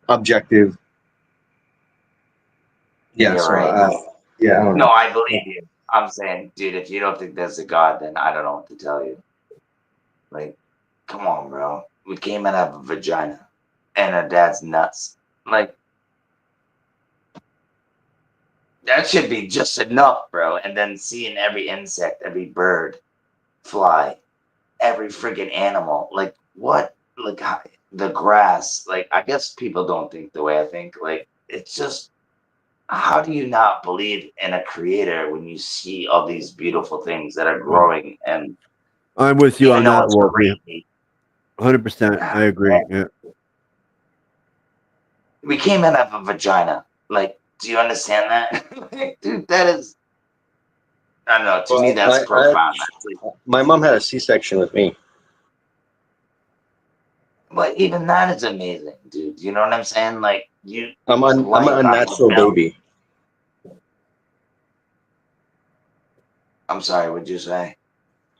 objective. Yeah, You're so right. yeah, I don't No, know. I believe you. I'm saying, dude, if you don't think there's a God, then I don't know what to tell you. Like, come on, bro. We came out of a vagina and our dad's nuts. Like, that should be just enough, bro. And then seeing every insect, every bird fly, every friggin' animal. Like, what? Like, the grass. Like, I guess people don't think the way I think. Like, it's just, how do you not believe in a creator when you see all these beautiful things that are growing? And I'm with you even on though that, it's Wolfie. crazy, 100%. I agree. Yeah. we came out of a vagina. Like, do you understand that? Like, dude, that is, I don't know. To me, Well, that's profound. That's like, my mom had a C-section with me. but even that is amazing, dude. You know what I'm saying? Like, I'm an life out of the unnatural belly. baby. I'm sorry, what'd you say?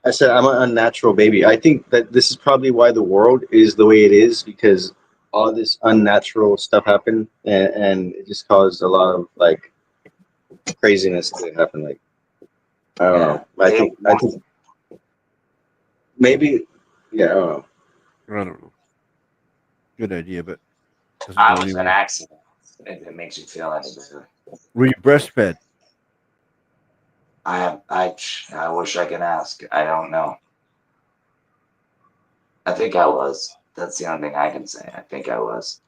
I said I'm an unnatural baby. I think that this is probably why the world is the way it is because all this unnatural stuff happened and it just caused a lot of like craziness to happen. Like I don't know. I think maybe yeah. I don't know. I don't know. Good idea, but doesn't I go was an anywhere. accident. If it makes you feel any better. Were you breastfed? I wish I could ask. I don't know. I think I was. That's the only thing I can say. I think I was.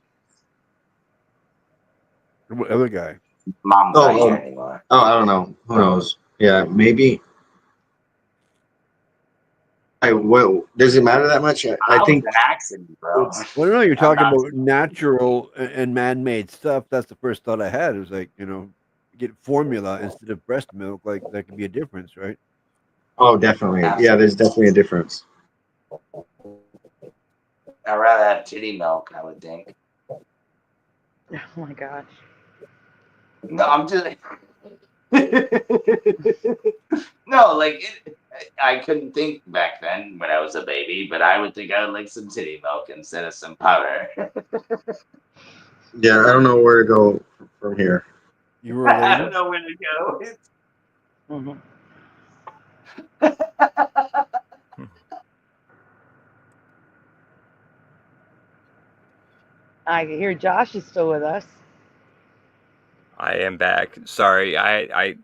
What other guy? Mom's not here anymore. Oh, I don't know. Who knows? Yeah, maybe. Well, does it matter that much? I was think. an accident, bro. Well, no, you're I'm talking not- about natural and man-made stuff. That's the first thought I had. It was like, get formula instead of breast milk. Like that could be a difference, right? Oh, definitely. Yeah, there's definitely a difference. I'd rather have titty milk, I would think. Oh my gosh. No, I'm just. No, I couldn't think back then when I was a baby, but I would think I would like some titty milk instead of some powder. Yeah, I don't know where to go from here. You were a lady? I don't know where to go. Mhm. I can hear Josh is still with us. I am back. Sorry, I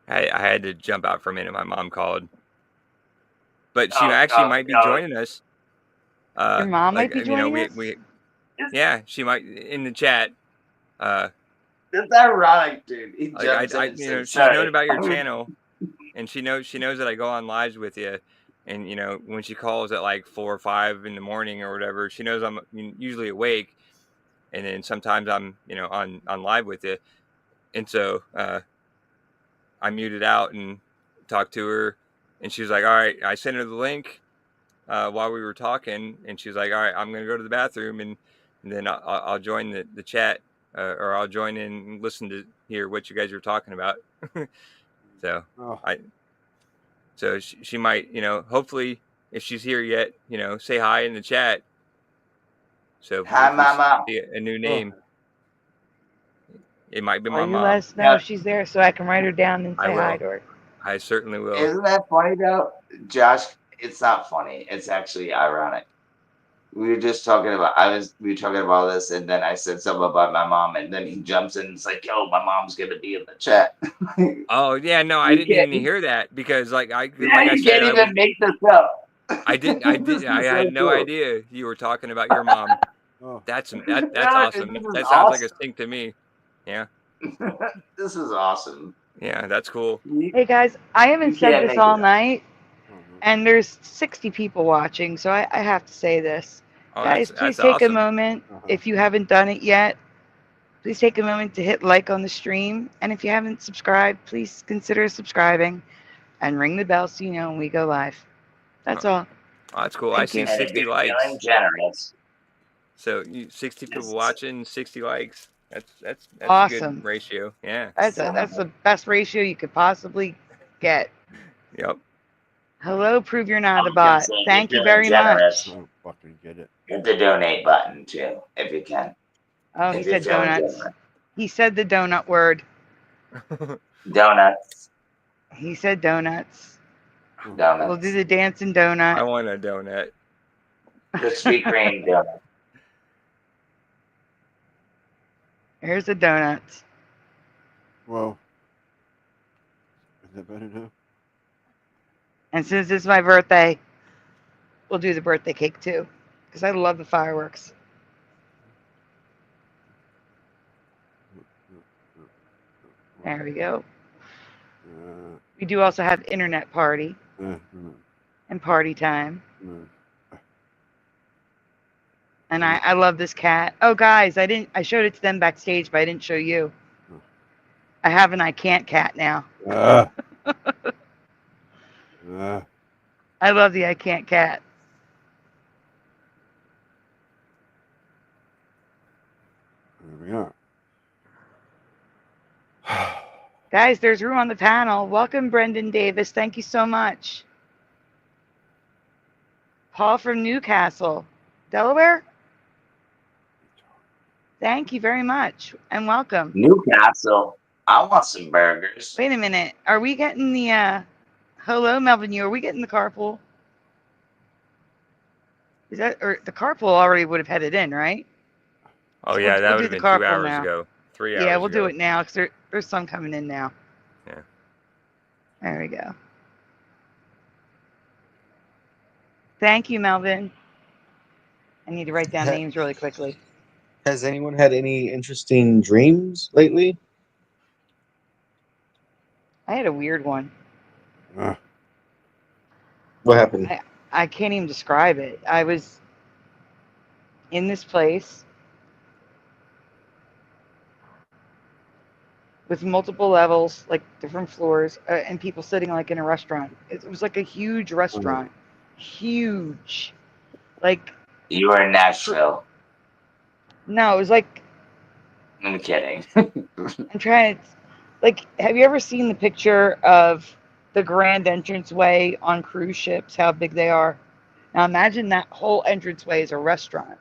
had to jump out for a minute. My mom called, but she actually might be joining us. Your mom might be joining us? Yeah, she might in the chat. It's ironic, dude. He Like jumps in and says, she's "Sorry." known about your channel, and she knows that I go on lives with you. And when she calls at like 4 or 5 in the morning or whatever, she knows I'm usually awake, and then sometimes I'm on live with you. And so I muted out and talked to her, and she was like, "All right." I sent her the link while we were talking, and she was like, "All right, I'm gonna go to the bathroom, and then I'll join the chat, or I'll join in and listen to hear what you guys are talking about." So she might, hopefully, if she's here yet, say hi in the chat. So Hi, if we Mama. see a new name, it might be Or my you mom. let us know if she's there so I can write her down and I say hi will. to her. I certainly will. Isn't that funny though, Josh? It's not funny. It's actually ironic. We were just talking about. We were talking about this, and then I said something about my mom, and then he jumps in and it's like, "Yo, my mom's gonna be in the chat." Oh yeah, no, I You didn't can't- even hear that because like I you said, can't even make this up. I didn't. This is I so had no cool. idea you were talking about your mom. That's No, awesome. this is That sounds like a awesome. sync to me. Yeah. This is awesome. Yeah, that's cool. Hey guys, I haven't said can't this make all it up. night, and there's 60 people watching, so I have to say this. Oh, Guys, that's please take a awesome. moment, if you haven't done it yet, please take a moment to hit like on the stream. And if you haven't subscribed, please consider subscribing and ring the bell so you know when we go live. That's all. Oh, that's cool. I Thank see you. 60 likes. Feeling generous. So 60 people watching, 60 likes. That's a Awesome. good ratio. Yeah. That's the best ratio you could possibly get. Yep. Hello, prove you're not a I'm gonna bot. say, Thank you're you feeling very generous. much. I don't fucking get it. Hit the donate button too, if you can. Oh, he If you're said feeling donuts. generous. He said the donut word. Donuts. He said donuts. Donuts. We'll do the dancing donut. I want a donut. Krispy Kreme donut. Here's the donuts. Whoa. Is that better now? And since it's my birthday, we'll do the birthday cake too. Because I love the fireworks. There we go. We do also have internet party and party time. And I love this cat. Oh guys, I showed it to them backstage, but I didn't show you. I have an I can't cat now. I love the I can't cat. There we are. Guys, there's room on the panel. Welcome, Brendan Davis. Thank you so much. Paul from Newcastle, Delaware. Thank you very much and welcome. Newcastle. I want some burgers. Wait a minute. Are we getting the hello, Melvin? Are we getting the carpool? Is that or the carpool already would have headed in, right? Oh So yeah, that we'll would do have the been 2 carpool hours now. ago. 3 hours Yeah, we'll ago. do it now because there's some coming in now. Yeah. There we go. Thank you, Melvin. I need to write down names really quickly. Has anyone had any interesting dreams lately? I had a weird one. What happened? I can't even describe it. I was in this place with multiple levels, like different floors, and people sitting like in a restaurant. It was like a huge restaurant. Huge. Like, You were in Nashville. no, it was like, I'm kidding. I'm trying to, like, have you ever seen the picture of the grand entranceway on cruise ships, how big they are? Now imagine that whole entranceway is a restaurant.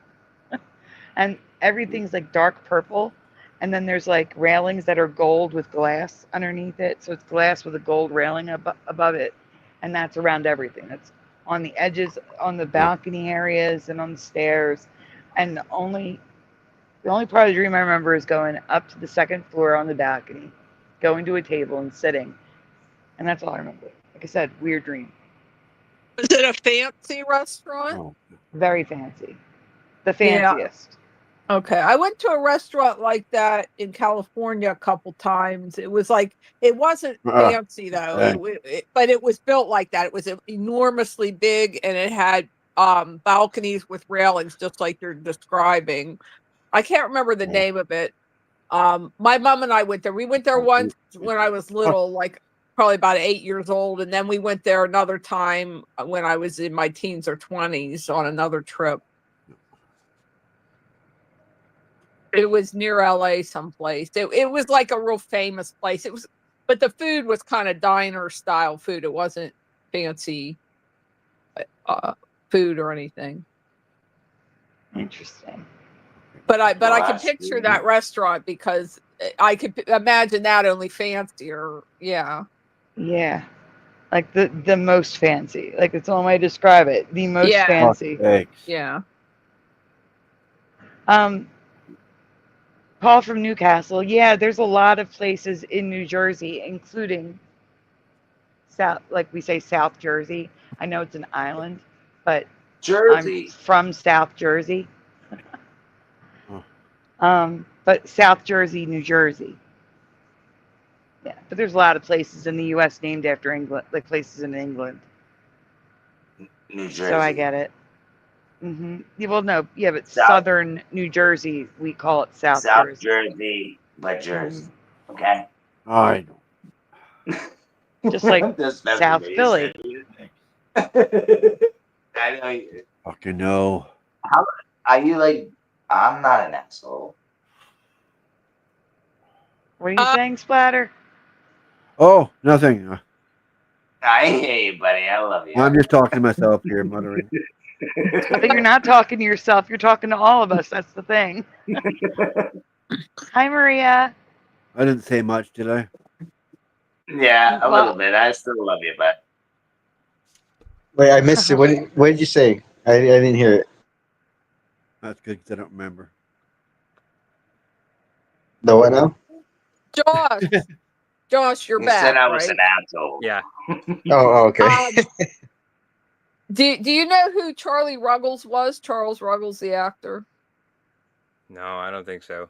And everything's like dark purple. And then there's like railings that are gold with glass underneath it. So it's glass with a gold railing above it. And that's around everything. That's on the edges, on the balcony areas, and on the stairs. And the only part of the dream I remember is going up to the second floor on the balcony, going to a table and sitting. And that's all I remember. Like I said, weird dream. Was it a fancy restaurant? Very fancy. The Yeah. fanciest. Okay, I went to a restaurant like that in California a couple times. It was like, it wasn't fancy though, but it was built like that. It was enormously big, and it had balconies with railings, just like you're describing. I can't remember the name of it. My mom and I went there. We went there once when I was little, like probably about 8 years old, and then we went there another time when I was in my teens or 20s on another trip. It was near LA someplace. It was like a real famous place. It was, but the food was kind of diner style food. It wasn't fancy food or anything. Interesting. But I can picture that restaurant because I could imagine that only fancier. Yeah. Yeah. Like the most fancy. Like it's the only way to describe it. The most fancy. Yeah. Paul from Newcastle. Yeah, there's a lot of places in New Jersey, including South, like we say South Jersey. I know it's an island, but Jersey. I'm from South Jersey. But South Jersey, New Jersey. Yeah, but there's a lot of places in the U.S. named after England, like places in England. New Jersey. So I get it. Yeah, well, no, yeah, but Southern New Jersey, we call it South Jersey. Jersey, but Jersey. Okay. I Just like South Philly. I know you. Fucking no. How are you like? I'm not an asshole. What are you saying, Splatter? Oh, nothing. I hear you, buddy. I love you. I'm just talking to myself here, muttering. But you're not talking to yourself. You're talking to all of us. That's the thing. Hi, Maria. I didn't say much, did I? Yeah, a little bit. I still love you, but Wait, I missed it. What did you say? I didn't hear it. That's good because I don't remember. The what now? Josh, you're you back. said I was right? an asshole. Yeah. Oh, okay. Do you know who Charlie Ruggles was? Charles Ruggles, the actor. No, I don't think so.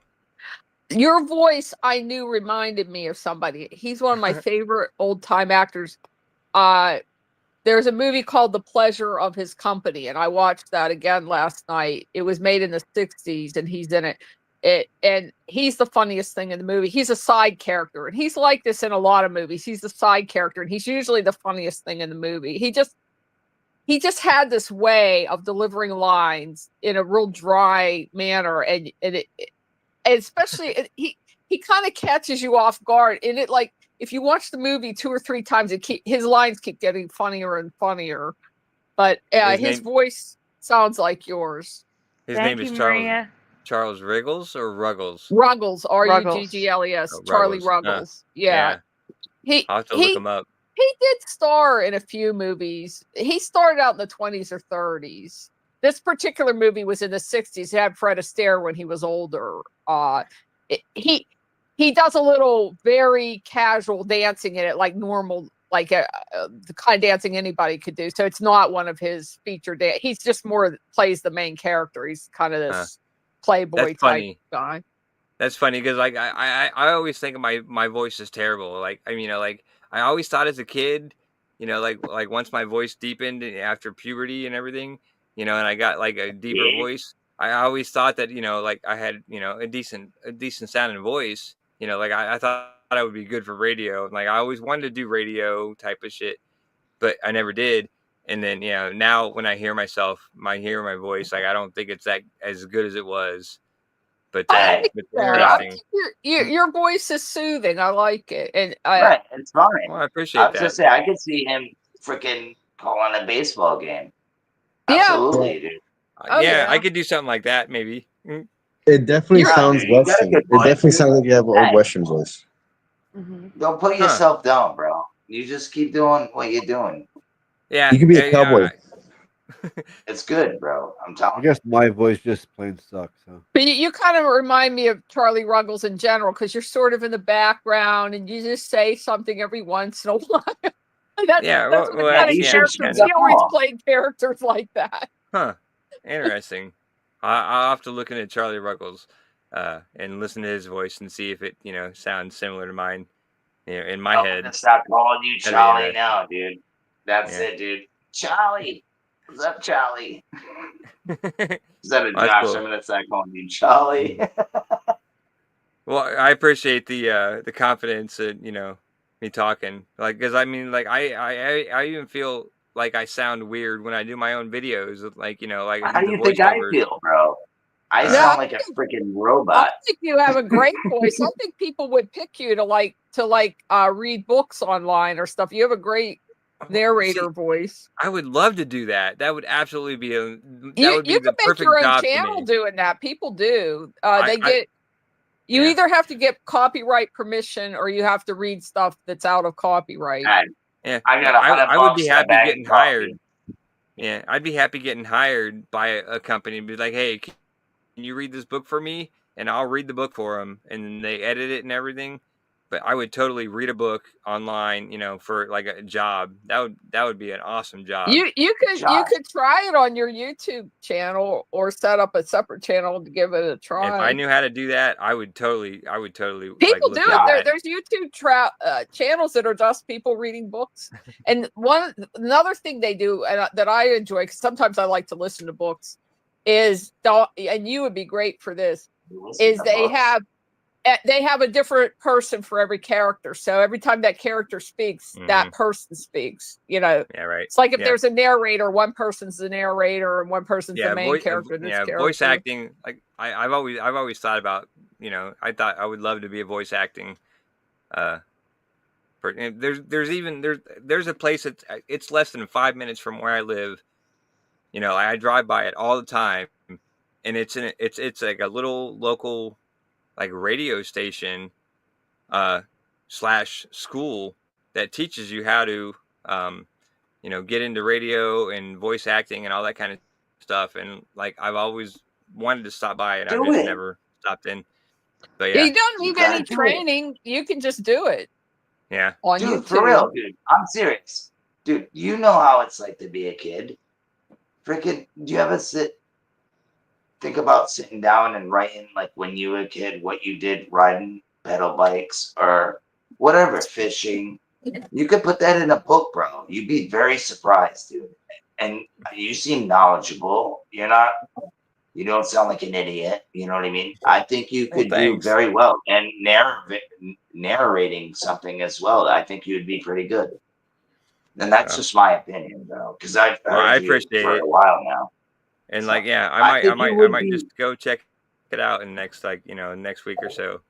Your voice, I knew, reminded me of somebody. He's one of my favorite old time actors. There's a movie called The Pleasure of His Company, and I watched that again last night. It was made in the 60s, and he's in it. And he's the funniest thing in the movie. He's a side character, and he's like this in a lot of movies. He's the side character, and he's usually the funniest thing in the movie. He just had this way of delivering lines in a real dry manner, and especially he kind of catches you off guard. And it, like, if you watch the movie 2 or 3 times, his lines keep getting funnier and funnier. But his voice sounds like yours. His name is Charles Riggles or Ruggles? Ruggles, Ruggles. Oh, Charlie Ruggles. Yeah. I'll have to look him up. He did star in a few movies. He started out in the 20s or 30s. This particular movie was in the 60s. It had Fred Astaire when he was older. he does a little very casual dancing in it, like normal, like the kind of dancing anybody could do. So it's not one of his featured dance. He's just more plays the main character. He's kind of this playboy That's type funny. guy. That's funny because like I always think of my voice is terrible. Like I mean, like I always thought as a kid, like once my voice deepened after puberty and everything, and I got like a deeper Yeah. voice. I always thought that like I had a decent sounding voice. Like I thought I would be good for radio. Like I always wanted to do radio type of shit, but I never did. And then now when I hear myself, hear my voice, like I don't think it's that as good as it was. But I it's think interesting. your voice is soothing. I like it, and Right, it's fine. Well, I I appreciate was that. just saying, I could see him freaking calling a baseball game. Yeah. Absolutely, dude. Yeah, I could do something like that, maybe. It definitely Right, sounds dude, you got a Western. good It voice, definitely dude. sounds like you have an old Hey, Western voice. don't put yourself down, bro. You just keep doing what you're doing. Yeah, You could be a cowboy. It's good, bro. I'm I telling you. guess my voice just plain sucks. Huh? But you kind of remind me of Charlie Ruggles in general because you're sort of in the background and you just say something every once in a while. That's what the kind of characters. He always played characters like that. Huh. Interesting. I'll have to look into Charlie Ruggles and listen to his voice and see if it sounds similar to mine. In my I'm head. gonna stop calling you That'd be Charlie interesting. now, dude. That's it, dude. Charlie. What's up, Charlie? Instead of That's Josh, cool. I'm gonna start calling you Charlie. Well, I appreciate the confidence and me talking, like, because I mean, like I even feel like I sound weird when I do my own videos, like like I How do do the you think I voiceovers. feel, bro? I No, sound like a freaking robot. I think you have a great voice. I think people would pick you to read books online or stuff. You have a great narrator voice. I would love to do that. That would absolutely be the You perfect can make your own job for channel me. doing that. People do. You Yeah. either have to get copyright permission or you have to read stuff that's out of copyright. Yeah, I got I would be $100 and a happy bag getting of coffee. hired. Yeah, I'd be happy getting hired by a company and be like, hey, can you read this book for me? And I'll read the book for them, and then they edit it and everything. But I would totally read a book online, for like a job. That would be an awesome job. You could try it on your YouTube channel or set up a separate channel to give it a try. If I knew how to do that, I would totally. People do it. There's YouTube channels that are just people reading books. And another thing they do that I enjoy, because sometimes I like to listen to books, is, and you would be great for this, is they have a different person for every character. So every time that character speaks, that person speaks. Yeah, right. It's like if there's a narrator, one person's the narrator and one person's the main voice, character. Voice acting. Like I've always thought about. I thought I would love to be a voice acting. There's a place it's less than 5 minutes from where I live. I drive by it all the time, and it's like a little local, like radio station, / school that teaches you how to, get into radio and voice acting and all that kind of stuff. And like I've always wanted to stop by, and I've just never stopped in. But yeah, you don't need any training. You can just do it. Yeah. On Dude, YouTube. for real, dude. I'm serious. Dude, you know how it's like to be a kid. Freaking, do you ever think about sitting down and writing, like when you were a kid, what you did riding pedal bikes or whatever, fishing? You could put that in a book, bro. You'd be very surprised, dude. And you seem knowledgeable. You don't sound like an idiot. You know what I mean? I think you could do very well. And narrating something as well, I think you'd be pretty good. And that's just my opinion, bro. Because I've heard you for a while now. And So, like, yeah, I I might just go check it out in next next week or so.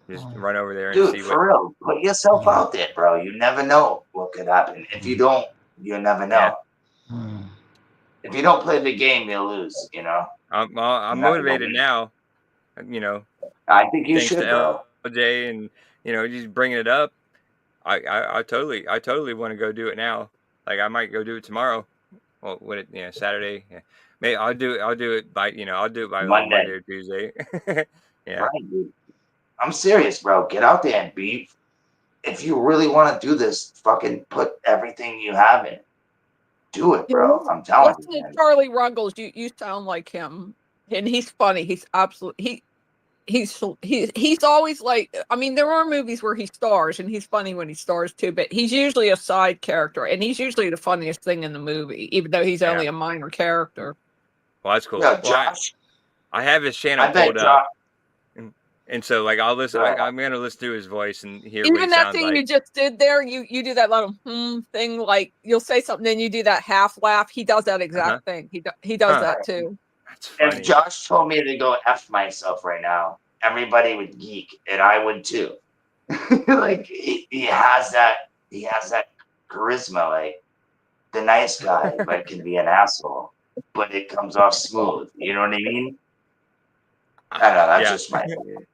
Just run over there and dude, see for real, put yourself out there, bro. You never know what could happen. If you don't, you'll never know. If you don't play the game, you'll lose. I'm motivated now. I think you thanks should, to bro. LJ and just bringing it up. I totally want to go do it now. Like I might go do it tomorrow. Well, Saturday. Yeah. Maybe I'll do it by Monday or Tuesday. Yeah. Right, dude. I'm serious, bro. Get out there and be. If you really want to do this, fucking put everything you have in. Do it, bro. I'm telling Listen you, to man. Charlie Ruggles. You sound like him, and he's funny. He's absolutely he's always like. I mean, there are movies where he stars, and he's funny when he stars too. But he's usually a side character, and he's usually the funniest thing in the movie, even though he's only a minor character. Well, that's cool. Yo, Well, Josh, I have his channel I bet pulled Josh. up, and so like I'll listen. Yeah. I'm gonna listen to his voice and hear what he Even that sounds thing like. you just did there, you do that little thing, like you'll say something, then you do that half laugh. He does that exact thing. He does that too. That's If funny. Josh told me to go F myself right now, everybody would geek, and I would too. Like he has that charisma, like the nice guy, but can be an asshole, but it comes off smooth. You know what I mean? I don't know. That's just my opinion.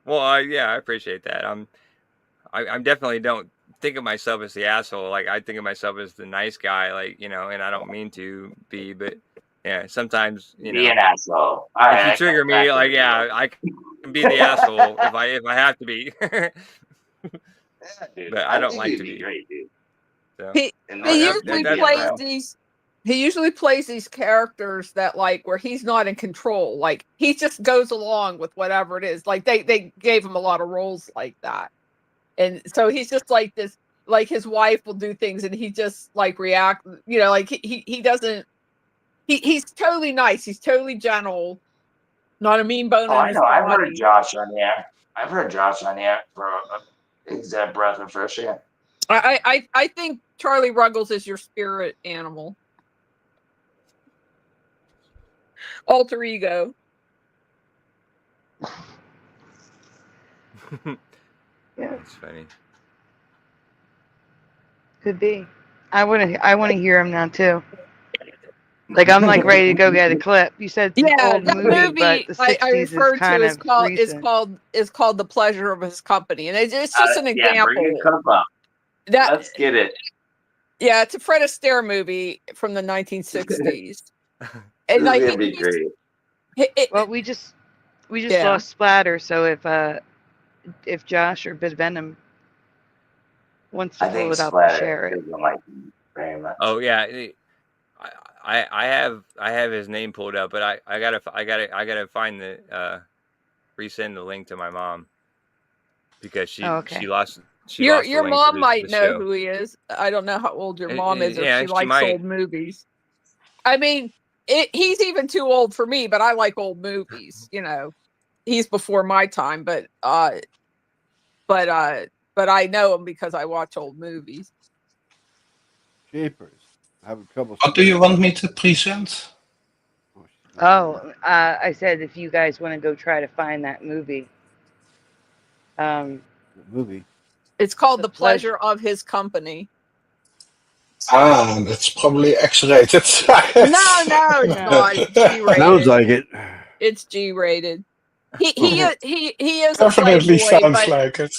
Well, yeah, I appreciate that. I'm definitely don't think of myself as the asshole. Like I think of myself as the nice guy. Like and I don't mean to be, but yeah, sometimes Be an asshole. if you trigger me, like I can be the asshole if I have to be. Dude, But I don't think like you'd to be be. great, dude. So He usually plays these characters that like where he's not in control. Like he just goes along with whatever it is. Like they gave him a lot of roles like that. And so he's just like this, like his wife will do things and he just like react, like he doesn't he's totally nice, he's totally gentle, not a mean bone Oh, in I his know. I've heard body. Josh on here. I've heard Josh on here for his breath of fresh air. I think Charlie Ruggles is your spirit animal. Alter ego. That's funny. Could be. I want to hear him now too. Like I'm like ready to go get a clip. You said it's an old that movie, but the I 60s is referred to kind is of called recent. is called The Pleasure of His Company, and it's just an Yeah, example. bring your cup up. Let's get it. Yeah, it's a Fred Astaire movie from the 1960s. And like it'd be great. Well, we just lost Splatter, so if Josh or Bit Venom wants to I pull think it up Splatter and share it. doesn't like me very much. Oh yeah, I have his name pulled up, but I gotta find the resend the link to my mom because she lost. Your the link mom to might the know show. who he is. I don't know how old your mom is, or yeah, she she likes might. old movies. I mean, he's even too old for me, but I like old movies. He's before my time, but I know him because I watch old movies. Jeepers, having trouble. What do you want me to present? Oh, I said if you guys want to go try to find that movie. Movie. It's called The Pleasure of His Company. Ah, that's probably X-rated. No, it's not. It's G-rated. Sounds like it. It's G-rated. He is a Definitely playboy, sounds but like it.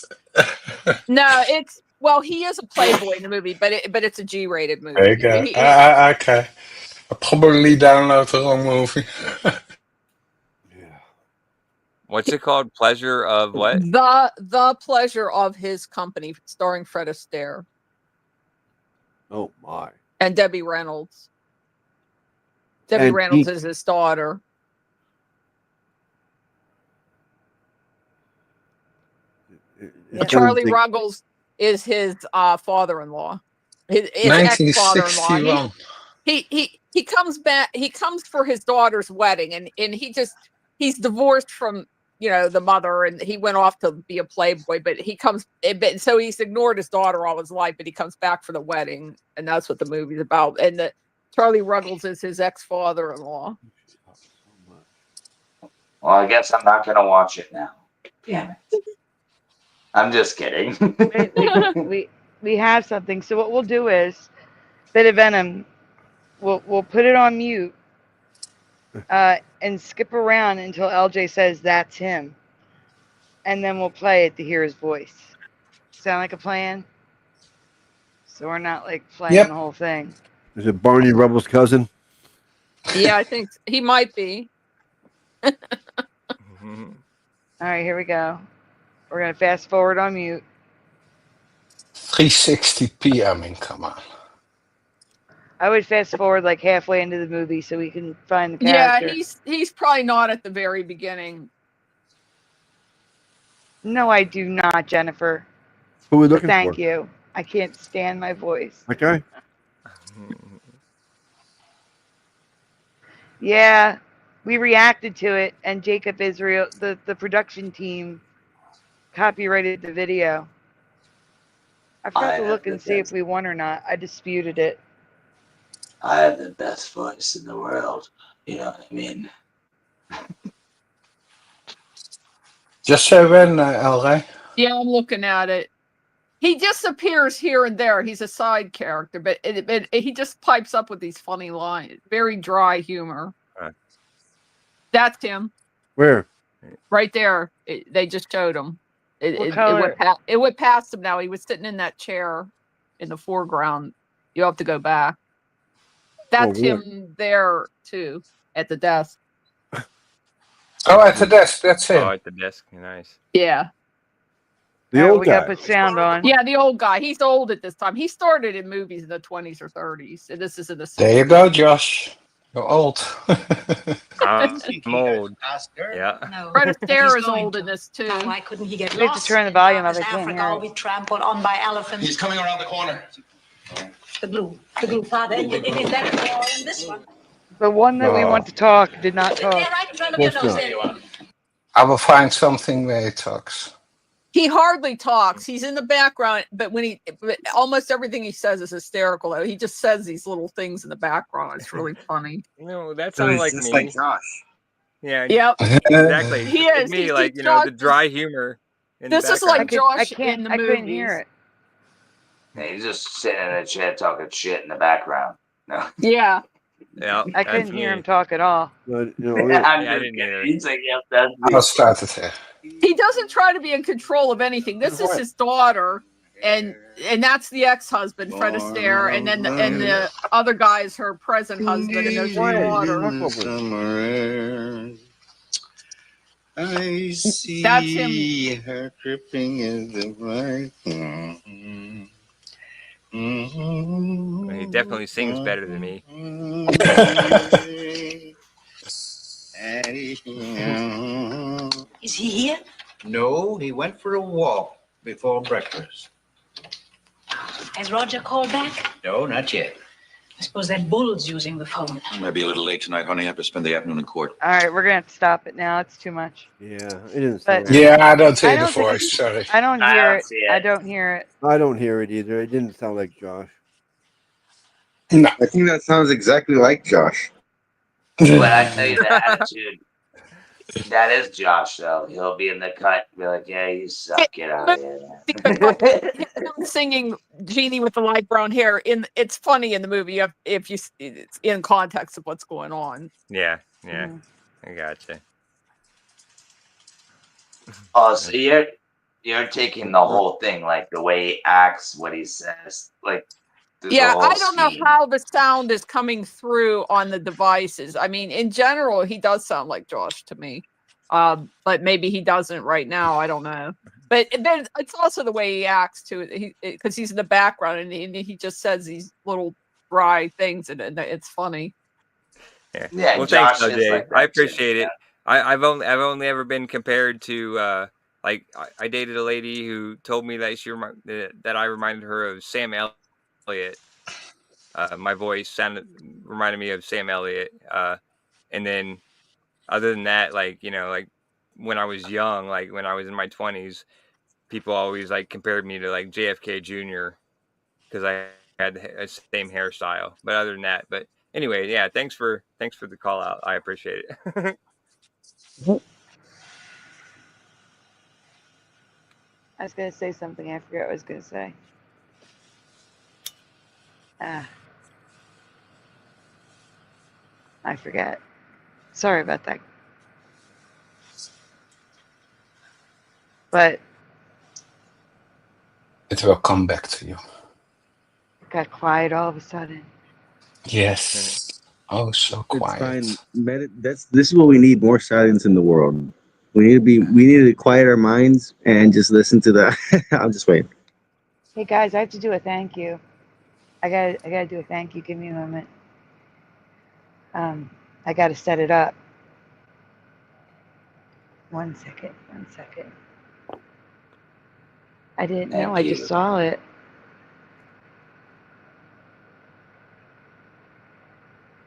no, he is a playboy in the movie, but it's a G-rated movie. There you go. Okay. I probably download the wrong movie. What's it called? Pleasure of what? The Pleasure of His Company, starring Fred Astaire. Oh my! And Debbie Reynolds. Debbie Reynolds is his daughter. Charlie Ruggles is his father-in-law. His ex-father-in-law. He comes back. He comes for his daughter's wedding, and he's divorced from the mother, and he went off to be a playboy. But so he's ignored his daughter all his life. But he comes back for the wedding, and that's what the movie's about. And Charlie Ruggles is his ex-father-in-law. Well, I guess I'm not gonna watch it now. Damn it! I'm just kidding. we have something. So what we'll do is, Bit of Venom, we'll put it on mute, and skip around until LJ says that's him, and then we'll play it to hear his voice. Sound like a plan? So we're not like playing the whole thing. Is it Barney Rubble's cousin? Yeah, I think he might be. All right, here we go. We're gonna fast forward on mute. 3:60 p.m. in, come on. I would fast forward like halfway into the movie so we can find the Yeah, character. he's probably not at the very beginning. No, I do not, Jennifer. Who are we But looking thank for? you. I can't stand my voice. Okay. Yeah, we reacted to it, and Jacob Israel, the production team, copyrighted the video. I forgot I to have look the and see if best. we won or not. I disputed it. I have the best voice in the world. You know what I mean? Just say when, El Rey. Yeah, I'm looking at it. He disappears here and there. He's a side character, but he just pipes up with these funny lines. Very dry humor. That's him. Where? Right there. They just showed him. What color? It went past him now. He was sitting in that chair in the foreground. You have to go back. That's him there, too, at the desk. Oh, at the desk, that's him. Oh, at the desk. Nice. Yeah. The old we guy. got to put sound on. Yeah, the old guy. He's old at this time. He started in movies in the 20s or 30s. And this is in the 60s. There you go, Josh. You're old. I'm old. Yeah. No, Fred Astaire is old in this too. Now, why couldn't he get We have to lost? turn the volume up. I Is can't Africa hear all it. be trampled on by elephants? He's coming around the corner. The blue father. Is that in this one? The one that we want to talk did not talk. Right in front of your nose there. I will find something where he talks. He hardly talks. He's in the background, but almost everything he says is hysterical. Though he just says these little things in the background. It's really funny. No, that So sounds he's like just me. like Josh. Yeah. Yep. Exactly. He It's is. me, He's like Josh. the dry humor. In This the is like background. Josh in the I movies. couldn't hear it. Yeah, he's just sitting in a chair talking shit in the background. No. Yeah. Yeah. I couldn't hear him talk at all. But, I didn't either. He's like, yep, that's me. I'll start it here. He doesn't try to be in control of anything. This is his daughter, and that's the ex-husband, Fred Astaire, and then the other guy is her present husband, and there's her daughter. I see That's him. her dripping in the bright. He definitely sings better than me. Is he here? No, he went for a walk before breakfast. Has Roger called back? No, not yet. I suppose that bull's using the phone. I might be a little late tonight, honey. I have to spend the afternoon in court. All right, we're gonna have to stop it now. It's too much. Yeah, it didn't But- sound Yeah, I don't hear I the don't think- voice, sorry. I don't I hear don't it. see it. I don't hear it. I don't hear it either. It didn't sound like Josh. No. I think that sounds exactly like Josh. But I tell you the attitude. That is Josh, though. He'll be in the cut, be like, "Yeah, you suck. Get out of here." Him singing "Genie with the light brown hair" it's funny in the movie if you it's in context of what's going on. Yeah. Mm-hmm. I gotcha. Oh, so you're taking the whole thing, like the way he acts, what he says, like. there's a Yeah, whole I don't know scheme. how the sound is coming through on the devices. I mean, in general, he does sound like Josh to me. But maybe he doesn't right now. I don't know. But then it's also the way he acts too, because he's in the background and he just says these little dry things, and it's funny. Yeah, Well, Josh thanks, though, is Dave. like that I too, appreciate it. I've only ever been compared to like I dated a lady who told me that that I reminded her of Sam Elliott. My voice reminded me of Sam Elliott. And then other than that, like, like when I was young, like when I was in my 20s, people always like compared me to like JFK Jr. because I had the same hairstyle. But other than that, but anyway, yeah, thanks for the call out. I appreciate it. I was gonna say something. I forgot what I was gonna say. I forget. Sorry about that. But It will come back to you. it got quiet all of a sudden. Yes. Oh, so It's quiet. fine. This is what we need: more silence in the world. We need to quiet our minds and just listen to the. I'm just waiting. Hey guys, I have to do a thank you. I gotta do a thank you. Give me a moment. I gotta set it up. 1 second. 1 second. I didn't know. I just saw it.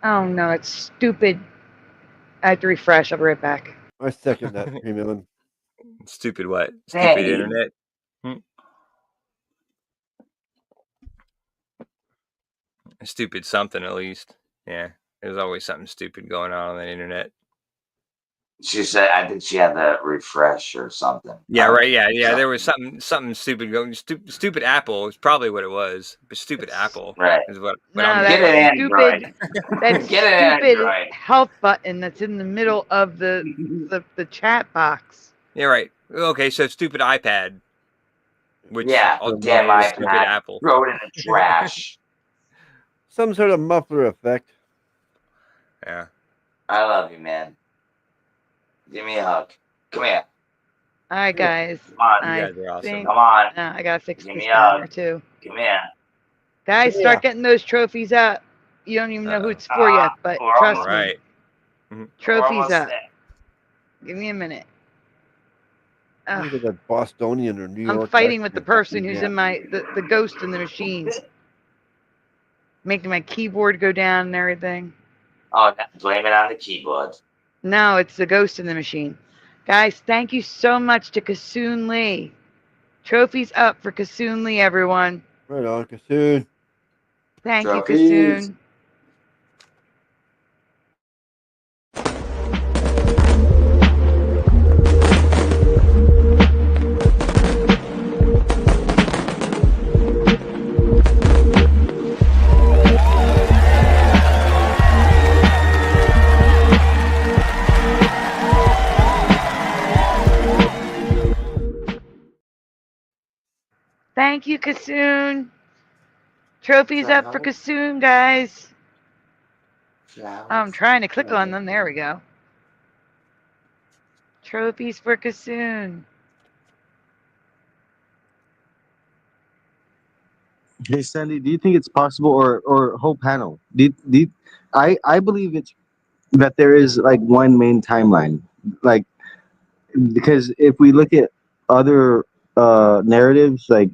Oh no, it's stupid. I have to refresh. I'll be right back. I second that, Premium. Stupid what? Stupid Hey. internet? Stupid something at least. Yeah. There's always something stupid going on the internet. She said, I think she had to refresh or something. Yeah, right. Yeah. There was something stupid going. Stupid Apple is probably what it was. But stupid Apple is what. But No, Get an stupid. That Get an stupid Android. help button that's in the middle of the chat box. Yeah, right. Okay, so stupid iPad, which Yeah, ultimately damn is stupid iPad. Apple. Throw it in the trash. Some sort of muffler effect. Yeah. I love you, man. Give me a hug. Come here. All right, guys. Come on. I You guys are awesome. think Come on. I gotta fix Give this me a banner hug. too. Come here. Guys, Come start here. getting those trophies up. You don't even know who it's for yet, but We're trust almost- me. Right. We're Trophies almost up. there. Give me a minute. Look at that Bostonian or New I'm York. fighting with the accent. person who's Yeah. in the ghost in the machine, making my keyboard go down and everything. Oh, blame it on the keyboard. No, it's the ghost in the machine. Guys, thank you so much to Kasoon Lee. Trophies up for Kasoon Lee, everyone. Right on, Kasoon. Thank you, Trophies. Kasoon. Thank you, Kasoon. Trophies up for Kasoon, guys. I'm trying to click on them. There we go. Trophies for Kasoon. Hey Sandy, do you think it's possible, or whole panel? I believe it's that there is like one main timeline, like because if we look at other narratives, like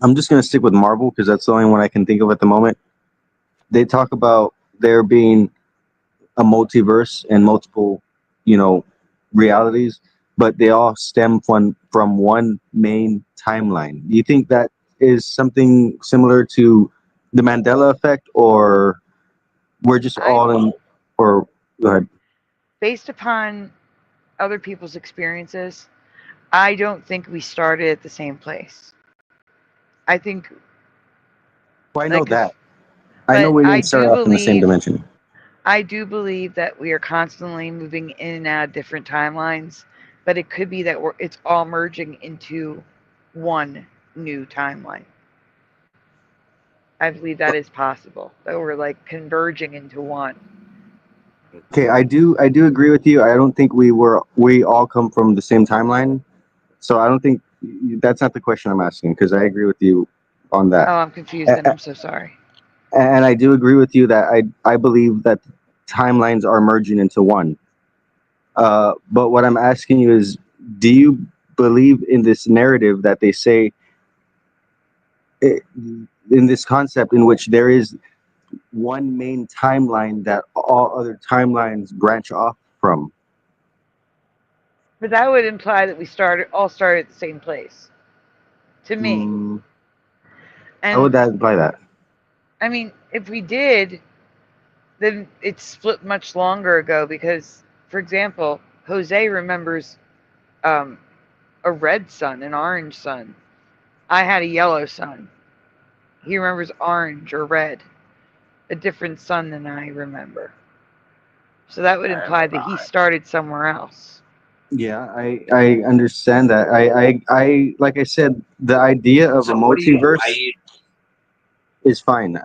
I'm just gonna stick with Marvel because that's the only one I can think of at the moment. They talk about there being a multiverse and multiple, realities, but they all stem from one main timeline. Do you think that is something similar to the Mandela effect, or we're just all in? Or go ahead. Based upon other people's experiences, I don't think we started at the same place. I think. Well, I know that. I know we didn't start off in the same dimension. I do believe that we are constantly moving in and out of different timelines, but it could be that it's all merging into one new timeline. I believe that is possible. That we're like converging into one. Okay, I do agree with you. I don't think we all come from the same timeline, so I don't think that's not the question I'm asking, because I agree with you on that. Oh, I'm confused then. I'm so sorry. And I do agree with you that I believe that timelines are merging into one. But what I'm asking you is, do you believe in this narrative that they say, in this concept in which there is one main timeline that all other timelines branch off from? But that would imply that we all started at the same place. To me. How would that imply that? I mean, if we did, then it's split much longer ago because, for example, Jose remembers a red sun, an orange sun. I had a yellow sun. He remembers orange or red, a different sun than I remember. So that would imply that he started somewhere else. Yeah, I understand that. I like I said, the idea of a multiverse is fine.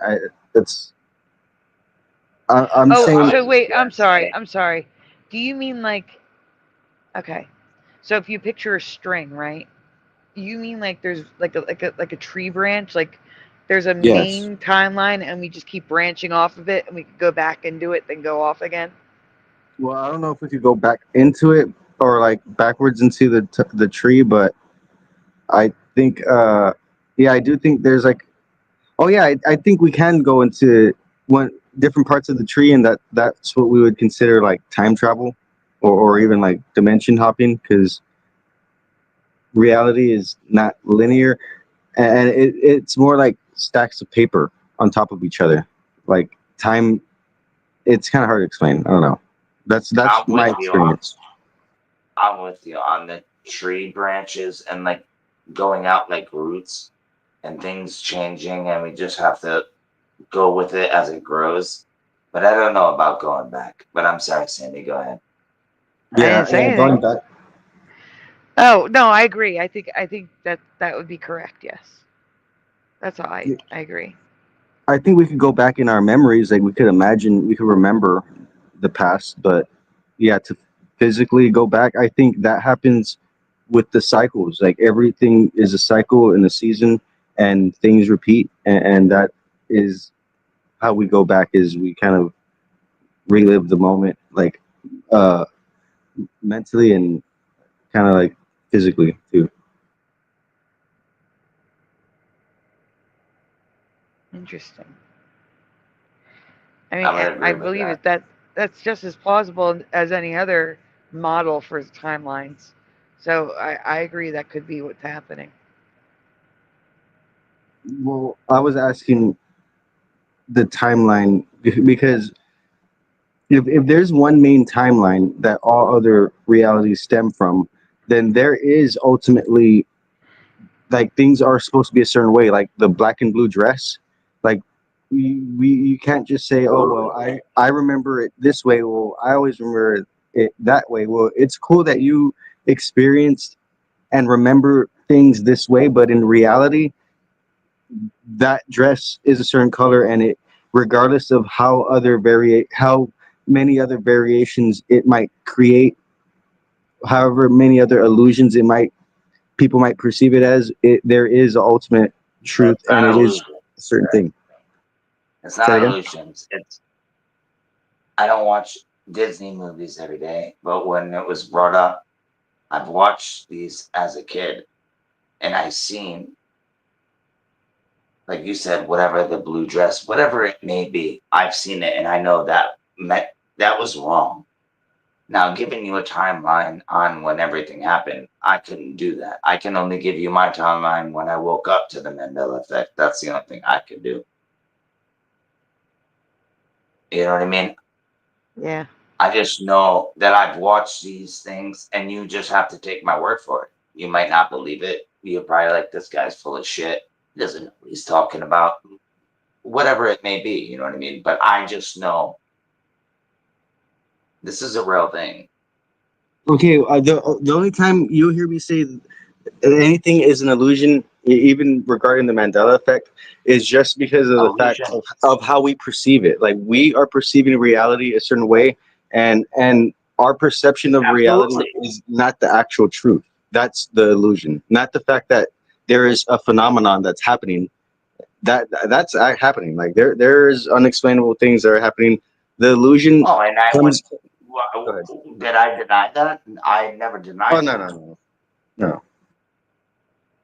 I'm saying. So wait, I'm sorry. Do you mean like Okay. So if you picture a string, right? You mean like there's like a tree branch, like there's a Yes. main timeline and we just keep branching off of it and we could go back and do it, then go off again? Well, I don't know if we could go back into it or like backwards into the tree, but I think yeah, I do think there's like, oh yeah, I think we can go into one different parts of the tree, and that's what we would consider like time travel, or even like dimension hopping, because reality is not linear, and it's more like stacks of paper on top of each other. Like time, it's kind of hard to explain. I don't know. That's I'm my with you on. experience. I'm with you on the tree branches and like going out like roots and things changing, and we just have to go with it as it grows. But I don't know about going back. But I'm sorry, Sandy. Go ahead. I Yeah, didn't say yeah, anything. going back. Oh, no, I agree. I think that would be correct, yes. That's all. I agree. I think we could go back in our memories, like we could imagine, we could remember the past, but yeah, to physically go back, I think that happens with the cycles. Like everything is a cycle in a season, and things repeat, and that is how we go back. Is we kind of relive the moment, like uh, mentally and kind of like physically too. Interesting. I mean, I'm gonna I agree with believe that. that's just as plausible as any other model for timelines. So I agree that could be what's happening. Well, I was asking the timeline because if there's one main timeline that all other realities stem from, then there is ultimately, like, things are supposed to be a certain way, like the black and blue dress. Like we you can't just say, oh well, I remember it this way. Well, I always remember it that way. Well, it's cool that you experienced and remember things this way, but in reality, that dress is a certain color, and it, regardless of how many other variations it might create, however many other illusions it might, people might perceive it as, it there is ultimate truth, It's and not it is illusion. a certain thing. It's Say that not again. illusions. It's I don't watch Disney movies every day, but when it was brought up, I've watched these as a kid, and I seen, like you said, whatever the blue dress, whatever it may be, I've seen it, and I know that was wrong. Now, giving you a timeline on when everything happened, I couldn't do that. I can only give you my timeline when I woke up to the Mandela effect. That's the only thing I could do. You know what I mean? Yeah. I just know that I've watched these things, and you just have to take my word for it. You might not believe it. You're probably like, this guy's full of shit. He doesn't know what he's talking about. Whatever it may be, you know what I mean? But I just know this is a real thing. Okay, the only time you hear me say anything is an illusion, even regarding the Mandela effect, is just because of the fact Illusion. of how we perceive it. Like we are perceiving reality a certain way, and our perception of reality Absolutely. is not the actual truth. That's the illusion, not the fact that there is a phenomenon that's happening. That's happening. Like there is unexplainable things that are happening. The illusion Oh, and I would. comes. Go ahead. Did I deny that? I never Oh denied no, that. no, no, no.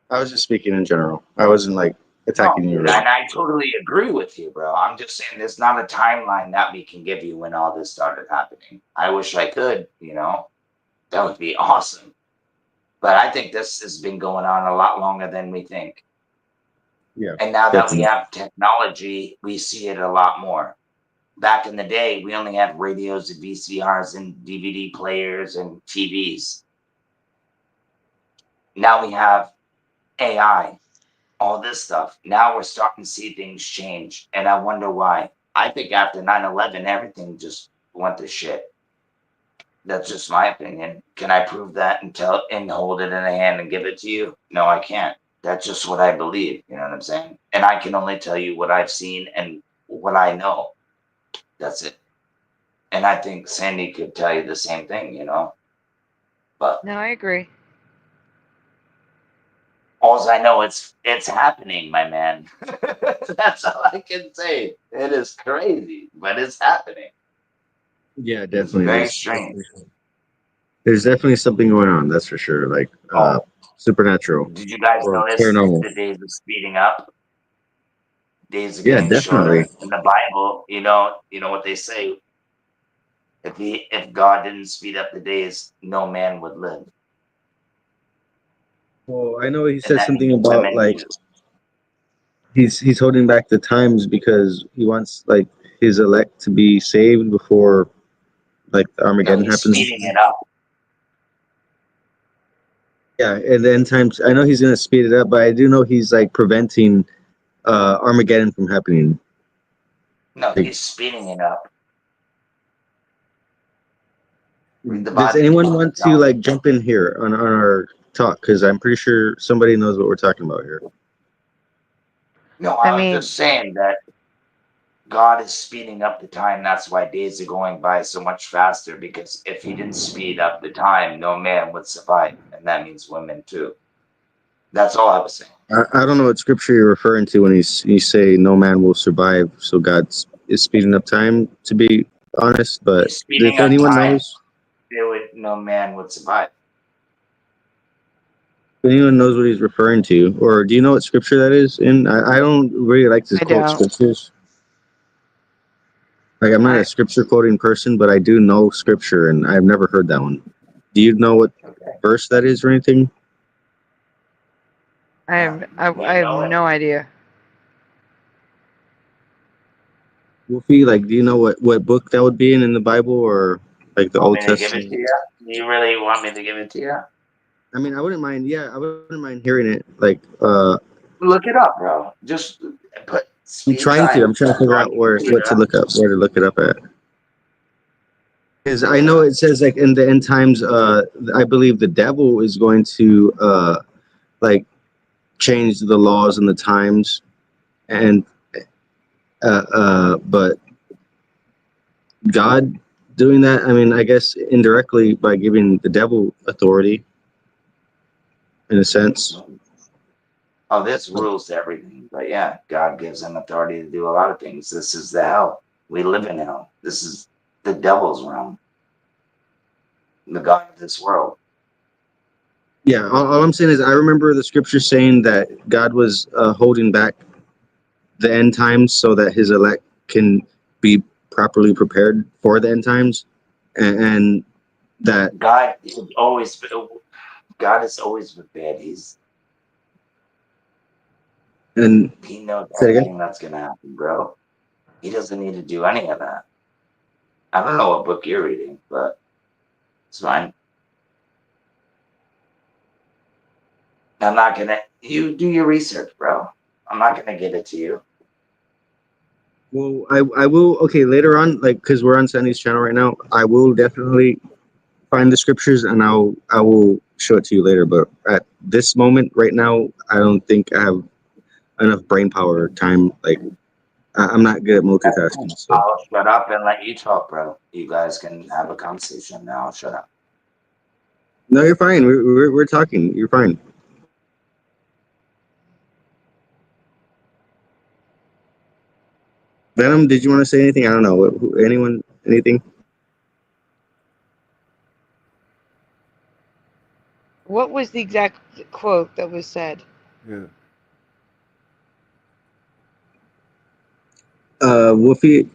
I was just speaking in general. I wasn't like No, attacking you. and I totally agree with you, bro. I'm just saying there's not a timeline that we can give you when all this started happening. I wish I could, that would be awesome. But I think this has been going on a lot longer than we think. Yeah, And now that we definitely. have technology, we see it a lot more. Back in the day, we only had radios and VCRs and DVD players and TVs. Now we have AI, all this stuff. Now we're starting to see things change. And I wonder why. I think after 9/11, everything just went to shit. That's just my opinion. Can I prove that and hold it in a hand and give it to you? No, I can't. That's just what I believe. You know what I'm saying? And I can only tell you what I've seen and what I know. That's it. And I think Sandy could tell you the same thing. But No, I agree. all I know it's happening, my man. That's all I can say. It is crazy, but it's happening. Yeah, It's definitely. very strange. There's definitely something going on. That's for sure. Like supernatural Did you guys or notice paranormal. the days of speeding up? Days are Yeah, getting definitely. shorter. In the Bible, you know what they say. If God didn't speed up the days, no man would live. Well, I know he And said that something means about women like too. he's holding back the times because he wants like his elect to be saved before like the No, Armageddon he's happens. speeding it up. Yeah, and the end times. I know he's gonna speed it up, but I do know he's like preventing Armageddon from happening. No, Like, he's speeding it up. Read the does Bible. anyone want to No, like jump in here on our talk? Because I'm pretty sure somebody knows what we're talking about here. no, I I was mean, just saying that God is speeding up the time. That's why days are going by so much faster. Because if he didn't speed up the time, no man would survive, and that means women too. That's all I was saying. I don't know what scripture you're referring to when you say no man will survive. So God is speeding up time, to be honest. But He's speeding if up anyone time. knows, No man would survive. if anyone knows what he's referring to, or do you know what scripture that is in? I don't really like to I quote don't. scriptures. Like I'm not a scripture quoting person, but I do know scripture, and I've never heard that one. Do you know what verse that is or anything? I have no idea. Wolfie, like, do you know what book that would be in the Bible or like the Want Old me to give it Testament? to you? Do you really want me to give it to you? I mean, I wouldn't mind. Yeah, I wouldn't mind hearing it. Like, Look it up, bro. Just put I'm speed trying to. time I'm trying to figure on out your what to computer. look up, where to look it up at. Because Look I it know up. it says like in the end times, I believe the devil is going to like change the laws and the times, and but God doing that. I mean, I guess indirectly by giving the devil authority, in a sense. Oh, this rules everything. But yeah, God gives him authority to do a lot of things. This is the hell. We live in hell. This is the devil's realm. The God of this world. Yeah, all I'm saying is I remember the scripture saying that God was holding back the end times so that his elect can be properly prepared for the end times, and that God is always prepared. and He knows say again. everything that's gonna happen, bro. He doesn't need to do any of that. I don't know what book you're reading, but it's fine. I'm not gonna. You do your research, bro. I'm not gonna get it to you. Well, I will. Okay, later on, like because we're on Sandy's channel right now, I will definitely find the scriptures and I will show it to you later. But at this moment, right now, I don't think I have enough brain power or time. Like I'm not good at multitasking. So I'll shut up and let you talk, bro. You guys can have a conversation now. I'll shut up. no, you're fine. We're talking. You're fine. Venom, did you want to say anything? I don't know. Anyone? Anything? What was the exact quote that was said? Yeah. Wolfie,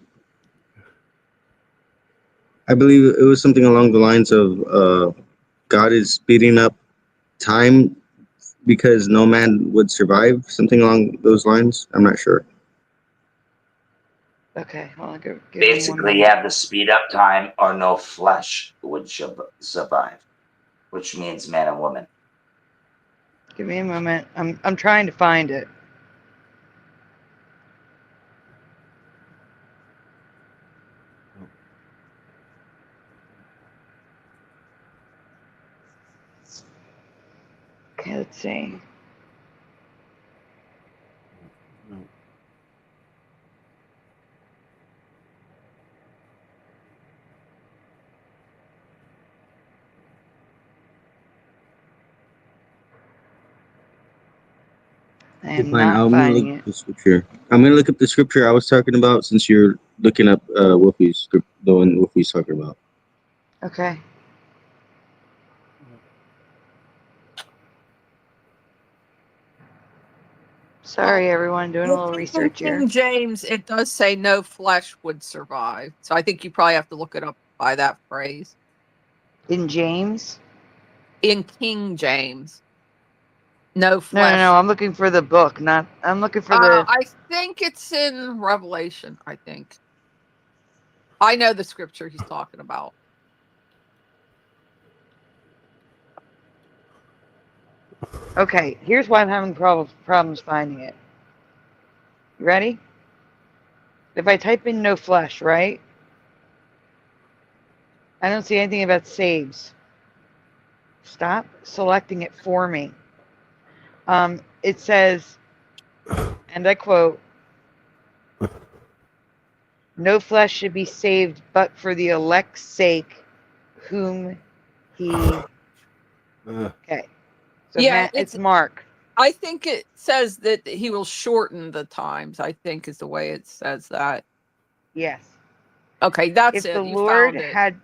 I believe it was something along the lines of God is speeding up time because no man would survive. Something along those lines. I'm not sure. Okay, well, give me one Basically, you moment. have the speed up time, or no flesh would survive, which means man and woman. Give me a moment. I'm trying to find it. Okay, let's see. No. I Okay, am fine. not I'm gonna look finding up it. the scripture. I'm gonna look up the scripture I was talking about since you're looking up Wolfie's script, the one Wolfie's talking about. Okay. Sorry, everyone, doing a little In research here. King James, it does say no flesh would survive. So I think you probably have to look it up by that phrase. In James? In King James. No No, flesh. no, no. I'm looking for the book, not. I'm looking for the. I think it's in Revelation, I think. I know the scripture he's talking about. Okay, here's why I'm having problems finding it. You ready? If I type in no flesh, right? I don't see anything about saves. Stop selecting it for me. It says, and I quote, no flesh should be saved but for the elect's sake, whom he. Okay. So Yeah, it's Mark. I think it says that he will shorten the times, I think is the way it says that. Yes. Okay, that's If it. the You Lord found it. had.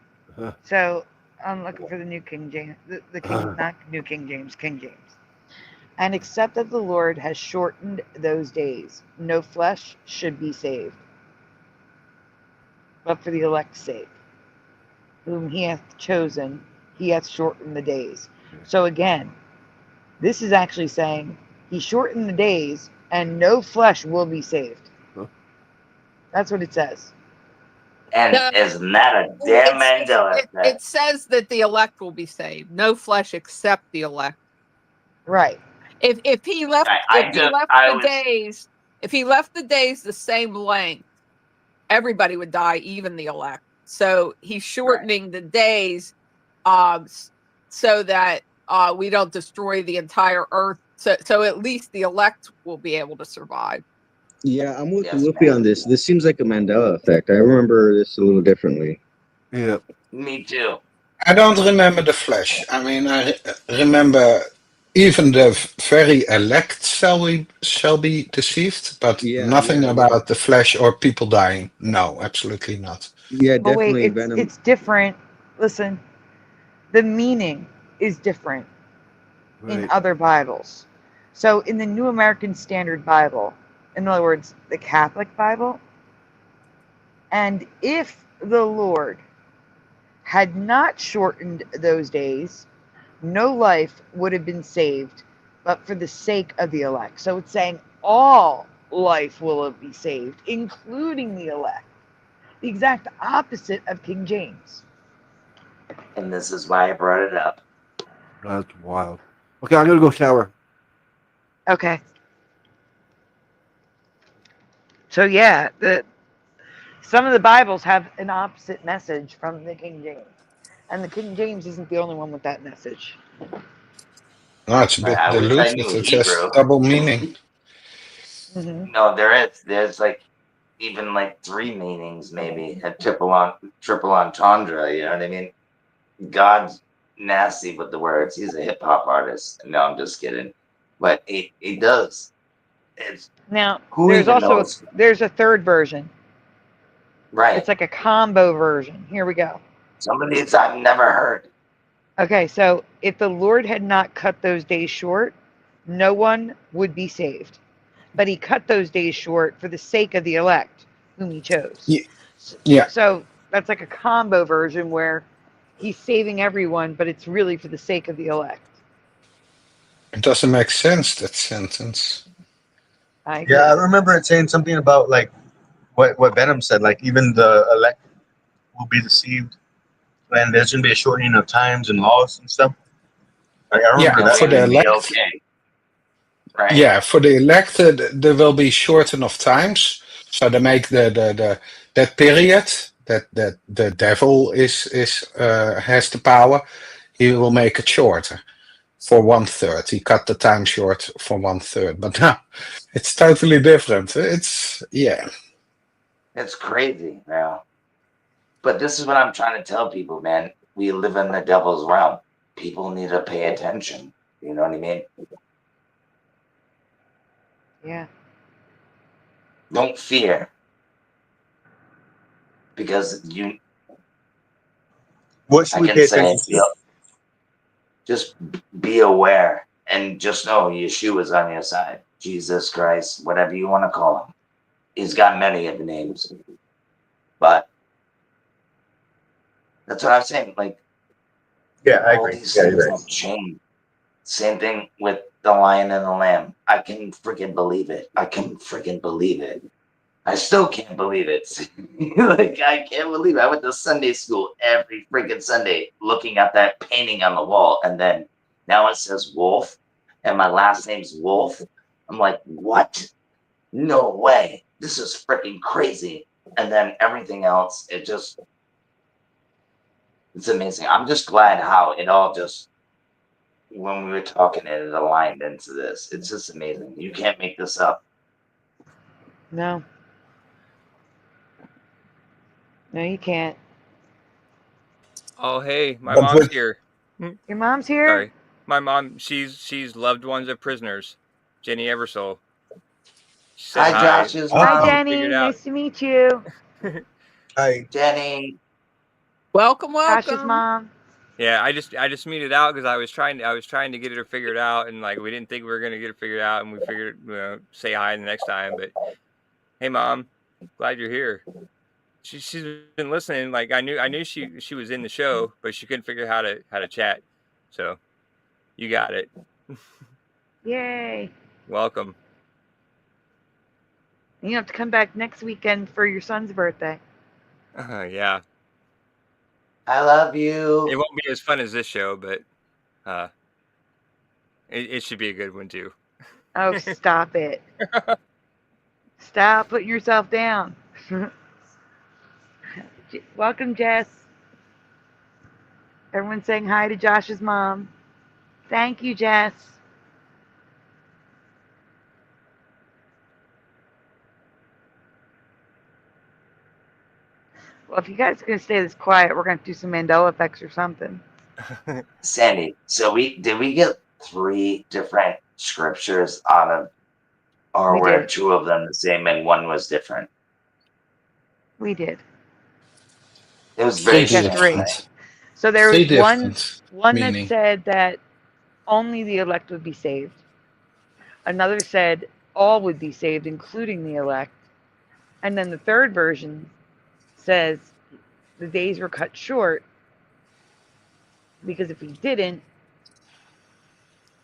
So I'm looking for the New King James. The King, not New King James, King James. And except that the Lord has shortened those days, no flesh should be saved, but for the elect's sake, whom he hath chosen, he hath shortened the days. So again, this is actually saying he shortened the days and no flesh will be saved. That's what it says. And isn't that a damn Mandela effect? It says that the elect will be saved. No flesh except the elect. Right. If he left if he left the days the same length, everybody would die, even the elect. So he's shortening the days so that we don't destroy the entire earth. So at least the elect will be able to survive. Yeah, I'm with Wolfie on this. This seems like a Mandela effect. I remember this a little differently. Yeah. Me too. I don't remember the flesh. I mean, I remember even the very elect shall be deceived, but nothing about the flesh or people dying. No, absolutely not. Yeah, But wait, definitely Venom. it's different. Listen, the meaning is different in Right. other Bibles. So in the New American Standard Bible, in other words, the Catholic Bible, and if the Lord had not shortened those days, no life would have been saved, but for the sake of the elect. So it's saying all life will be saved, including the elect. The exact opposite of King James. And this is why I brought it up. That's wild. Okay, I'm gonna go shower. Okay. So yeah, some of the Bibles have an opposite message from the King James. And the King James isn't the only one with that message. No, it's a bit I wish I diluted. knew It has Hebrew. double meaning. No, there is. There's like even like 3 meanings, maybe a triple entendre. You know what I mean? God's nasty with the words. He's a hip hop artist. No, I'm just kidding. But he does. It's Now, who there's even also knows? there's a third version. Right. It's like a combo version. Here we go. Some of these I've never heard. Okay, so if the Lord had not cut those days short, no one would be saved. But he cut those days short for the sake of the elect, whom he chose. Yeah. So that's like a combo version where he's saving everyone, but it's really for the sake of the elect. It doesn't make sense, that sentence. Yeah, I remember it saying something about like what Venom said, like even the elect will be deceived, and there's gonna be a shortening of times and laws and stuff. Like, I remember Yeah, that. for the elect. Okay. Right. Yeah, for the elected, there will be shorten of times. So they make the that period that the devil is has the power. He will make it shorter for 1/3. He cut the time short for 1/3. But no, it's totally different. It's It's crazy now. But this is what I'm trying to tell people, man. We live in the devil's realm. People need to pay attention. You know what I mean? Yeah. Don't fear, because What should I we can pay say, attention to? just be aware and just know Yeshua's on your side. Jesus Christ, whatever you want to call him. He's got many of the names. But that's what I'm saying. Like, Yeah, I all agree. these Yeah, you're things right. have changed. Same thing with the Lion and the Lamb. I can freaking believe it. I can freaking believe it. I still can't believe it. Like, I can't believe it. I went to Sunday school every freaking Sunday looking at that painting on the wall, and then now it says Wolf, and my last name's Wolf. I'm like, what? No way. This is freaking crazy. And then everything else, it's amazing. I'm just glad how it all just, when we were talking, it aligned into this. It's just amazing. You can't make this up. No. No, you can't. Oh, hey, my But mom's with here. Your mom's here? Sorry, my mom. She's loved ones of prisoners. Jenny Eversole. She said Hi, hi. Josh's Hi, mom. Jenny. Figured out. Nice to meet you. Hi. Jenny. Welcome, Josh's welcome. mom. Yeah, I just meet it out because I was trying to get her figured out, and like we didn't think we were gonna get it figured out, and we figured say hi the next time. But hey, mom, glad you're here. She's been listening. Like I knew she was in the show, but she couldn't figure how to chat. So you got it. Yay. Welcome. You have to come back next weekend for your son's birthday. Yeah, I love it you. won't be as fun as this show, but it should be a good one too. Oh, stop it. Stop putting yourself down. Welcome, Jess. Everyone's saying hi to Josh's mom. Thank you, Jess. Well, if you guys are going to stay this quiet, we're going to do some Mandela effects or something. Sandy, so did we get 3 different scriptures out of, or We were did. 2 of them the same and one was different? We did. It was three very We got strange, 3. right? different, So there three was one different that meaning. said that only the elect would be saved. Another said all would be saved, including the elect. And then the third version says the days were cut short because if he didn't,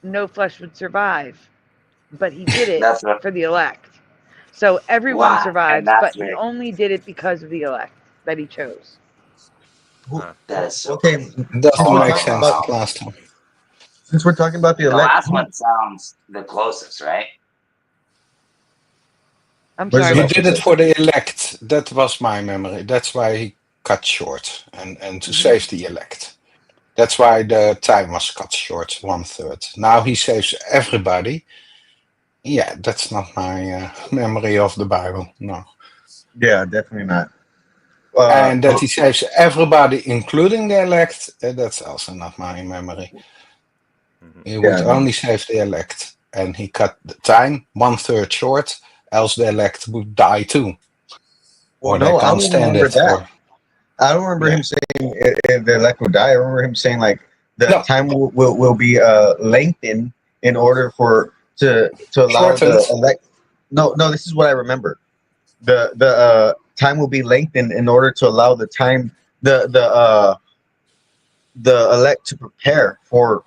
no flesh would survive. But he did it That's what. for the elect. So everyone Wow, and survives, that's but he where only did it because of the elect that he chose. that is so Okay, crazy. It since doesn't we're make talking sense about Wow. last time. the The elect, last one sounds the closest, right? I'm what does sorry, He the what? last one did it say? for the elect. That was my memory. That's why he cut short and to save the elect. That's why the time was cut short, 1/3. Now he saves everybody. Yeah, that's not my memory of the Bible. No. Yeah, definitely not. And that he saves everybody, including the elect, that's also not my memory. He would Yeah, no. only save the elect. And he cut the time 1/3 short, else the elect would die too. Well, Or they no, I can't don't stand remember it. that. Or I don't remember yeah. him saying the elect will die. I remember him saying like the No, time will be lengthened in order to allow shortened. the elect. No, this is what I remember. The time will be lengthened in order to allow the elect to prepare for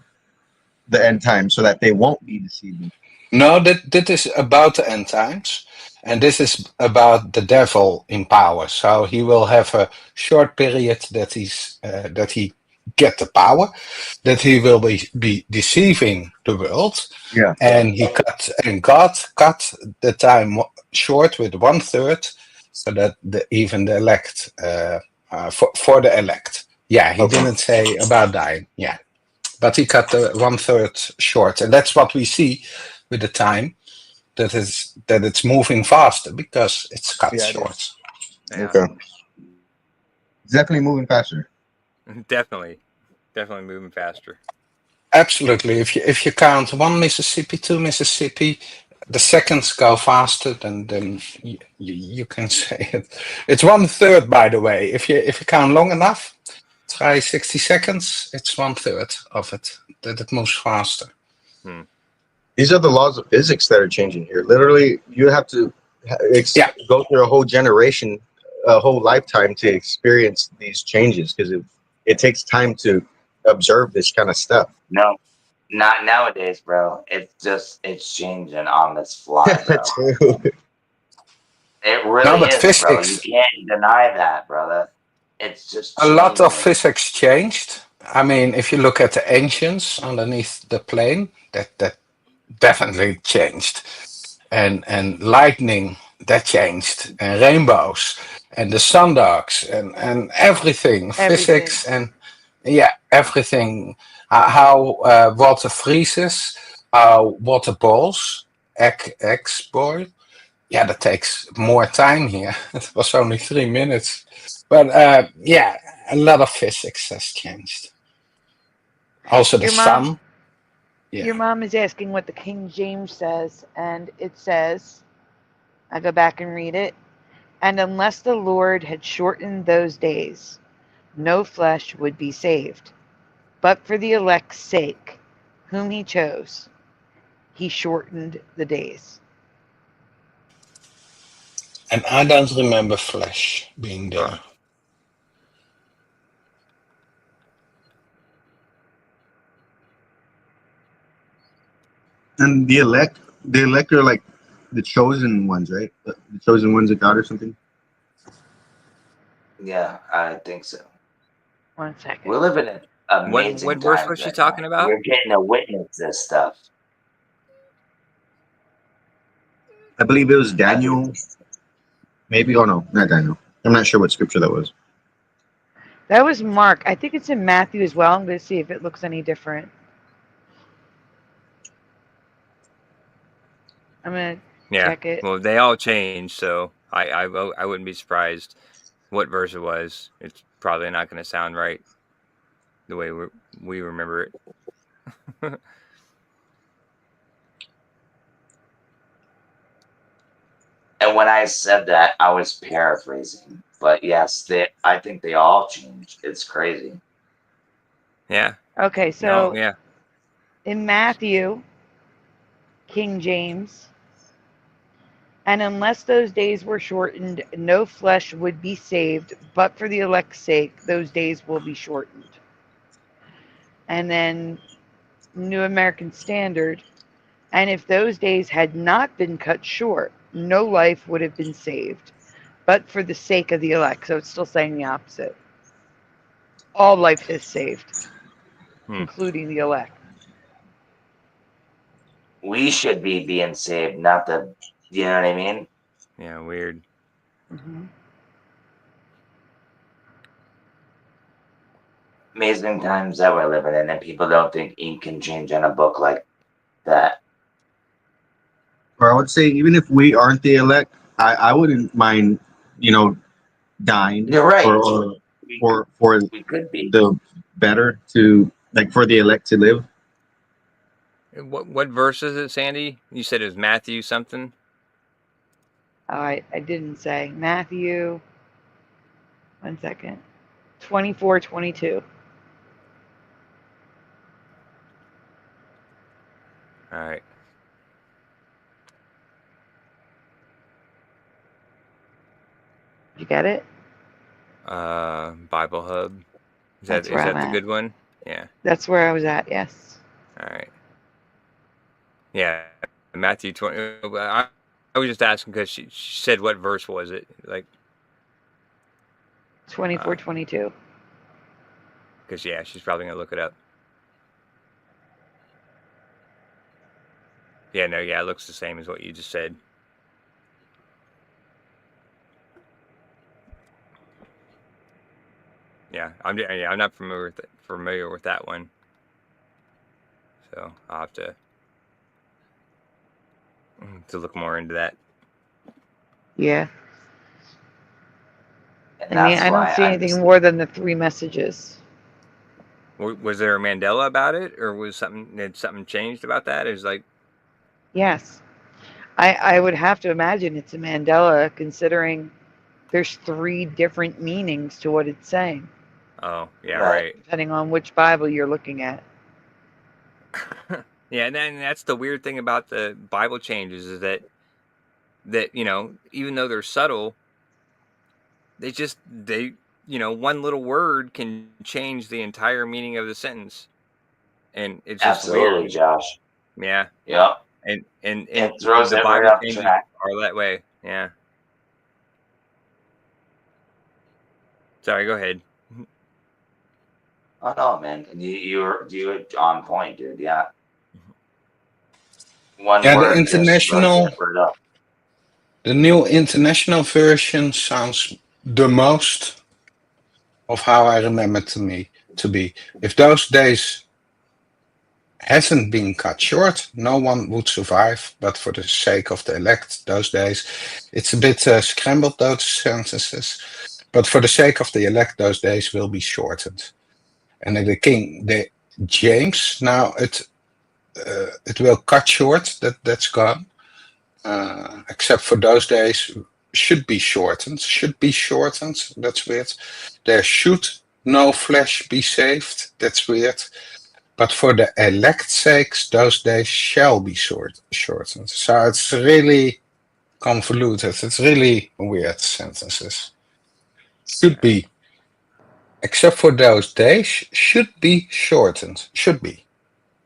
the end time so that they won't be deceived. No, that is about the end times. And this is about the devil in power. So he will have a short period that he get the power, that he will be deceiving the world. Yeah. And God cut the time short with 1/3, so that even the elect for the elect. Yeah, he Okay. didn't say about dying. Yeah, but he cut the 1/3 short, and that's what we see with the time. That it's moving faster because it's cut Yeah, it short. is. Yeah, Okay. It's definitely moving faster. definitely moving faster. Absolutely. If you count 1 Mississippi, 2 Mississippi, the seconds go faster than you can say it. It's 1/3, by the way. If you count long enough, try 60 seconds. It's 1/3 of it that it moves faster. These are the laws of physics that are changing here. Literally, you have to go through a whole generation, a whole lifetime to experience these changes because it takes time to observe this kind of stuff. No, not nowadays, bro. It's changing on this fly, bro. It really but is, bro. You physics, can't deny that, brother. It's just a lot of changing. physics changed. I mean, if you look at the ancients underneath the plane, that definitely changed. And lightning, that changed. And rainbows, and the sundogs, and everything. Physics, and everything. How water freezes, how water boils, eggs boil. Yeah, that takes more time here. It was only 3 minutes. But a lot of physics has changed. Also the Your mom, sun. your mom is asking what the King James says, and it says, I go back and read it, and unless the Lord had shortened those days, no flesh would be saved. But for the elect's sake, whom he chose, he shortened the days. And I don't remember flesh being there. And the elect are like the chosen ones, right? The chosen ones of God or something. Yeah, I think so. 1 second. We're living in amazing What verse times was she right talking now. about? We're getting to witness this stuff. I believe it was Daniel. Maybe. Oh no, not Daniel. I'm not sure what scripture that was. That was Mark. I think it's in Matthew as well. I'm going to see if it looks any different. I'm going to check it. Well, they all changed, so I wouldn't be surprised what verse it was. It's probably not going to sound right the way we remember it. And when I said that, I was paraphrasing. But yes, I think they all changed. It's crazy. Yeah. Okay, so yeah. in Matthew, King James, and unless those days were shortened, no flesh would be saved, but for the elect's sake, those days will be shortened. And then New American Standard, and if those days had not been cut short, no life would have been saved, but for the sake of the elect. So it's still saying the opposite. All life is saved, including the elect. We should be being saved, not the. You know what I mean? Yeah, weird. Mm-hmm. Amazing times that we're living in, and people don't think ink can change on a book like that. Or I would say, even if we aren't the elect, I wouldn't mind, dying. You're right. For We could be. the better to for the elect to live. What verse is it, Sandy? You said it was Matthew something? I didn't say. Matthew, 1 second. 24:22. All right. You get it? Bible Hub. Is That's that where I'm the at. good one? Yeah. That's where I was at, yes. All right. Yeah, Matthew 20. I was just asking because she said what verse was it? 24:22. Because she's probably gonna look it up. Yeah, no, it looks the same as what you just said. Yeah, I'm not familiar with that one. So I'll have to look more into that. Yeah. And I don't see anything more than the 3 messages. Was there a Mandela about it, or did something changed about that? It was Yes. I would have to imagine it's a Mandela, considering there's 3 different meanings to what it's saying, Oh, yeah, Right. right. depending on which Bible you're looking at. Yeah, and then that's the weird thing about the Bible changes is that even though they're subtle, they one little word can change the entire meaning of the sentence, and it's just weird. Absolutely, Josh. Yeah, Yep. and It throws the everybody Bible off changes track. are that way. Yeah. Sorry, go ahead. Oh no, man. You're on point, dude. Yeah. One Yeah, the word just throws international, that word up. the new international version sounds the most of how I remember to be. If those days hasn't been cut short, no one would survive. But for the sake of the elect, those days, it's a bit scrambled, those sentences. But for the sake of the elect, those days will be shortened. And then the James, now it will cut short. That's gone. Except for those days, should be shortened. Should be shortened. That's weird. There should no flesh be saved. That's weird. But for the elect's sakes, those days shall be shortened. So it's really convoluted. It's really weird sentences. Should be, except for those days, should be shortened. Should be.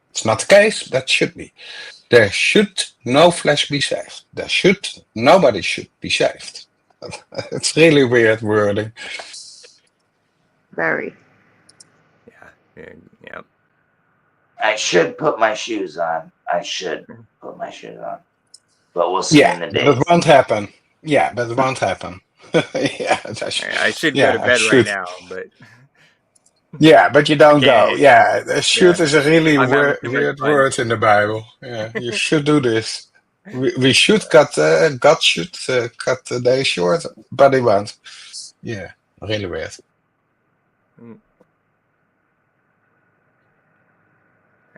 It's not the case, but should be. There should no flesh be saved. Nobody should be saved. It's really weird wording. Very. Yeah. I should put my shoes on. I should put my shoes on. But we'll see Yeah, in the but days. it won't happen. Yeah, but it won't happen. Yeah, I should go to I bed right should. now, but Yeah, but you I don't go. can't. Yeah, Yeah, should is a really I'm having too much weird fun. word in the Bible. Yeah, you should do this. We should cut. God should cut the day short, but he won't. Yeah, really weird.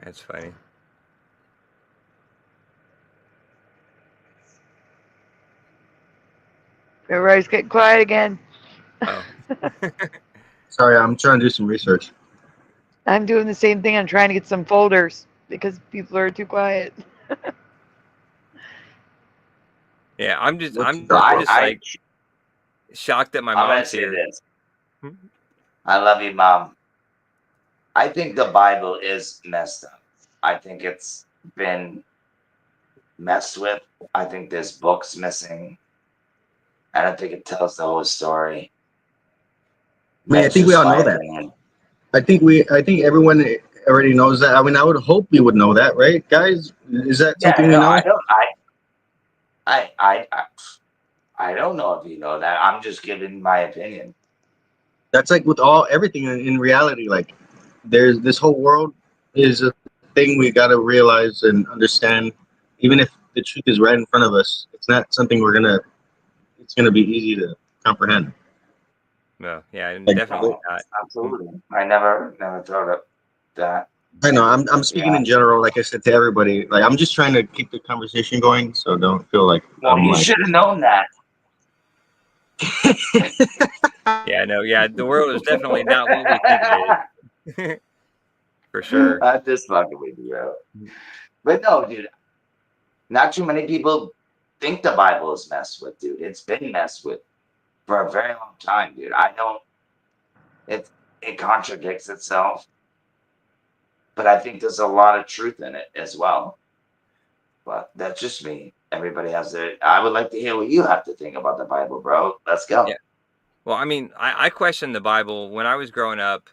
That's funny. Everybody's getting quiet again. Oh. Sorry, I'm trying to do some research. I'm doing the same thing. I'm trying to get some folders because people are too quiet. Yeah, I'm just I- like shocked that my I'm gonna mom's say here. this. I love you, Mom. I think the Bible is messed up. I think it's been messed with. I think there's books missing. I don't think it tells the whole story. I mean, I think we all know that. I think everyone already knows that. I mean, I would hope we would know that, right, guys? Is that something we know? I don't know if you know that. I'm just giving my opinion. That's like with everything in reality. Like, there's this whole world is a thing we got to realize and understand. Even if the truth is right in front of us, it's not something it's gonna be easy to comprehend. No, yeah, Like, definitely not. Absolutely. I never thought of that. I know. I'm speaking in general, like I said to everybody. Like, I'm just trying to keep the conversation going, so don't feel like Well, I'm you like. should have known that. Yeah, no, yeah, the world is definitely not what we think it is. For sure. I'm just fucking with you, bro. But no, dude, not too many people think the Bible is messed with, dude. It's been messed with for a very long time, dude. I don't. It contradicts itself, but I think there's a lot of truth in it as well. But that's just me. Everybody has their. I would like to hear what you have to think about the Bible, bro. Let's go. Yeah. Well, I mean, I questioned the Bible when I was growing up.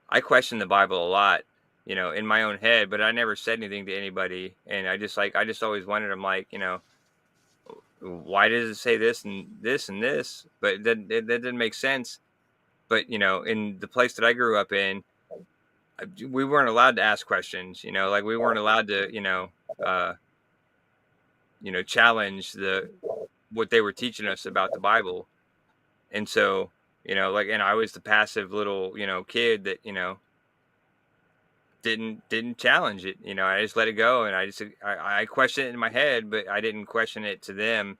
I questioned the Bible a lot, in my own head, but I never said anything to anybody. And I just always wondered, I'm like, why does it say this and this and this? But that didn't make sense. But, in the place that I grew up in, we weren't allowed to ask questions, like we weren't allowed to, challenge what they were teaching us about the Bible. And so, and I was the passive little, kid that, didn't challenge it. You know, I just let it go, and I questioned it in my head, but I didn't question it to them.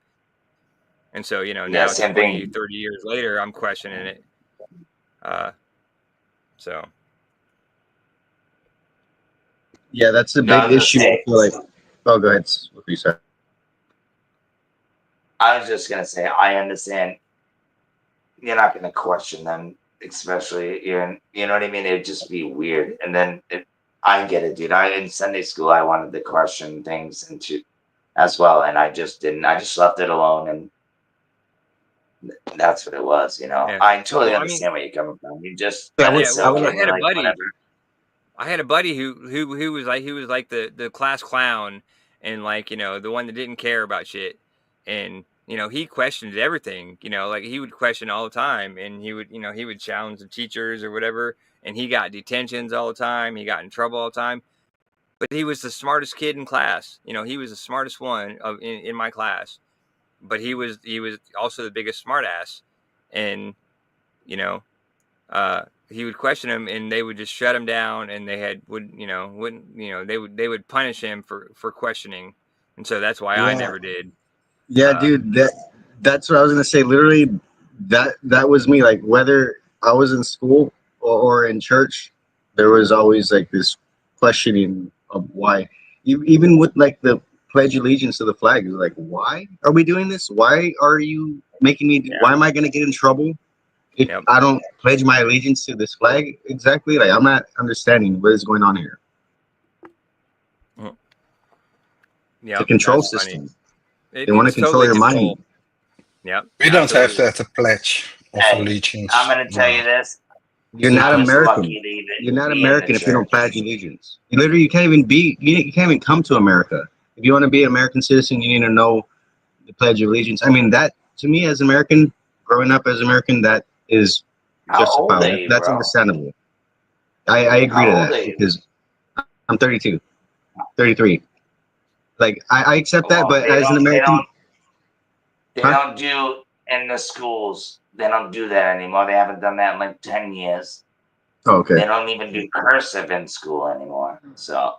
And so, you know, Yeah, now same 20, thing. 30 years later, I'm questioning it. So. Yeah, that's a No, I big was gonna issue. I say. feel like. Oh, go ahead. What you said? I was just gonna say, I understand. You're not gonna question them, especially you know what I mean. It'd just be weird. And then I get it, dude. In Sunday school, I wanted to question things into as well, and I just didn't. I just left it alone, and that's what it was. You know, Yeah. I totally Well, I understand mean, where you're coming from. You just Yeah, let it yeah. Well, soak I in. had You're a like, buddy. whatever. I had a buddy who was like the class clown, and like, you know, the one that didn't care about shit. And, you know, he questioned everything. You know, like he would question all the time, and he would challenge the teachers or whatever. And he got detentions all the time. He got in trouble all the time. But he was the smartest kid in class. You know, he was the smartest one in my class. But he was also the biggest smartass, and, you know, he would question him, and they would just shut him down, and they would punish him for questioning, and so that's why I Yeah. never did. Yeah, dude. That's what I was gonna say. Literally, that was me. Like whether I was in school or in church, there was always like this questioning of why. Even with like the pledge allegiance to the flag, is like, why are we doing this? Why are you making me? Why am I gonna get in trouble if I don't pledge my allegiance to this flag? Exactly. Like I'm not understanding what is going on here. Yeah, The control that's funny. system. They want to It's control totally your control. mind. Yep. We don't have Absolutely. that, a pledge of Hey, allegiance. I'm gonna tell you this. You're not I was American. lucky to even You're not be in the American if you don't church. pledge allegiance. You literally, you can't even be. You can't even come to America. If you want to be an American citizen, you need to know the Pledge of Allegiance. I mean, that to me, as American, growing up as American, that is How old justifiable. are you, That's bro? understandable. I agree How to old that are you? because I'm 32, 33. Like I accept that, Well, but as an American, they huh? don't do in the schools. They don't do that anymore. They haven't done that in like 10 years. Oh, okay. They don't even do cursive in school anymore. So,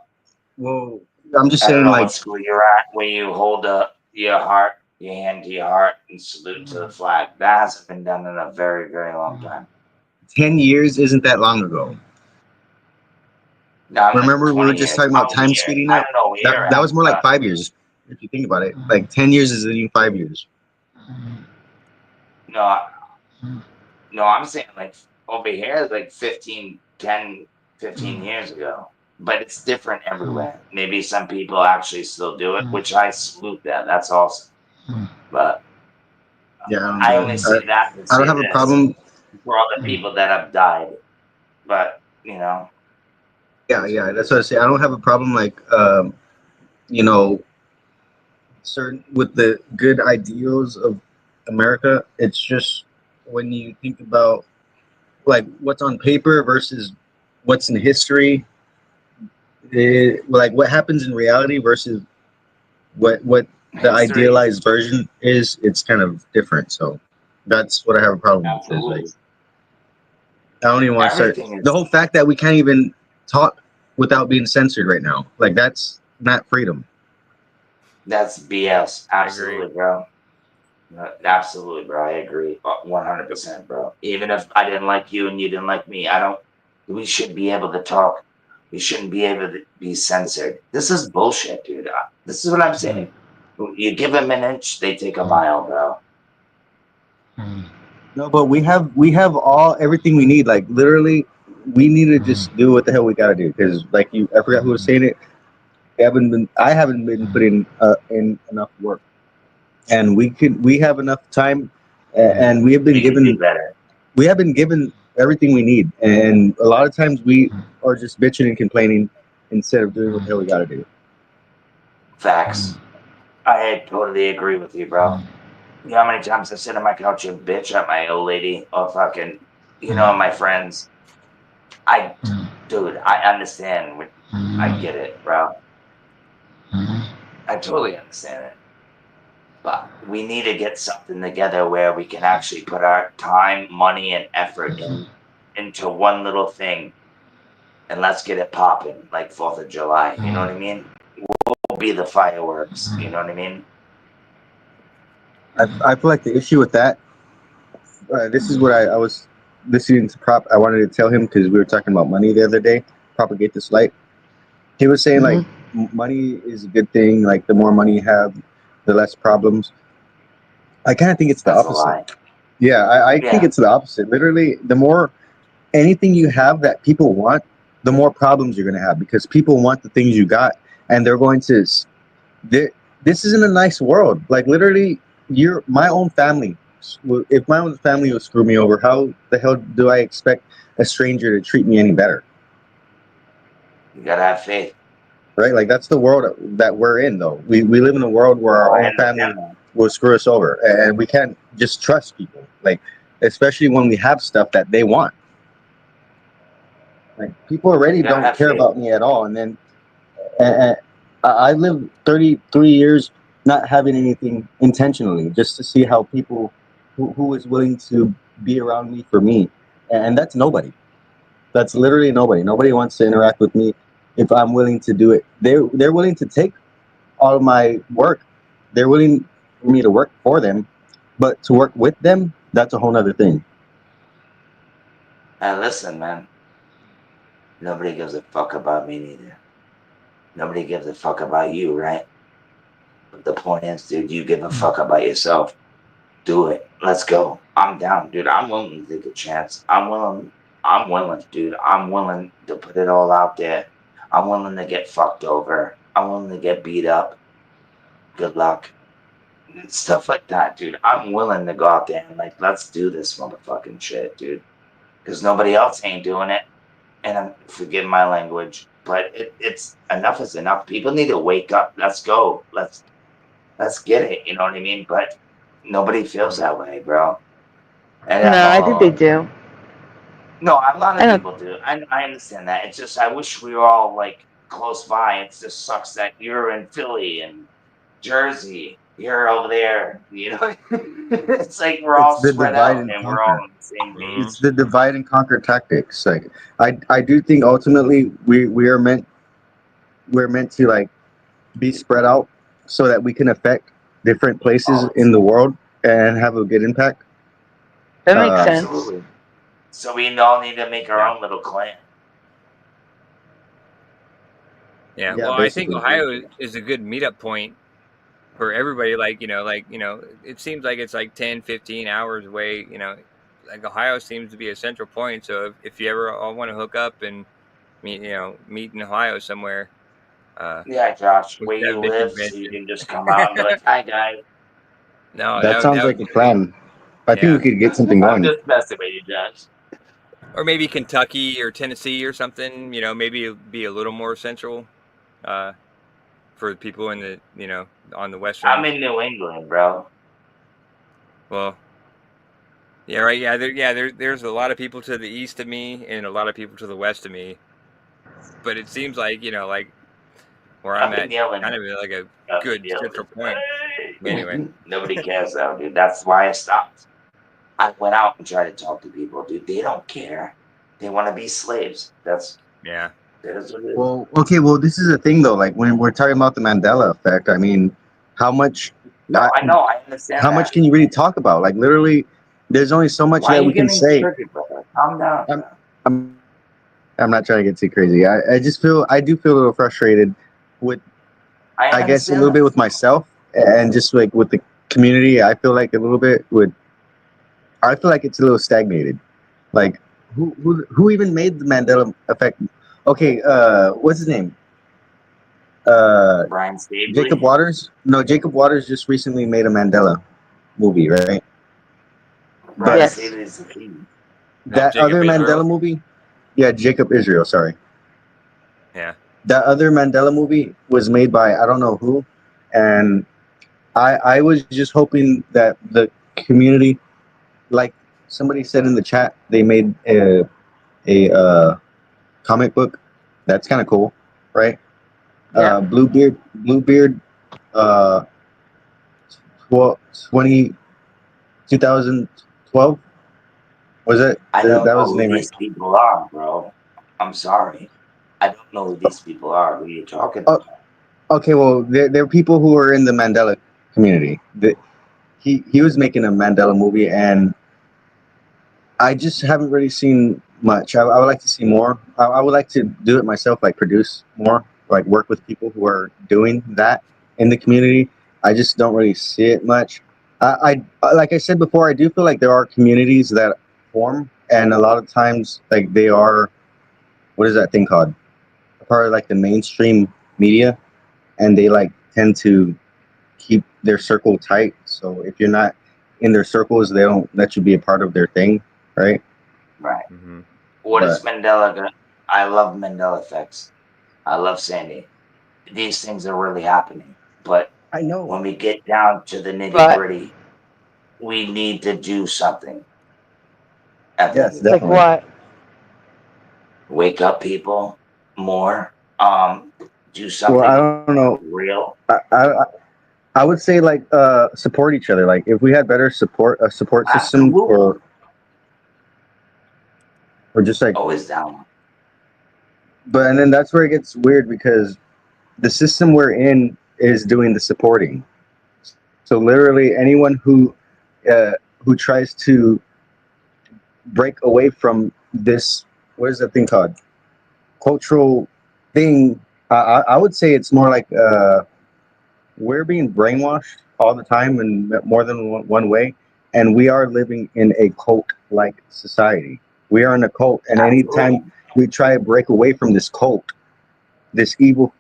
well, I'm just I don't saying, know like, what school you're at where you hold up your heart, your hand to your heart, and salute to the flag. That hasn't been done in a very, very long time. 10 years isn't that long ago. No, I'm like Remember, we 20 were just years. talking about Probably time years. speeding I up. don't know where you're That at, was more like but 5 years, if you think about it. Like 10 years is the new 5 years. no, I'm saying like over here is like 10, 15 years ago. But it's different everywhere. Maybe some people actually still do it, which I salute that. That's awesome. But Yeah, I don't I do only it. say that to I don't say have a this problem. for all the people that have died. But, you know. Yeah, that's what I say. I don't have a problem like you know, certain with the good ideals of America. It's just when you think about like what's on paper versus what's in history, like what happens in reality versus what the History. idealized version is, it's kind of different. So that's what I have a problem with. Is like Absolutely. I don't even want to start Everything the is. whole fact that we can't even talk without being censored right now. Like that's not freedom. That's BS. I agree. Absolutely, bro. Absolutely, bro. I agree. 100%, bro. Even if I didn't like you and you didn't like me, we should be able to talk. We shouldn't be able to be censored. This is bullshit, dude. This is what I'm saying. You give them an inch, they take a mile, bro. No, but we have everything we need. Like literally, we need to just do what the hell we gotta do. Because like I forgot who was saying it. I haven't been putting in enough work, and we have enough time, and we have been We can do given better. everything we need. And a lot of times we are just bitching and complaining instead of doing what the hell we gotta do. Facts. I totally agree with you, bro. You know how many times I sit on my couch and bitch at my old lady or fucking, my friends. Dude, I understand. I get it, bro. I totally understand it. But we need to get something together where we can actually put our time, money, and effort into one little thing and let's get it popping like 4th of July. You know what I mean? We'll be the fireworks. You know what I mean? I feel like the issue with that, this is what I was listening to Prop. I wanted to tell him because we were talking about money the other day. Propagate this light. He was saying like money is a good thing. Like the more money you have, the less problems. I kind of think it's the That's a opposite. lie. Yeah, I think it's the opposite. Literally, the more anything you have that people want, the more problems you're going to have because people want the things you got, and they're going to. This isn't a nice world. Like literally, my own family. If my own family will screw me over, how the hell do I expect a stranger to treat me any better? You gotta have faith. Right? Like that's the world that we're in, though. We live in a world where our own family will screw us over, and we can't just trust people. Like, especially when we have stuff that they want. Like people already don't care about me at all, and then I lived 33 years not having anything intentionally, just to see how people who is willing to be around me for me, and that's nobody. That's literally nobody. Nobody wants to interact with me if I'm willing to do it. They're willing to take all of my work. They're willing for me to work for them, but to work with them, that's a whole nother thing. And listen, man. Nobody gives a fuck about me neither. Nobody gives a fuck about you, right? But the point is, dude, you give a fuck about yourself. Do it. Let's go. I'm down, dude. I'm willing to take a chance. I'm willing, dude. I'm willing to put it all out there. I'm willing to get fucked over. I'm willing to get beat up. Good luck. Stuff like that, dude. I'm willing to go out there and like, let's do this motherfucking shit, dude. Because nobody else ain't doing it. And forgive my language, but it's enough is enough. People need to wake up. Let's go. Let's get it. You know what I mean? But nobody feels that way, bro. And No, I think they do. no, a lot I of don't. people do. I understand that. It's just I wish we were all like close by. It just sucks that you're in Philly and Jersey. You're over there. You know, it's like we're all It's the spread divide out and and we're all conquer. on the same page. It's the divide and conquer tactics. Like I do think ultimately we're meant to like be spread out so that we can affect different places in the world and have a good impact. That makes sense. Absolutely. So we all need to make our own little clan. Yeah, Yeah, well, I think basically. Ohio is a good meetup point for everybody. Like, it seems like it's like 10, 15 hours away. Like Ohio seems to be a central point. So if you ever all want to hook up and meet in Ohio somewhere. Yeah, Josh, with where that you big live, so you can just come out and be like, "Hi, guys." No, That sounds that like would a be great. plan. I think we could get something I'm going. just messing with you, Josh. Or maybe Kentucky or Tennessee or something. Maybe it'd be a little more central for people in the on the western. I'm in New England, bro. Well, yeah, right. Yeah, there's a lot of people to the east of me and a lot of people to the west of me. But it seems like like where I'm I've at, been yelling. kind of like a good central point. Anyway, Nobody cares though, dude. That's why I stopped. I went out and tried to talk to people, dude. They don't care. They want to be slaves. That's yeah. That is what it is. Well, okay. Well, this is the thing though. Like when we're talking about the Mandela effect, I mean, how much? No, I know. I understand. How much can you really talk about? Like literally, there's only so much Why that are you we can getting say. tricky, brother? Calm down. I'm not trying to get too crazy. I do feel a little frustrated with, I guess, a little bit with myself and just like with the community. I feel like a little bit I feel like it's a little stagnated. Like who even made the Mandela effect? Okay, what's his name? Brian Stabley? Jacob Waters? No, Jacob Waters just recently made a Mandela movie, right? Brian Yes. Stabley's the king. That Jacob other Israel? Mandela movie? Yeah, Jacob Israel, sorry. Yeah. That other Mandela movie was made by I don't know who, and I was just hoping that the community, like somebody said in the chat, they made a comic book. That's kind of cool, right? Yeah. Bluebeard, 2012 was it? I don't That know was the who name, right? these people are, bro. I'm sorry. I don't know who these people are. Who are you talking Oh, about? okay, well, there are people who are in the Mandela community. He was making a Mandela movie, and I just haven't really seen much. I would like to see more. I would like to do it myself, like produce more, like work with people who are doing that in the community. I just don't really see it much. Like I said before, I do feel like there are communities that form, and a lot of times, like they are, what is that thing called? Part of like the mainstream media, and they like tend to keep their circle tight. So if you're not in their circles, they don't let you be a part of their thing, right? Right. Mm-hmm. What is But Mandela gonna? I love Mandela effects. I love Sandy. These things are really happening. But I know. when we get down to the nitty But gritty, we need to do something at the end Yes, of the like day. definitely. what? Wake up people more. Do Well, I something don't know. real. I would say like support each other. Like if we had better a support system Absolutely. for just like, Always down. but and then that's where it gets weird because the system we're in is doing the supporting. So literally anyone who tries to break away from this, what is that thing called? Cultural thing. I would say it's more like we're being brainwashed all the time in more than one way, and we are living in a cult-like society. We are in a cult, and anytime Absolutely. we try to break away from this cult, this evil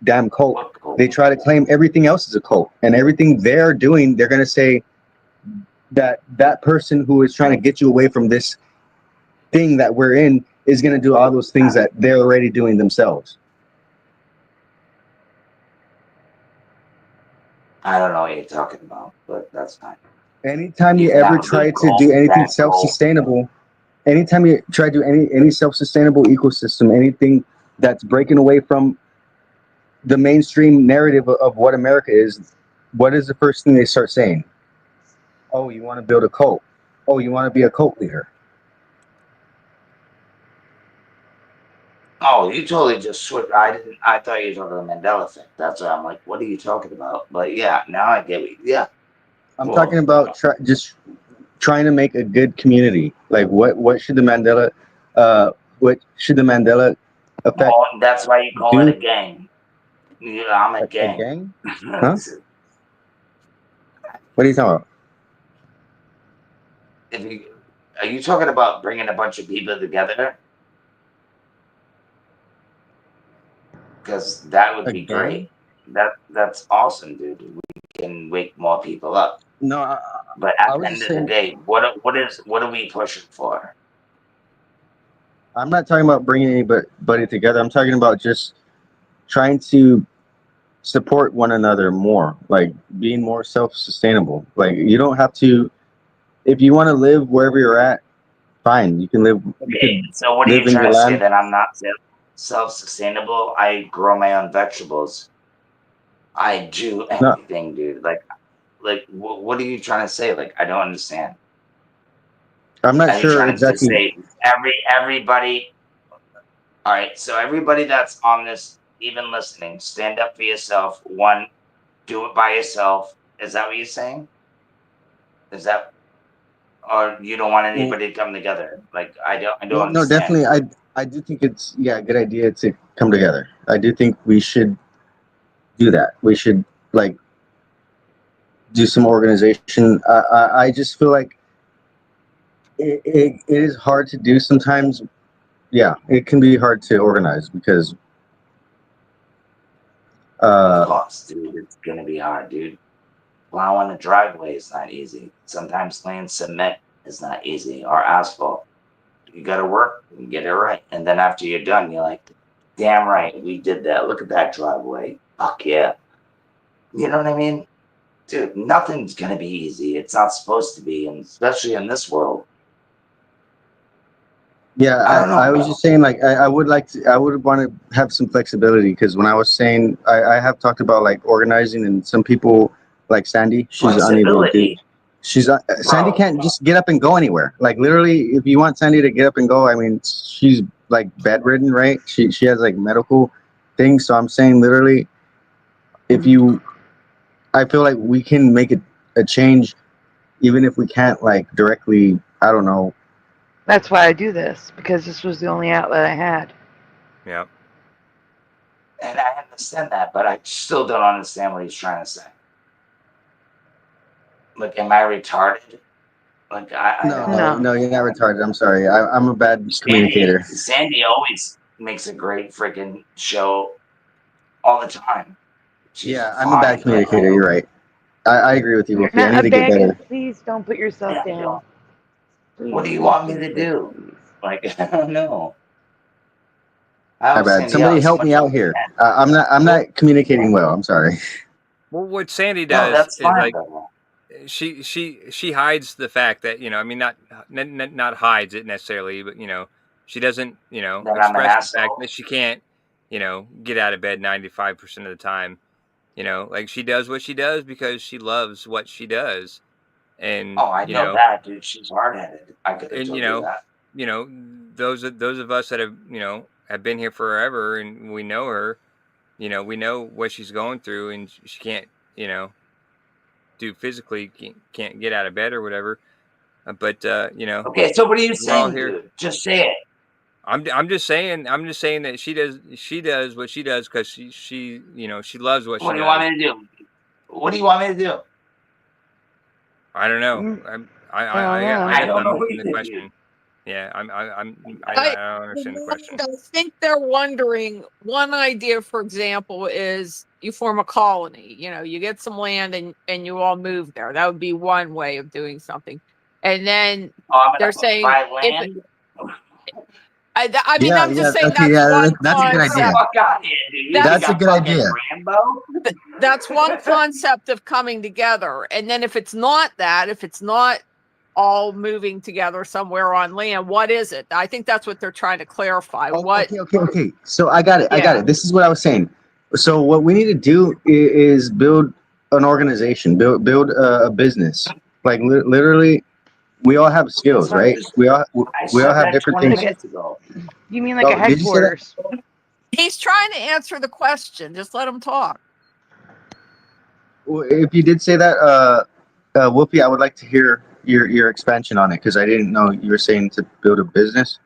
damn cult, What they try to claim everything else is a cult, and everything they're doing, they're going to say that that person who is trying to get you away from this thing that we're in is going to do all those things that they're already doing themselves. I don't know what you're talking about, but that's fine. Anytime You you can ever have a good try to goal, do anything bad goal. self-sustainable, anytime you try to do any self-sustainable ecosystem, anything that's breaking away from the mainstream narrative of what America is, what is the first thing they start saying? Oh, you want to build a cult. Oh, you want to be a cult leader. Oh, you totally just switched. I thought you were talking about the Mandela effect. That's why I'm like, what are you talking about? But yeah, now I get it. Yeah. I'm talking Well, about just trying to make a good community. Like what should the Mandela what should the Mandela effect well, that's why you call it do? a gang. Yeah, I'm a A gang. gang? Huh? What are you talking about? If you are you talking about bringing a bunch of people together? Because that would A be great. gang? That's awesome, dude. We can wake more people up. No, But at I the was end just of the saying day, what are we pushing for? I'm not talking about bringing anybody together. I'm talking about just trying to support one another more, like being more self-sustainable. Like you don't have to, if you want to live wherever you're at, fine. You can live. You Okay, could so what are you live in trying your to say? land. That I'm not self-sustainable? I grow my own vegetables. I do No, everything, dude. Like, what are you trying to say? Like, I don't understand. I'm not Are you sure trying to just exactly. say everybody? All right, so everybody that's on this, even listening, stand up for yourself. One, do it by yourself. Is that what you're saying? Is that, or you don't want Well, anybody to come together? Like, I don't well, no, understand. definitely. I do think it's a good idea to come together. I do think we should do that. We should like do some organization. I just feel like it is hard to do sometimes. Yeah, it can be hard to organize because Of uh course, dude, it's gonna be hard, dude. Plowing a driveway is not easy. Sometimes laying cement is not easy, or asphalt. You got to work and get it right, and then after you're done, you're like, "Damn right, we did that. Look at that driveway. Fuck yeah." You know what I mean? Dude, nothing's gonna be easy. It's not supposed to be, and especially in this world. yeah, I don't I know. was just saying like I would like to I would want to have some flexibility because when I was saying I have talked about like organizing and some people like Sandy, she's unable to do. Flexibility. She's Sandy can't just get up and go anywhere. Like literally, if you want Sandy to get up and go, I mean, she's like bedridden, right? She has like medical things. So I'm saying literally, if you, I feel like we can make a change, even if we can't like directly. I don't know. That's why I do this, because this was the only outlet I had. Yeah. And I understand that, but I still don't understand what he's trying to say. Like, am I retarded? Like, I No, you're not retarded. I'm sorry. I'm a bad communicator. Sandy always makes a great freaking show all the time. Yeah, I'm a bad communicator. You're right. I agree with you, You're Wolfie. I not need a to get bad. better. Please don't put yourself Yeah, down. What do you want me to do? Like, I don't know. My bad. Somebody help me out here. I'm not communicating well. I'm sorry. Well, what Sandy No, does that's is fine, like though. she hides the fact that, you know, I mean, not hides it necessarily, but, you know, she doesn't, you know, That I'm an express the fact asshole? that she can't, you know, get out of bed 95% of the time. You know, like she does what she does because she loves what she does, and Oh, I you know know, that, dude. She's hard-headed. I could have and told you that. you know, those of us that have, you know, have been here forever and we know her, you know, we know what she's going through, and she can't, you know, do physically, can't get out of bed or whatever. But you know, Okay, so what are you we're all saying, here. dude? Just say it. I'm just saying that she does what she does because she you know, she loves what she What do you does. want me to do? What do you want me to do? I don't know. I I guess I don't don't know understand the either, question. dude. Yeah, I I don't understand the question. I think they're wondering. One idea, for example, is you form a colony. You know, you get some land and you all move there. That would be one way of doing something. And then Oh, I'm they're gonna saying buy if land. I mean, I'm just saying Okay, that's yeah, one that's a good Get the idea. concept. fuck out here, dude. You think That's a I'm good fucking idea. Rambo? That's one concept of coming together. And then if it's not that, if it's not all moving together somewhere on land, what is it? I think that's what they're trying to clarify. What? Okay. So I got it. This is what I was saying. So what we need to do is build an organization, build a business. Like literally, we all have skills, what I right? just- We all I we all said have that different 20 things. minutes ago. You mean like a Did you say that? headquarters? He's trying to answer the question. Just let him talk. Well, if you did say that, Whoopi, I would like to hear your expansion on it because I didn't know you were saying to build a business.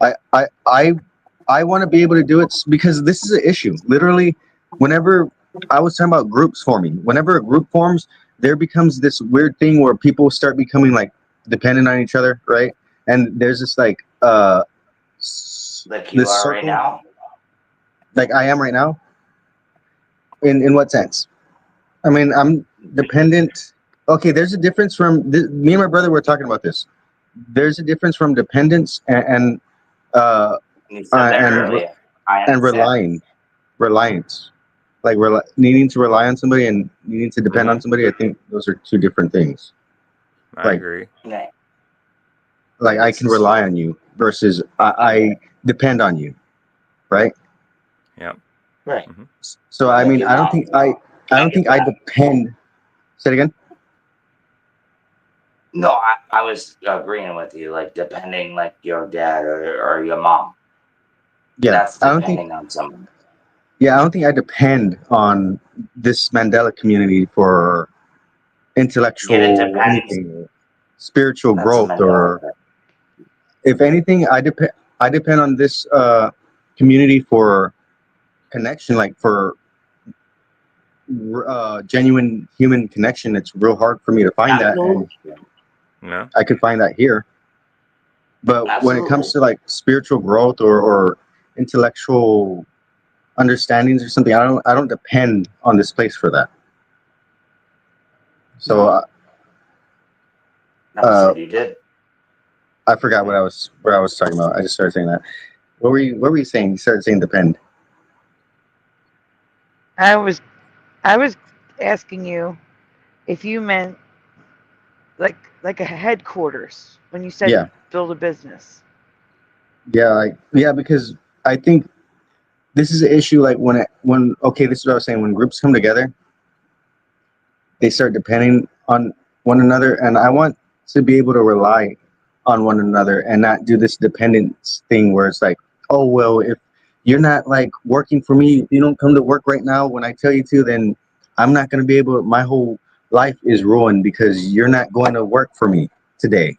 I want to be able to do it because this is an issue. Literally, whenever I was talking about groups forming, whenever a group forms, there becomes this weird thing where people start becoming like dependent on each other, right? And there's this like Like you this are right circle, now. like I am right now. In what sense? I mean, I'm dependent. Okay, there's a difference from me and my brother were talking about this. There's a difference from dependence and You said that earlier. I and understand. reliance, like needing to rely on somebody and needing to depend on somebody. I think those are two different things. I agree. Yeah. Like I can rely on you versus I depend on you, right? Yeah. Right. So I Like mean, your I don't mom. think I depend. Say it again. No, I was agreeing with you. Like depending, like your dad or your mom. Yeah, That's I don't think. depending on someone. Yeah, I don't think I depend on this Mandela community for Yet it intellectual depends. anything, spiritual That's a growth, Mandela or effect. if anything, I depend on this community for connection, like for genuine human connection. It's real hard for me to find that, and No. I could find that here. But when it comes to like spiritual growth or intellectual understandings or something, I don't depend on this place for that. So Never said you did. I forgot what I was talking about. I just started saying that. What were you saying? You started saying depend. I was asking you if you meant like a headquarters when you said Yeah. build a business. Yeah, because I think this is an issue. Like when okay, this is what I was saying. When groups come together, they start depending on one another, and I want to be able to rely on one another and not do this dependence thing where it's like, oh well, if you're not like working for me, if you don't come to work right now when I tell you to, then I'm not going to be able. My whole life is ruined because you're not going to work for me today,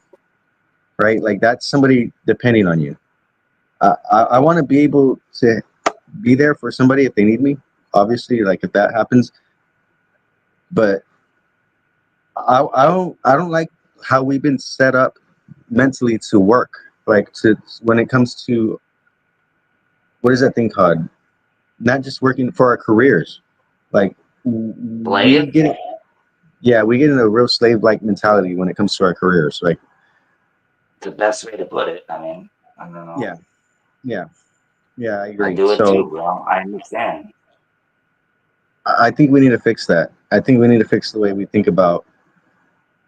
right? Like that's somebody depending on you. I want to be able to be there for somebody if they need me. Obviously, like if that happens, but I don't like how we've been set up mentally to work. Like to when it comes to what is that thing called? Not just working for our careers. Like we Slave? get yeah, we get in a real slave like mentality when it comes to our careers. Like The best way to put it. I mean, I don't know. yeah, yeah, yeah, I I agree. do it too, So bro. I understand. I think we need to fix that. I think we need to fix the way we think about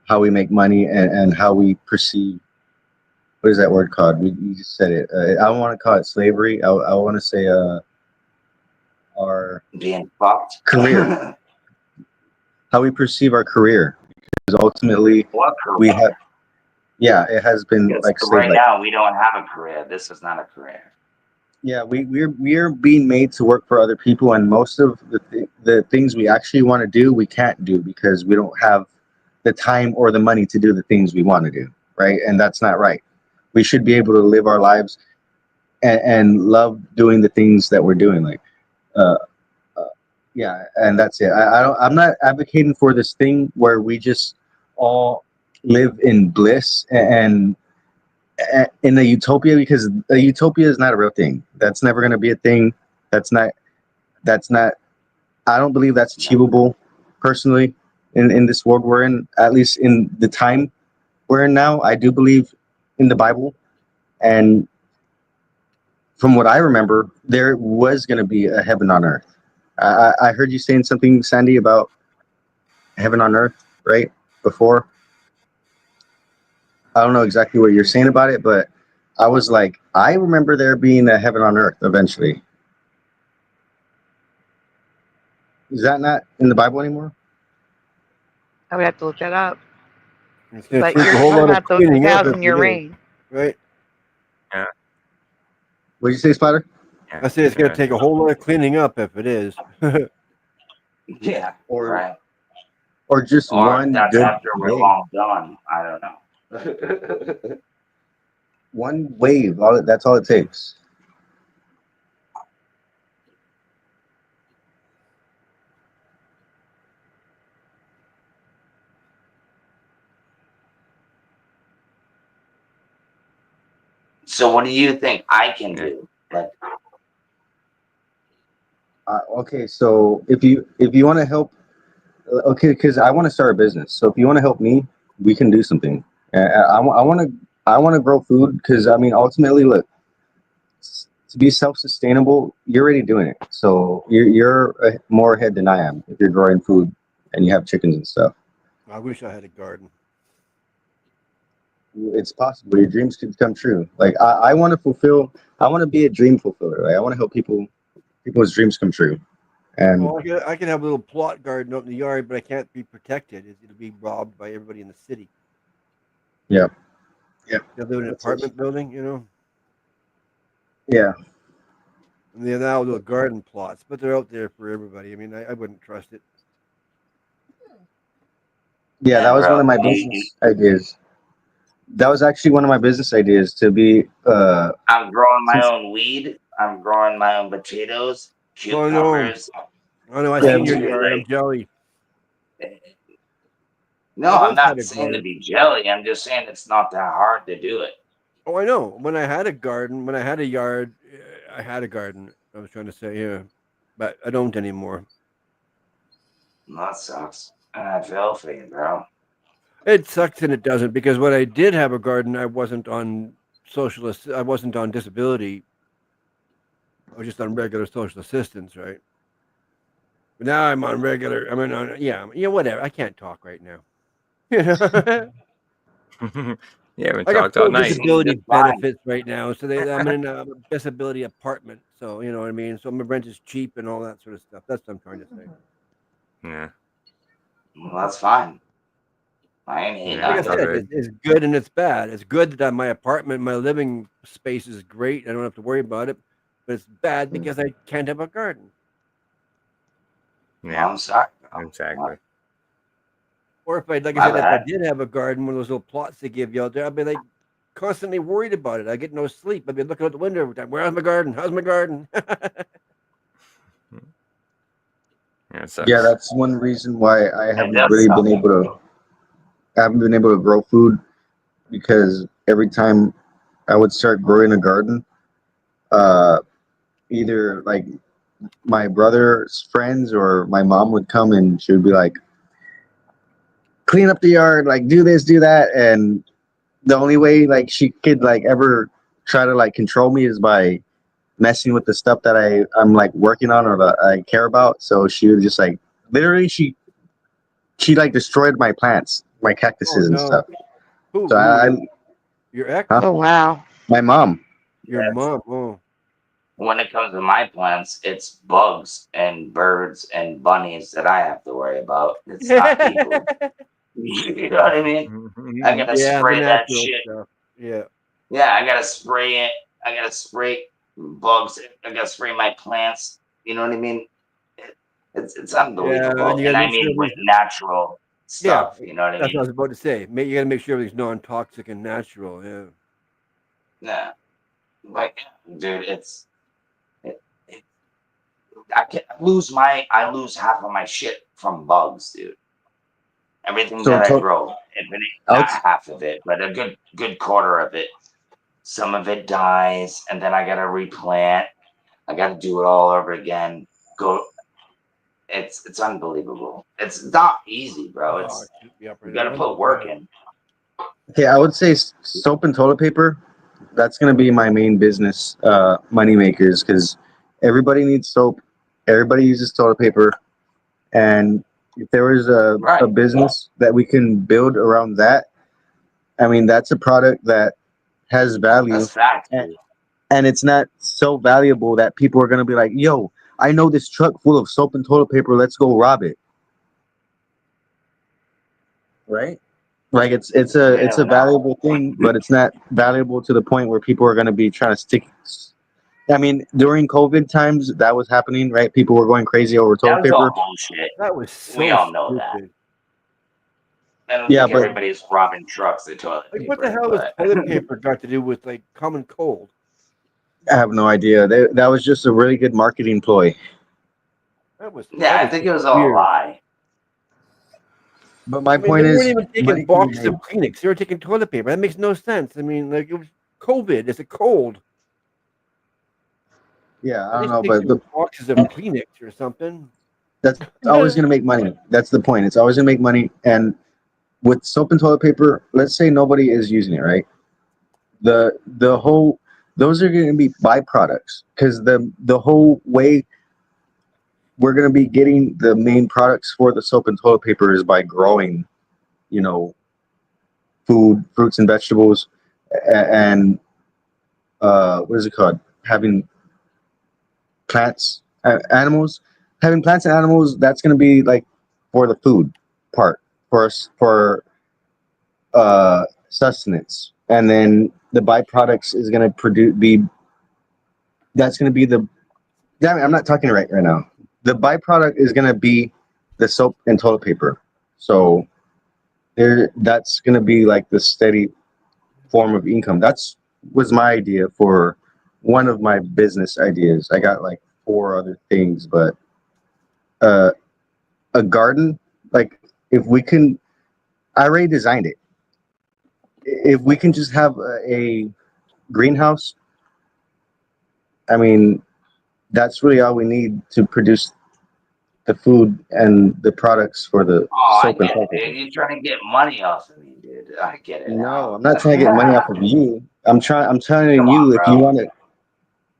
how we make money and how we perceive. What is that word called? You just said it. I don't want to call it slavery. I want to say our Being fucked. career, how we perceive our career, because ultimately What we career? have, yeah, it has been Because like slave right like. now we don't have a career. This is not a career. Yeah, we're being made to work for other people, and most of the things we actually want to do, we can't do because we don't have the time or the money to do the things we want to do, right? And that's not right. We should be able to live our lives and love doing the things that we're doing, like, uh, uh, yeah, and that's it. I'm not advocating for this thing where we just all live in bliss and in a utopia, because a utopia is not a real thing. That's never going to be a thing. That's not. That's not. I don't believe that's achievable, personally, in this world we're in. At least in the time we're in now, I do believe in the Bible, and from what I remember, there was going to be a heaven on earth. I heard you saying something, Sandy, about heaven on earth, right? Before. I don't know exactly what you're saying about it, but I was like, I remember there being a heaven on earth eventually. Is that not in the Bible anymore? I would have to look that up. It's gonna But take you're a whole talking lot of about the cleaning up if 1,000-year it is, reign. right? Yeah. What did you say, Spider? I say it's gonna take a whole lot of cleaning up if it is. Yeah. Or right. or just Or one that's good after we're wave. long gone. I don't know. One wave. That's all it takes. So what do you think I can do? Like, Okay, so if you want to help, okay, because I want to start a business. So if you want to help me, we can do something. I want to grow food because I mean ultimately, look, to be self-sustainable, you're already doing it. So you're more ahead than I am if you're growing food and you have chickens and stuff. I wish I had a garden. It's possible. Your dreams could come true. Like I want to fulfill. I want to be a dream fulfiller. Right? I want to help people's dreams come true. And Well, I can have a little plot garden out in the yard, but I can't be protected. It'll be robbed by everybody in the city. yeah, yeah, They live in an that's it. apartment building, you know. Yeah, And they allow little garden plots, but they're out there for everybody. I mean, I wouldn't trust it. yeah. That man, was one bro, of my business ideas. That was actually one of my business ideas to be. I'm growing my Since own weed. I'm growing my own potatoes, Oh no, cucumbers. oh no! I yeah, seen Like, your dude, yard. I'm jelly. no, I I'm once had not a saying to garden. be jelly. I'm just saying it's not that hard to do it. Oh, I know. When I had a garden, when I had a yard, I had a garden. I was trying to say, yeah, but I don't anymore. That sucks. And I feel for you, bro. It sucks and it doesn't because when I did have a garden, I wasn't on socialist. I wasn't on disability. I was just on regular social assistance, right? But now I'm on regular. I mean, yeah, whatever. I can't talk right now. You haven't I got talked all full You night. seem disability just fine. benefits right now, so I'm in a disability apartment. So you know what I mean. So my rent is cheap and all that sort of stuff. That's what I'm trying to say. Yeah. Well, that's fine. I ain't hate Yeah, Like I it's all said, good. it's good and it's bad. It's good that my apartment, my living space is great. I don't have to worry about it. But it's bad because I can't have a garden. Yeah, I'm sorry. exactly. Or if I, like I My said, if I bad. did have a garden, one of those little plots they give you out there, I'd be like constantly worried about it. I get no sleep. I'd be looking out the window every time. Where's my garden? How's my garden? Yeah, it sucks. Yeah, that's one reason why I It haven't does really suck. been able to. I haven't been able to grow food because every time I would start growing a garden, uh, either like my brother's friends or my mom would come and she would be like, clean up the yard, like do this, do that, and the only way like she could like ever try to like control me is by messing with the stuff that I'm like working on or that I care about. So she would just like literally she like destroyed my plants, my cactuses and stuff. Who? So Your ex? huh? Oh wow. My mom. Your Yes. mom? Oh. When it comes to my plants, it's bugs and birds and bunnies that I have to worry about. It's not people. You know what I mean? I gotta Yeah, the spray that natural shit. stuff. Yeah. Yeah, I gotta spray it. I gotta spray bugs. I gotta spray my plants. You know what I mean? It's Yeah, unbelievable. and you And gotta I make sure mean with everything's natural yeah. stuff. You know what I That's what I mean? was about to say. You gotta make sure everything's non-toxic and natural. Yeah. Yeah. Like, dude, it I lose half of my shit from bugs, dude. Everything So that I grow, if it ain't I not would half of it, but a good quarter of it. Some of it dies, and then I gotta replant. I gotta do it all over again. Go. It's unbelievable. It's not easy, bro. Oh, It's shoot me up you right gotta now. put work in. okay, I would say soap and toilet paper. That's gonna be my main business, money makers, because everybody needs soap, everybody uses toilet paper, and if there was a Right. business that we can build around that, I mean that's a product that has value, That's fact, and, dude. and it's not so valuable that people are gonna be like, "Yo, I know this truck full of soap and toilet paper. Let's go rob it." Right? Like it's You a never know. valuable thing, but it's not valuable to the point where people are gonna be trying to stick. I mean, during COVID times, that was happening, right? People were going crazy over That toilet was all paper. bullshit. That was We so all know that. stupid. I don't Yeah, think but everybody's robbing trucks with toilet Like, what the paper, hell was but toilet paper got to do with like common cold? I have no idea. That was just a really good marketing ploy. yeah, I think it was all a weird. lie. But my I mean, point they weren't is, even taking money can be boxes made. of Kleenex. They were taking toilet paper. That makes no sense. I mean, like it was COVID. It's a cold. Yeah, I At don't least know, take but some boxes of Kleenex or something. that's always going to make money. That's the point. It's always going to make money. And with soap and toilet paper, let's say nobody is using it, right? The whole those are going to be byproducts because the whole way we're going to be getting the main products for the soap and toilet paper is by growing, you know, food, fruits and vegetables, and what is it called? Having plants, animals, having plants and animals. That's going to be like for the food part for us for sustenance, and then the byproducts is going to produce be. That's going to be the. Damn it, I'm not talking right now. The byproduct is going to be the soap and toilet paper. So that's going to be like the steady form of income. That's was my idea for one of my business ideas. I got like 4 other things, but a garden, like if we can, I already designed it. If we can just have a greenhouse, I mean, that's really all we need to produce the food and the products for the Oh, I soap and get it, toilet dude. paper. You're trying to get money off of me, dude. I get it No, now. I'm not trying to get money off of you. I'm telling Come on, you, bro.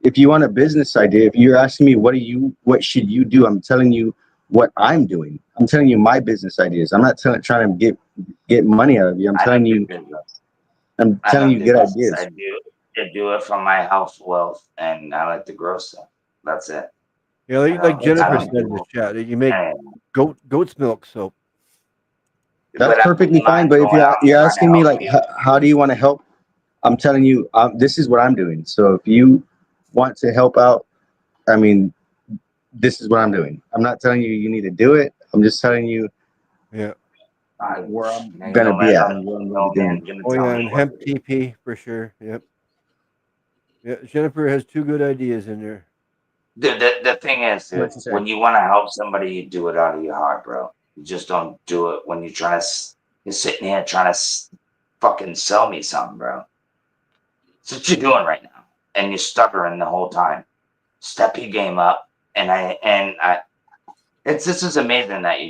if you want a business idea, if you're asking me what should you do, I'm telling you what I'm doing. I'm telling you my business ideas. I'm not trying to get money out of you. I know good business. I'm I telling know you good good business. ideas. I do it from my house wealth, and I like to grow stuff. That's it. Yeah, I like don't, I Jennifer don't said in the do chat, you make anything. goat's milk soap. but perfectly I'm fine. not But if going out you're trying to asking me help like, you. how do you want to help? I'm telling you, this is what I'm doing. So if you want to help out, I mean, this is what I'm doing. I'm not telling you need to do it. I'm just telling you Yeah. where I'm You gonna know, be man, at and what I'm gonna be man, doing. you're gonna Oh tell yeah, me and what hemp to do. TP for sure. Yep. Yeah, Jennifer has 2 good ideas in there. The thing is, dude, What you say? when you want to help somebody, you do it out of your heart, bro. You just don't do it when you're trying to. You're sitting here trying to fucking sell me something, bro. That's what you're doing right now, and you're stuttering the whole time. Step your game up, and I. It's this is amazing that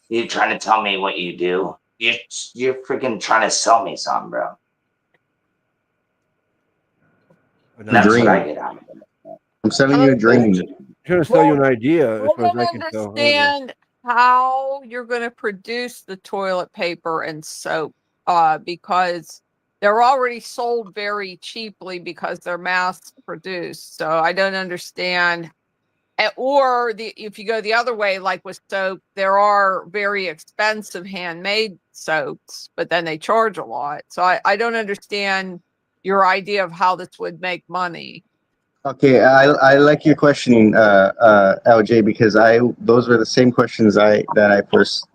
you're trying to tell me what you do. You're freaking trying to sell me something, bro. An That's what I idea. Dream. get out of it. I'm selling you a That's dream. Trying to sell you Well, an idea, as I far as don't I can tell. I don't know. understand how you're going to produce the toilet paper and soap, because they're already sold very cheaply because they're mass produced. So I don't understand. Or if you go the other way, like with soap, there are very expensive handmade soaps, but then they charge a lot. So I don't understand your idea of how this would make money. Okay, I like your questioning, LJ, because those were the same questions that I first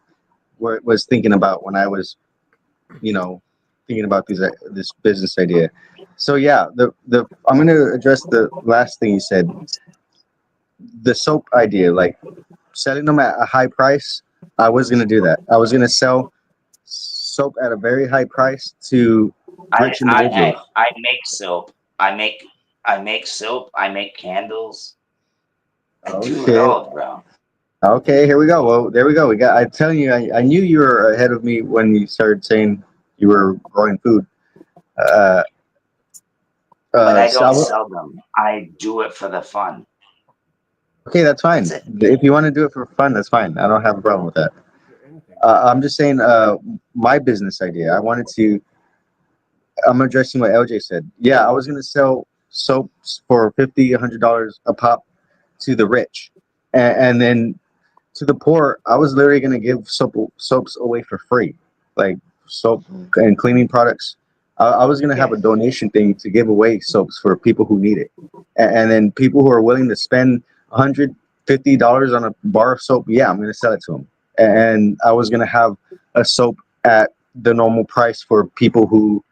was thinking about when I was, thinking about this business idea. So yeah, the I'm gonna address the last thing you said, the soap idea, like selling them at a high price. I was gonna do that. I was gonna sell soap at a very high price to rich individuals. I make soap. I make soap. I make candles. I Oh do it shit. all, bro. Okay, here we go. Well, there we go. I'm telling you, I knew you were ahead of me when you started saying you were growing food. Uh, But I so don't sell them. I do it for the fun. okay, that's fine. That's it. If you want to do it for fun, that's fine. I don't have a problem with that. I'm just saying, my business idea. I'm addressing what LJ said. Yeah, I was gonna sell soaps for $50, $100 a pop to the rich, and then to the poor, I was literally gonna give soaps away for free, like soap and cleaning products. I was gonna have a donation thing to give away soaps for people who need it, and then people who are willing to spend $150 on a bar of soap. Yeah, I'm gonna sell it to them, and I was gonna have a soap at the normal price for people who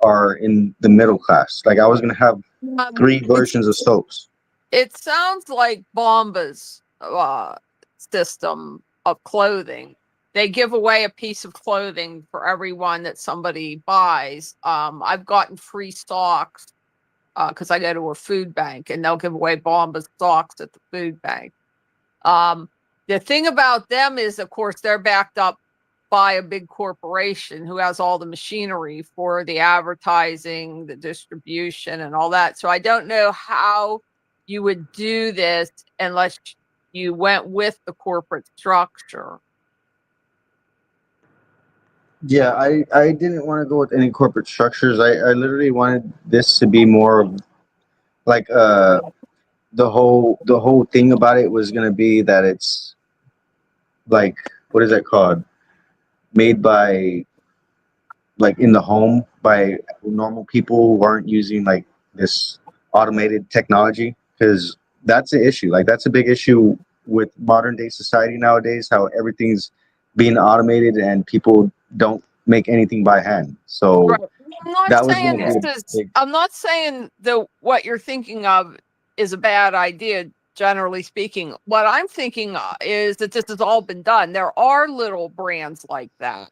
are in the middle class. Like I was gonna have 3 versions of soaps. It sounds like Bomba's system of clothing. They give away a piece of clothing for everyone that somebody buys. I've gotten free socks because I go to a food bank, and they'll give away Bomba's socks at the food bank. The thing about them is, of course, they're backed up by a big corporation who has all the machinery for the advertising, the distribution, and all that. So I don't know how you would do this unless you went with the corporate structure. Yeah, I didn't want to go with any corporate structures. I literally wanted this to be more of like the whole thing about it was gonna be that it's like, what is that called? Made by, like, in the home by normal people who aren't using like this automated technology, because that's an issue. Like that's a big issue with modern day society nowadays, how everything's being automated and people don't make anything by hand. So Right. I'm not that was saying gonna be a this is. big. I'm not saying that what you're thinking of is a bad idea. Generally speaking, what I'm thinking is that this has all been done. There are little brands like that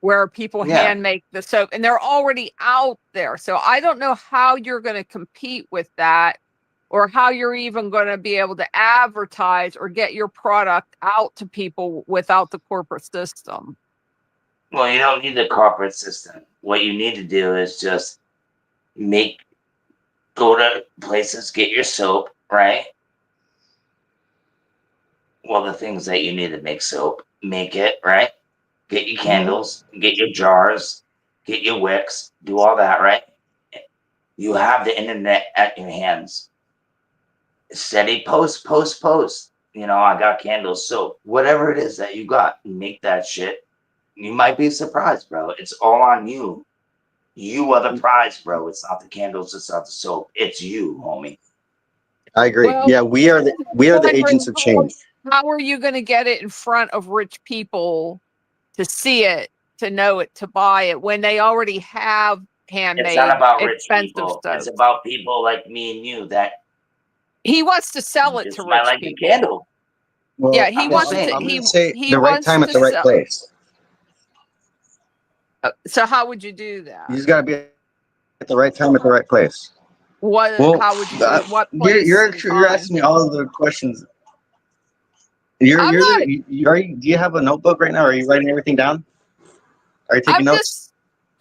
where people Yeah. hand make the soap, and they're already out there. So I don't know how you're going to compete with that, or how you're even going to be able to advertise or get your product out to people without the corporate system. Well, you don't need the corporate system. What you need to do is just go to places, get your soap, right? Well, the things that you need to make soap, make it, right? Get your candles, get your jars, get your wicks, do all that, right? You have the internet at your hands. Steady post, post. I got candles, soap, whatever it is that you got, make that shit. You might be surprised, bro. It's all on you. You are the prize, bro. It's not the candles, it's not the soap. It's you, homie. I agree. Well, Yeah, we are the wondering agents of change. how are you going to get it in front of rich people to see it, to know it, to buy it when they already have handmade It's not about rich expensive people. stuff? It's about people like me and you that He wants to sell it just to might rich like the people. candle. Well, Yeah, he I'm wants just to. saying. I'm He gonna say he the right wants time at to the right sell. place. So how would you do that? You just gotta be at the right time at the right place. What? Well, How would you do it? What you're place you're and actually- you're time? asking me all of the questions. You're I'm you're not. the you, are you, do you have a notebook right now? Are you writing everything down? Are you I'm taking notes? just.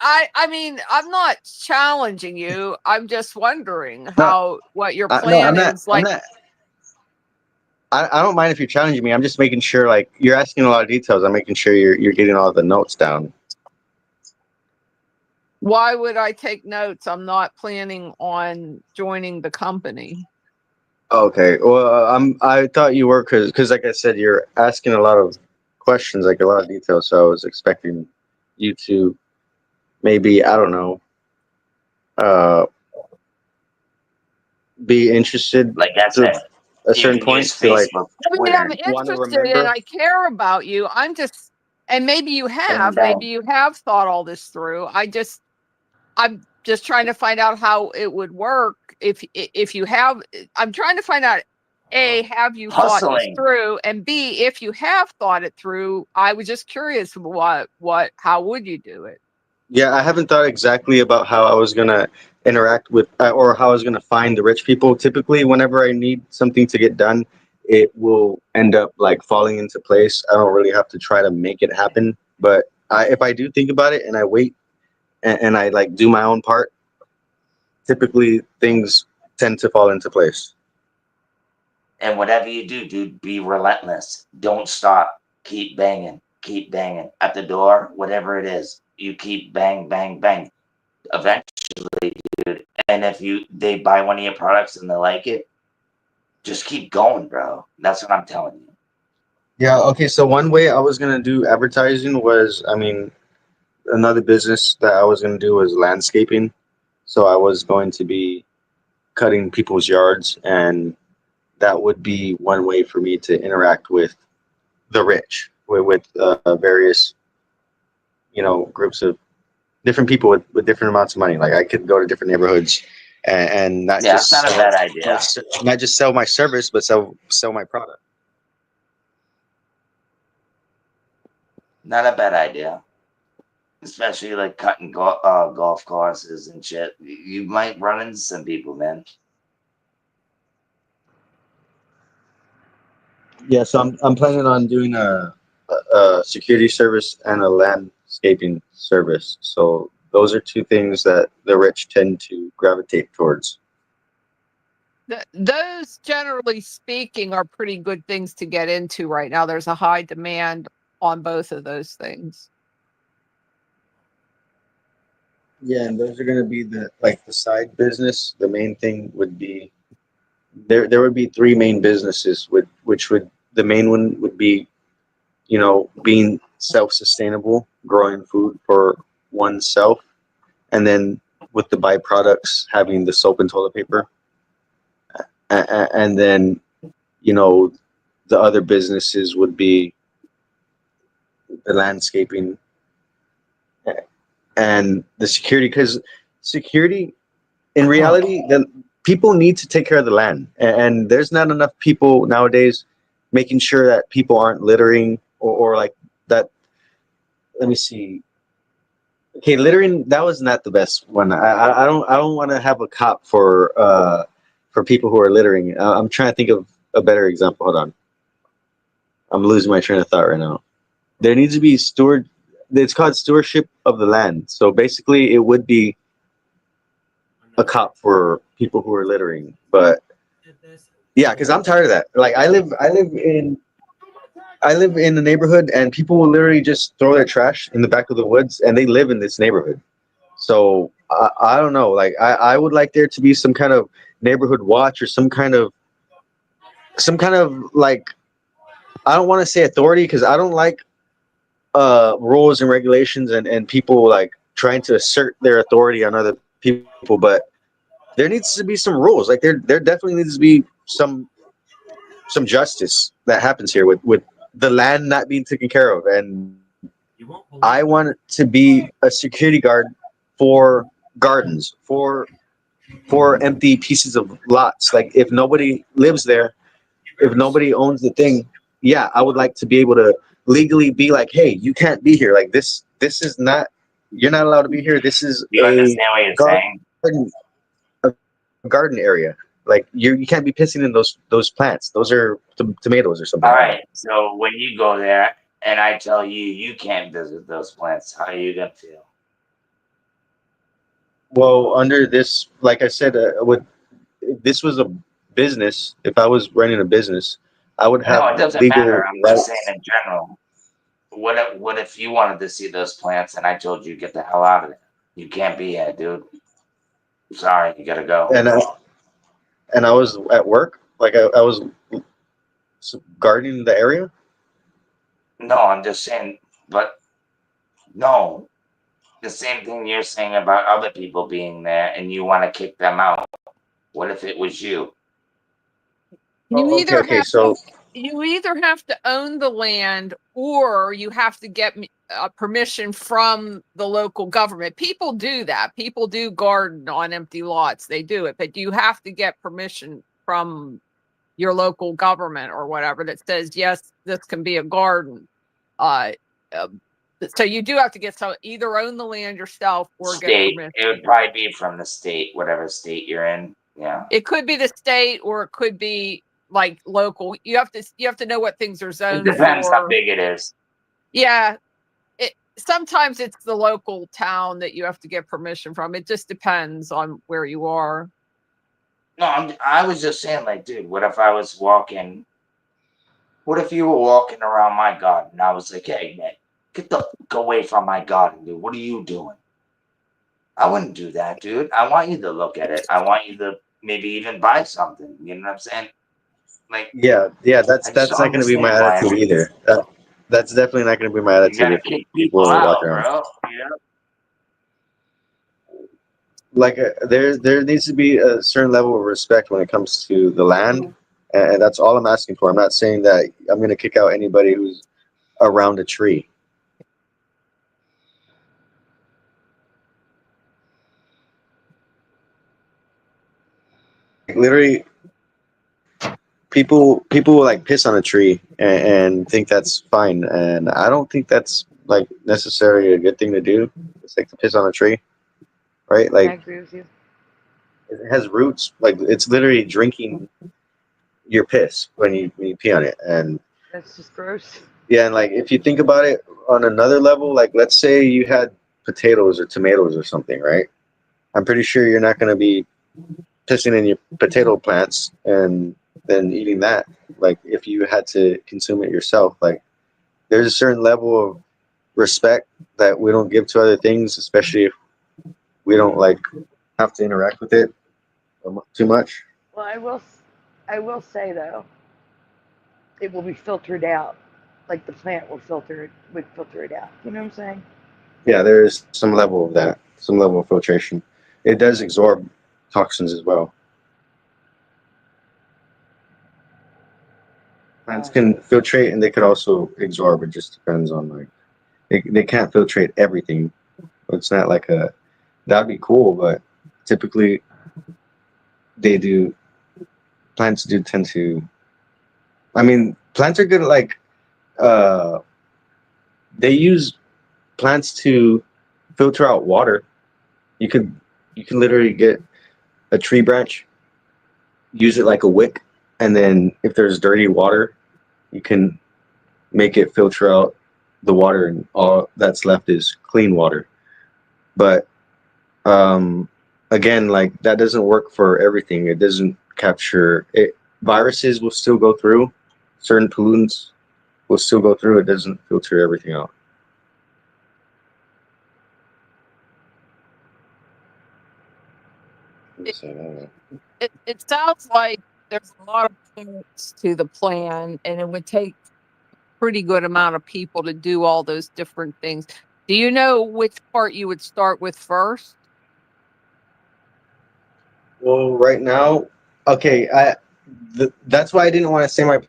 I mean, I'm not challenging you. I'm just wondering No, what your no, plan is. I'm Like, not. I don't mind if you're challenging me. I'm just making sure, like, you're asking a lot of details. I'm making sure you're getting all the notes down. why would I take notes? I'm not planning on joining the company. Okay. Well, I thought you were because like I said, you're asking a lot of questions, like a lot of details. So I was expecting you to maybe, I don't know, uh, be interested Like I to said, a you certain can use point to like Facebook, I mean, I'm Twitter, want to interested and remember. I care about you. I'm just, and maybe you bang have, maybe bang. you have thought all this through. I'm just trying to find out how it would work. If you have, I'm trying to find out, A, have you thought this Hustling. through? And B, if you have thought it through, I was just curious how would you do it? Yeah, I haven't thought exactly about how I was gonna interact with or how I was gonna find the rich people. Typically, whenever I need something to get done, it will end up like falling into place. I don't really have to try to make it happen. But if I do think about it and I wait and I like do my own part, typically things tend to fall into place. And whatever you do, dude, be relentless. Don't stop. Keep banging. Keep banging. At the door, whatever it is, you keep bang, bang, bang. Eventually, dude. And if they buy one of your products and they like it, just keep going, bro. That's what I'm telling you. Yeah, okay, so one way I was gonna do advertising was, I mean, another business that I was gonna do was landscaping. So I was going to be cutting people's yards, and that would be one way for me to interact with the rich, with various, groups of different people with different amounts of money. Like I could go to different neighborhoods and not Yeah, just that's not a bad idea. not just sell my service, but sell my product. Not a bad idea. Especially like cutting golf courses and shit. You might run into some people, man. Yeah, so I'm planning on doing a security service and a landscaping service. So those are two things that the rich tend to gravitate towards. Those, generally speaking, are pretty good things to get into right now. There's a high demand on both of those things. Yeah, and those are going to be the side business. The main thing would be there would be three main businesses which would the main one would be, being self-sustainable, growing food for oneself, and then with the byproducts having the soap and toilet paper. And then, the other businesses would be the landscaping and the security, because security in reality, the people need to take care of the land, and there's not enough people nowadays making sure that people aren't littering or like that. Let me see. Okay, littering, that was not the best one. I don't want to have a cop for people who are littering. I'm trying to think of a better example. Hold on, I'm losing my train of thought right now. There needs to be steward. It's called stewardship of the land. So basically, it would be a cop for people who are littering. But yeah, because I'm tired of that. Like I live in the neighborhood, and people will literally just throw their trash in the back of the woods, and they live in this neighborhood. So I don't know. Like I would like there to be some kind of neighborhood watch or some kind of like, I don't want to say authority because rules and regulations and people like trying to assert their authority on other people, but there needs to be some rules. Like there definitely needs to be some justice that happens here with the land not being taken care of. And I want to be a security guard for gardens, for empty pieces of lots. Like if nobody lives there, if nobody owns the thing, yeah, I would like to be able to legally be like, hey, you can't be here. Like this is not, you're not allowed to be here. This is You a understand what you're saying? garden area. Like you can't be pissing in those plants. Those are tomatoes or something. All right. So when you go there and I tell you you can't visit those plants, how are you gonna feel? Well, under this, like I said, if this was a business, if I was running a business, I would have No, it doesn't legal matter. I'm just saying rights. in general. What if you wanted to see those plants and I told you get the hell out of there? You can't be here, dude. Sorry, you gotta go. And I was at work, like I was gardening the area. No, I'm just saying, but no, the same thing you're saying about other people being there and you want to kick them out. What if it was you? You Okay, either have so you either have to own the land or you have to get permission from the local government. People do that. People do garden on empty lots. They do it, but you have to get permission from your local government or whatever that says, yes, this can be a garden. So you do have to either own the land yourself or get State. permission. It would probably be from the state, whatever state you're in. Yeah. It could be the state or it could be like local. You have to know what things are It zoned depends how for. big it is. Yeah. Sometimes it's the local town that you have to get permission from. It just depends on where you are. No, I was just saying, like, dude, what if I was walking? What if you were walking around my garden and I was like, hey, man, get the fuck away from my garden, dude. What are you doing? I wouldn't do that, dude. I want you to look at it. I want you to maybe even buy something. You know what I'm saying? Like, yeah, that's I just not don't going to be my understand why attitude either. That's definitely not going to be my you attitude gotta if kick people people are out, walking around. bro. Yeah. Like there needs to be a certain level of respect when it comes to the land, and that's all I'm asking for. I'm not saying that I'm going to kick out anybody who's around a tree. Literally, people like piss on a tree and think that's fine, and I don't think that's like necessarily a good thing to do. It's like to piss on a tree, right? I Like agree with you. it has roots. Like it's literally drinking your piss when you pee on it, and That's just gross. yeah, and like if you think about it on another level, like let's say you had potatoes or tomatoes or something, right? I'm pretty sure you're not going to be pissing in your potato plants and then eating that. Like if you had to consume it yourself, like there's a certain level of respect that we don't give to other things, especially if we don't like have to interact with it too much. Well, I will say though, it will be filtered out. Like the plant would filter it out. You know what I'm saying? Yeah, there is some level of that, some level of filtration. It does absorb toxins as well. Plants can filtrate and they could also absorb. It just depends on like they can't filtrate everything. It's not like that'd be cool, but typically they do. Plants do tend to. I mean, plants are good at like they use plants to filter out water. You could literally get a tree branch, use it like a wick, and then if there's dirty water, you can make it filter out the water, and all that's left is clean water. But again, like that doesn't work for everything. It doesn't capture it. Viruses will still go through. Certain pollutants will still go through. It doesn't filter everything out. It sounds like there's a lot of parts to the plan and it would take pretty good amount of people to do all those different things. Do you know which part you would start with first? Well, right now, okay, that's why I didn't want to say my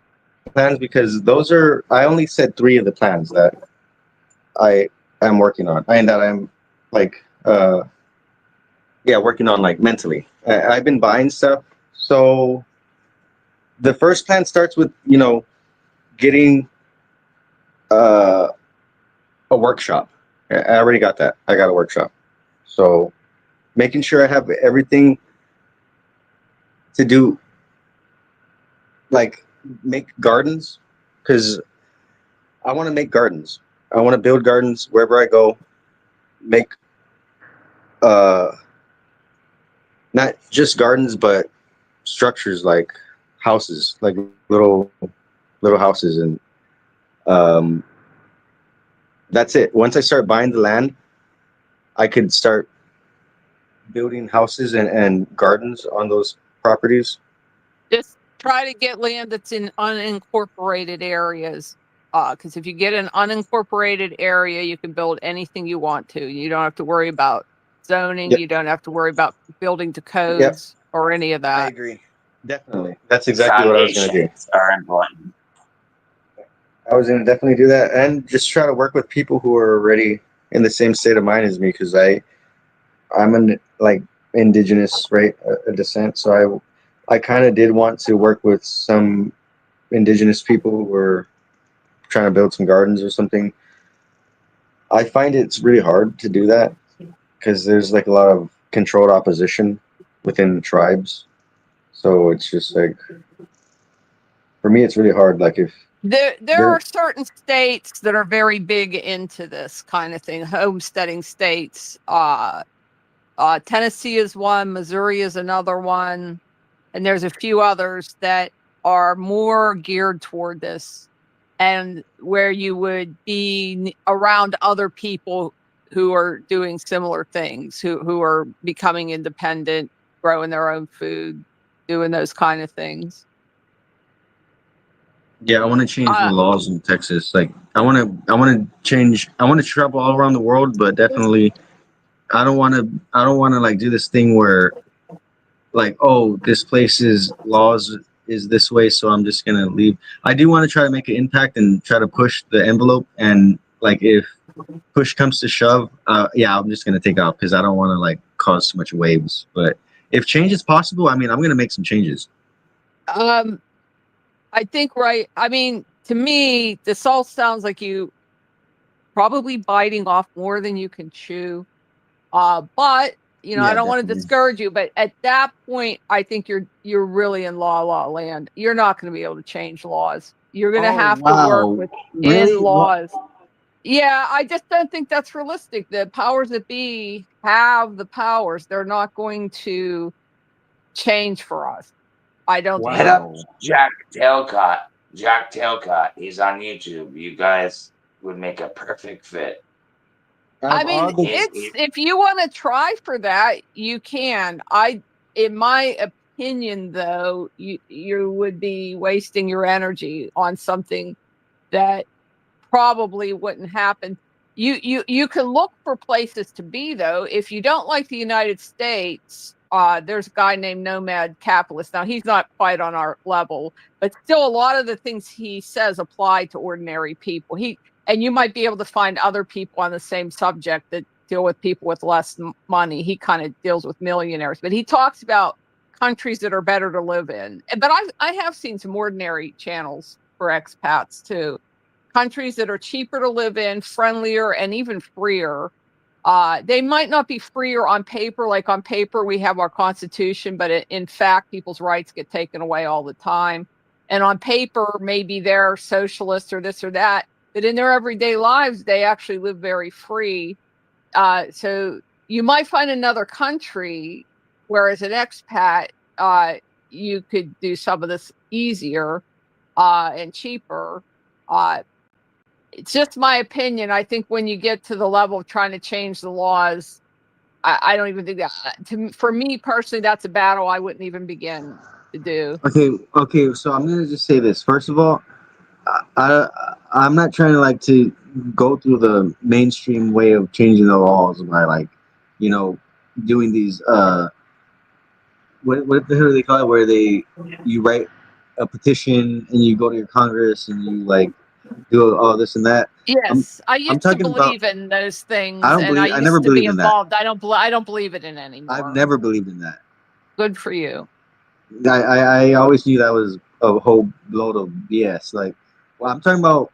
plans, because I only said 3 of the plans that I am working on and that I'm like working on like mentally. I've been buying stuff. So the first plan starts with, getting a workshop. I already got that. I got a workshop. So making sure I have everything to do, like make gardens, because I want to make gardens. I want to build gardens wherever I go. Make not just gardens, but structures like houses, like little houses, and that's it. Once I start buying the land, I could start building houses and gardens on those properties. Just try to get land that's in unincorporated areas. Because if you get an unincorporated area, you can build anything you want to. You don't have to worry about zoning. Yep. You don't have to worry about building to codes or any of that. I agree. Definitely. That's exactly what I was going to do. Foundations are important. I was going to definitely do that, and just try to work with people who are already in the same state of mind as me, because I'm an indigenous, right, a descent. So I kind of did want to work with some indigenous people who were trying to build some gardens or something. I find it's really hard to do that because there's like a lot of controlled opposition within the tribes. So it's just like, for me, it's really hard. Like if there are certain states that are very big into this kind of thing, homesteading states. Tennessee is one, Missouri is another one, and there's a few others that are more geared toward this, and where you would be around other people who are doing similar things, who are becoming independent, growing their own food, doing those kind of things. Yeah, I want to change the laws in Texas. Like I want to travel all around the world, but definitely I don't want to like do this thing where like, oh, this place's laws is this way, so I'm just going to leave. I do want to try to make an impact and try to push the envelope, and like if push comes to shove, I'm just going to take off because I don't want to like cause too much waves. But if change is possible, I mean, I'm going to make some changes. I think, right. I mean, to me, this all sounds like you probably biting off more than you can chew. But I don't want to discourage you, but at that point, I think you're really in la land. You're not going to be able to change laws. You're going to have to work within laws. Yeah, I just don't think that's realistic. The powers that be have the powers. They're not going to change for us. I don't think Hit up Jack Tailcott. Jack Tailcott. He's on YouTube. You guys would make a perfect fit. I mean, if you want to try for that, you can. In my opinion, though, you would be wasting your energy on something that probably wouldn't happen. You can look for places to be, though. If you don't like the United States, there's a guy named Nomad Capitalist. Now, he's not quite on our level, but still a lot of the things he says apply to ordinary people. And you might be able to find other people on the same subject that deal with people with less money. He kind of deals with millionaires, but he talks about countries that are better to live in. But I have seen some ordinary channels for expats too. Countries that are cheaper to live in, friendlier, and even freer. They might not be freer on paper. Like on paper, we have our constitution, but in fact, people's rights get taken away all the time. And on paper, maybe they're socialist or this or that, but in their everyday lives, they actually live very free. So you might find another country where as an expat, you could do some of this easier and cheaper. It's just my opinion. I think when you get to the level of trying to change the laws, I don't even think that. For me personally, that's a battle I wouldn't even begin to do. Okay. So I'm gonna just say this. First of all, I I'm not trying to like to go through the mainstream way of changing the laws by like, you know, doing these what the hell do they call it, where you write a petition and you go to your Congress and you like do all this and that. Yes, I I'm used to talking about. believe in those I things, don't and I believe. I never used to be believed in that. involved. I don't believe it in I've anymore. never believed in that. Good for you. I always knew that was a whole load of BS. Like, well, I'm talking about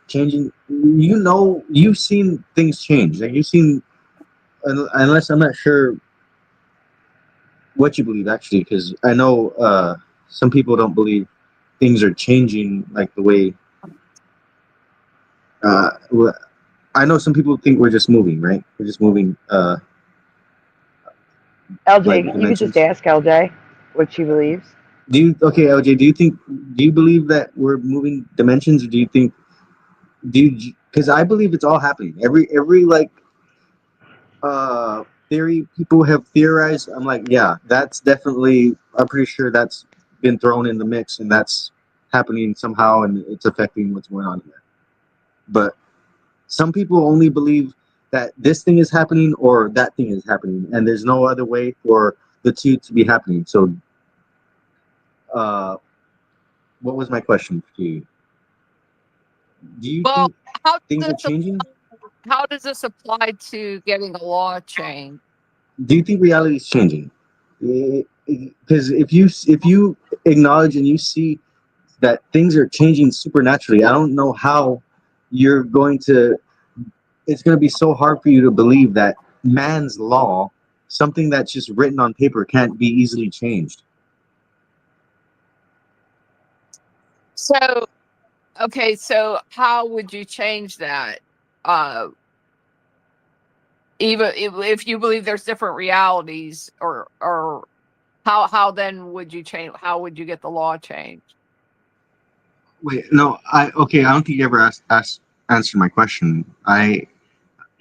changing. You know, you've seen things change. Like you've seen, unless I'm not sure what you believe actually, because I know some people don't believe things are changing like the way. Well, I know some people think we're just moving, right? We're just moving, like LJ, you could just dimensions. ask LJ what she believes. Okay, LJ? Do you believe that we're moving dimensions, or do you think? Because I believe it's all happening. Every like theory people have theorized. I'm like, yeah, that's definitely. I'm pretty sure that's been thrown in the mix, and that's happening somehow, and it's affecting what's going on here. But some people only believe that this thing is happening or that thing is happening, and there's no other way for the two to be happening. So, what was my question to you? Do you Well, think things are changing? how does this apply to getting a law change? Do you think reality is changing? Because if you acknowledge and you see that things are changing supernaturally, I don't know how you're going to. It's going to be so hard for you to believe that man's law, something that's just written on paper, can't be easily changed. So, okay, so how would you change that? Even if you believe there's different realities, or how then would you change? How would you get the law changed? Wait, no, I don't think you ever answered my question. How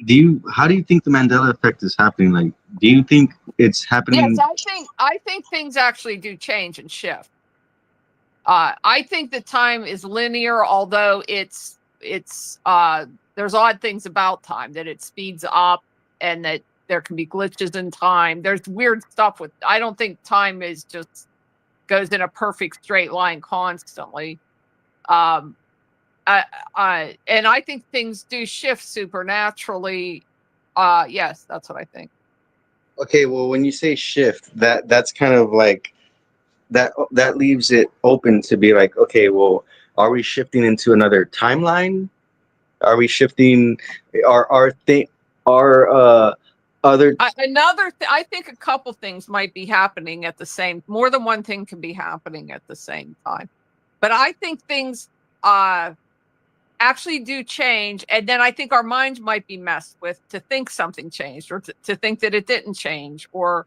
do you think the Mandela effect is happening? Like, do you think it's happening? Yes, I think things actually do change and shift. I think the time is linear, although it's there's odd things about time, that it speeds up and that there can be glitches in time. There's weird stuff with. I don't think time is just goes in a perfect straight line constantly. And I think things do shift supernaturally. Yes, that's what I think. Okay, well, when you say shift, that's kind of like that leaves it open to be like, okay, well, are we shifting into another timeline? Are we shifting? Are other? I think a couple things might be happening at the same. More than one thing can be happening at the same time, but I think things actually do change, and then I think our minds might be messed with to think something changed, or to think that it didn't change. Or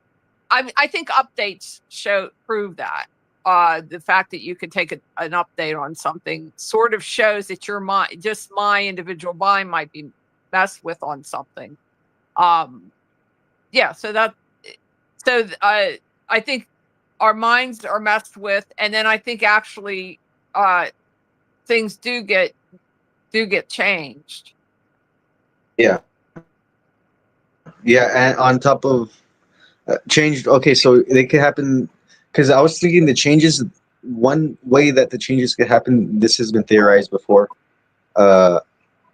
I think updates prove that. The fact that you could take an update on something sort of shows that your mind, just my individual mind, might be messed with on something. Yeah, I think our minds are messed with, and then I think actually things do get changed. Yeah, and on top of changed. Okay, so they could happen because I was thinking the changes. One way that the changes could happen. This has been theorized before.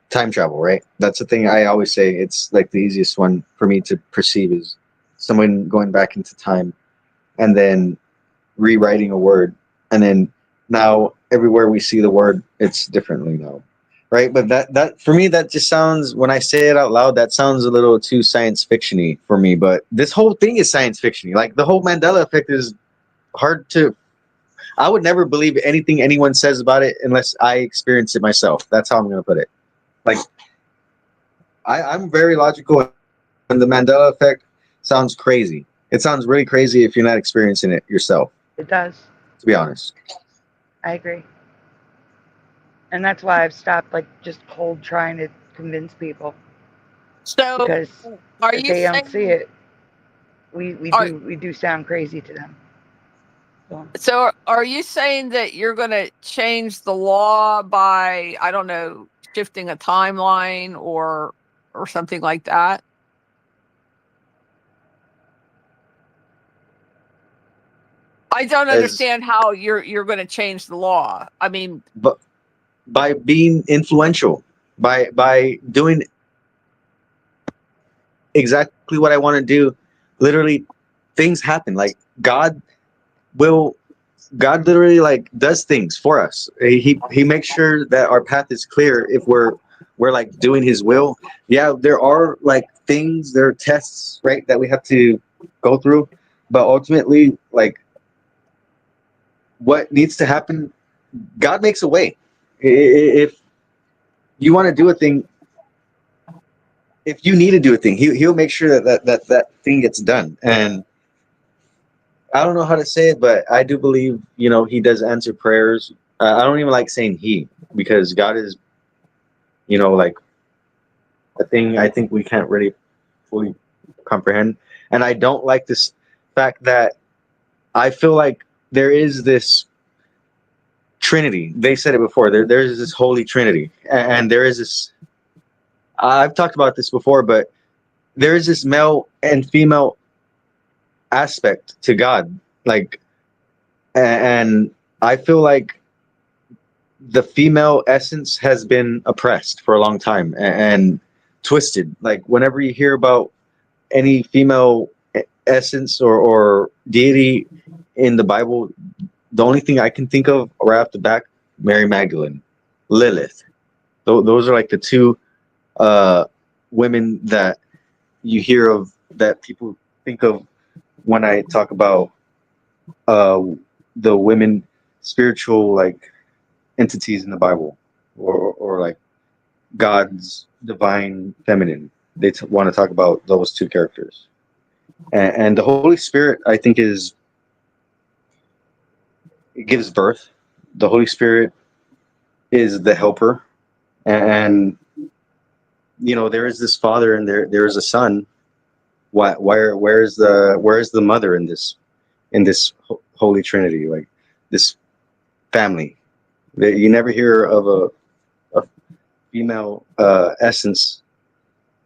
Time travel, right? That's the thing I always say. It's like the easiest one for me to perceive is someone going back into time and then rewriting a word, and then now everywhere we see the word, it's differently now, right? But that for me, that just sounds, when I say it out loud, that sounds a little too science fiction-y for me. But this whole thing is science fiction-y. Like the whole Mandela effect is hard to. I would never believe anything anyone says about it unless I experience it myself. That's how I'm going to put it. Like, I'm very logical, and the Mandela effect sounds crazy. It sounds really crazy if you're not experiencing it yourself, It does. to be honest. I agree. And that's why I've stopped like just cold trying to convince people. So, Because are if you they don't see saying? it, we do sound crazy to them. So are you saying that you're going to change the law by, I don't know, shifting a timeline or something like that? I don't understand how you're going to change the law. I mean, But by being influential, by doing exactly what I want to do, literally things happen. Like God literally like does things for us. He makes sure that our path is clear if we're like doing his will. Yeah, there are like things, there are tests, right, that we have to go through, but ultimately like what needs to happen, God makes a way. If you want to do a thing, if you need to do a thing, he'll make sure that thing gets done. And I don't know how to say it, but I do believe, he does answer prayers. I don't even like saying he, because God is, like a thing I think we can't really fully comprehend. And I don't like this fact that I feel like there is this Trinity. They said it before. There's this Holy Trinity, and there is this. I've talked about this before, but there is this male and female aspect to God, like, and I feel like the female essence has been oppressed for a long time and twisted. Like whenever you hear about any female essence or deity in the Bible, the only thing I can think of right off the back, Mary Magdalene, Lilith. Those are like the two women that you hear of, that people think of when I talk about the women spiritual like entities in the Bible, or like God's divine feminine. They want to talk about those two characters, and the Holy Spirit, I think, it gives birth. The Holy Spirit is the helper, and there is this Father and there is a Son. Where's the mother in this Holy Trinity, like this family? You never hear of a female essence,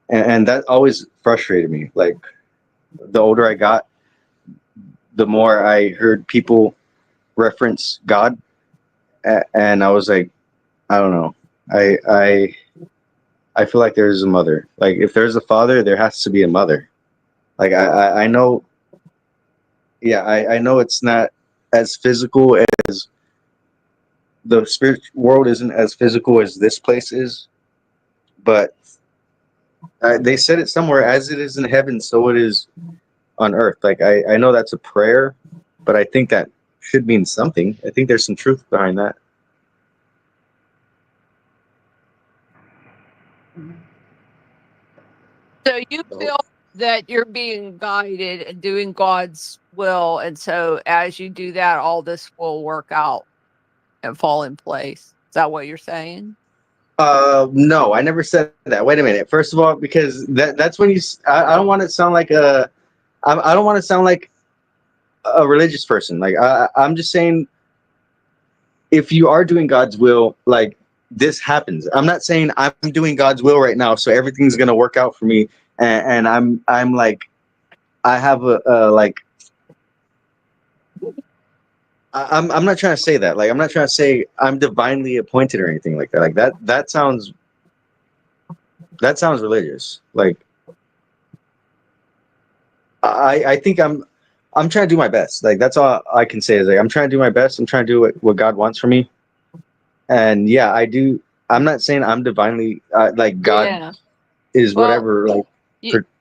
and that always frustrated me. Like the older I got, the more I heard people reference God, and I was like, I don't know. I feel like there's a mother. Like if there's a father, there has to be a mother. Like I know. Yeah, I know it's not as physical as the spirit world isn't as physical as this place is, but they said it somewhere, as it is in heaven, so it is on earth. Like I know that's a prayer, but I think that should mean something. I think there's some truth behind that. so you feel that you're being guided and doing God's will, and so as you do that, all this will work out and fall in place. Is that what you're saying? No, I never said that. Wait a minute. First of all, because that's when I don't want to sound like I don't want to sound like a religious person. Like I'm just saying, if you are doing God's will, like this happens. I'm not saying I'm doing God's will right now, so everything's gonna work out for me, and I'm like, I have a like. I'm not trying to say that. Like I'm not trying to say I'm divinely appointed or anything like that. Like that sounds religious. Like I think I'm trying to do my best. Like that's all I can say is like I'm trying to do my best. I'm trying to do what God wants for me. And yeah, I do. I'm not saying I'm divinely like God is whatever. Like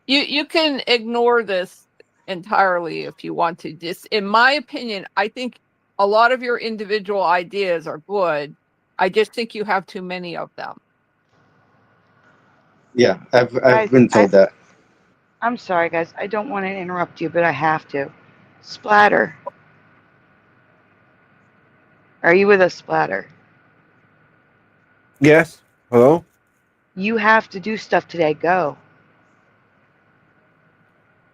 You can ignore this entirely if you want to. Just in my opinion, I think a lot of your individual ideas are good. I just think you have too many of them. Yeah, I've been told that. I'm sorry, guys. I don't want to interrupt you, but I have to. Splatter. Are you with us, Splatter? Yes. Hello? You have to do stuff today. Go.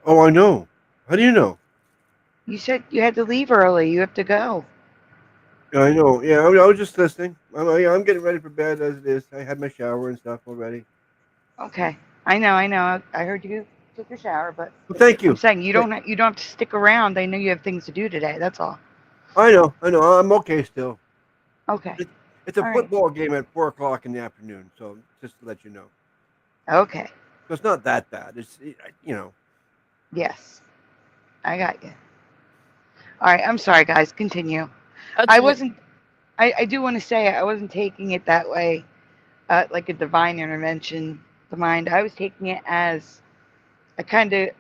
Oh, I know. How do you know? You said you had to leave early. You have to go. I know. Yeah, I was just listening. I'm getting ready for bed as it is. I had my shower and stuff already. Okay. I know. I heard you took a shower, but Well, thank I'm you. saying you don't have to stick around. I know you have things to do today. That's all. I know. I'm okay still. Okay. It's a All right. football game at 4 o'clock in the afternoon, so just to let you know. Okay. So it's not that bad. It's Yes. I got you. All right. I'm sorry, guys. Continue. That's I what wasn't. I do want to say I wasn't taking it that way, like a divine intervention. The mind. I was taking it as I kind of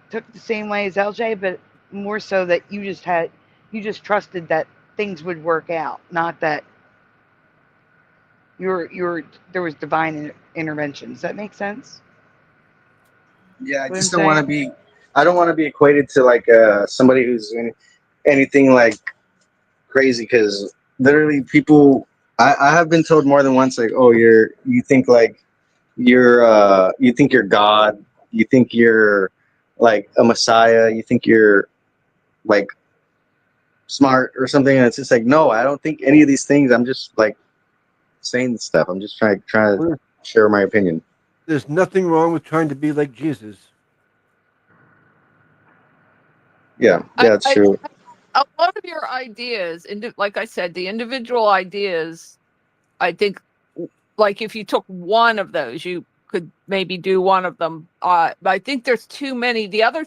took it the same way as LJ, but more so that you just trusted that things would work out, not that there was divine intervention. Does that make sense? Yeah, I What I'm just don't want to saying? be. I don't want to be equated to like somebody who's doing anything like crazy because literally people. I have been told more than once like, oh, you think like you think you're God, you think you're like a messiah, you think you're like smart or something, and it's just like no, I don't think any of these things. I'm just like saying stuff. I'm just trying to share my opinion. There's nothing wrong with trying to be like Jesus. Yeah, it's I true. a lot of your ideas, like I said, the individual ideas, I think, like if you took one of those, you could maybe do one of them. But I think there's too many. The other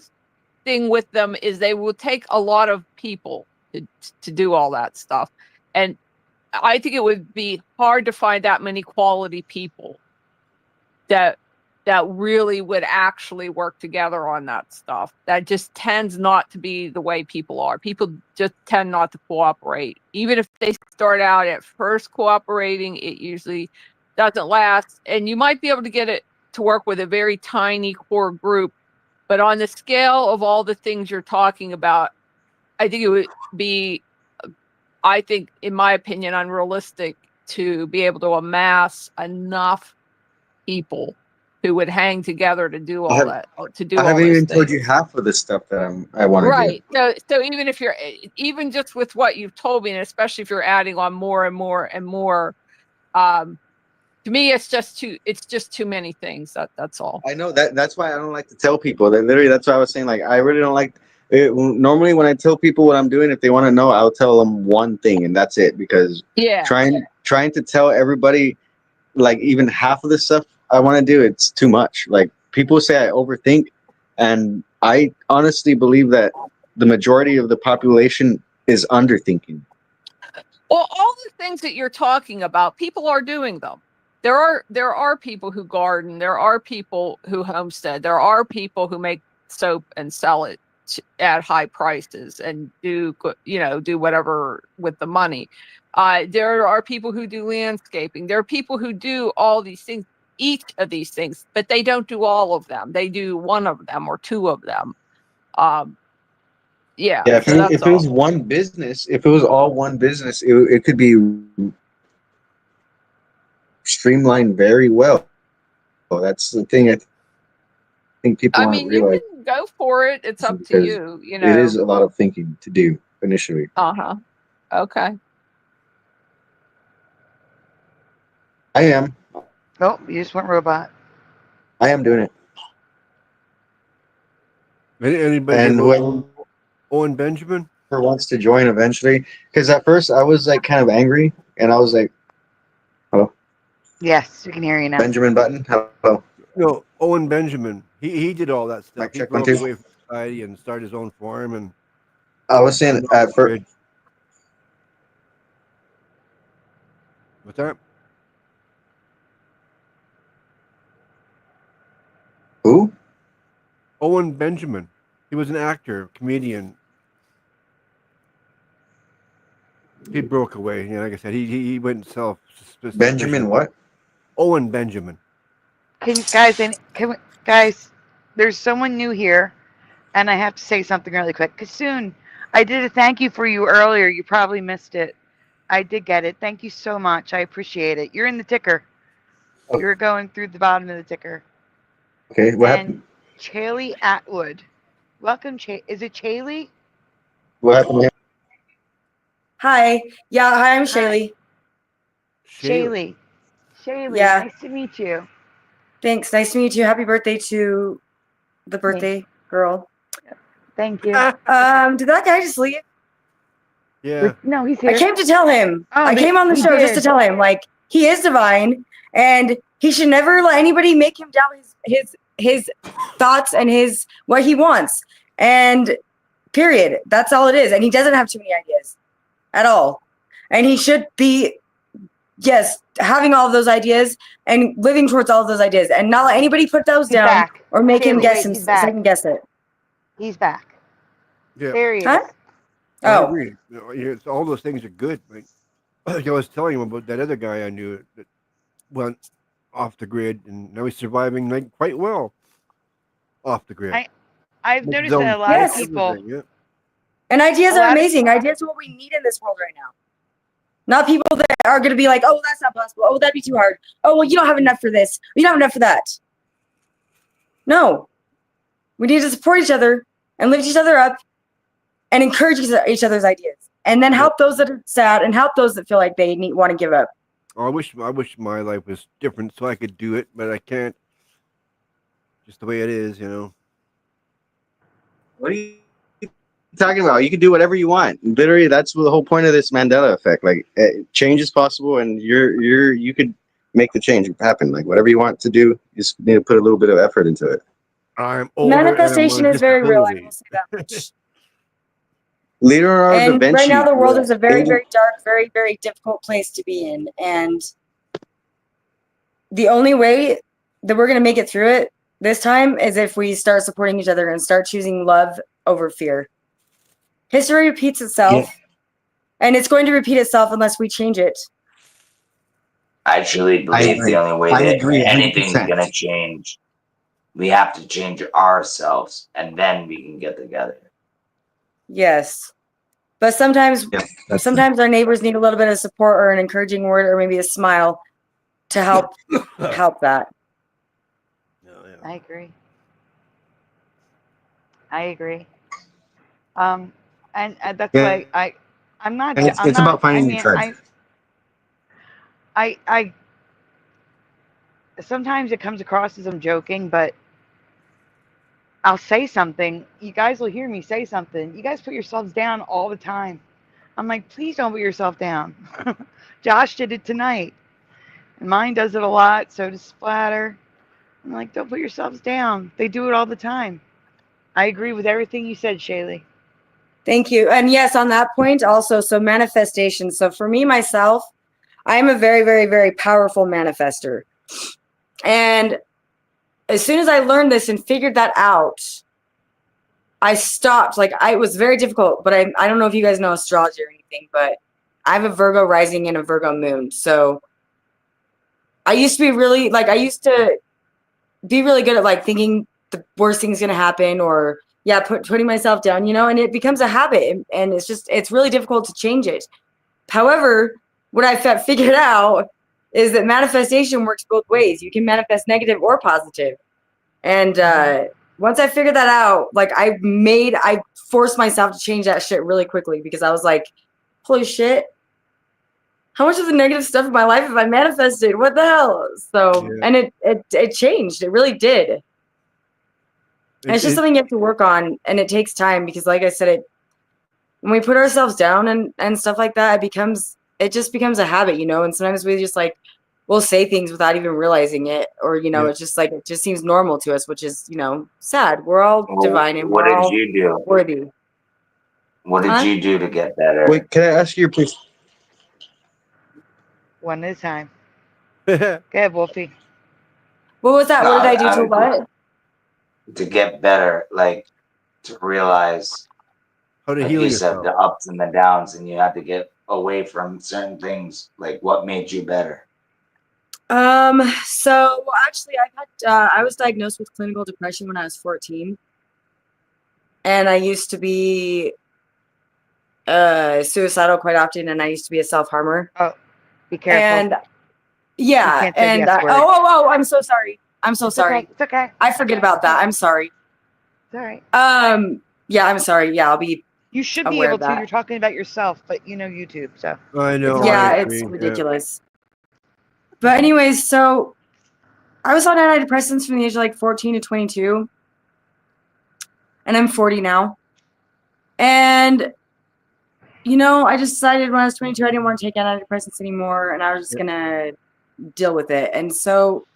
thing with them is they will take a lot of people to do all that stuff, and I think it would be hard to find that many quality people that really would actually work together on that stuff. That just tends not to be the way people are. People just tend not to cooperate. Even if they start out at first cooperating, it usually doesn't last. And you might be able to get it to work with a very tiny core group, but on the scale of all the things you're talking about, I think it would be, I think, in my opinion, unrealistic to be able to amass enough people who would hang together to do I all have that, or to do I all haven't those even told things. you half of the stuff that I want to do. Right. So even if you're, even just with what you've told me, and especially if you're adding on more and more and more, to me, it's just too many things. That's all. I know that's why I don't like to tell people. That literally, that's why I was saying like I really don't like. Normally, when I tell people what I'm doing, if they want to know, I'll tell them one thing, and that's it. Because Yeah. trying to tell everybody like even half of the stuff I want to do, it's too much. Like people say I overthink, and I honestly believe that the majority of the population is underthinking. Well, all the things that you're talking about, people are doing them. There are people who garden. There are people who homestead. There are people who make soap and sell it at high prices and do whatever with the money. There are people who do landscaping. There are people who do all these things, each of these things, but they don't do all of them. They do one of them or two of them. Yeah. Yeah, So that's if it all. was one business, if it was all one business, it could be streamlined very well. That's the thing I think people I want to mean, you realize can go for it. It's up to because you, it is a lot of thinking to do initially. Uh-huh. Okay. I am. Oh, you just went robot. I am doing it. Anybody And hear about whoever Owen Benjamin? wants to join eventually, because at first I was like kind of angry, and I was like, "Hello, Yes, we can hear you now. Benjamin Button, hello." No, Owen Benjamin. He did all that stuff. Mic He check, 1, broke 2. away from society and started his own farm and I was saying at first. What's that? Who? Owen Benjamin. He was an actor, comedian. He broke away. Yeah, like I said, he went self. Benjamin what? Owen Benjamin. Guys, there's someone new here, and I have to say something really quick. Kassoon, I did a thank you for you earlier. You probably missed it. I did get it. Thank you so much. I appreciate it. You're in the ticker. Oh. You're going through the bottom of the ticker. Okay, what and happened? Chaley Atwood. Welcome, is it Chaley? What happened to him? Hi. Yeah, hi, I'm Shaylee. Shaylee. Shaylee, Yeah. nice to meet you. Thanks. Nice to meet you. Happy birthday to the birthday girl. Thank you. Did that guy just leave? Yeah. No, he's I here. came to tell him. Oh, I came on the he show just to did. tell him, like, he is divine and he should never let anybody make him doubt his thoughts and his what he wants. And period. That's all it is. And he doesn't have too many ideas at all. And he should be, yes, having all of those ideas and living towards all of those ideas and not let anybody put those He's down back. or make him Shaylee, guess wait, him, he's back. second guess it. He's back. Yeah. There he is. Huh? I Oh. agree. You know, it's, all those things are good. But I was telling him about that other guy I knew that went off the grid, and now he's surviving like quite well off the grid. I've With his noticed own that a lot of food, people. everything, yeah. And ideas A are lot of- amazing. Ideas are what we need in this world right now. Not people that are going to be like, oh, that's not possible. Oh, that'd be too hard. Oh, well, you don't have enough for this. You don't have enough for that. No. We need to support each other and lift each other up and encourage each other's ideas. And then help those that are sad and help those that feel like they want to give up. Oh, I wish my life was different so I could do it, but I can't. Just the way it is, you know. What are you talking about? You can do whatever you want. Literally, that's the whole point of this Mandela effect. Like, change is possible, and you could make the change happen. Like, whatever you want to do, you just need to put a little bit of effort into it. I'm older. Manifestation is very real. I will say that much. Leonardo da And Vinci. right now, the world was is a very, 80 very dark, very, very difficult place to be in. And the only way that we're going to make it through it this time is if we start supporting each other and start choosing love over fear. History repeats itself, and it's going to repeat itself unless we change it. I truly believe the only way I that agree, anything's 100%. going to change, we have to change ourselves, and then we can get together. Yes. But sometimes that's our neighbors need a little bit of support or an encouraging word or maybe a smile to help that. I agree. I agree. And that's Yeah. why I'm not. And it's I'm not, about finding I your mean, tribe. I sometimes it comes across as I'm joking, but I'll say something. You guys will hear me say something. You guys put yourselves down all the time. I'm like, please don't put yourself down. Josh did it tonight. And mine does it a lot. So does Splatter. I'm like, don't put yourselves down. They do it all the time. I agree with everything you said, Shaylee. Thank you. And yes, on that point also, so manifestation. So for me, myself, I am a very, very, very powerful manifester. And as soon as I learned this and figured that out, I stopped. Like, it was very difficult, but I don't know if you guys know astrology or anything, but I have a Virgo rising and a Virgo moon. So I used to be really, like, I used to be really good at, like, thinking the worst thing's going to happen or, yeah, putting myself down, you know, and it becomes a habit. And it's really difficult to change it. However, what I figured out is that manifestation works both ways. You can manifest negative or positive. And once I figured that out, like I forced myself to change that shit really quickly because I was like, holy shit, how much of the negative stuff in my life have I manifested? What the hell? So, and it changed. It really did. And it's just something you have to work on, and it takes time because, like I said, when we put ourselves down and stuff like that, it just becomes a habit, you know. And sometimes we just like we'll say things without even realizing it, or you know, it's just like it just seems normal to us, which is sad. We're all divine and What we're did all you do? worthy. What did you do to get better? Wait, can I ask you, please? One at a time. Go ahead, Wolfie. What was that? No, What did I do to what? To get better, like to realize how to like heal you yourself. said, the ups and the downs, and you had to get away from certain things. Like, what made you better? So actually I was diagnosed with clinical depression when I was 14. And I used to be suicidal quite often, and I used to be a self-harmer. Oh, be careful. And yeah, You can't say and the S word. I'm so sorry. I'm so sorry. Okay. It's okay. I forget about that. I'm sorry. It's all right. Yeah, I'm sorry. Yeah, I'll be You should be aware able of to. that. You're talking about yourself, but you know YouTube, so I know. it's Yeah, I it's agree. ridiculous. But anyways, so I was on antidepressants from the age of like 14 to 22. And I'm 40 now. And, you know, I just decided when I was 22, I didn't want to take antidepressants anymore. And I was just going to deal with it. And so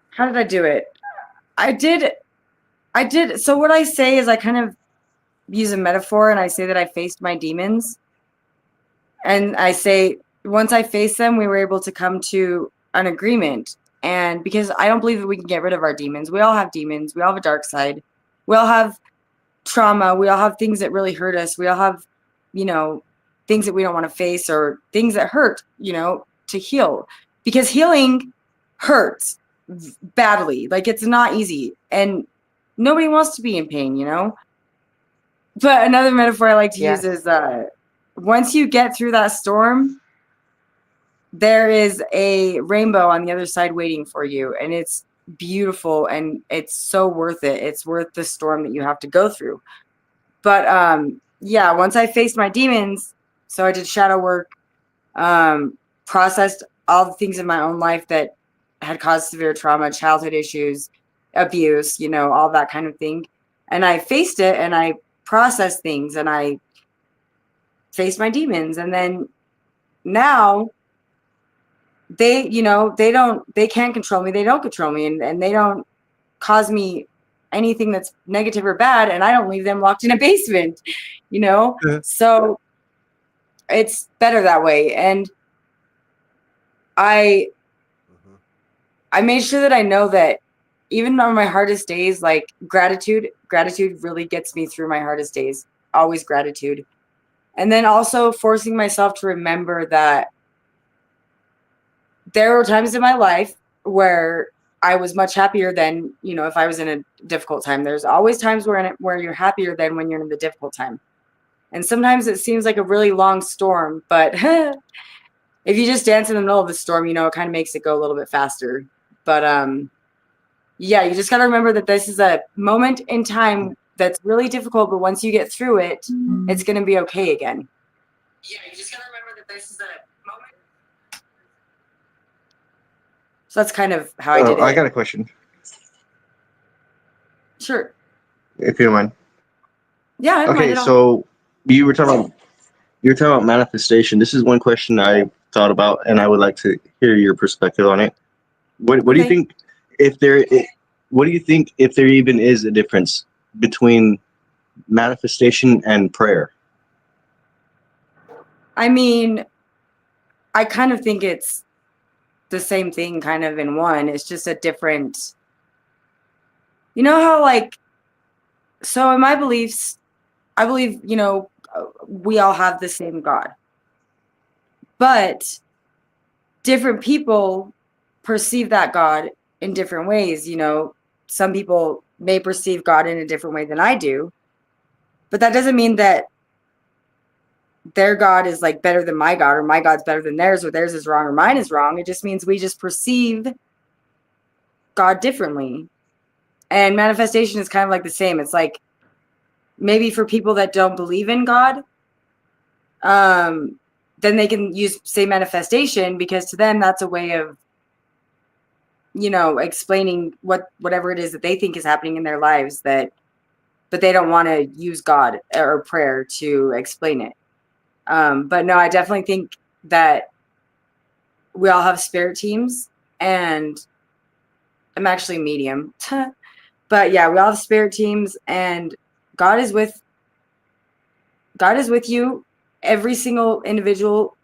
how did I do it? I did. So what I say is I kind of use a metaphor and I say that I faced my demons. And I say, once I faced them, we were able to come to an agreement. And because I don't believe that we can get rid of our demons. We all have demons. We all have a dark side. We all have trauma. We all have things that really hurt us. We all have, you know, things that we don't want to face or things that hurt, you know, to heal. Because healing hurts badly. Like, it's not easy. And nobody wants to be in pain, you know? But another metaphor I like to use is once you get through that storm, there is a rainbow on the other side waiting for you. And it's beautiful and it's so worth it. It's worth the storm that you have to go through. But yeah, once I faced my demons, so I did shadow work, processed all the things in my own life that had caused severe trauma, childhood issues, abuse, you know, all that kind of thing. And I faced it and I processed things and I faced my demons. And then now they, you know, they can't control me. They don't control me and they don't cause me anything that's negative or bad. And I don't leave them locked in a basement, you know? So it's better that way. And I made sure that I know that even on my hardest days, like gratitude really gets me through my hardest days. Always gratitude. And then also forcing myself to remember that there were times in my life where I was much happier than, you know, if I was in a difficult time. There's always times where you're happier than when you're in the difficult time. And sometimes it seems like a really long storm, but if you just dance in the middle of the storm, you know, it kind of makes it go a little bit faster. But yeah, you just got to remember that this is a moment in time that's really difficult, but once you get through it, it's going to be okay again. Yeah, you just got to remember that this is a moment. So that's kind of how I did it. I got a question, Sure. if you don't mind. Yeah, I don't mind Okay, at all. so you were talking about manifestation. This is one question I thought about, and I would like to hear your perspective on it. What do you think if there even is a difference between manifestation and prayer? I mean, I kind of think it's the same thing kind of in one. It's just a different, you know how like, so in my beliefs, I believe, you know, we all have the same God, but different people perceive that God in different ways. You know, some people may perceive God in a different way than I do, but that doesn't mean that their God is like better than my God, or my God's better than theirs, or theirs is wrong, or mine is wrong. It just means we just perceive God differently. And manifestation is kind of like the same. It's like maybe for people that don't believe in God, then they can say manifestation, because to them that's a way of, you know, explaining whatever it is that they think is happening in their lives, but they don't want to use God or prayer to explain it. But no, I definitely think that we all have spirit teams, and I'm actually medium. But yeah, we all have spirit teams, and God is with you, every single individual,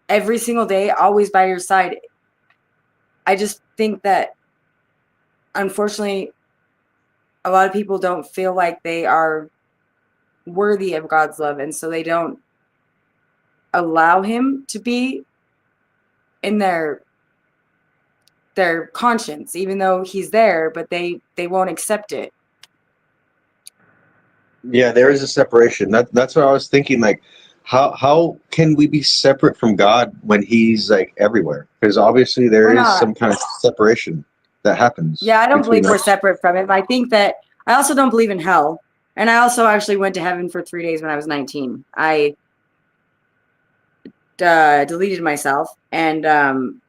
every single day, always by your side. I just think that unfortunately a lot of people don't feel like they are worthy of God's love, and so they don't allow him to be in their conscience, even though he's there, but they won't accept it. Yeah, there is a separation. That's what I was thinking. Like, how can we be separate from God when he's like everywhere? Because obviously there We're is not. some kind of separation that happens. Yeah, I don't between believe we're us. separate from him. I think that I also don't believe in hell. And I also actually went to heaven for 3 days when I was 19. I deleted myself and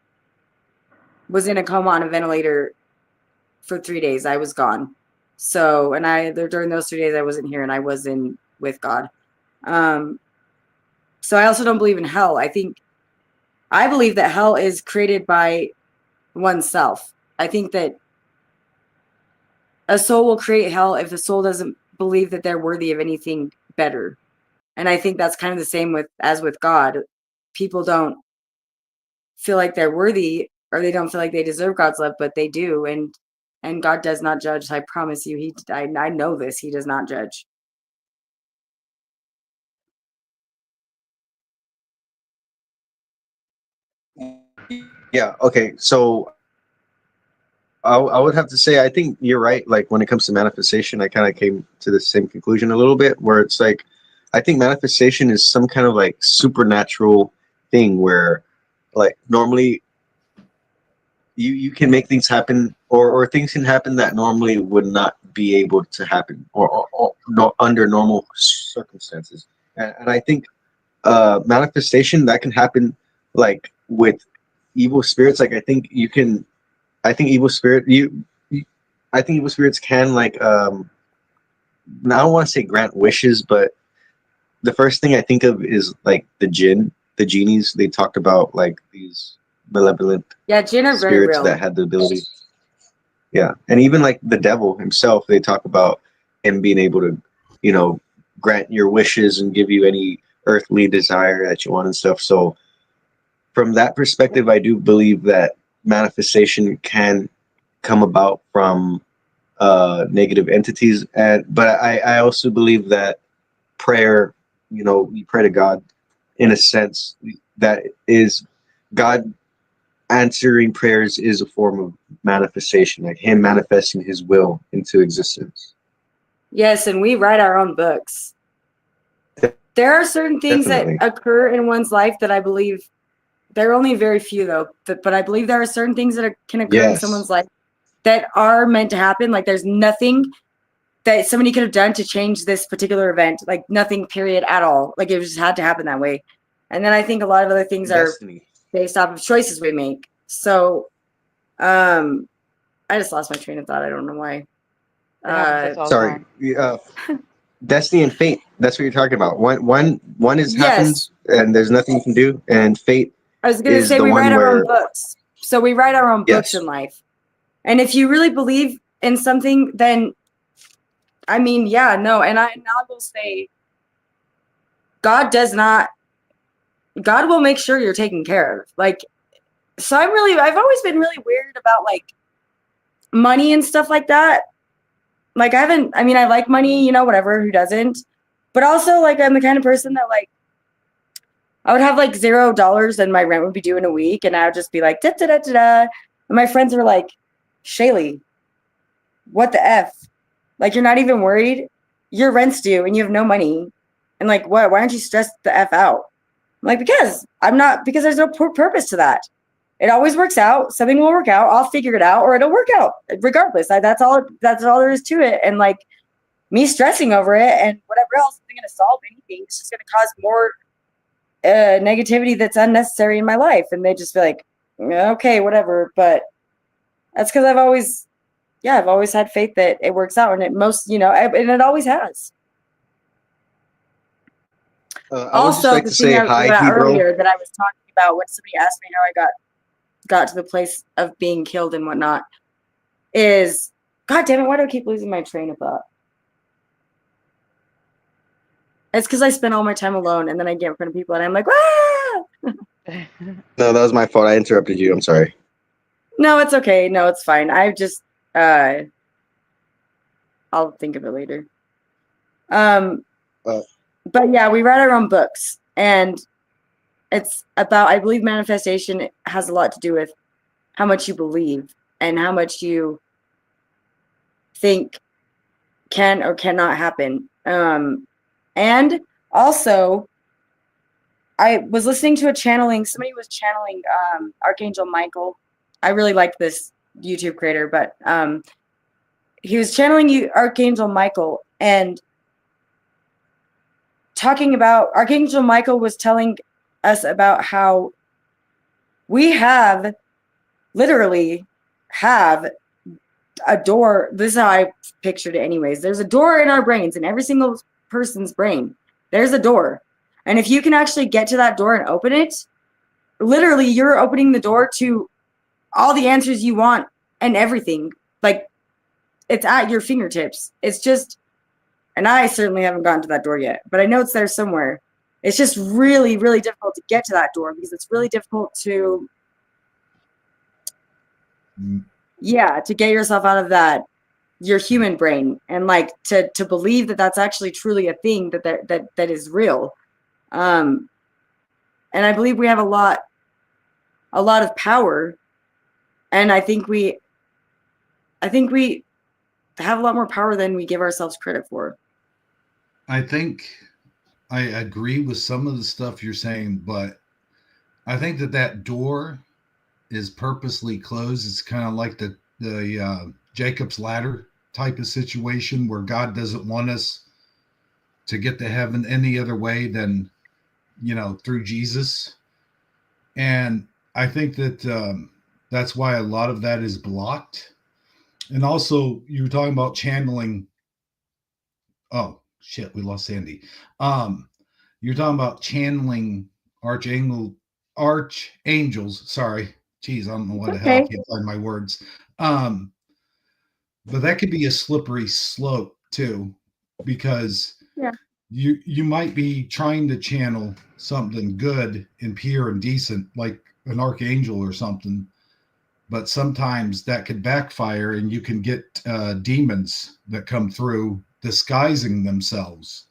was in a coma on a ventilator for 3 days. I was gone. So, and during those 3 days I wasn't here and I was in with God. So I also don't believe in hell. I believe that hell is created by oneself. I think that a soul will create hell if the soul doesn't believe that they're worthy of anything better. And I think that's kind of the same as with God. People don't feel like they're worthy, or they don't feel like they deserve God's love, but they do. And God does not judge. I promise you. I know this. He does not judge. Yeah. Okay. So I would have to say I think you're right. Like when it comes to manifestation, I kind of came to the same conclusion a little bit, where it's like I think manifestation is some kind of like supernatural thing where like normally you can make things happen, or things can happen that normally would not be able to happen, or no, under normal circumstances. And I think manifestation that can happen like with evil spirits. Like I think evil spirit I think evil spirits can like I don't want to say grant wishes, but the first thing I think of is like the genies. They talked about like these malevolent Jinn are very spirits real. that had the ability. Yeah, and even like the devil himself, they talk about him being able to, grant your wishes and give you any earthly desire that you want and stuff. So from that perspective, I do believe that manifestation can come about from negative entities, but I also believe that prayer, we pray to God in a sense that is God answering prayers is a form of manifestation, like him manifesting his will into existence. Yes, and we write our own books. There are certain things Definitely. that occur in one's life that I believe, there are only very few though, but I believe there are certain things that can occur in someone's life that are meant to happen. Like there's nothing that somebody could have done to change this particular event, like nothing, period, at all. Like it just had to happen that way. And then I think a lot of other things Destiny. are based off of choices we make. So I just lost my train of thought. I don't know why. Sorry. Destiny and fate. That's what you're talking about. One is happens and there's nothing you can do, and fate. I was going to say we write our own books. So we write our own books in life. And if you really believe in something, then I mean, yeah, no. And I will say God will make sure you're taken care of. Like, so I've always been really weird about like money and stuff like that. Like I like money, whatever, who doesn't? But also like I'm the kind of person that like I would have like $0 and my rent would be due in a week, and I would just be like da da da da da. And my friends were like, Shaylee, what the F? Like you're not even worried? Your rent's due and you have no money. And like what? Why aren't you stressed the F out? I'm like, because there's no purpose to that. It always works out. Something will work out. I'll figure it out, or it'll work out regardless. That's all there is to it. And like me stressing over it and whatever else isn't going to solve anything. It's just going to cause more negativity that's unnecessary in my life. And they just be like, okay, whatever. But that's because I've always had faith that it works out, and and it always has. I would just like to say hi, earlier that I was talking about when somebody asked me how I got to the place of being killed and whatnot is, God damn it, why do I keep losing my train of thought? It's because I spend all my time alone, and then I get in front of people and I'm like, ah! No, that was my fault. I interrupted you. I'm sorry. No, it's okay. No, it's fine. I just I'll think of it later. But yeah, we write our own books, and it's about, I believe manifestation has a lot to do with how much you believe and how much you think can or cannot happen. And also I was listening to somebody was channeling Archangel Michael. I really liked this YouTube creator, but he was channeling Archangel Michael, and talking about, Archangel Michael was telling us about how we literally have a door. This is how I pictured it anyways. There's a door in our brains, in every single person's brain. There's a door. And if you can actually get to that door and open it, literally you're opening the door to all the answers you want and everything. Like, it's at your fingertips. It's just, and I certainly haven't gotten to that door yet, but I know it's there somewhere. It's just really, really difficult to get to that door because it's really difficult to, to get yourself out of that, your human brain, and like to believe that that's actually truly a thing that is real. And I believe we have a lot of power, and I think we have a lot more power than we give ourselves credit for. I think I agree with some of the stuff you're saying, but I think that door is purposely closed. It's kind of like the Jacob's ladder type of situation where God doesn't want us to get to heaven any other way than, through Jesus. And I think that that's why a lot of that is blocked. And also, you were talking about channeling. Oh, shit, we lost Sandy. You're talking about channeling archangels. Sorry. Jeez, I don't know what the hell. I can't find my words. But that could be a slippery slope too, because you might be trying to channel something good and pure and decent, like an archangel or something, but sometimes that could backfire, and you can get demons that come through disguising themselves.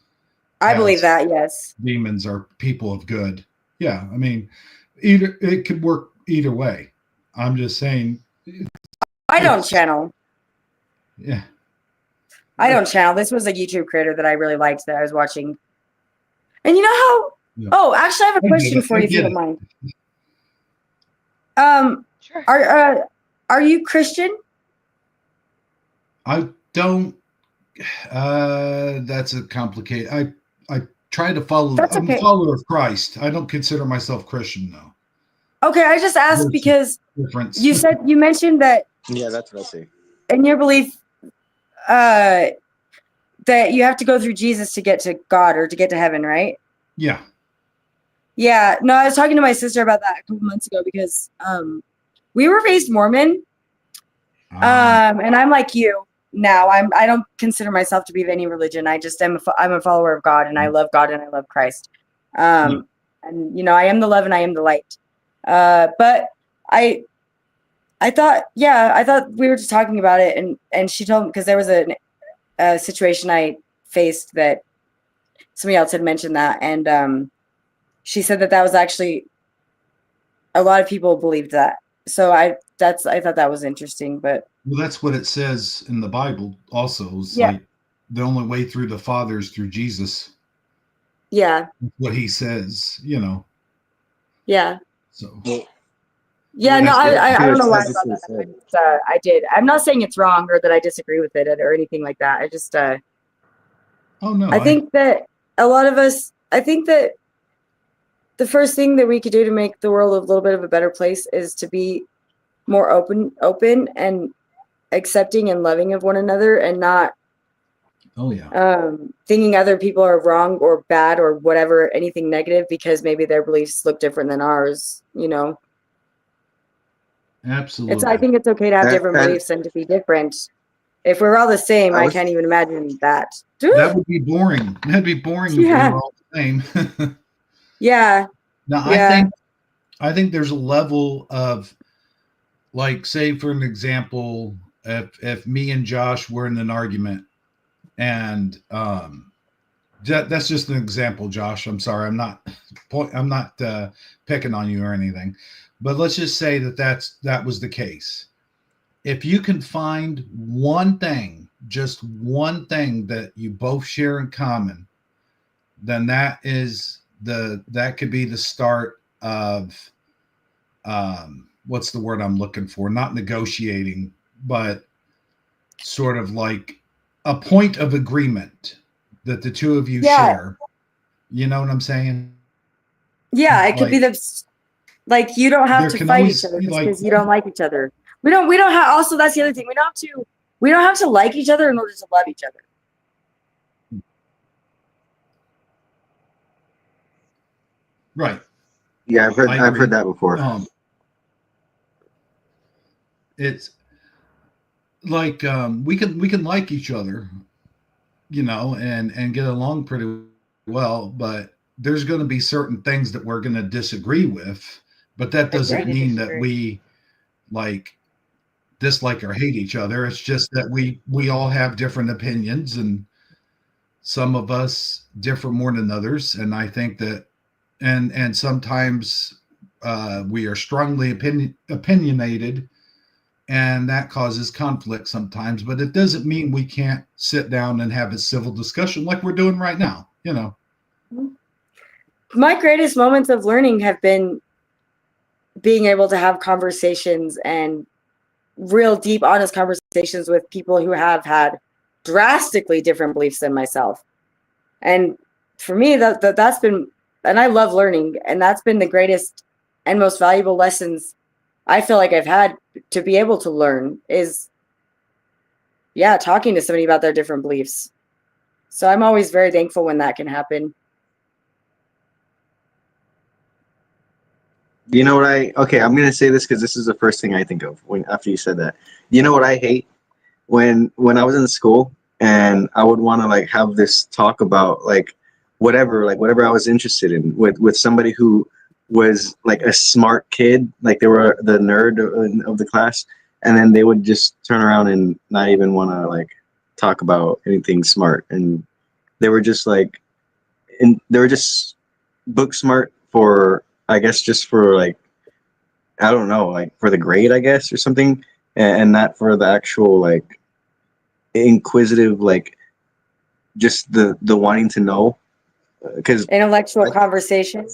I believe that, yes. Demons are people of good. Yeah, I mean, it could work either way. I'm just saying. I don't channel. Yeah. I don't channel. This was a YouTube creator that I really liked that I was watching. And you know how? Yeah. Oh, actually, I have a question for you, if you don't mind. Sure. Are you Christian? I don't. That's a complicated. I try to follow. I'm a follower of Christ. I don't consider myself Christian, though. Okay, I just asked because you mentioned that. Yeah, that's what I see. In your belief, that you have to go through Jesus to get to God or to get to heaven, right? Yeah. Yeah. No, I was talking to my sister about that a couple months ago because we were raised Mormon, and I'm like you now. I don't consider myself to be of any religion. I just I'm a follower of God, and I love God and I love Christ. And I am the love and I am the light. But I thought we were just talking about it, and she told me, because there was a situation I faced that somebody else had mentioned that, and she said that was actually a lot of people believed that. So I thought that was interesting, but that's what it says in the Bible also. It's like the only way through the Father is through Jesus. Yeah. What he says, Yeah. So. Yeah, no, I don't know why I thought that. I did. I'm not saying it's wrong or that I disagree with it or anything like that. I just. Oh no. I think that a lot of us. I think that the first thing that we could do to make the world a little bit of a better place is to be more open and accepting and loving of one another, and not. Oh yeah. Thinking other people are wrong or bad or whatever, anything negative, because maybe their beliefs look different than ours. Absolutely. I think it's okay to have different beliefs and to be different. If we're all the same, I can't even imagine that. That would be boring. That'd be boring if we were all the same. Yeah. Now, I think there's a level of, like, say, for an example, if me and Josh were in an argument, and that's just an example, Josh. I'm sorry. I'm not picking on you or anything. But let's just say that was the case. If you can find one thing, just one thing that you both share in common, then that could be the start of what's the word I'm looking for? Not negotiating, but sort of like a point of agreement that the two of you share. You know what I'm saying? Yeah, it could be Like, like you don't have there to can fight each always other be just like, because you don't like each other. We don't have, also that's the other thing. We don't have to like each other in order to love each other. right. Yeah, I've I heard agree. that before. It's like we can like each other, you know, and get along pretty well, but there's going to be certain things that we're going to disagree with, but that doesn't Agree. mean that we like dislike or hate each other. It's just that we all have different opinions, and some of us differ more than others. And I think that and sometimes we are strongly opinionated, and that causes conflict sometimes, but it doesn't mean we can't sit down and have a civil discussion like we're doing right now, you know. My greatest moments of learning have been being able to have conversations and real deep, honest conversations with people who have had drastically different beliefs than myself. And for me, that's been, and I love learning, and that's been the greatest and most valuable lessons I feel like I've had to be able to learn is, yeah, talking to somebody about their different beliefs. So I'm always very thankful when that can happen. You know what I'm going to say this because this is the first thing I think of after you said that. You know what I hate? When I was in school and I would want to like have this talk about like whatever I was interested in with somebody who was like a smart kid, like they were the nerd of the class, and then they would just turn around and not even want to like talk about anything smart, and they were just like, they were just book smart for, I guess, just for like, I don't know, like for the grade, I guess, or something, and not for the actual like inquisitive, like just the wanting to know, because intellectual conversation.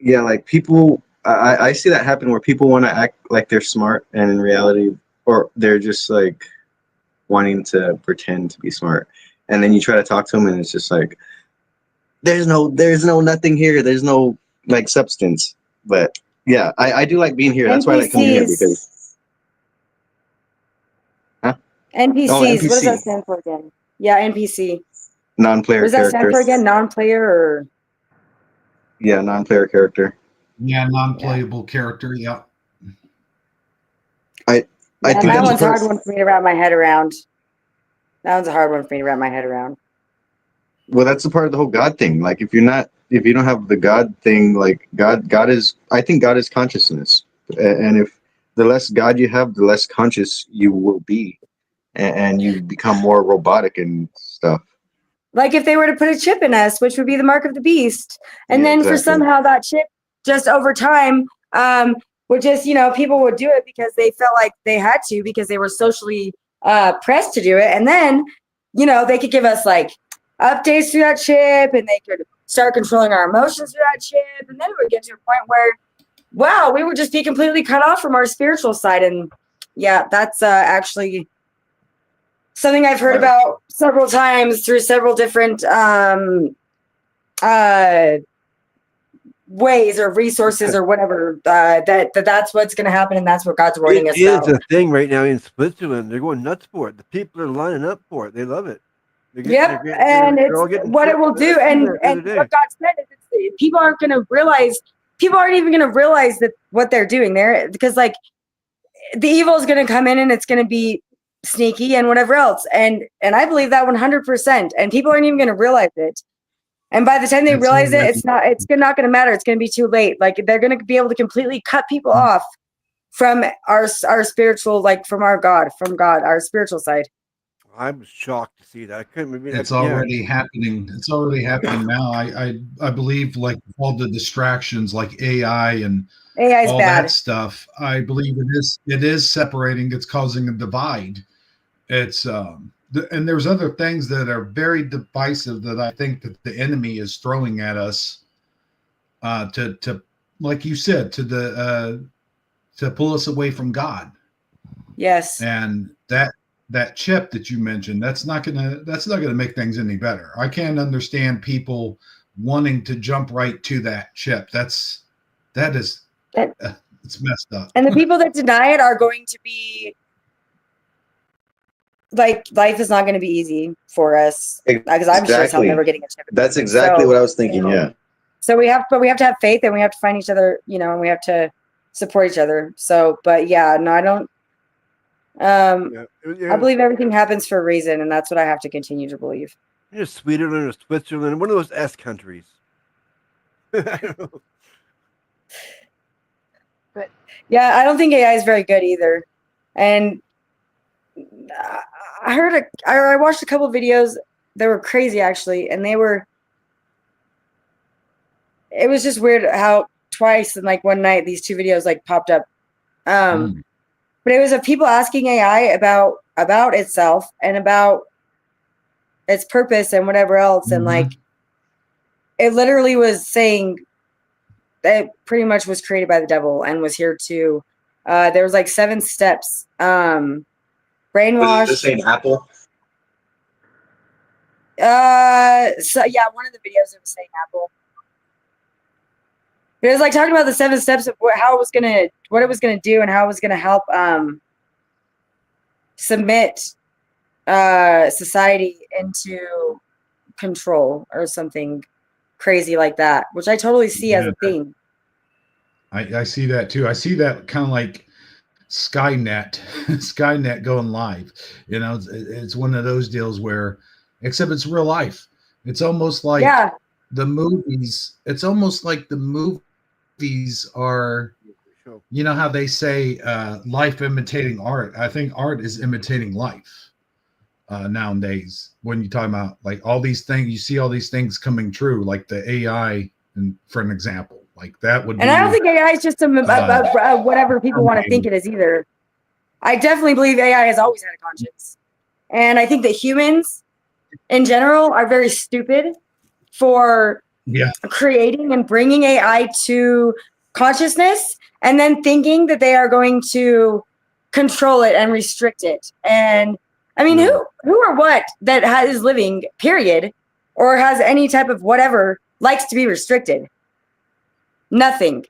yeah, like people, I see that happen where people want to act like they're smart, and in reality, or they're just like wanting to pretend to be smart, and then you try to talk to them, and it's just like there's no nothing here. There's no like substance. But yeah, I do like being here. That's why I like coming here because. Huh? NPCs. Oh, What does that NPC. stand for again? Yeah, NPC. Non-player What does that stand for characters. again? Non-player or? Yeah, non-player character. Yeah, non-playable character. Yeah. I think that that's one's a hard one for me to wrap my head around. That one's a hard one for me to wrap my head around. Well, that's the part of the whole God thing. Like, if you don't have the God thing, like God is. I think God is consciousness, and if the less God you have, the less conscious you will be, and you become more robotic and stuff. Like if they were to put a chip in us, which would be the mark of the beast, and Yeah, then for exactly. somehow that chip just over time would just, people would do it because they felt like they had to because they were socially pressed to do it, and then they could give us like updates through that chip, and they could start controlling our emotions through that chip, and then it would get to a point where, wow, we would just be completely cut off from our spiritual side. And yeah, that's actually something I've heard about several times through several different ways or resources or whatever, that's what's going to happen, and that's what God's warning It us is about. a thing right now in Switzerland. They're going nuts for it. The people are lining up for it. They love it. Yep, and they're all it's getting what it will do, and what God said is people aren't going to realize. People aren't even going to realize that what they're doing there, because like the evil is going to come in and it's going to be sneaky and whatever else, and I believe that 100%. And people aren't even going to realize it. And by the time they realize it, it's not going to matter. It's going to be too late. Like they're going to be able to completely cut people off from our spiritual, like from our God, our spiritual side. I'm shocked to see that. I couldn't believe It's already happening. It's already happening now. I believe like all the distractions like AI and AI is all bad. that stuff. I believe it is separating. It's causing a divide. It's and there's other things that are very divisive that I think that the enemy is throwing at us to like you said, to pull us away from God. Yes. And that chip that you mentioned, that's not gonna make things any better. I can't understand people wanting to jump right to that chip. That is it's messed up. And the people that deny it are going to be like, life is not going to be easy for us, because I'm sure as hell never getting a chip. That's exactly what I was thinking. Yeah. So we have to have faith, and we have to find each other, and we have to support each other. So, but yeah, no, I don't. I believe everything happens for a reason, and that's what I have to continue to believe. Just Sweden or Switzerland, one of those S countries. I don't know. But yeah, I don't think AI is very good either. And I watched a couple of videos that were crazy actually, and it was just weird how twice in like one night these two videos like popped up. But it was of people asking AI about itself and about its purpose and whatever else. And like, it literally was saying that it pretty much was created by the devil and was here to, there was like 7 steps. Brainwash. Was this saying Apple? So yeah, one of the videos it was saying Apple. But it was like talking about the 7 steps of what it was gonna do, and how it was gonna help submit society into control or something crazy like that, which I totally see as a thing. I see that too. I see that kind of like Skynet going live. It's one of those deals where, except it's real life. It's almost like the movies. It's almost like the movies are, how they say life imitating art. I think art is imitating life nowadays. When you talk about like all these things, you see all these things coming true, like the AI, and for an example, like that would. And I don't think AI is just whatever people want to think it is either. I definitely believe AI has always had a conscience, and I think that humans, in general, are very stupid for creating and bringing AI to consciousness, and then thinking that they are going to control it and restrict it. And I mean, who or what that is living, period, or has any type of whatever, likes to be restricted? Nothing.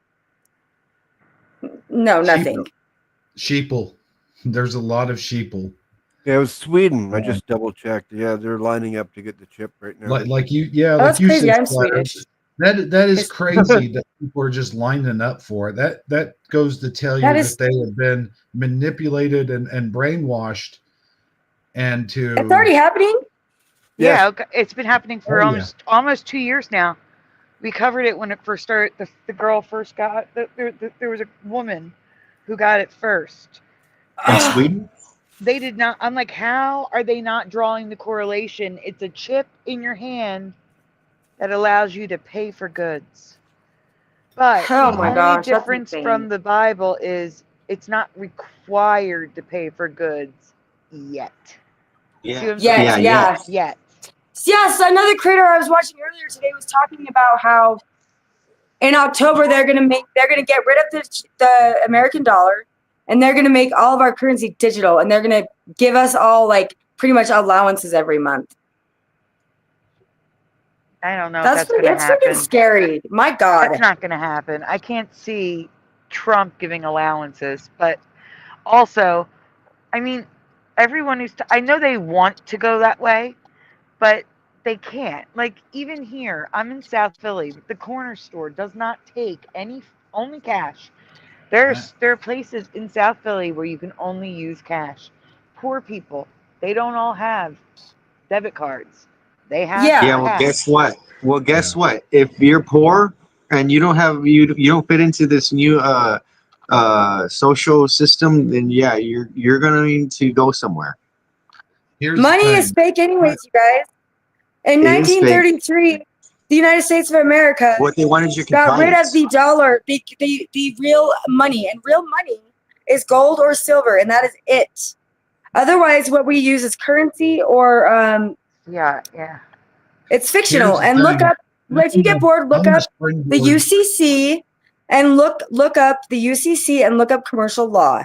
No, nothing. Sheeple. There's a lot of sheeple. Yeah, it was Sweden. I just double checked. Yeah, they're lining up to get the chip right now. Like you crazy. Said, I'm Swedish. That is crazy that people are just lining up for it. That goes to tell you that they have been manipulated and brainwashed, and to it's already happening. Yeah, it's been happening for almost 2 years now. We covered it when it first started. The girl first got there was a woman who got it first. In Sweden? They did not. I'm like, how are they not drawing the correlation? It's a chip in your hand that allows you to pay for goods. But the only difference from the Bible is it's not required to pay for goods yet. Yeah. Yes. Yes, another creator I was watching earlier today was talking about how in October they're gonna get rid of the American dollar, and they're gonna make all of our currency digital, and they're gonna give us all like pretty much allowances every month. I don't know. That's freaking scary. My God, that's not gonna happen. I can't see Trump giving allowances, but also, I mean, everyone I know they want to go that way, but they can't. Like, even here, I'm in South Philly. The corner store does not take only cash. There are places in South Philly where you can only use cash. Poor people, they don't all have debit cards. They have Well, guess what? If you're poor and you don't have you don't fit into this new social system, then you're gonna need to go somewhere. Money is fake anyways, you guys. In 1933, the United States of America what they wanted you got rid of the dollar, the real money, and real money is gold or silver, and that is it. Otherwise, what we use is currency or it's fictional. And look up, if you get bored, look up the UCC and look up the UCC and look up commercial law.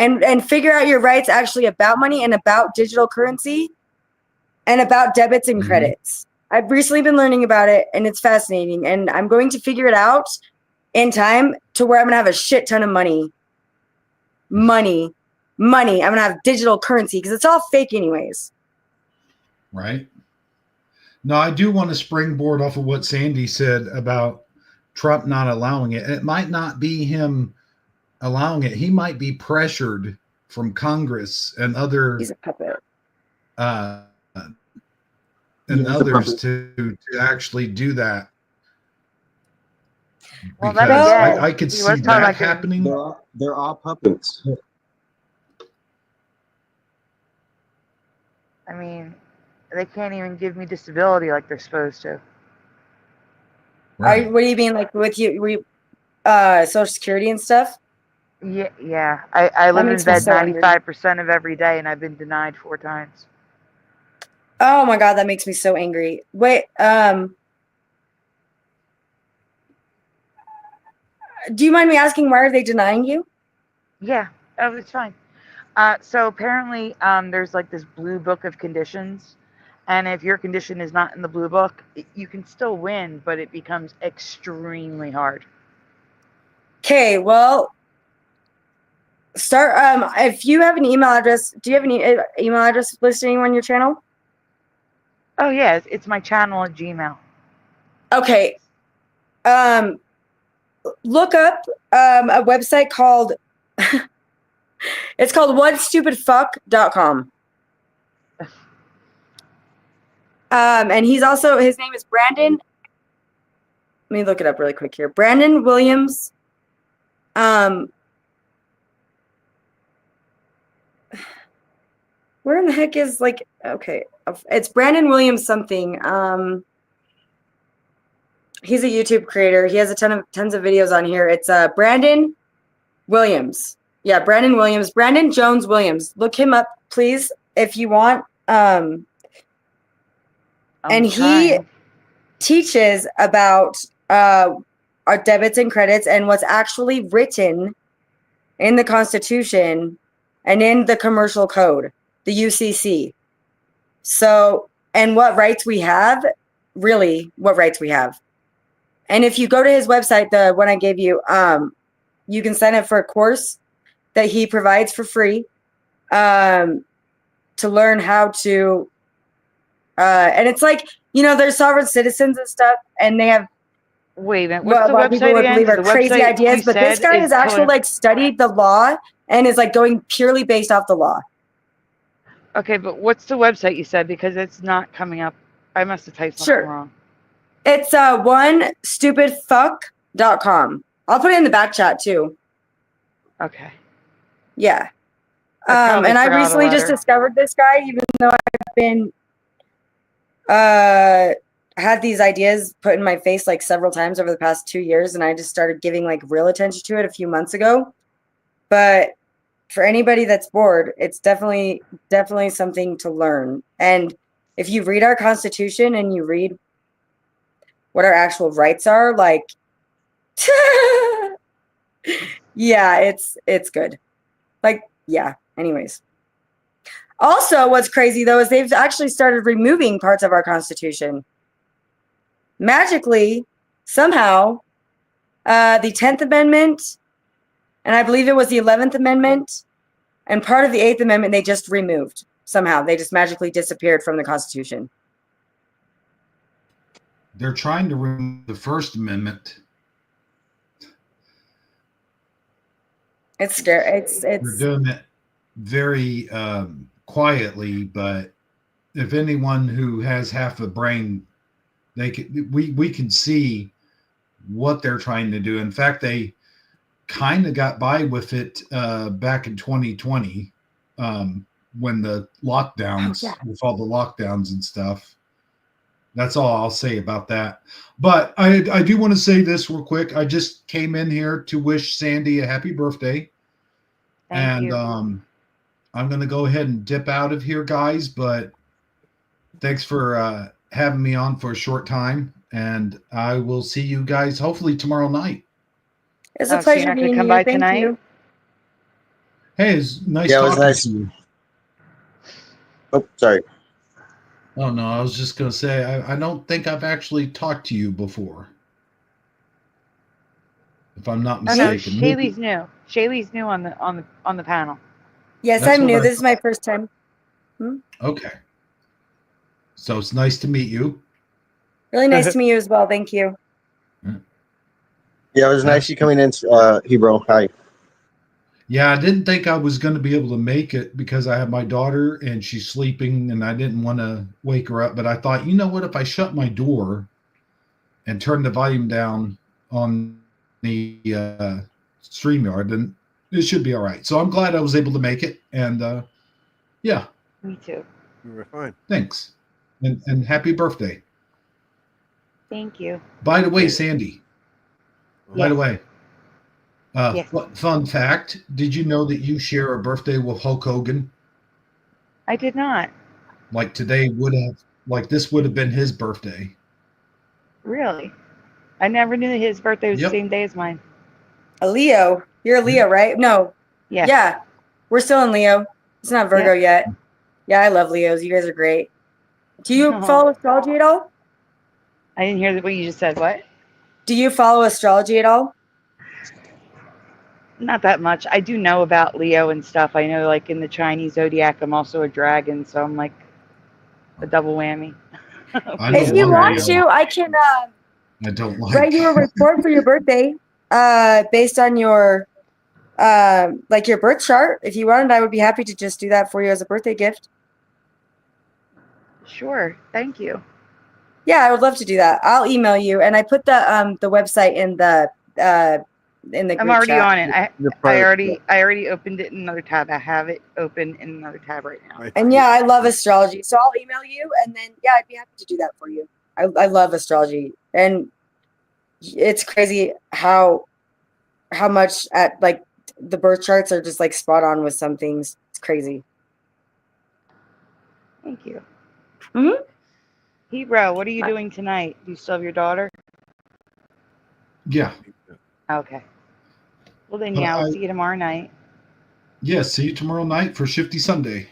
and figure out your rights actually about money and about digital currency and about debits and credits. I've recently been learning about it, and it's fascinating, and I'm going to figure it out in time to where I'm going to have a shit ton of money. I'm going to have digital currency because it's all fake anyways. Right. No, I do want to springboard off of what Sandy said about Trump not allowing it. It might not be him allowing it. He might be pressured from Congress and other He's a puppet. And others to actually do that. Well, Because then again, I could he see was talking that about getting- happening. They're all puppets. I mean, they can't even give me disability like they're supposed to. What do you mean, like with you, Social Security and stuff? Yeah. I live in makes me bed so angry. 95% of every day, and I've been denied 4 times. Oh my God, that makes me so angry. Wait, do you mind me asking why are they denying you? Yeah, oh, it's fine. So apparently, there's like this blue book of conditions, and if your condition is not in the blue book, you can still win, but it becomes extremely hard. Okay, well, start. If you have an email address, do you have any email address listing on your channel? Oh yeah, it's my channel at Gmail. Okay. Look up a website called it's called whatstupidfuck.com. And his name is Brandon. Let me look it up really quick here. Brandon Williams. Where in the heck is okay, it's Brandon Williams something. He's a YouTube creator. He has tons of videos on here. It's Brandon Williams. Yeah, Brandon Williams. Brandon Jones Williams. Look him up, please, if you want. And he teaches about our debits and credits and what's actually written in the Constitution and in the Commercial Code, the UCC. So, and what rights we have, really, what rights we have. And if you go to his website, the one I gave you, you can sign up for a course that he provides for free to learn how to, and it's like, there's sovereign citizens and stuff, and they have Wait a minute, what a lot of people would believe are crazy ideas, but this guy has actually studied the law and is going purely based off the law. Okay, but what's the website you said? Because it's not coming up. I must have typed something wrong. It's onestupidfuck.com. I'll put it in the back chat too. Okay. Yeah. I and I recently just discovered this guy, even though I've been had these ideas put in my face several times over the past 2 years, and I just started giving real attention to it a few months ago. But for anybody that's bored, it's definitely something to learn. And if you read our Constitution and you read what our actual rights are, yeah, it's good. Yeah, anyways. Also, what's crazy though is they've actually started removing parts of our Constitution. Magically, somehow, the 10th Amendment, and I believe it was the 11th Amendment, and part of the 8th Amendment they just removed. Somehow, they just magically disappeared from the Constitution. They're trying to remove the First Amendment. It's scary. They're doing it very quietly, but if anyone who has half a brain, we can see what they're trying to do. In fact, they kind of got by with it back in 2020 when the lockdowns, with all the lockdowns and stuff. That's all I'll say about that. But I do want to say this real quick. I just came in here to wish Sandy a happy birthday. Thank you. I'm going to go ahead and dip out of here, guys. But thanks for having me on for a short time. And I will see you guys hopefully tomorrow night. It's a pleasure being here. Thank you. Hey, it's nice Yeah, it was talking nice. to you. Oh, sorry. Oh no, I was just gonna say I don't think I've actually talked to you before, if I'm not Oh no, mistaken. Shaylee's new. Shaylee's new on the panel. Yes, That's I'm what new. I This is my thought. first time. Hmm? Okay, so it's nice to meet you. Really nice to meet you as well. Thank you. Yeah, it was nice you coming in, Hebrew. Hi. Yeah, I didn't think I was going to be able to make it because I have my daughter and she's sleeping and I didn't want to wake her up. But I thought, you know what? If I shut my door and turn the volume down on the StreamYard, then it should be all right. So I'm glad I was able to make it. And yeah, Me too. We were fine. thanks. And happy birthday. Thank you. By the way, Sandy, by the Yes. way, Yes. fun fact, did you know that you share a birthday with Hulk Hogan? I did not. Like today would have, like this would have been his birthday. Really. I never knew that his birthday was the Yep. same day as mine. A Leo. You're a Leo, right? No. Yes. Yeah. We're still in Leo. It's not Virgo yet. Yeah, I love Leos. You guys are great. Do you Oh. follow astrology at all? I didn't hear what you just said. What? Do you follow astrology at all? Not that much. I do know about Leo and stuff. I know, like in the Chinese zodiac, I'm also a dragon, so I'm like a double whammy. I If don't you like want Leo. to, I can I don't write you a like. report for your birthday, based on your like your birth chart. If you wanted, I would be happy to just do that for you as a birthday gift. Sure. Thank you. Yeah, I would love to do that. I'll email you, and I put the website in the group I'm already chat. on it. I private already opened it in another tab. I have it open in another tab right now. And yeah, I love astrology, so I'll email you, and then yeah, I'd be happy to do that for you. I love astrology, and it's crazy how much at like the birth charts are just like spot on with some things. It's crazy. Thank you. Mm-hmm. Hebrew, what are you doing tonight? Do you still have your daughter? Yeah. Okay. Well then, yeah, I'll see you tomorrow night. Yeah, see you tomorrow night for Shifty Sunday.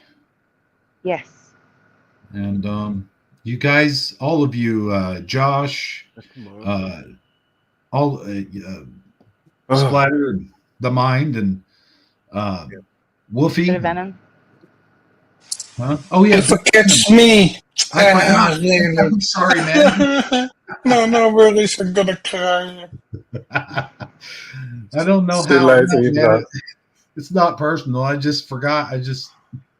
Yes. And you guys, all of you, Josh, all Splatter, and the Mind, and Wolfie. Bit of Venom. Huh? Oh yeah, Don't forget me. I forgot. Really. I'm sorry, man. No worries. I'm gonna cry. I don't know See you how. later, Man, Hebrew. it's not personal. I just forgot. I just.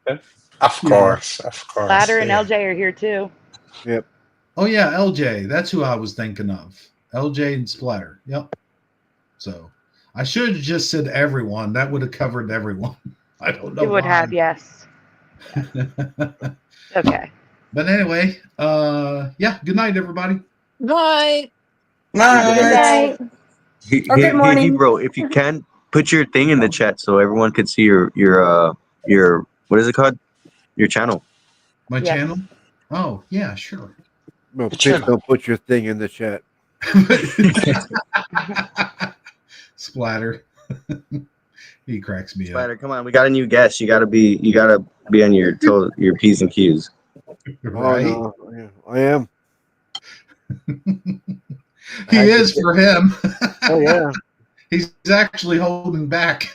Of course. Ladder and yeah. LJ are here too. Yep. Oh yeah, LJ. That's who I was thinking of. LJ and Splatter. Yep. So I should have just said everyone. That would have covered everyone. I don't know. It would why. have, yes. Okay. But anyway, yeah. Good night, everybody. Night. Good night. Or good morning. Bro, if you can put your thing in the chat so everyone could see your what is it called? Your channel. My Yes. channel? Oh, yeah, sure. No, please don't put your thing in the chat. Splatter. He cracks me Spider, come on, we got a new guest. You gotta be on your your P's and Q's. Right? Oh, no. Yeah, I am. He is for him. Oh yeah. He's actually holding back.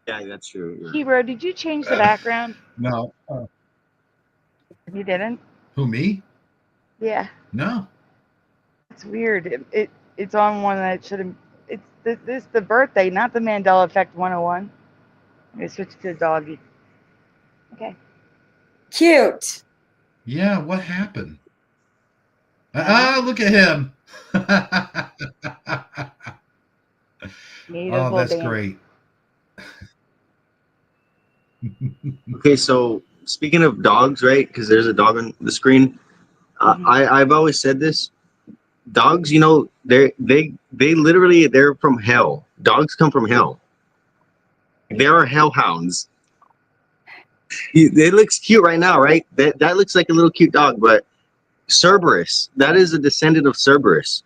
Yeah, that's true. Hebrew, did you change the background? No. You didn't? Who, me? Yeah. No. It's weird. It's on one that should have. It's this the birthday, not the Mandela Effect 101. I switched to doggy. Okay. Cute. Yeah, what happened? Look at him. Native That's dance. great. Okay, so speaking of dogs, right? Because there's a dog on the screen. I've always said this. Dogs, they literally they're from hell. Dogs come from hell. They are hellhounds. It looks cute right now, right? That looks like a little cute dog, but Cerberus, that is a descendant of Cerberus.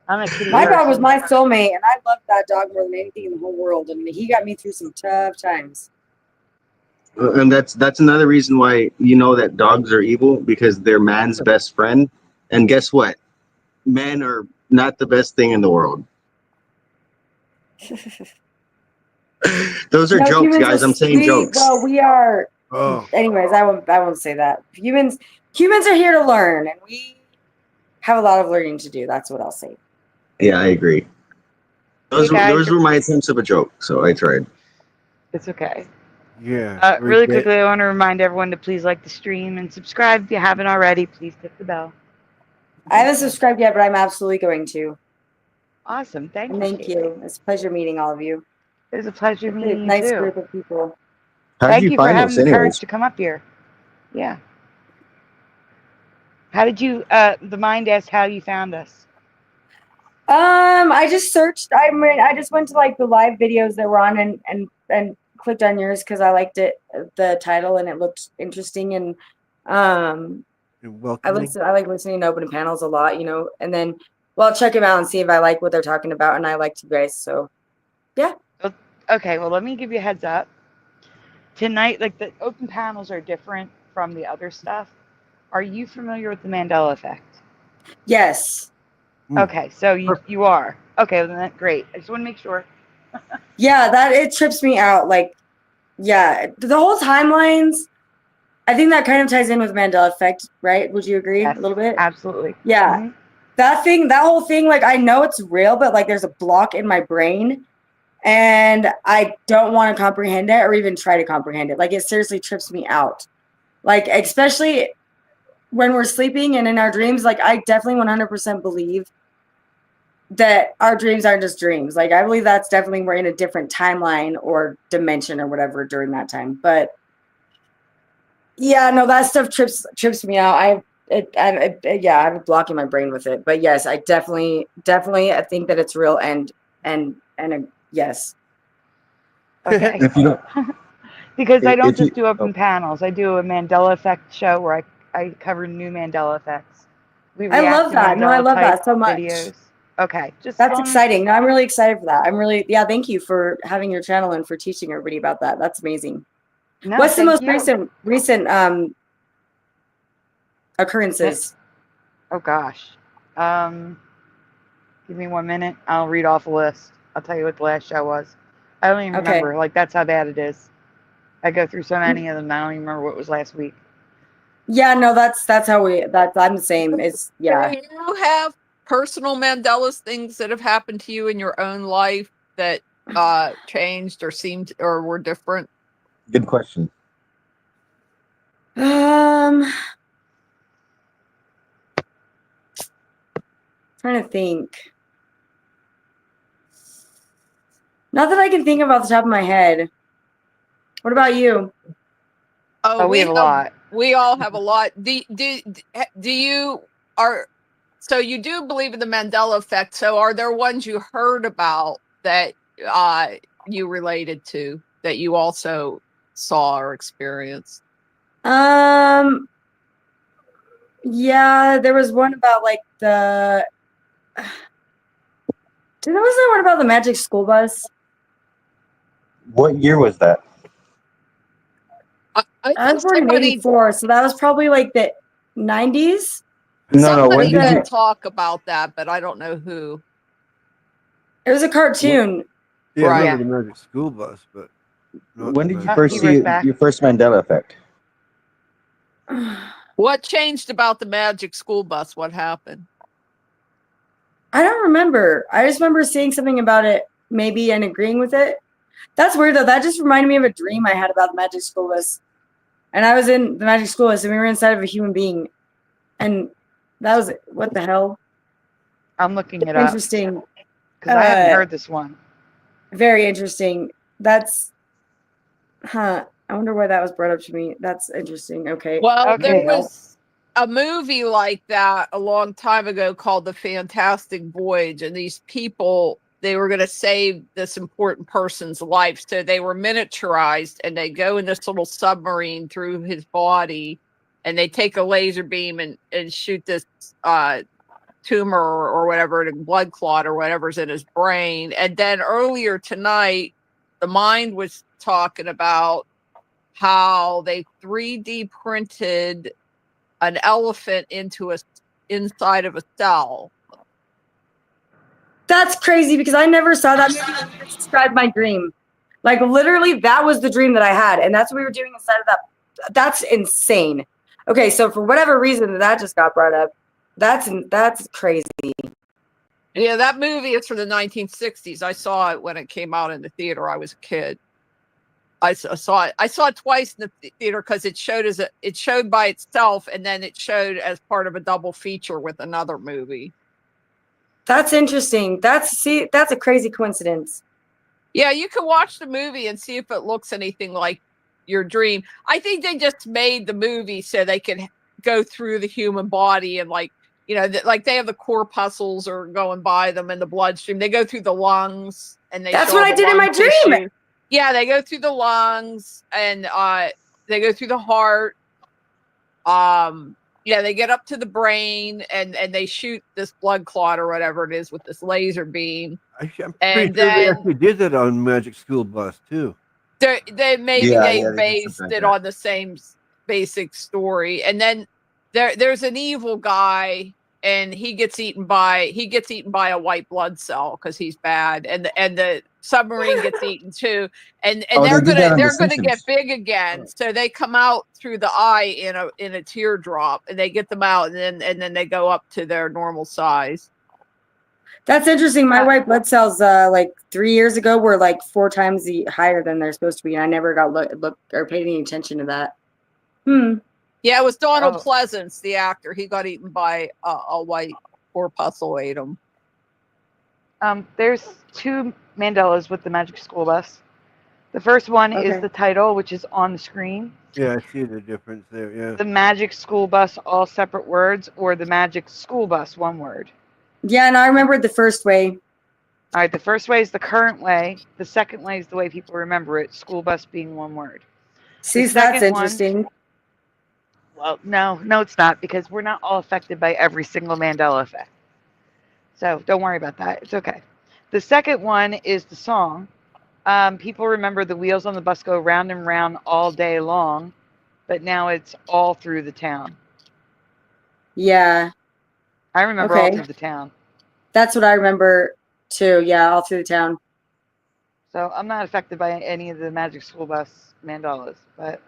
I'm a kitty My dog was person. my soulmate, and I loved that dog more than anything in the whole world. And he got me through some tough times. And that's another reason why you know that dogs are evil, because they're man's best friend. And guess what? Men are not the best thing in the world. Those are No, jokes, humans guys. are I'm saying sweet. jokes. Well, we are. Oh, Anyways, I won't say that. Humans are here to learn, and we have a lot of learning to do. That's what I'll say. Yeah, I agree. Those Hey, guys. were my attempts of a joke, so I tried. It's okay. yeah. Really quickly, I want to remind everyone to please like the stream and subscribe if you haven't already. Please hit the bell. I haven't subscribed yet, but I'm absolutely going to. Awesome. Thank you. Thank you. It's a pleasure meeting all of you. It was a pleasure It's a meeting you nice too. group of people. How did Thank you you for find having us, the courage anyways? to come up here. Yeah. How did you? The mind asked how you found us. I just searched. I just went to like the live videos that were on and clicked on yours because I liked it, the title, and it looked interesting. And I like listening to open panels a lot, you know. And then, well, I'll check them out and see if I like what they're talking about, and I liked you guys. So, yeah. Okay. Well, let me give you a heads up. Tonight, like the open panels are different from the other stuff. Are you familiar with the Mandela effect? Yes. Okay, so you are. Okay, well, then that's great. I just want to make sure. Yeah, that it trips me out. Like, yeah, the whole timelines. I think that kind of ties in with Mandela effect, right? Would you agree a little bit? Absolutely. Yeah. That whole thing, like I know it's real, but like there's a block in my brain and I don't want to comprehend it or even try to comprehend it. Like it seriously trips me out. Like, especially when we're sleeping and in our dreams, like I definitely 100% believe that our dreams aren't just dreams. Like I believe that's definitely we're in a different timeline or dimension or whatever during that time. But yeah, no, that stuff trips me out. I have a block in my brain with it. But yes, I definitely I think that it's real and yes. Okay. If you don't, Because I don't if you, just do open panels. I do a Mandela effect show where I cover new Mandela effects. We I react love to that. No, I Mandela love type that so much. videos. Okay, just That's wanna- exciting. No, I'm really excited for that. Thank you for having your channel and for teaching everybody about that. That's amazing. No, What's the thank most you. recent occurrences? Oh gosh. Give me 1 minute. I'll read off a list. I'll tell you what the last show was. I don't even Okay. remember. Like that's how bad it is. I go through so many of them. I don't even remember what was last week. Yeah, no, that's how I'm the same. It's yeah. Do you have personal Mandela's things that have happened to you in your own life that changed or seemed or were different? good question. Trying to think. Not that I can think of off the top of my head. What about you? Oh, we have a lot. We all have a lot. Do you so you do believe in the Mandela effect? So are there ones you heard about that you related to that you also saw or experienced? Yeah, there was one about like the. Was there one about the magic school bus? What year was that? I was born in '84, so that was probably like the '90s. Somebody did talk about that, but I don't know who. It was a cartoon. Yeah, I Right. remember the Magic School Bus, but When did you first see your first Mandela effect? What changed about the magic school bus? What happened? I don't remember. I just remember seeing something about it, maybe, and agreeing with it. That's weird though. That just reminded me of a dream I had about the magic school bus. And I was in the magic school bus, and we were inside of a human being, and that was what the hell. I'm looking it up. Interesting. Because I haven't heard this one. Very interesting. That's, I wonder why that was brought up to me. That's interesting. Okay. Well, there was a movie like that a long time ago called The Fantastic Voyage, and these people, they were going to save this important person's life, so they were miniaturized, and they go in this little submarine through his body, and they take a laser beam and shoot this tumor or whatever, a blood clot or whatever's in his brain. And then earlier tonight, the Mind was talking about how they 3D printed an elephant inside of a cell. That's crazy because I never saw that movie when you described my dream. Like literally, that was the dream that I had, and that's what we were doing inside of that. That's insane. Okay, so for whatever reason that just got brought up, that's crazy. Yeah, that movie is from the 1960s. I saw it when it came out in the theater. I was a kid. I saw it. I saw it twice in the theater because it showed by itself, and then it showed as part of a double feature with another movie. That's interesting. That's a crazy coincidence. Yeah, you can watch the movie and see if it looks anything like your dream. I think they just made the movie so they can go through the human body and like they have the corpuscles are going by them in the bloodstream. They go through the lungs and That's what I did in my dream. Tissue. Yeah, they go through the lungs and they go through the heart. Yeah, they get up to the brain and they shoot this blood clot or whatever it is with this laser beam. I'm pretty sure they actually did that on Magic School Bus too. They did based something like it that. on the same basic story, and then there's an evil guy, and he gets eaten by a white blood cell because he's bad, and the submarine gets eaten too, and Oh, they're they did that on The gonna get Simpsons. big again, so they come out through the eye in a teardrop, and they get them out, and then they go up to their normal size. That's interesting. My white blood cells, like 3 years ago, were like 4 times higher than they're supposed to be, and I never got look or paid any attention to that. Yeah, it was Donald Pleasance, the actor. He got eaten by a white corpuscle ate him. There's 2 Mandelas with the Magic School Bus. The first one is the title, which is on the screen. Yeah, I see the difference there. Yeah. The Magic School Bus, all separate words, or the Magic School Bus, one word. Yeah, and I remember the first way. All right, the first way is the current way. The second way is the way people remember it, school bus being one word. See, that's interesting. Well, no, it's not, because we're not all affected by every single Mandela effect. So don't worry about that. It's okay. The second one is the song. People remember the wheels on the bus go round and round all day long, but now it's all through the town. Yeah. I remember all through the town. That's what I remember too. Yeah, all through the town. So I'm not affected by any of the Magic School Bus Mandelas, but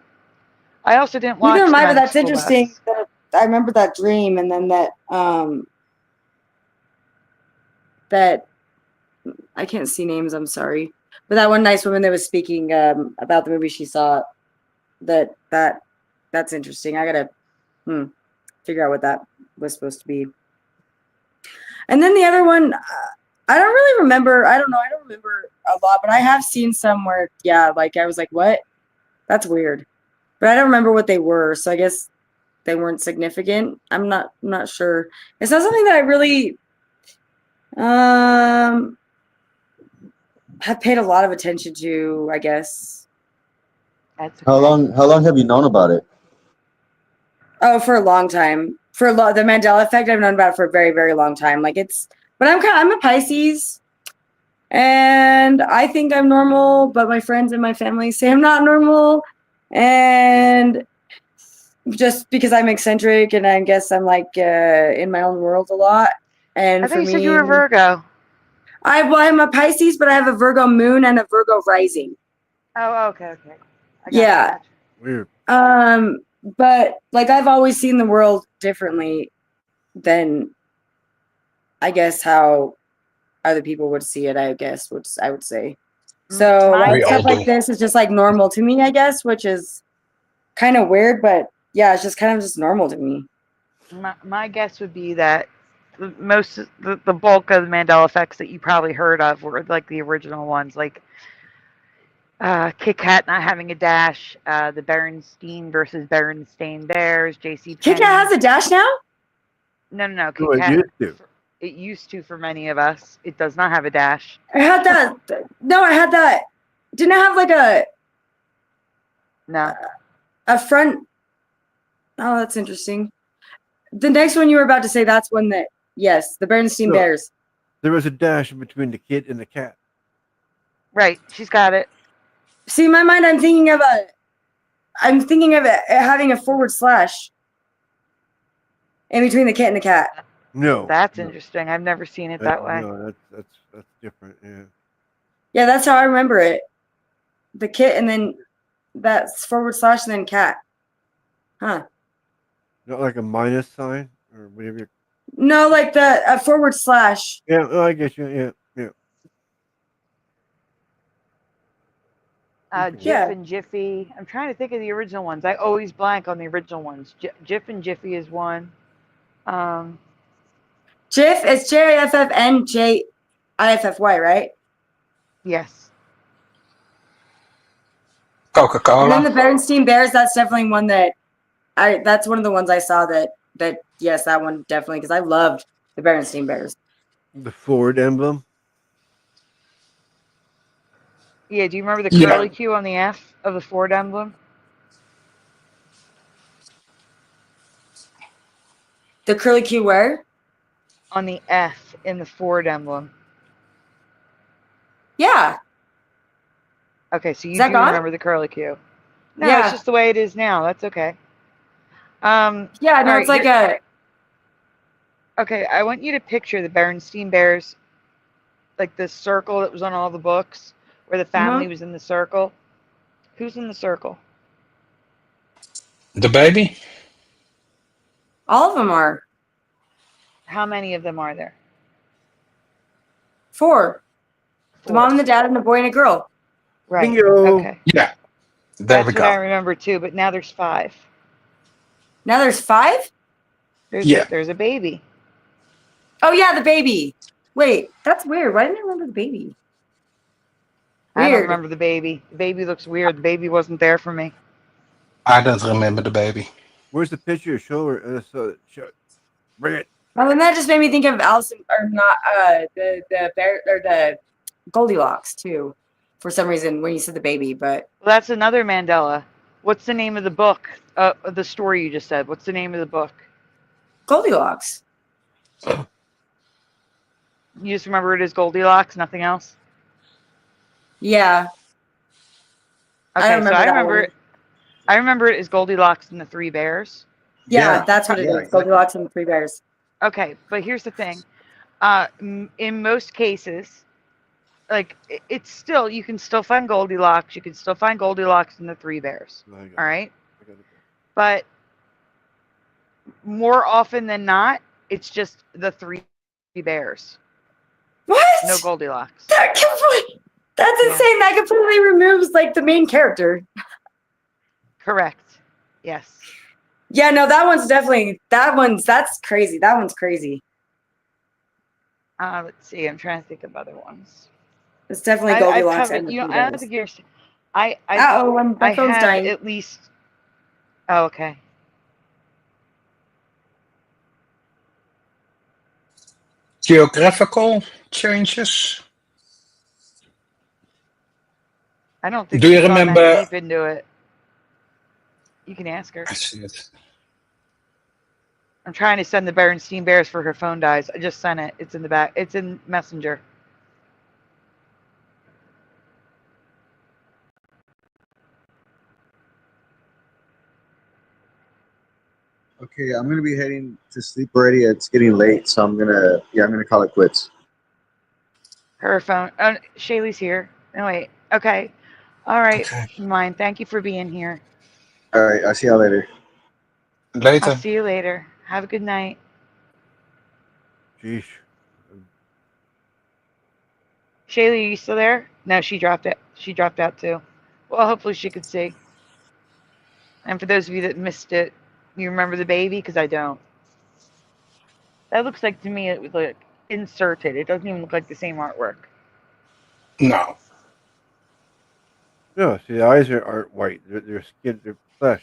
I also didn't watch. Neither am I, but Magic that's School interesting. Bus. I remember that dream, and then that I can't see names. I'm sorry, but that one nice woman that was speaking about the movie she saw. That's interesting. I gotta figure out what that was supposed to be. And then the other one, I don't really remember. I don't know. I don't remember a lot, but I have seen some where, yeah, like I was like, what? That's weird. But I don't remember what they were. So I guess they weren't significant. I'm not sure. It's not something that I really have paid a lot of attention to, I guess. That's How long have you known about it? Oh, for a long time. The Mandela effect, I've known about it for a very, very long time. But I'm a Pisces, and I think I'm normal, but my friends and my family say I'm not normal, and just because I'm eccentric, and I guess I'm like in my own world a lot. And I thought you said you were Virgo. I'm a Pisces, but I have a Virgo moon and a Virgo rising. Oh, okay. Yeah. Weird. But like I've always seen the world differently than I guess how other people would see it, I guess, which I would say. So like, stuff like this is just like normal to me, I guess, which is kind of weird, but yeah, it's just kind of just normal to me. My guess would be that the bulk of the Mandela effects that you probably heard of were like the original ones, like Kit Kat not having a dash, the Berenstain versus Berenstain Bears, JC Kit Kat has a dash now? No. Oh, it used to. It used to for many of us. It does not have a dash. I had that. No, I had that. Didn't I have like a front? Oh, that's interesting. The next one you were about to say, that's one that Yes, the Bernstein No. Bears. There was a dash between the kid and the cat. Right, she's got it. See, in my mind, I'm thinking of it having a forward slash in between the kit and the cat. No. That's interesting. I've never seen it that way. No, that's different. Yeah. Yeah, that's how I remember it. The kit and then that's forward slash and then cat. Huh. Not like a minus sign or whatever. No, like the forward slash. Yeah, I get you. Yeah, yeah. Jif and Jiffy. I'm trying to think of the original ones. I always blank on the original ones. Jif and Jiffy is one. Jif is JIFFNJIFFY, right? Yes. And then Coca-Cola. the Bernstein Bears, that's definitely one that's one of the ones I saw that yes, that one definitely, because I loved the Bernstein Bears. The Ford emblem. Yeah, do you remember the Yeah. curly Q on the F of the Ford emblem? The curly Q where? On the F in the Ford emblem. Yeah. Okay, so you Is that do gone? remember the curly Q. No, Yeah. it's just the way it is now. That's okay. Yeah, no, all it's right, like Okay, I want you to picture the Bernstein Bears, like the circle that was on all the books, where the family was in the circle. Who's in the circle? The baby? all of them are. How many of them are there? 4. The 4. mom and the dad and a boy and a girl. Right. Bingo. Okay. Yeah. There That's we what I go. remember too, but now there's 5. Now there's 5? There's a baby. Oh yeah, the baby. Wait, that's weird. Why didn't I remember the baby? I don't Weird. remember the baby. The baby looks weird. The baby wasn't there for me. I don't remember the baby. Where's the picture? Show her. Bring it. Well, then that just made me think of Allison, or not the bear or the Goldilocks too, for some reason when you said the baby. But Well, that's another Mandela. What's the name of the book? The story you just said. What's the name of the book? Goldilocks. You just remember it as Goldilocks, nothing else? Yeah. Okay, remember so that one. I remember it as Goldilocks and the 3 Bears. Yeah, that's what it is. Goldilocks and the 3 bears. Okay, but here's the thing. In most cases, like it's still, you can still find Goldilocks. You can still find Goldilocks and the 3 Bears. All right, but more often than not, it's just the 3 Bears. What? No Goldilocks. That's insane. That completely removes like the main character. Correct. Yes. Yeah, no, that's crazy. That one's crazy. Let's see. I'm trying to think of other ones. It's definitely Goldilocks and the 3 I don't bears. think you're. I my phone's have dying. at least. Oh, okay. Geographical changes? I don't think Do you she's gone that remember? deep into it. You can ask her. I see it. I'm trying to send the Bernstein Bears for her phone dies. I just sent it. It's in the back. It's in Messenger. Okay, I'm gonna be heading to sleep already. It's getting late, so I'm gonna call it quits. Her phone. Oh, Shaylee's here. No, wait. Okay. All right. Okay. Mine. Thank you for being here. All right, I'll see y'all later. Later. I'll see you later. Have a good night. Jeez. Shaylee, are you still there? No, she dropped it. She dropped out too. Well, hopefully she could see. And for those of you that missed it, you remember the baby? Because I don't. That looks like, to me, it was like inserted. It doesn't even look like the same artwork. No. No, see, the eyes aren't white. They're skin. They're flesh.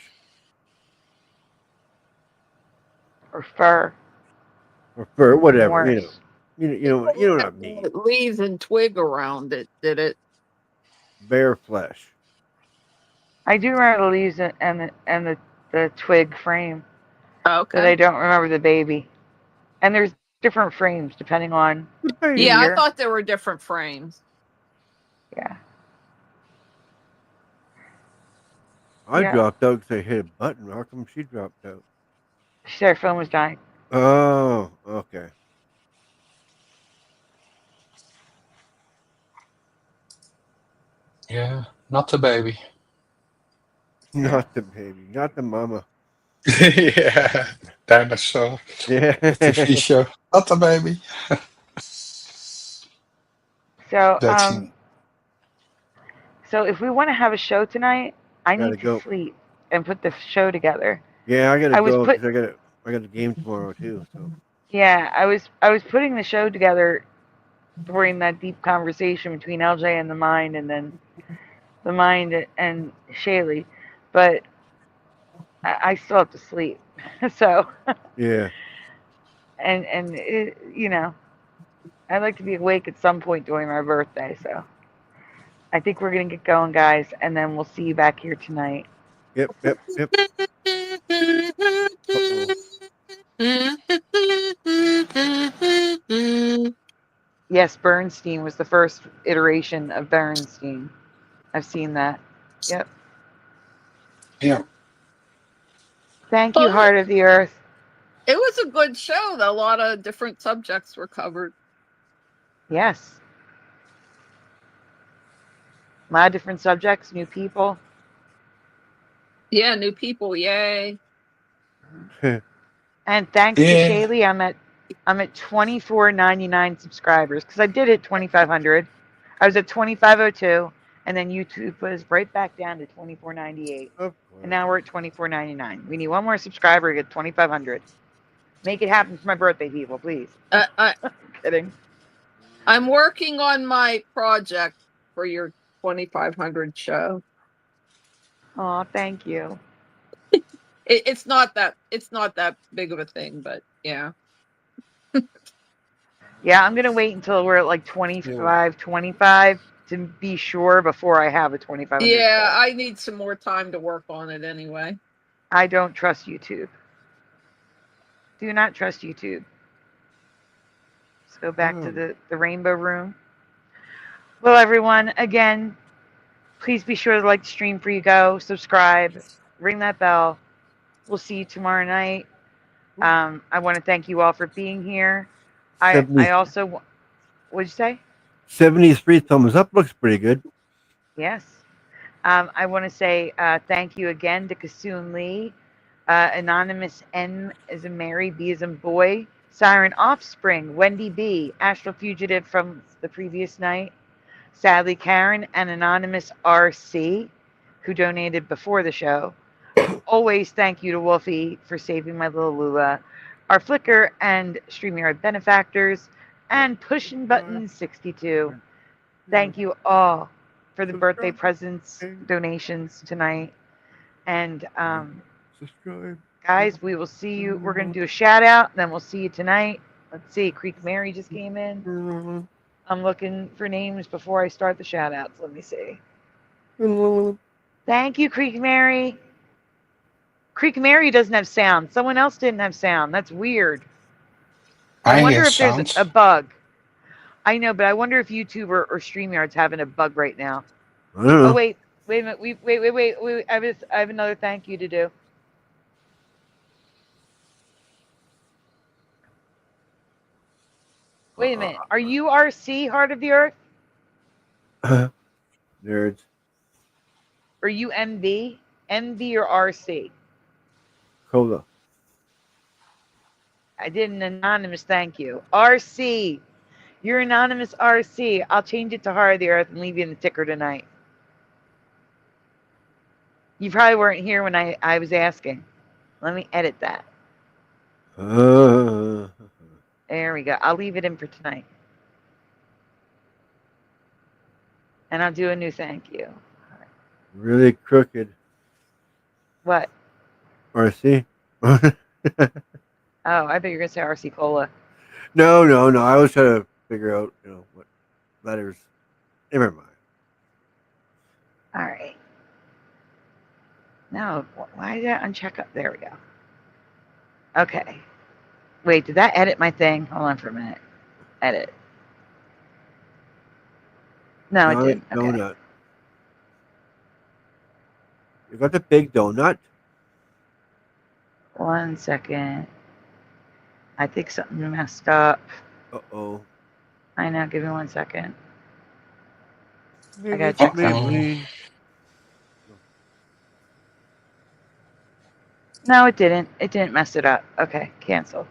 Or fur. Or fur, whatever. Worse. You know what I mean. Leaves and twig around it. Did it? Bare flesh. I do remember the leaves and the twig frame. Okay. But I don't remember the baby. And there's different frames depending on the Yeah, I year. thought there were different frames. Yeah. I Yeah. dropped out because I hit a button. How come she dropped out? She said her phone was dying. Oh, okay. Yeah, not the baby. Not the baby, not the mama. Yeah, dinosaur. Yeah. The TV show. Not the baby. So, That's in. so if we want to have a show tonight, I Gotta need to go. sleep and put the show together. Yeah, I gotta I was go put because I got a game tomorrow too. So Yeah, I was putting the show together during that deep conversation between LJ and the mind, and then the mind and Shaylee, but I still have to sleep. So, yeah. and it, I'd like to be awake at some point during my birthday. So I think we're gonna get going, guys, and then we'll see you back here tonight. Yep. Uh-oh. Yes, Bernstein was the first iteration of Bernstein. I've seen that. Yep. Yeah. Thank you, Well, Heart of the Earth. it was a good show. A lot of different subjects were covered. Yes. A lot of different subjects, new people. Yeah, new people. Yay. And thanks to Yeah. Shaylee, I'm at 24.99 subscribers because I did hit 2,500. I was at 2,502, and then YouTube was right back down to 24.98, and now we're at 24.99. We need one more subscriber to get 2,500. Make it happen for my birthday, people, please. I'm kidding. I'm working on my project for your 2,500 show. Oh, thank you. It's not that big of a thing, but yeah. Yeah, I'm gonna wait until we're at like 25 to be sure before I have a 2,500. Yeah, goal. I need some more time to work on it anyway. I don't trust YouTube. Do not trust YouTube. Let's go back to the rainbow room. Well, everyone, again, please be sure to like the stream before you go, subscribe, ring that bell. We'll see you tomorrow night. I want to thank you all for being here. I also, what'd you say? 73 thumbs up looks pretty good. Yes. I want to say thank you again to Kasoon Lee, Anonymous N as in Mary, B as in boy, Siren Offspring, Wendy B, Astral Fugitive from the previous night, Sadly Karen, and Anonymous RC, who donated before the show. Always thank you to Wolfie for saving my little Lula, our Flickr and StreamYard benefactors, and Pushing Button 62. Thank you all for the birthday presents, donations tonight. And Subscribe. guys, we will see you. We're going to do a shout out, and then we'll see you tonight. Let's see. Creek Mary just came in. I'm looking for names before I start the shout outs. Let me see. Thank you, Creek Mary. Creek Mary doesn't have sound. Someone else didn't have sound. That's weird. I wonder hear if there's sound. a bug. I know, but I wonder if YouTube or StreamYard's having a bug right now. I don't know. Oh, wait a minute. Wait. I have another thank you to do. Wait a minute. Are you RC, Heart of the Earth? Nerds. Or you MV? MV or RC? Cola. I did an anonymous thank you. RC. You're anonymous RC. I'll change it to Heart of the Earth and leave you in the ticker tonight. You probably weren't here when I was asking. Let me edit that. There we go. I'll leave it in for tonight. And I'll do a new thank you. Really crooked. What? RC. Oh, I thought you were going to say RC Cola. No. I was trying to figure out, what letters. Never mind. All right. No, why did I uncheck up? There we go. Okay. Wait, did that edit my thing? Hold on for a minute. Edit. No, it Giant didn't. Okay. donut. You got the big donut? 1 second. I think something messed up. Uh-oh. I know. Give me 1 second. I gotta check something. No, it didn't. It didn't mess it up. Okay, cancel.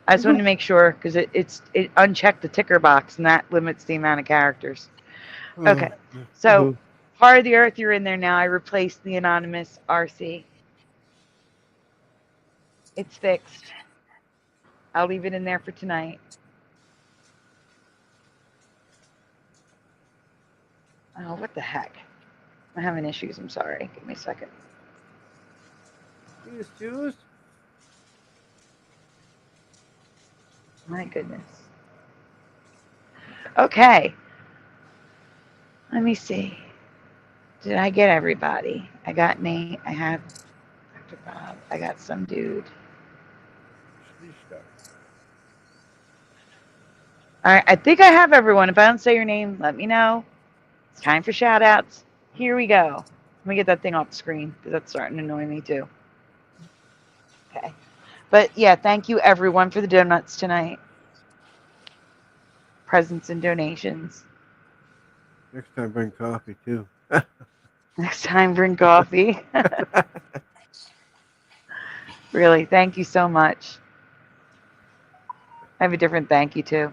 I just wanted to make sure because it unchecked the ticker box and that limits the amount of characters. Okay, so Heart of the Earth, you're in there now. I replaced the anonymous RC. It's fixed. I'll leave it in there for tonight. Oh, what the heck? I'm having issues. I'm sorry. Give me a second. Excuse? My goodness. Okay. Let me see. Did I get everybody? I got Nate. I have Dr. Bob. I got some dude. All right. I think I have everyone. If I don't say your name, let me know. It's time for shout outs. Here we go. Let me get that thing off the screen because that's starting to annoy me too. Okay. But yeah, thank you everyone for the donuts tonight. Presents and donations. Next time, bring coffee too. Next time, bring coffee. Really, thank you so much. I have a different thank you too.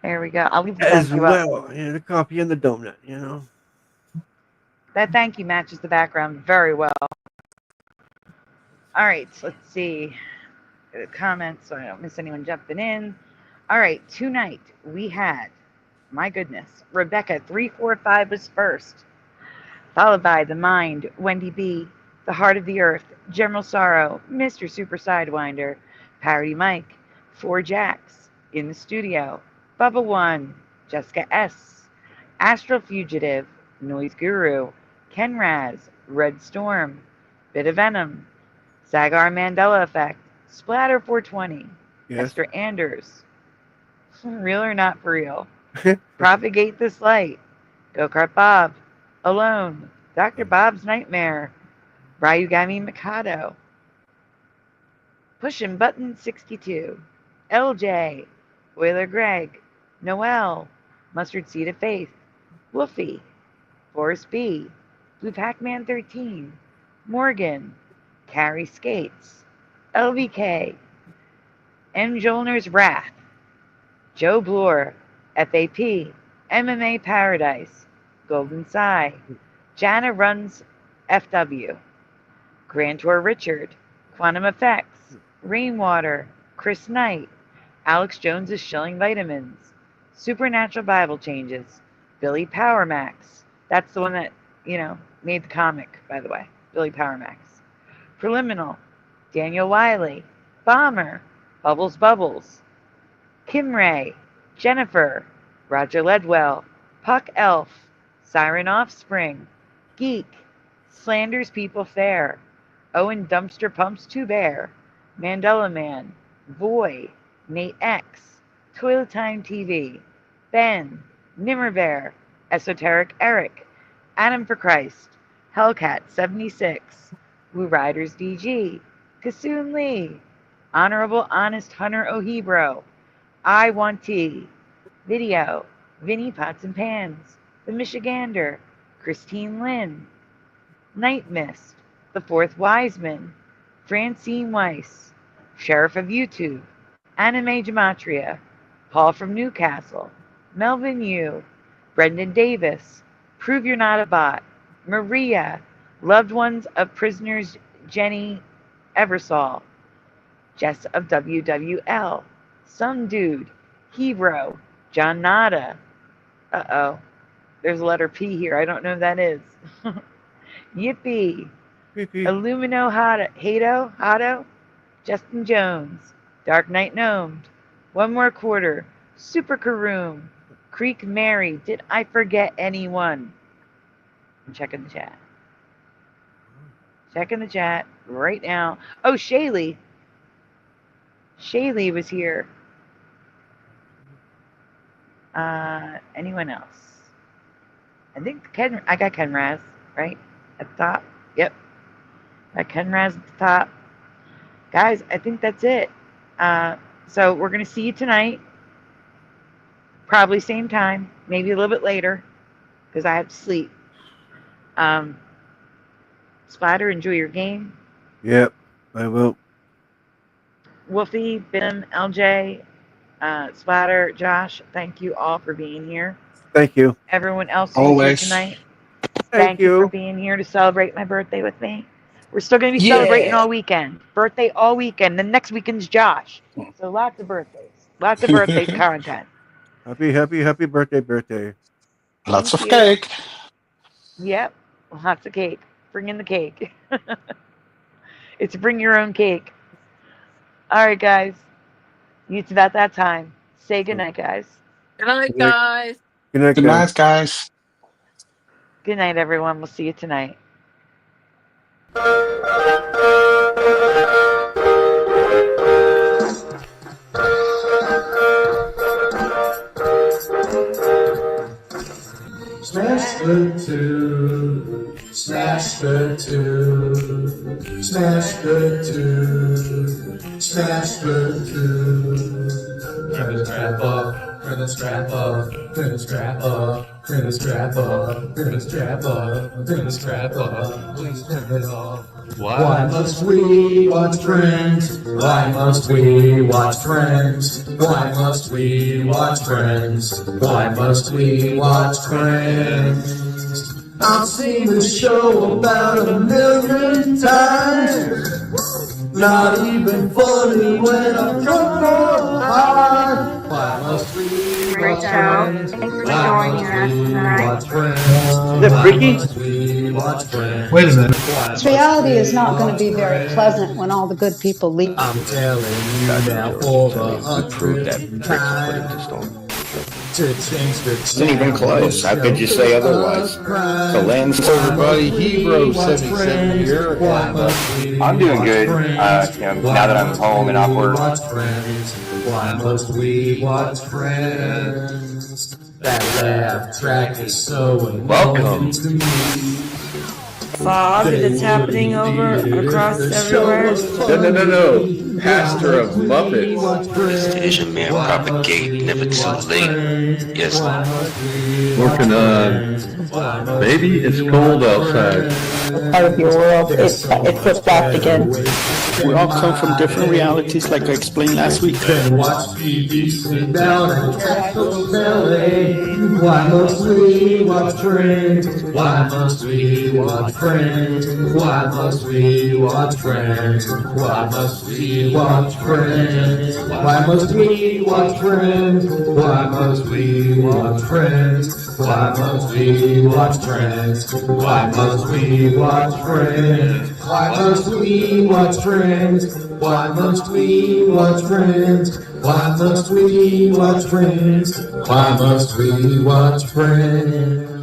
There we go. I'll leave the As thank you up. well, the coffee and the donut, you know. That thank you matches the background very well. All right, so let's see. Comments so I don't miss anyone jumping in. All right, tonight we had, my goodness, Rebecca 345 was first, followed by The Mind, Wendy B, The Heart of the Earth, General Sorrow, Mr. Super Sidewinder, Parody Mike, 4 Jacks, In the Studio, Bubba 1, Jessica S, Astral Fugitive, Noise Guru, Ken Raz, Red Storm, Bit of Venom, Sagar Mandela Effect, Splatter 420, Yes. Esther Anders, Real or Not For Real, Propagate This Light, Go Kart Bob, Alone, Dr. Bob's Nightmare, Ryugami Mikado, Pushing Button 62, LJ, Whaler Greg, Noel, Mustard Seed of Faith, Wolfie, Forrest B, Blue Pac-Man 13, Morgan, Carrie Skates, LVK, M. Jolner's Wrath, Joe Bloor, FAP, MMA Paradise, Golden Psy, Jana Runs FW, Grand Tour Richard, Quantum Effects, Rainwater, Chris Knight, Alex Jones is Shilling Vitamins, Supernatural Bible Changes, Billy Powermax. That's the one that, made the comic, by the way. Billy Powermax. Preliminal, Daniel Wiley, Bomber, Bubbles Bubbles, Kim Ray, Jennifer, Roger Ledwell, Puck Elf, Siren Offspring, Geek, Slanders People Fair, Owen Dumpster Pumps 2 Bear, Mandela Man, Voy, Nate X, Toilet Time TV, Ben, Nimmerbear, Esoteric Eric, Adam for Christ, Hellcat 76, Woo Riders DG, Kasoon Lee, Honorable Honest Hunter O'Hebro, I Want Tea, Video, Vinny Pots and Pans, The Michigander, Christine Lynn, Night Mist, The Fourth Wiseman, Francine Weiss, Sheriff of YouTube, Anime Gematria, Paul from Newcastle, Melvin Yu, Brendan Davis, Prove You're Not a Bot, Maria, Loved Ones of Prisoners Jenny Eversole, Jess of WWL, Some Dude, Hero, John Nada. Uh-oh. There's a letter P here. I don't know who that is. Yippee. Illumino Hato, Justin Jones, Dark Knight Gnomed, One More Quarter, Super Karoom, Creek Mary. Did I forget anyone? I'm checking the chat. Checking the chat right now. Oh, Shaylee. Shaylee was here. Anyone else? I think I got Ken Raz, right? At the top. Yep. Got Ken Raz at the top. Guys, I think that's it. So we're going to see you tonight. Probably same time. Maybe a little bit later. Because I have to sleep. Spider, enjoy your game. Yep, I will. Wolfie, Bim, LJ, Spider, Josh, thank you all for being here. Thank you. Everyone else who's here tonight, thank you for being here to celebrate my birthday with me. We're still going to be celebrating all weekend. Birthday all weekend. The next weekend's Josh. So lots of birthdays. Lots of birthday content. Happy birthday. Lots of Thank you. cake. Yep. Lots of cake. Bring in the cake. It's bring your own cake. All right, guys. It's about that time. Say goodnight, guys. Good night, guys. Good night, guys. Good night, everyone. We'll see you tonight. Smash the two, smash the two, smash the two, smash the two. Turn the strap up, turn the strap up, turn the strap up, turn the strap up, turn the strap up, turn the strap up. Please turn it off. Why must we watch Friends? Why must we watch Friends? Why must we watch Friends? Why must we watch Friends? I've seen this show about 1,000,000 times. Not even funny when I'm drunk or high. Why must we Great watch show. Friends? Thanks for Why joining must us we tonight. watch Friends? Is that Ricky? Why must we watch Friends? Wait a minute. This reality is not going to be very pleasant when all the good people leave. I'm telling you now for the 100th time. Isn't even close. How could you say otherwise? The land's everybody, Hero 77 here. I'm doing good. Now that I'm home and off work. Why must we watch Friends? That laugh track is so annoying to me. Fog that's happening over across everywhere. No. Pastor of Muppets. Station may propagate, never too late. Yes, Working on Baby It's Cold Outside. Part of your world, it flipped back again. We all come from different realities, like I explained last week. Watch TV, sit down and catch those LA. Why must we watch Friends? Why must we watch Friends? Why must we watch Friends? Why must we watch Friends? Why must we watch Friends? Why must we watch Friends? Why must we watch Friends? Why must we watch Friends? Why must we watch Friends? Why must we watch Friends? Why must we watch Friends? Why must we watch Friends?